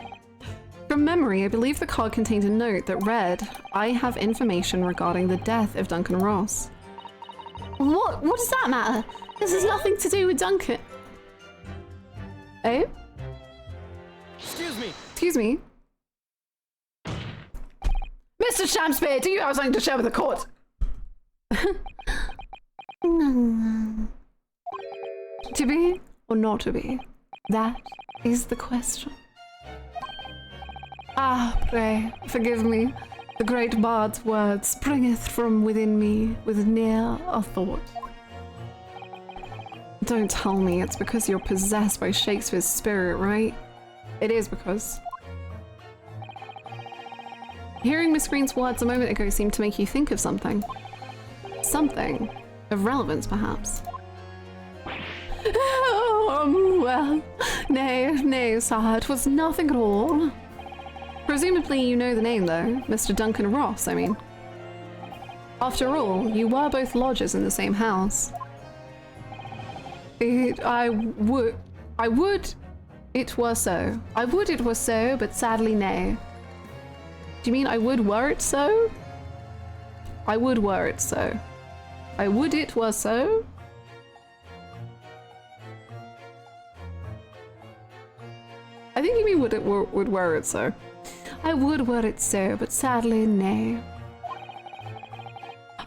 From memory, I believe the card contained a note that read, I have information regarding the death of Duncan Ross. What does that matter? This has nothing to do with Duncan. Oh? Excuse me. Excuse me? Mr. Shamspeare, do you have something to share with the court? To be or not to be? That is the question. Ah, pray, forgive me. The great bard's word springeth from within me with near a thought. Don't tell me it's because you're possessed by Shakespeare's spirit, right? It is because... Hearing Miss Green's words a moment ago seemed to make you think of something. Something of relevance, perhaps. Well, nay, sir, it was nothing at all. Presumably you know the name, though. Mr. Duncan Ross, I mean. After all, you were both lodgers in the same house. I would it were so. I would it were so, but sadly nay. Do you mean I would were it so? I would were it so. I would it were so? I think you mean would were it so. I would were it so, but sadly nay.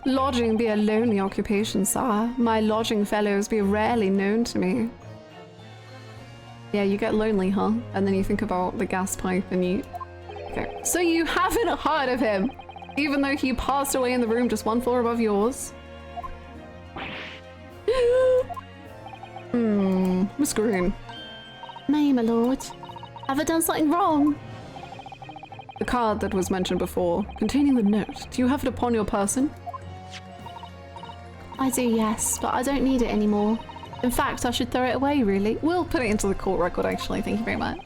Lodging be a lonely occupation, sir. My lodging fellows be rarely known to me. Yeah, you get lonely, huh? And then you think about the gas pipe and you... Okay. So you haven't heard of him, even though he passed away in the room just one floor above yours? Miss Green. May, my lord. Have I done something wrong? The card that was mentioned before, containing the note, do you have it upon your person? I do, yes, but I don't need it anymore. In fact, I should throw it away, really. We'll put it into the court record, actually. Thank you very much.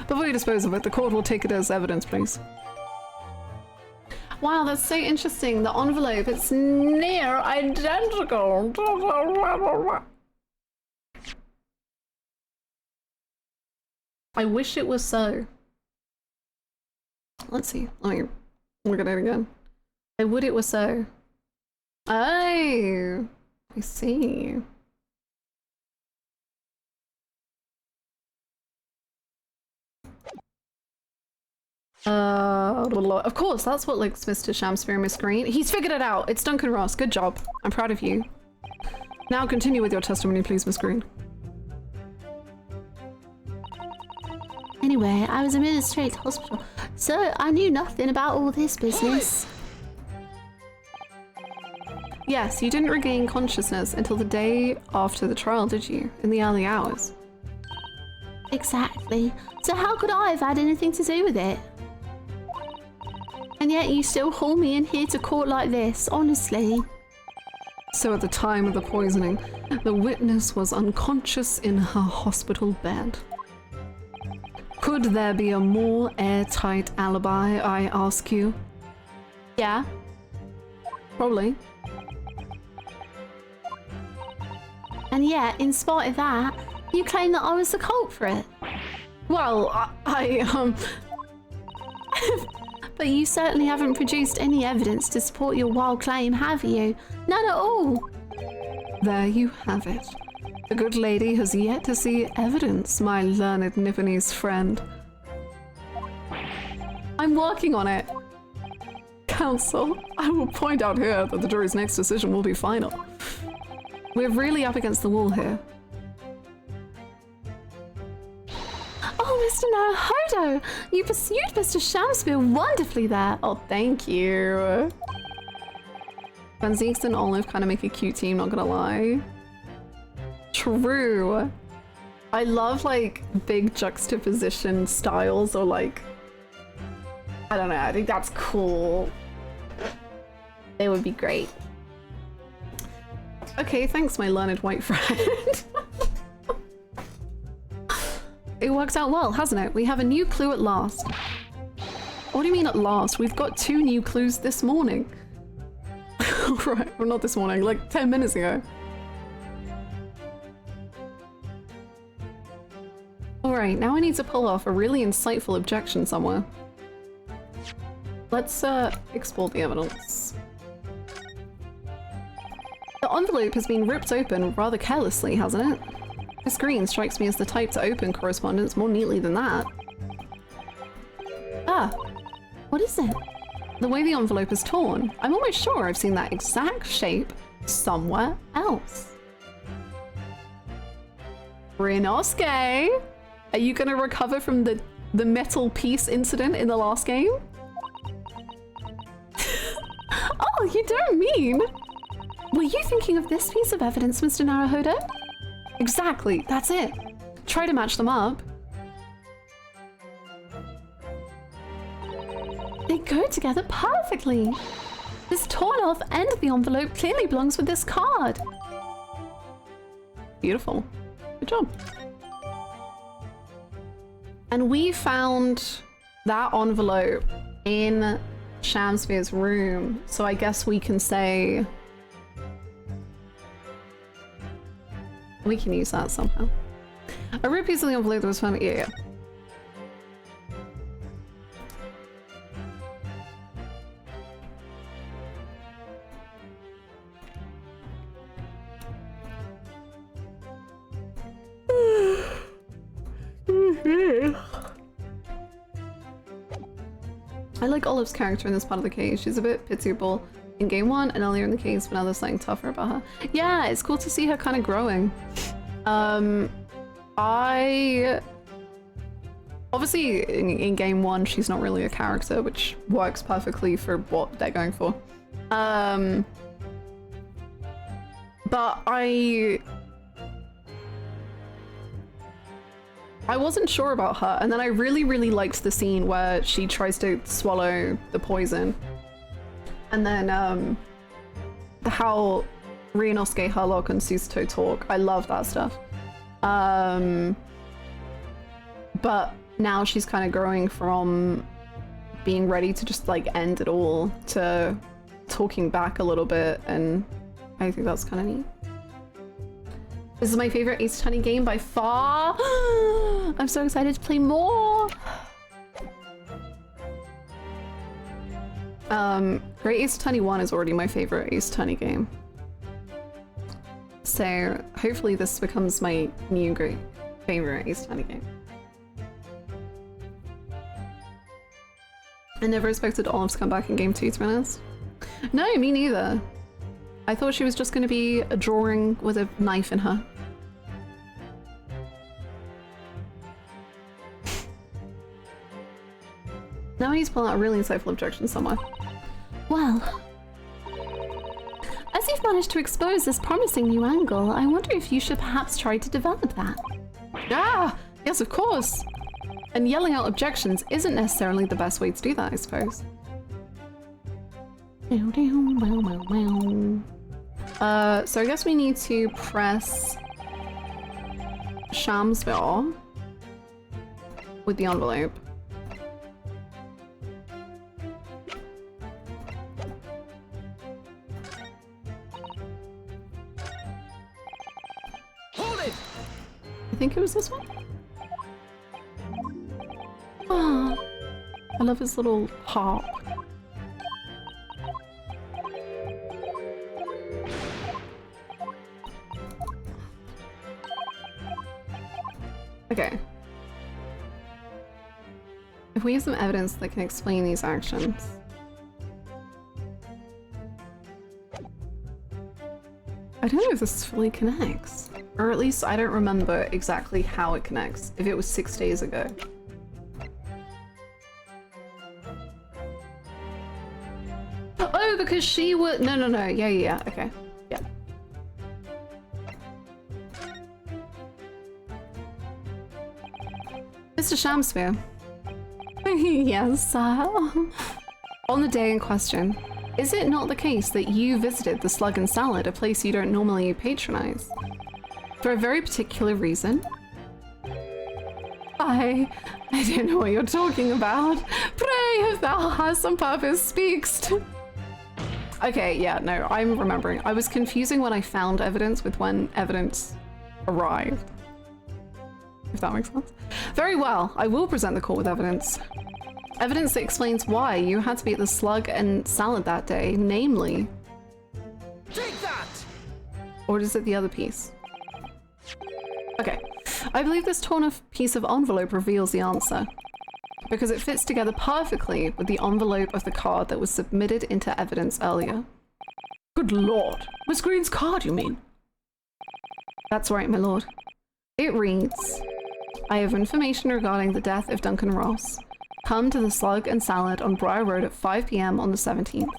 Before you dispose of it, the court will take it as evidence, please. Wow, that's so interesting. The envelope, it's near identical. I wish it was so. Let's see. Let me look at it again. I would it was so. Oh, I see. Of course, that's what links Mr. Shamspeare and Miss Green. He's figured it out. It's Duncan Ross. Good job. I'm proud of you. Now continue with your testimony, please, Miss Green. Anyway, I was admitted straight to hospital, so I knew nothing about all this business. Yes, you didn't regain consciousness until the day after the trial, did you? In the early hours. Exactly. So how could I have had anything to do with it? And yet you still haul me in here to court like this, honestly. So at the time of the poisoning, the witness was unconscious in her hospital bed. Could there be a more airtight alibi, I ask you? Yeah. Probably. And yet, in spite of that, you claim that I was the culprit. Well, But you certainly haven't produced any evidence to support your wild claim, have you? None at all. There you have it. The good lady has yet to see evidence, my learned Nipponese friend. I'm working on it. Counsel, I will point out here that the jury's next decision will be final. We're really up against the wall here. Oh, Mr. Hodo! You pursued Mr. Shamspeare wonderfully there! Oh, thank you. Van Zeeks and Olive kind of make a cute team, not gonna lie. True. I love like big juxtaposition styles or like, I don't know, I think that's cool. They would be great. Okay, thanks my learned white friend. It worked out well, hasn't it? We have a new clue at last. What do you mean at last? We've got 2 new clues this morning. Right, well not this morning, like 10 minutes ago. Alright, now I need to pull off a really insightful objection somewhere. Let's explore the evidence. The envelope has been ripped open rather carelessly, hasn't it? This green strikes me as the type to open correspondence more neatly than that. Ah, what is it? The way the envelope is torn. I'm almost sure I've seen that exact shape somewhere else. Rinosuke, are you gonna recover from the metal piece incident in the last game? Oh, you don't mean? Were you thinking of this piece of evidence, Mr. Naruhodo? Exactly, that's it. Try to match them up. They go together perfectly. This torn off end of the envelope clearly belongs with this card. Beautiful. Good job. And we found that envelope in Shamsphere's room, so I guess we can say we can use that somehow. A ripped piece of the envelope that was found. Yeah. I like Olive's character in this part of the case. She's a bit pitiable in game 1 and earlier in the case, but now there's something tougher about her. Yeah, it's cool to see her kind of growing. Obviously in game 1 she's not really a character, which works perfectly for what they're going for. But I wasn't sure about her, and then I really liked the scene where she tries to swallow the poison. And then how Ryunosuke, Herlock, and Susato talk. I love that stuff. But now she's kind of growing from being ready to just like end it all to talking back a little bit, and I think that's kind of neat. This is my favorite Ace Attorney game by far. I'm so excited to play more. Great Ace Attorney 1 is already my favorite Ace Attorney game. So hopefully this becomes my new great favorite Ace Attorney game. I never expected Olive to come back in game 2, to be honest. No, me neither. I thought she was just going to be a drawing with a knife in her. Now I need to pull out a really insightful objection somewhere. Well, as you've managed to expose this promising new angle, I wonder if you should perhaps try to develop that. Ah, yes, of course. And yelling out objections isn't necessarily the best way to do that, I suppose. So I guess we need to press Shamsville with the envelope. Hold it! I think it was this one. Ah, I love his little harp. Okay. If we have some evidence that can explain these actions. I don't know if this fully connects. Or at least I don't remember exactly how it connects, if it was 6 days ago. because she would. No. Yeah. Okay. Yeah. Mr. Shamsphere. Yes, sir. On the day in question, is it not the case that you visited the Slug and Salad, a place you don't normally patronize, for a very particular reason? I don't know what you're talking about. Pray, if thou hast some purpose, speakst. Okay, yeah, no, I'm remembering. I was confusing when I found evidence with when evidence arrived. If that makes sense. Very well, I will present the court with evidence. Evidence that explains why you had to be at the Slug and Salad that day, namely... Take that! Or is it the other piece? Okay. I believe this torn off piece of envelope reveals the answer, because it fits together perfectly with the envelope of the card that was submitted into evidence earlier. Good lord. Miss Green's card, you mean? That's right, my lord. It reads, I have information regarding the death of Duncan Ross. Come to the Slug and Salad on Briar Road at 5 p.m. on the 17th.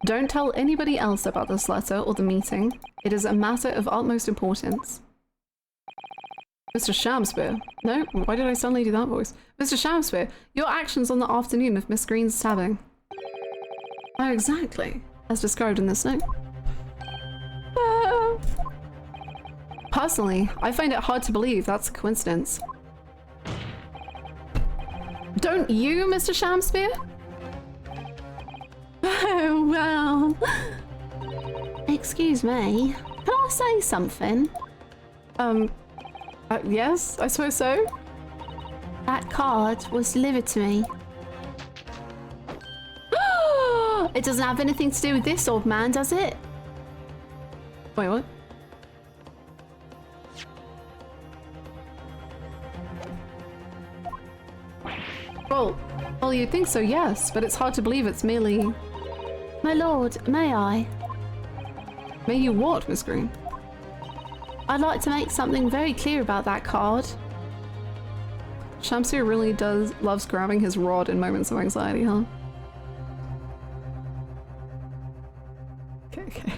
Don't tell anybody else about this letter or the meeting. It is a matter of utmost importance. Mr. Shamsphere. No, why did I suddenly do that voice? Mr. Shamsphere, your actions on the afternoon of Miss Green's stabbing. Oh, exactly, as described in this note. Personally, I find it hard to believe that's a coincidence. Don't you, Mr. Shamsphere? Oh, well. Excuse me, can I say something? Yes, I suppose so. That card was delivered to me. It doesn't have anything to do with this old man, does it? Wait, what? Well, you'd think so, yes, but it's hard to believe it's merely... My lord, may I? May you what, Miss Green? I'd like to make something very clear about that card. Shamsphere really loves grabbing his rod in moments of anxiety, huh? Okay.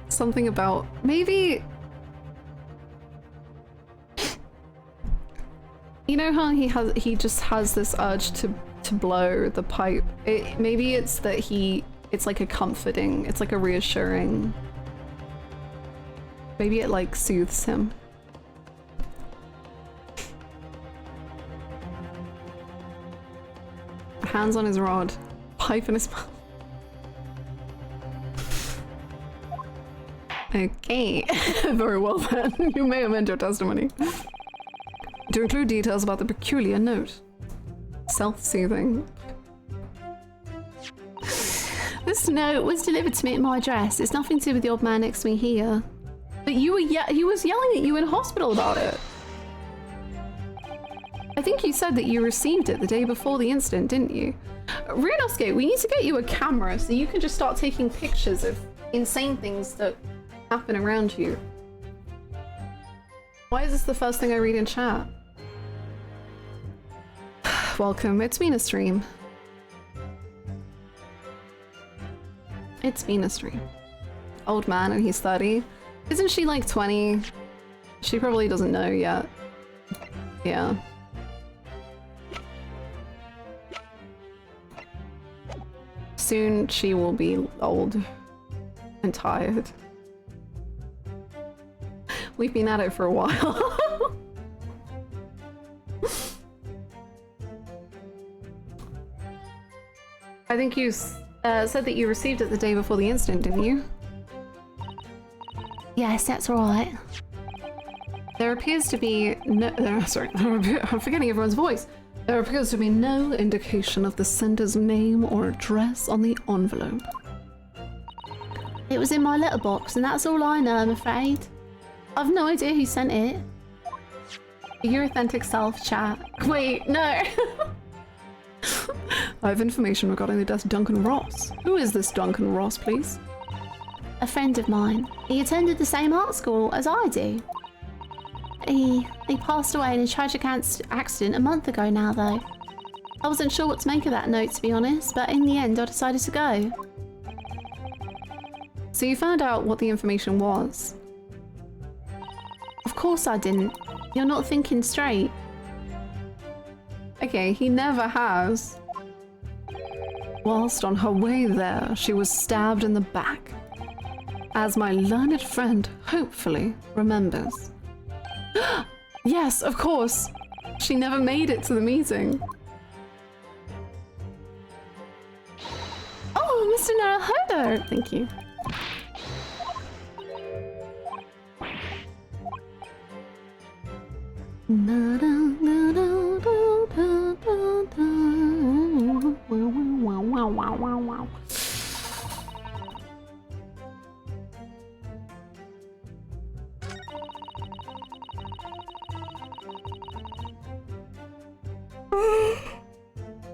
Something about... Maybe... You know how he just has this urge to blow the pipe? Maybe it's that it's like a comforting, it's like a reassuring... Maybe it like soothes him. Hands on his rod, pipe in his mouth. Okay, very well then. You may amend your testimony to include details about the peculiar note. Self-soothing. This note was delivered to me at my address. It's nothing to do with the old man next to me here. But he was yelling at you in hospital about it. I think you said that you received it the day before the incident, didn't you? Ryunosuke, we need to get you a camera so you can just start taking pictures of insane things that happen around you. Why is this the first thing I read in chat? Welcome, it's been a stream. It's been a stream. Old man and he's 30. Isn't she like 20? She probably doesn't know yet. Yeah. Soon she will be old and tired. We've been at it for a while. I think you said that you received it the day before the incident, didn't you? Yes, that's right. There appears to be no... I'm forgetting everyone's voice. There appears to be no indication of the sender's name or address on the envelope. It was in my letterbox, and that's all I know, I'm afraid. I've no idea who sent it. Your authentic self, chat. Wait, no! I have information regarding the death of Duncan Ross. Who is this Duncan Ross, please? A friend of mine. He attended the same art school as I do. He passed away in a tragic accident a month ago now, though. I wasn't sure what to make of that note, to be honest, but in the end I decided to go. So you found out what the information was? Of course I didn't. You're not thinking straight. Okay, he never has. Whilst on her way there, she was stabbed in the back. As my learned friend hopefully remembers. Yes, of course. She never made it to the meeting. Oh, Mr. Naruhodo! Thank you.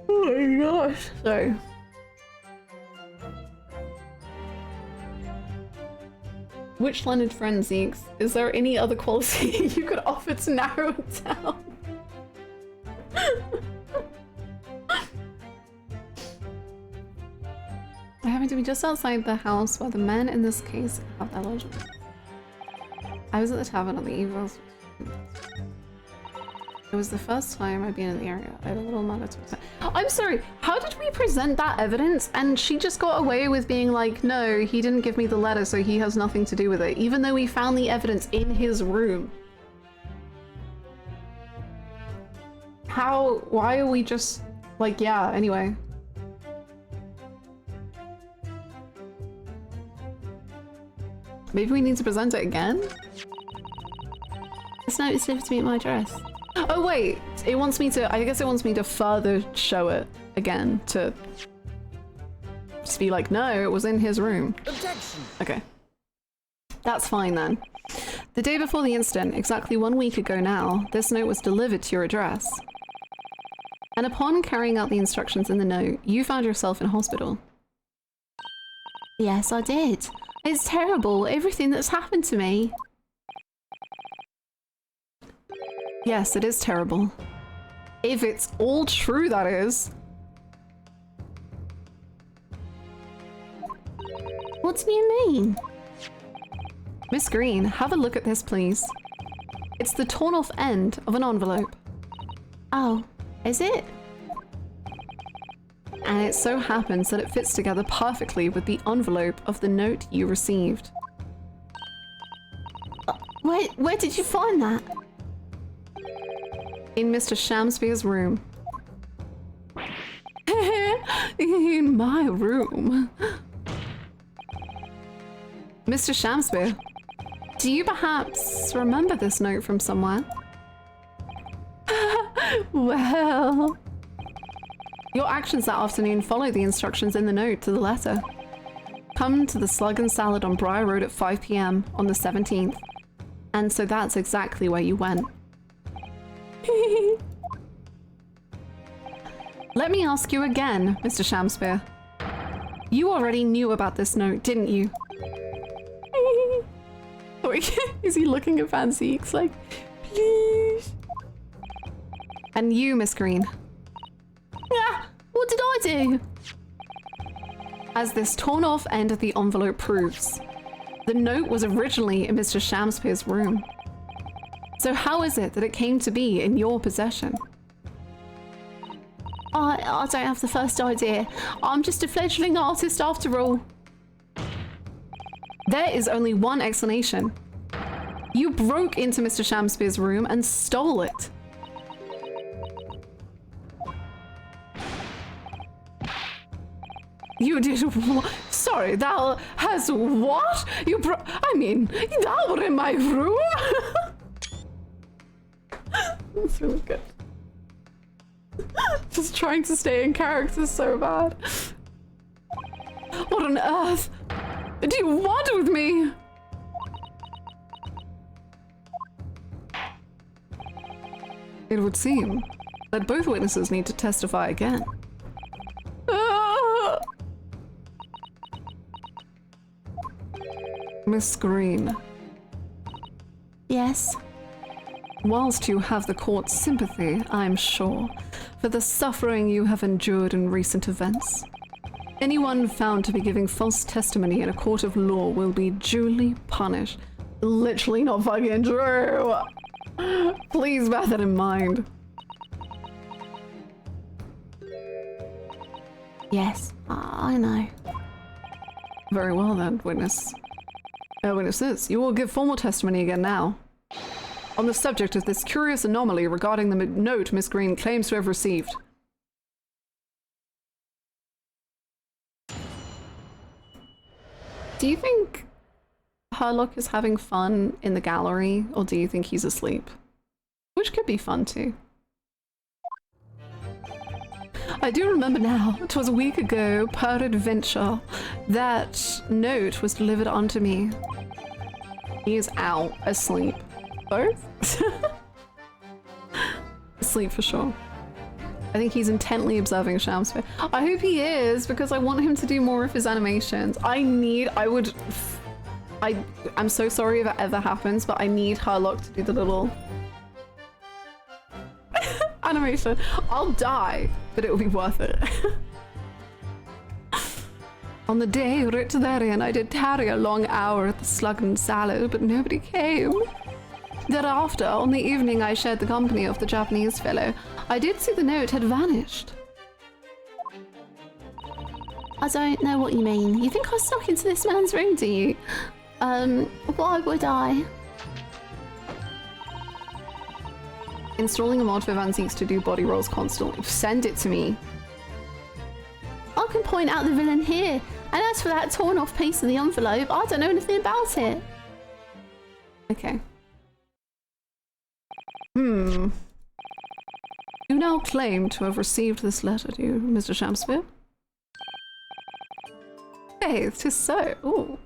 Oh my gosh. Sorry. Which learned friend, Zeeks? Is there any other quality you could offer to narrow it down? I happen to be just outside the house where the men in this case have their lodging. I was at the tavern on the eve of... It was the first time I'd been in the area. I had a little matter to present. I'm sorry, how did we present that evidence and she just got away with being like, no, he didn't give me the letter, so he has nothing to do with it, even though we found the evidence in his room? How, why are we just like, yeah, anyway. Maybe we need to present it again? This note is delivered to me at my address. Oh wait, it wants me to, I guess it wants me to further show it again to just be like, no, it was in his room. Objection! Okay. That's fine then. The day before the incident, exactly 1 week ago now, this note was delivered to your address. And upon carrying out the instructions in the note, you found yourself in hospital. Yes, I did. It's terrible, everything that's happened to me. Yes, it is terrible. If it's all true, that is. What do you mean? Miss Green, have a look at this, please. It's the torn off end of an envelope. Oh, is it? And it so happens that it fits together perfectly with the envelope of the note you received. Where did you find that? In Mr. Shamspeare's room. In my room. Mr. Shamspeare, do you perhaps remember this note from somewhere? Well... Your actions that afternoon follow the instructions in the note to the letter. Come to the Slug and Salad on Briar Road at 5 p.m. on the 17th. And so that's exactly where you went. Let me ask you again, Mr. Shamspeare. You already knew about this note, didn't you? Is he looking at Van Zeeks like, please? And you, Miss Green. Ah, what did I do? As this torn off end of the envelope proves, the note was originally in Mr. Shamspeare's room. So how is it that it came to be in your possession? I don't have the first idea. I'm just a fledgling artist after all. There is only one explanation. You broke into Mr. Shamspeare's room and stole it. You did what? Sorry, that has what? You I mean, that were in my room? That's really good. Just trying to stay in character so bad. What on earth do you want with me? It would seem that both witnesses need to testify again. Miss Green. Yes? Whilst you have the court's sympathy, I'm sure, for the suffering you have endured in recent events, anyone found to be giving false testimony in a court of law will be duly punished. Literally not fucking true. Please bear that in mind. Yes, I know. Very well then, witness. Witnesses, you will give formal testimony again now. On the subject of this curious anomaly regarding the note Miss Green claims to have received. Do you think Herlock is having fun in the gallery, or do you think he's asleep? Which could be fun too. I do remember now, 'twas a week ago, peradventure, that note was delivered unto me. He is out, asleep. Both? Asleep for sure. I think he's intently observing Shamsphere. I hope he is, because I want him to do more of his animations. I'm so sorry if it ever happens, but I need Herlock to do the little animation. I'll die, but it will be worth it. On the day writ therein, I did tarry a long hour at the Sluggen Salad, but nobody came. Thereafter, on the evening I shared the company of the Japanese fellow, I did see the note had vanished. I don't know what you mean. You think I snuck into this man's room, do you? Why would I? Installing a mod for Antiques to do body rolls constantly. Send it to me. I can point out the villain here. And as for that torn off piece of the envelope, I don't know anything about it. Okay. You now claim to have received this letter, do you, Mr. Shamsphere? Hey, 'tis so. Ooh.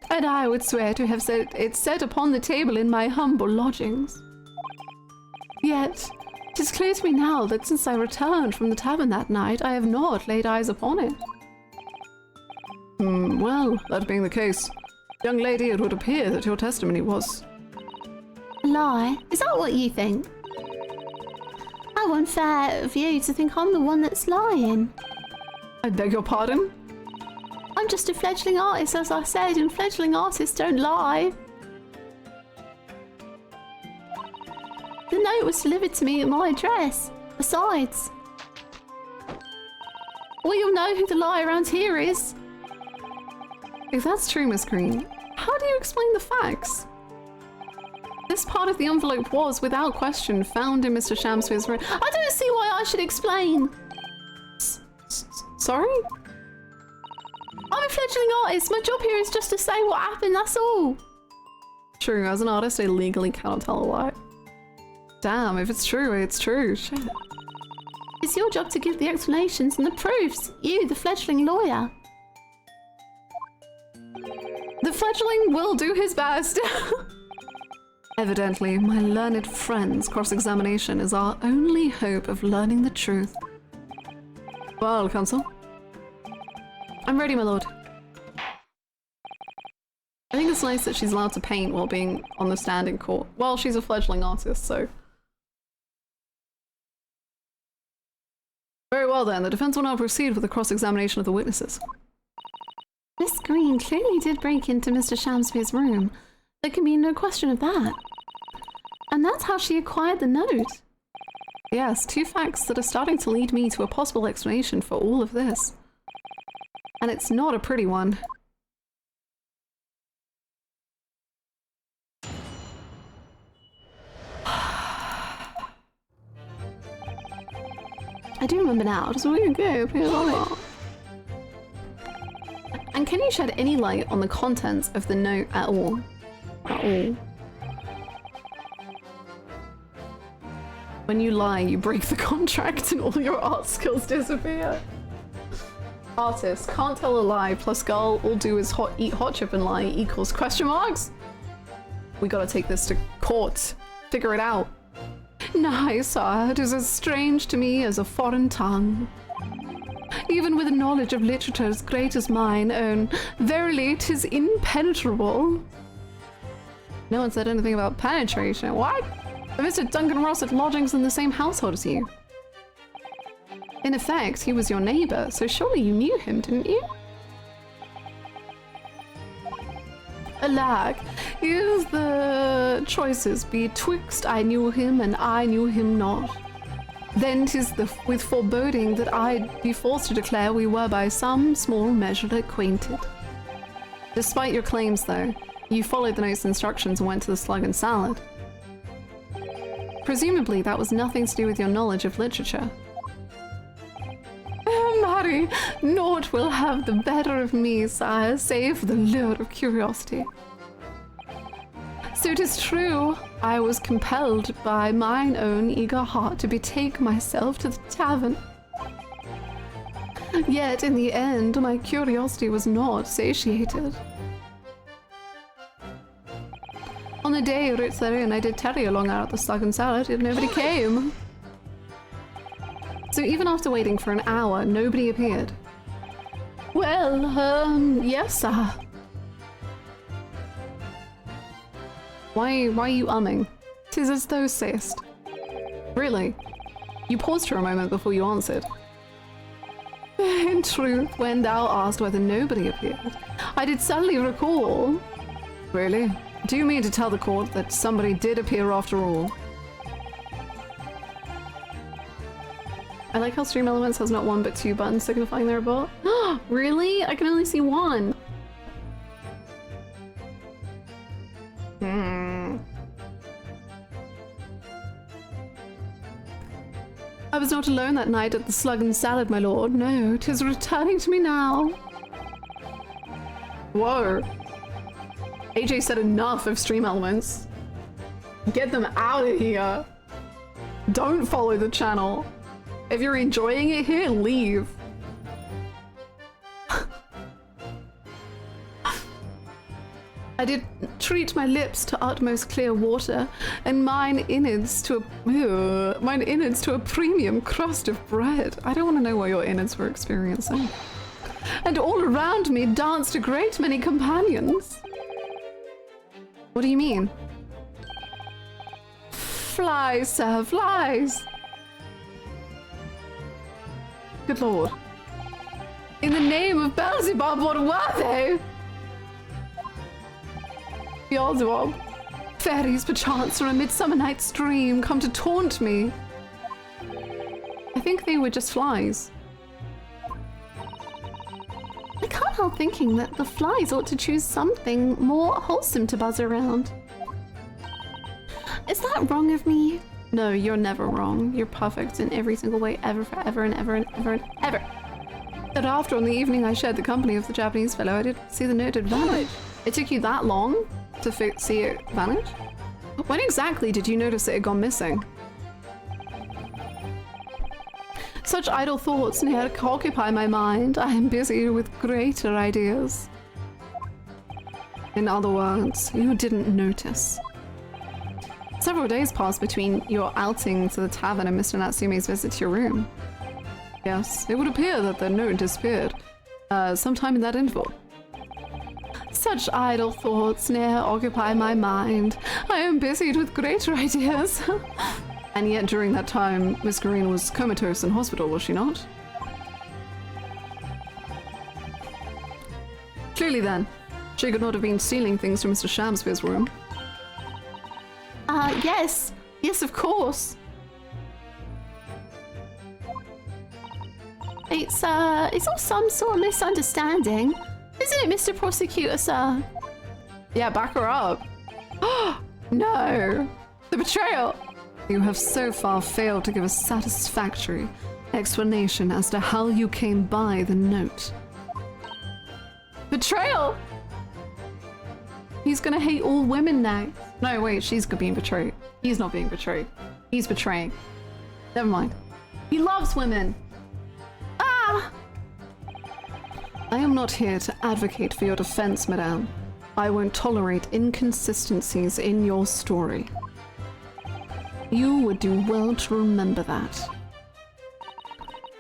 And I would swear to have it set upon the table in my humble lodgings. Yet, 'tis clear to me now that since I returned from the tavern that night, I have not laid eyes upon it. Well, that being the case, young lady, it would appear that your testimony was... A lie? Is that what you think? How unfair of you to think I'm the one that's lying. I beg your pardon? I'm just a fledgling artist, as I said, and fledgling artists don't lie. The note was delivered to me at my address. Besides, well, you'll know who the liar around here is. If that's true, Miss Green, how do you explain the facts? This part of the envelope was, without question, found in Mr. Shamsphere's room. I don't see why I should explain. Sorry? I'm a fledgling artist. My job here is just to say what happened, that's all. True, as an artist, I legally cannot tell a lie. Damn, if it's true, it's true. Shit. It's your job to give the explanations and the proofs. You, the fledgling lawyer. The fledgling will do his best. Evidently, my learned friend's cross-examination is our only hope of learning the truth. Well, counsel. I'm ready, my lord. I think it's nice that she's allowed to paint while being on the stand in court. Well, she's a fledgling artist, so... Very well then, the defense will now proceed with the cross-examination of the witnesses. Miss Green clearly did break into Mr. Shamsphere's room. There can be no question of that. And that's how she acquired the note. Yes, two facts that are starting to lead me to a possible explanation for all of this. And it's not a pretty one. I do remember now, just a week ago. And can you shed any light on the contents of the note at all? At all? When you lie, you break the contract and all your art skills disappear. Artist, can't tell a lie, plus girl, all do is eat hot chip and lie equals question marks? We gotta take this to court. Figure it out. Nay, sir, it is as strange to me as a foreign tongue. Even with a knowledge of literature as great as mine own, verily 'tis impenetrable. No one said anything about penetration. What? But Mr. Duncan Ross had lodgings in the same household as you. In effect, he was your neighbor, so surely you knew him, didn't you? Alack, is the choices betwixt I knew him and I knew him not. Then 'tis with foreboding that I'd be forced to declare we were by some small measure acquainted. Despite your claims, though, you followed the note's instructions and went to the Slug and Salad. Presumably that was nothing to do with your knowledge of literature. Marry, naught will have the better of me, sire, save for the lure of curiosity. So 'tis true, I was compelled by mine own eager heart to betake myself to the tavern. Yet in the end, my curiosity was not satiated. On the day I reached therein, I did tarry along out at the Slug and Salad, and nobody came. So even after waiting for an hour, nobody appeared. Well, yes, sir. Why are you umming? 'Tis as thou sayest. Really? You paused for a moment before you answered. In truth, when thou asked whether nobody appeared, I did suddenly recall... Really? Do you mean to tell the court that somebody did appear after all? I like how Stream Elements has not one but two buttons signifying their bot. Really? I can only see one. I was not alone that night at the Slug and Salad, my lord. No, 'tis returning to me now. Whoa. AJ said enough of Stream Elements. Get them out of here. Don't follow the channel. If you're enjoying it here, leave. I did treat my lips to utmost clear water, and mine innards to a premium crust of bread. I don't want to know what your innards were experiencing. And all around me danced a great many companions. What do you mean? Flies, sir, flies. Good lord. In the name of Beelzebub, what were they? Beelzebub. Fairies, perchance, from a midsummer night's dream, come to taunt me. I think they were just flies. I can't help thinking that the flies ought to choose something more wholesome to buzz around. Is that wrong of me? No, you're never wrong. You're perfect in every single way, ever, forever, and ever, and ever, and ever. But after, on the evening I shared the company of the Japanese fellow, I did see the note had vanished. It took you that long to see it vanish? When exactly did you notice it had gone missing? Such idle thoughts ne'er occupy my mind. I am busy with greater ideas. In other words, you didn't notice. Several days passed between your outing to the tavern and Mr. Natsume's visit to your room. Yes, it would appear that the note disappeared sometime in that interval. Such idle thoughts ne'er occupy my mind. I am busied with greater ideas. And yet during that time, Miss Green was comatose in hospital, was she not? Clearly then, she could not have been stealing things from Mr. Shamspeare's room. Yes. Yes, of course. It's all some sort of misunderstanding. Isn't it, Mr. Prosecutor, sir? Yeah, back her up. No. The betrayal. You have so far failed to give a satisfactory explanation as to how you came by the note. Betrayal? He's gonna hate all women now. No, wait, she's being betrayed. He's not being betrayed. He's betraying. Never mind. He loves women. Ah! I am not here to advocate for your defense, madame. I won't tolerate inconsistencies in your story. You would do well to remember that.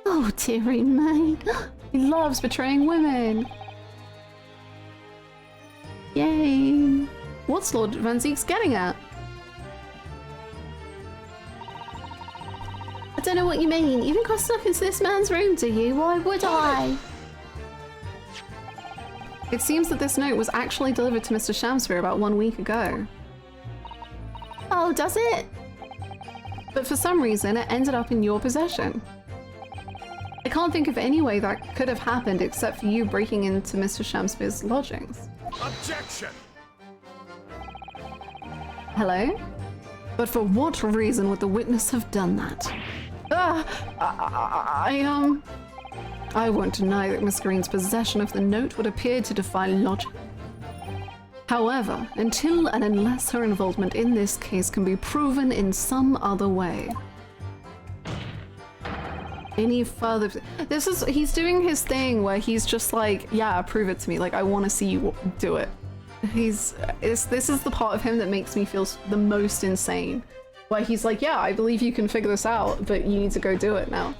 Oh, dearie me. He loves betraying women. Yay. What's Lord Van Zeek's getting at? I don't know what you mean. You think I snuck into this man's room, do you? Why would I? It seems that this note was actually delivered to Mr. Shamsphere about 1 week ago. Oh, does it? But for some reason, it ended up in your possession. I can't think of any way that could have happened except for you breaking into Mr. Shamsphere's lodgings. Objection! Hello? But for what reason would the witness have done that? I won't deny that Miss Green's possession of the note would appear to defy logic. However, until and unless her involvement in this case can be proven in some other way. Any further... He's doing his thing where he's just like, yeah, prove it to me. Like, I want to see you do it. This is the part of him that makes me feel the most insane. Where he's like, yeah, I believe you can figure this out, but you need to go do it now.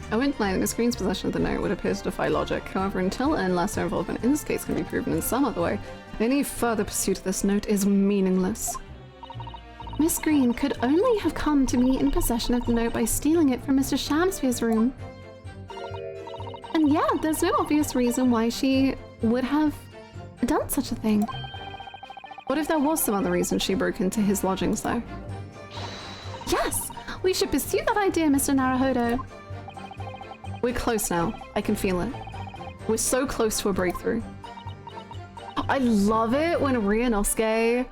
I wouldn't deny that Miss Green's possession of the note would appear to defy logic. However, until and unless her involvement in this case can be proven in some other way, any further pursuit of this note is meaningless. Miss Green could only have come to be in possession of the note by stealing it from Mr. Shamsphere's room. And yeah, there's no obvious reason why she would have done such a thing. What if there was some other reason she broke into his lodgings, though? Yes! We should pursue that idea, Mr. Naruhodo. We're close now. I can feel it. We're so close to a breakthrough. I love it when Ryunosuke...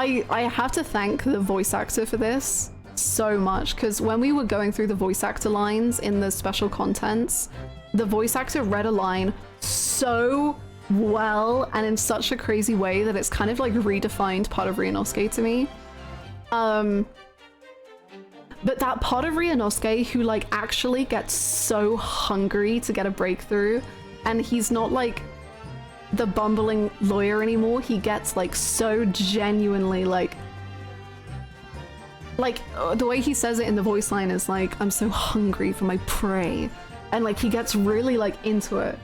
I have to thank the voice actor for this so much, because when we were going through the voice actor lines in the special contents, the voice actor read a line so well and in such a crazy way that it's kind of like redefined part of Ryunosuke to me. But that part of Ryunosuke who like actually gets so hungry to get a breakthrough, and he's not like the bumbling lawyer anymore, he gets like so genuinely like the way he says it in the voice line is like, I'm so hungry for my prey, and like he gets really like into it.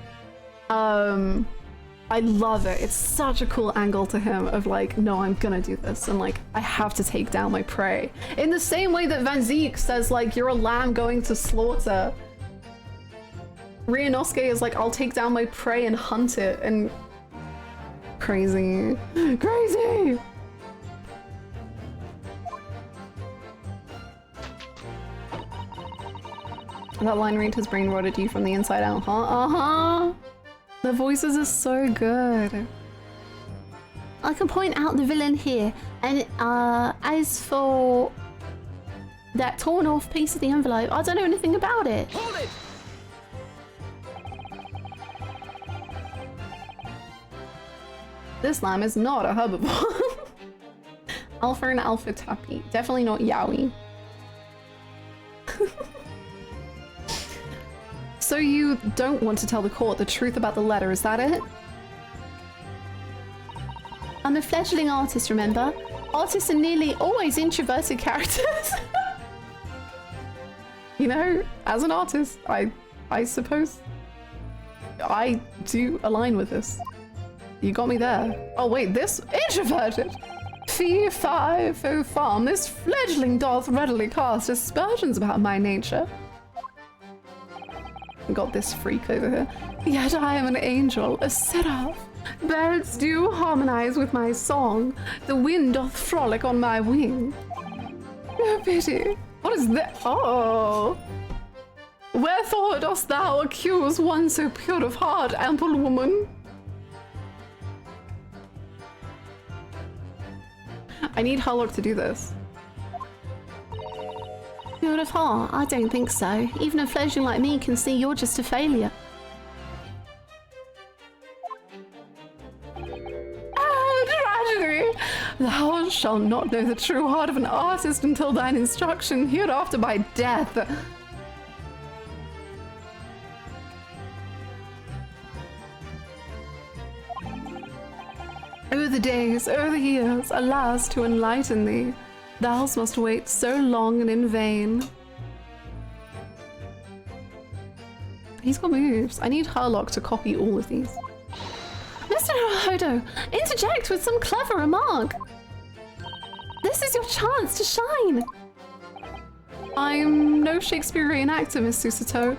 I love it. It's such a cool angle to him of like, no, I'm gonna do this, and like I have to take down my prey, in the same way that Van Zeek says like, you're a lamb going to slaughter. Ryunosuke is like, I'll take down my prey and hunt it, and crazy. Crazy! That line read has brain rotted you from the inside out, huh? Uh-huh! The voices are so good. I can point out the villain here, and as for that torn off piece of the envelope, I don't know anything about it. Hold it! This lamb is not a herbivore. Alpha and Alpha Tappy. Definitely not Yowie. So you don't want to tell the court the truth about the letter, is that it? I'm a fledgling artist, remember? Artists are nearly always introverted characters. You know, as an artist, I suppose I do align with this. You got me there. Oh wait, this introverted. Fee, fi, fo, fum, this fledgling doth readily cast aspersions about my nature. Got this freak over here. Yet I am an angel, a seraph. Birds do harmonize with my song. The wind doth frolic on my wing. No pity. What is that? Oh. Wherefore dost thou accuse one so pure of heart, ample woman? I need Harlock to do this. Pure of heart? I don't think so. Even a fledgling like me can see you're just a failure. Ah, tragedy! Thou shalt not know the true heart of an artist until thine instruction hereafter by death. Oh, the days, oh, the years, alas, to enlighten thee. The house must wait so long and in vain. He's got moves. I need Herlock to copy all of these. Mr. Naruhodo, interject with some clever remark. This is your chance to shine. I'm no Shakespearean actor, Miss Susato.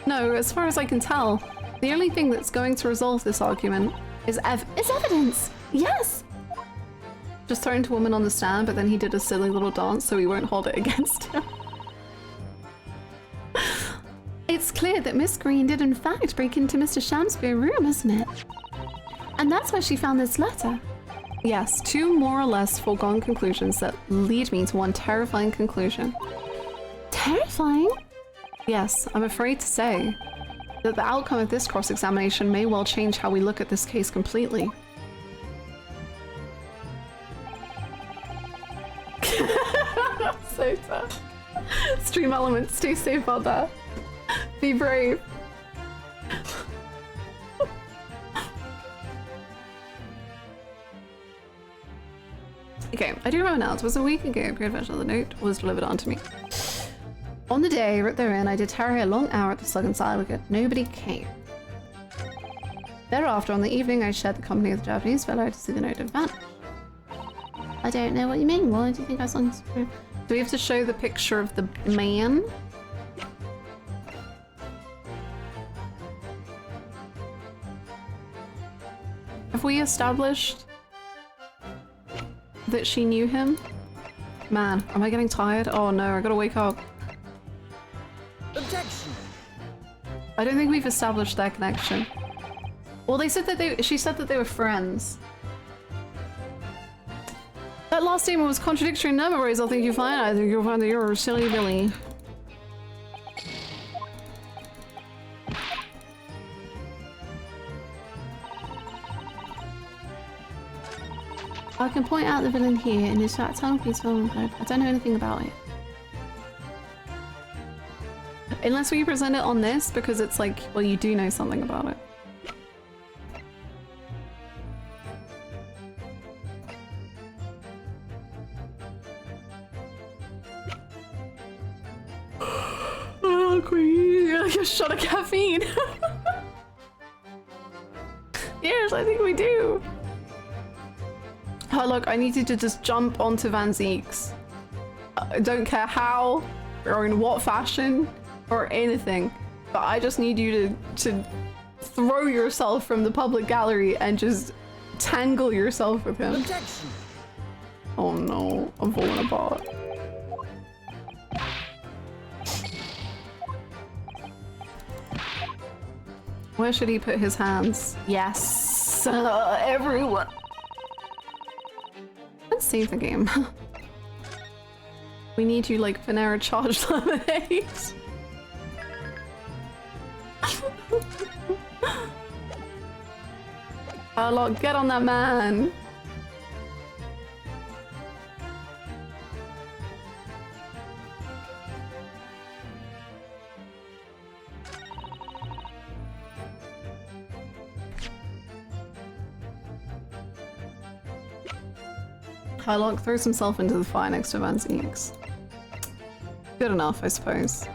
No, as far as I can tell, the only thing that's going to resolve this argument is evidence. Yes. just thrown to woman on the stand, but then he did a silly little dance, so we won't hold it against him. It's clear that Miss Green did in fact break into Mr. Shams's room, isn't it? And that's where she found this letter. Yes, two more or less foregone conclusions that lead me to one terrifying conclusion. Terrifying? Yes, I'm afraid to say that the outcome of this cross-examination may well change how we look at this case completely. So tough. Stream elements, stay safe out there. Be brave. Okay, I do remember now. It was a week ago. Pre-adventure, the note was delivered onto me. On the day right therein, I did tarry a long hour at the Slug and Syndicate. Nobody came. Thereafter, on the evening, I shared the company with the Japanese fellow to see the note have vanished. I don't know what you mean. Why do you think I saw this? Do we have to show the picture of the man? Have we established that she knew him? Man, am I getting tired? Oh no, I gotta wake up. Objection! I don't think we've established their connection. Well, they said that she said that they were friends. That last statement was contradictory in number ways. I think you find. I think you'll find that you're a silly Billy. I can point out the villain here in his fat tongue, please film and I don't know anything about it. Unless we present it on this, because it's like, well, you do know something about it. Oh, queen, you're like a shot of caffeine. Yes, I think we do. Oh, look, I need you to just jump onto Van Zeek's. I don't care how or in what fashion or anything, but I just need you to throw yourself from the public gallery and just tangle yourself with him. Objection! Oh no, I'm falling apart. Where should he put his hands? Yes, everyone. Let's save the game. We need you like Panera charged lemonade. Look, get on that man. Hylock throws himself into the fire next to Van Zeeks. Good enough, I suppose.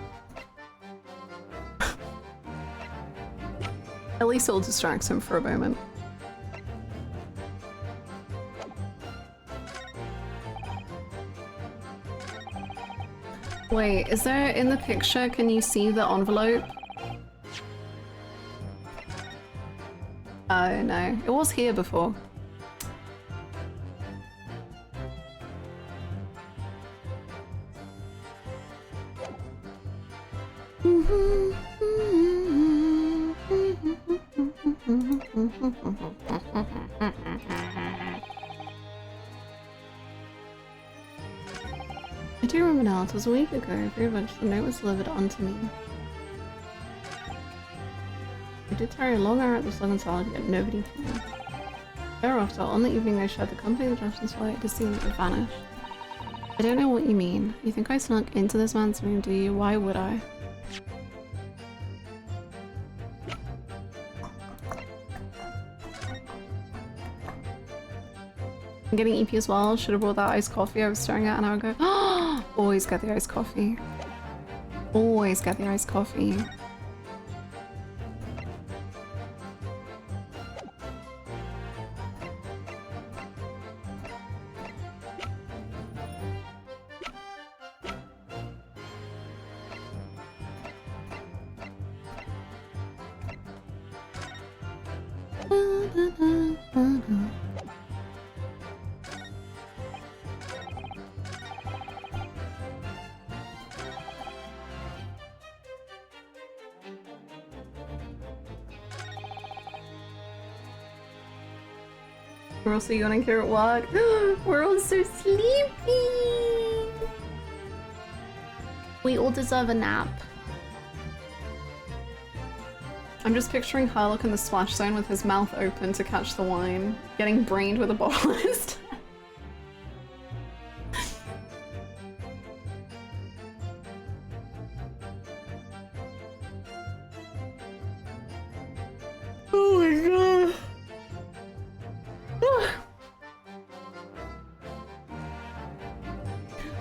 At least it'll distract him for a moment. Wait, is there in the picture, can you see the envelope? Oh no, it was here before. I do remember now, it was a week ago, pretty much the note was delivered onto me. I did tarry a long hour at the Slug and Salad, yet nobody came. Thereafter, on the evening I shared the company of the Japanese flight to see that it vanished. I don't know what you mean. You think I snuck into this man's room, do you? Why would I? I'm getting EP as well. Should have brought that iced coffee I was staring at an hour ago. Always get the iced coffee. Always get the iced coffee. We're also yawning here at work. We're all so sleepy. We all deserve a nap. I'm just picturing Harlock in the splash zone with his mouth open to catch the wine, getting brained with a bottle instead. Oh my god.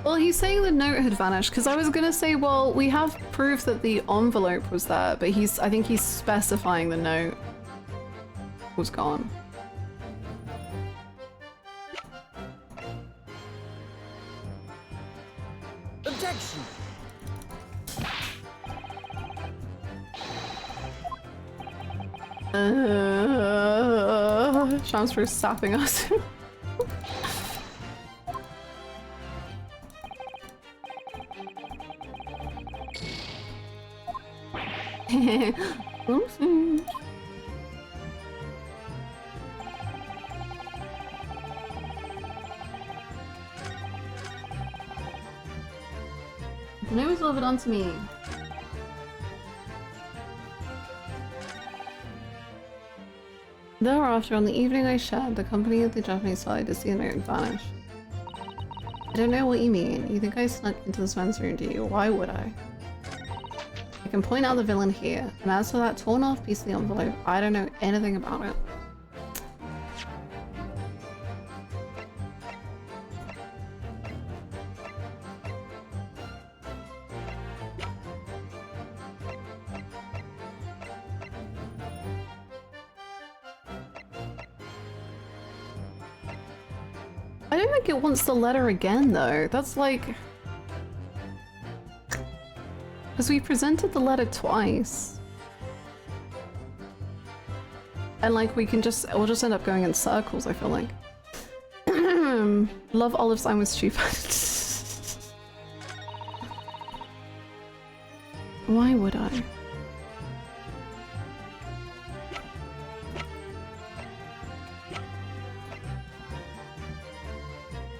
Well, he's saying the note had vanished, because I was gonna say, well, we have proof that the envelope was there, but I think he's specifying the note was gone. Objection! Shams for sapping us. Oopsie. The note was delivered onto me. Thereafter, on the evening I shared, the company of the Japanese side to see the note vanish. I don't know what you mean. You think I snuck into this man's room, do you? Why would I? I can point out the villain here, and as for that torn off piece of the envelope, I don't know anything about it. I don't think it wants the letter again though. That's like... because we presented the letter twice. And like we'll just end up going in circles, I feel like. Love olive slime was stupid. Why would I?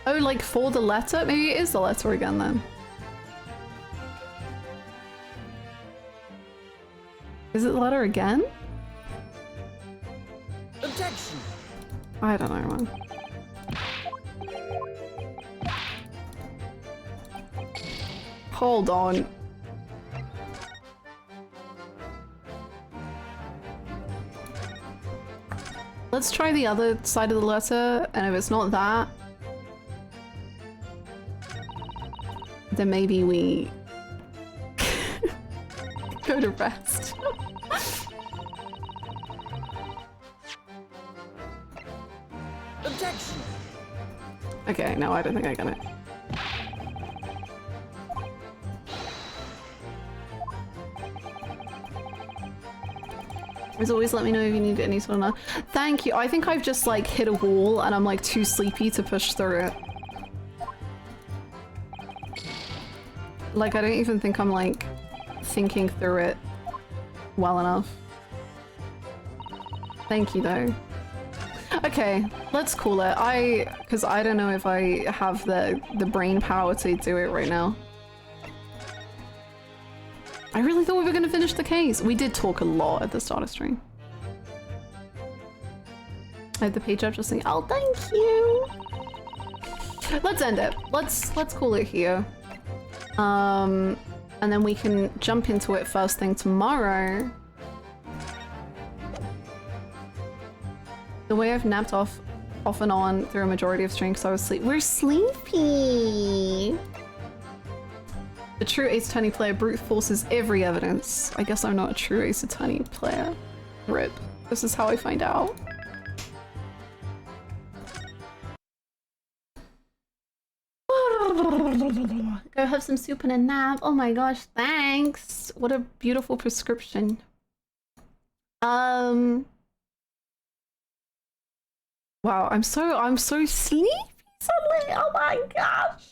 Oh, like for the letter? Maybe it is the letter again then. Is it the letter again? Objection! I don't know, man. Hold on. Let's try the other side of the letter, and if it's not that, then maybe we go to rest. Objection! Okay, no, I don't think I got it. As always, let me know if you need any sort of... Thank you. I think I've just like hit a wall and I'm like too sleepy to push through it. Like, I don't even think I'm, like, thinking through it well enough. Thank you, though. Okay, let's call it. Because I don't know if I have the brain power to do it right now. I really thought we were going to finish the case. We did talk a lot at the start of stream. I had the page up just saying, oh, thank you! Let's end it. Let's call it here. And then we can jump into it first thing tomorrow. The way I've napped off off and on through a majority of stream because I was sleep. We're sleepy. The true Ace Attorney player brute forces every evidence. I guess I'm not a true Ace Attorney player. RIP. This is how I find out. Go have some soup and a nap. Oh my gosh, thanks. What a beautiful prescription. Wow, I'm so sleepy suddenly. Oh my gosh.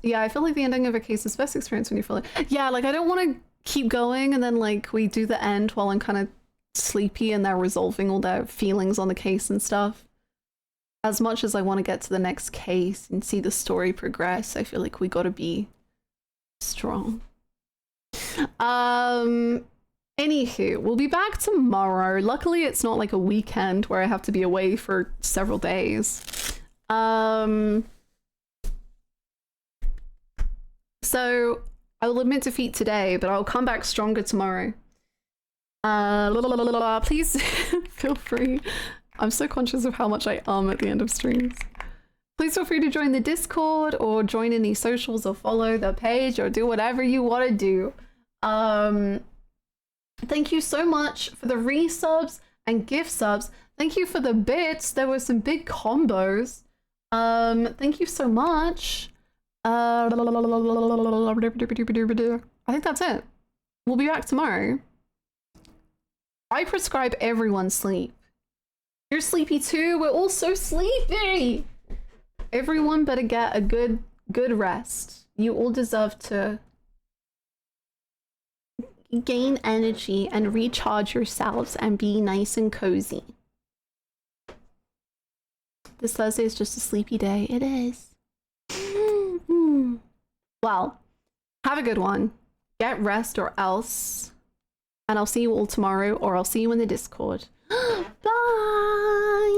Yeah, I feel like the ending of a case is best experience when you feel like, yeah, like I don't want to keep going and then like we do the end while I'm kind of sleepy and they're resolving all their feelings on the case and stuff. As much as I want to get to the next case and see the story progress, I feel like we gotta be strong. Anywho, we'll be back tomorrow. Luckily, it's not like a weekend where I have to be away for several days. So I will admit defeat today, but I'll come back stronger tomorrow. Please feel free. I'm so conscious of how much I at the end of streams. Please feel free to join the Discord or join any socials or follow the page or do whatever you want to do. Thank you so much for the resubs and gift subs. Thank you for the bits. There were some big combos. Thank you so much. I think that's it. We'll be back tomorrow. I prescribe everyone sleep. You're sleepy too. We're all so sleepy. Everyone better get a good rest. You all deserve to gain energy and recharge yourselves and be nice and cozy. This Thursday is just a sleepy day. It is. Well, have a good one. Get rest or else. And I'll see you all tomorrow, or I'll see you in the Discord. Bye!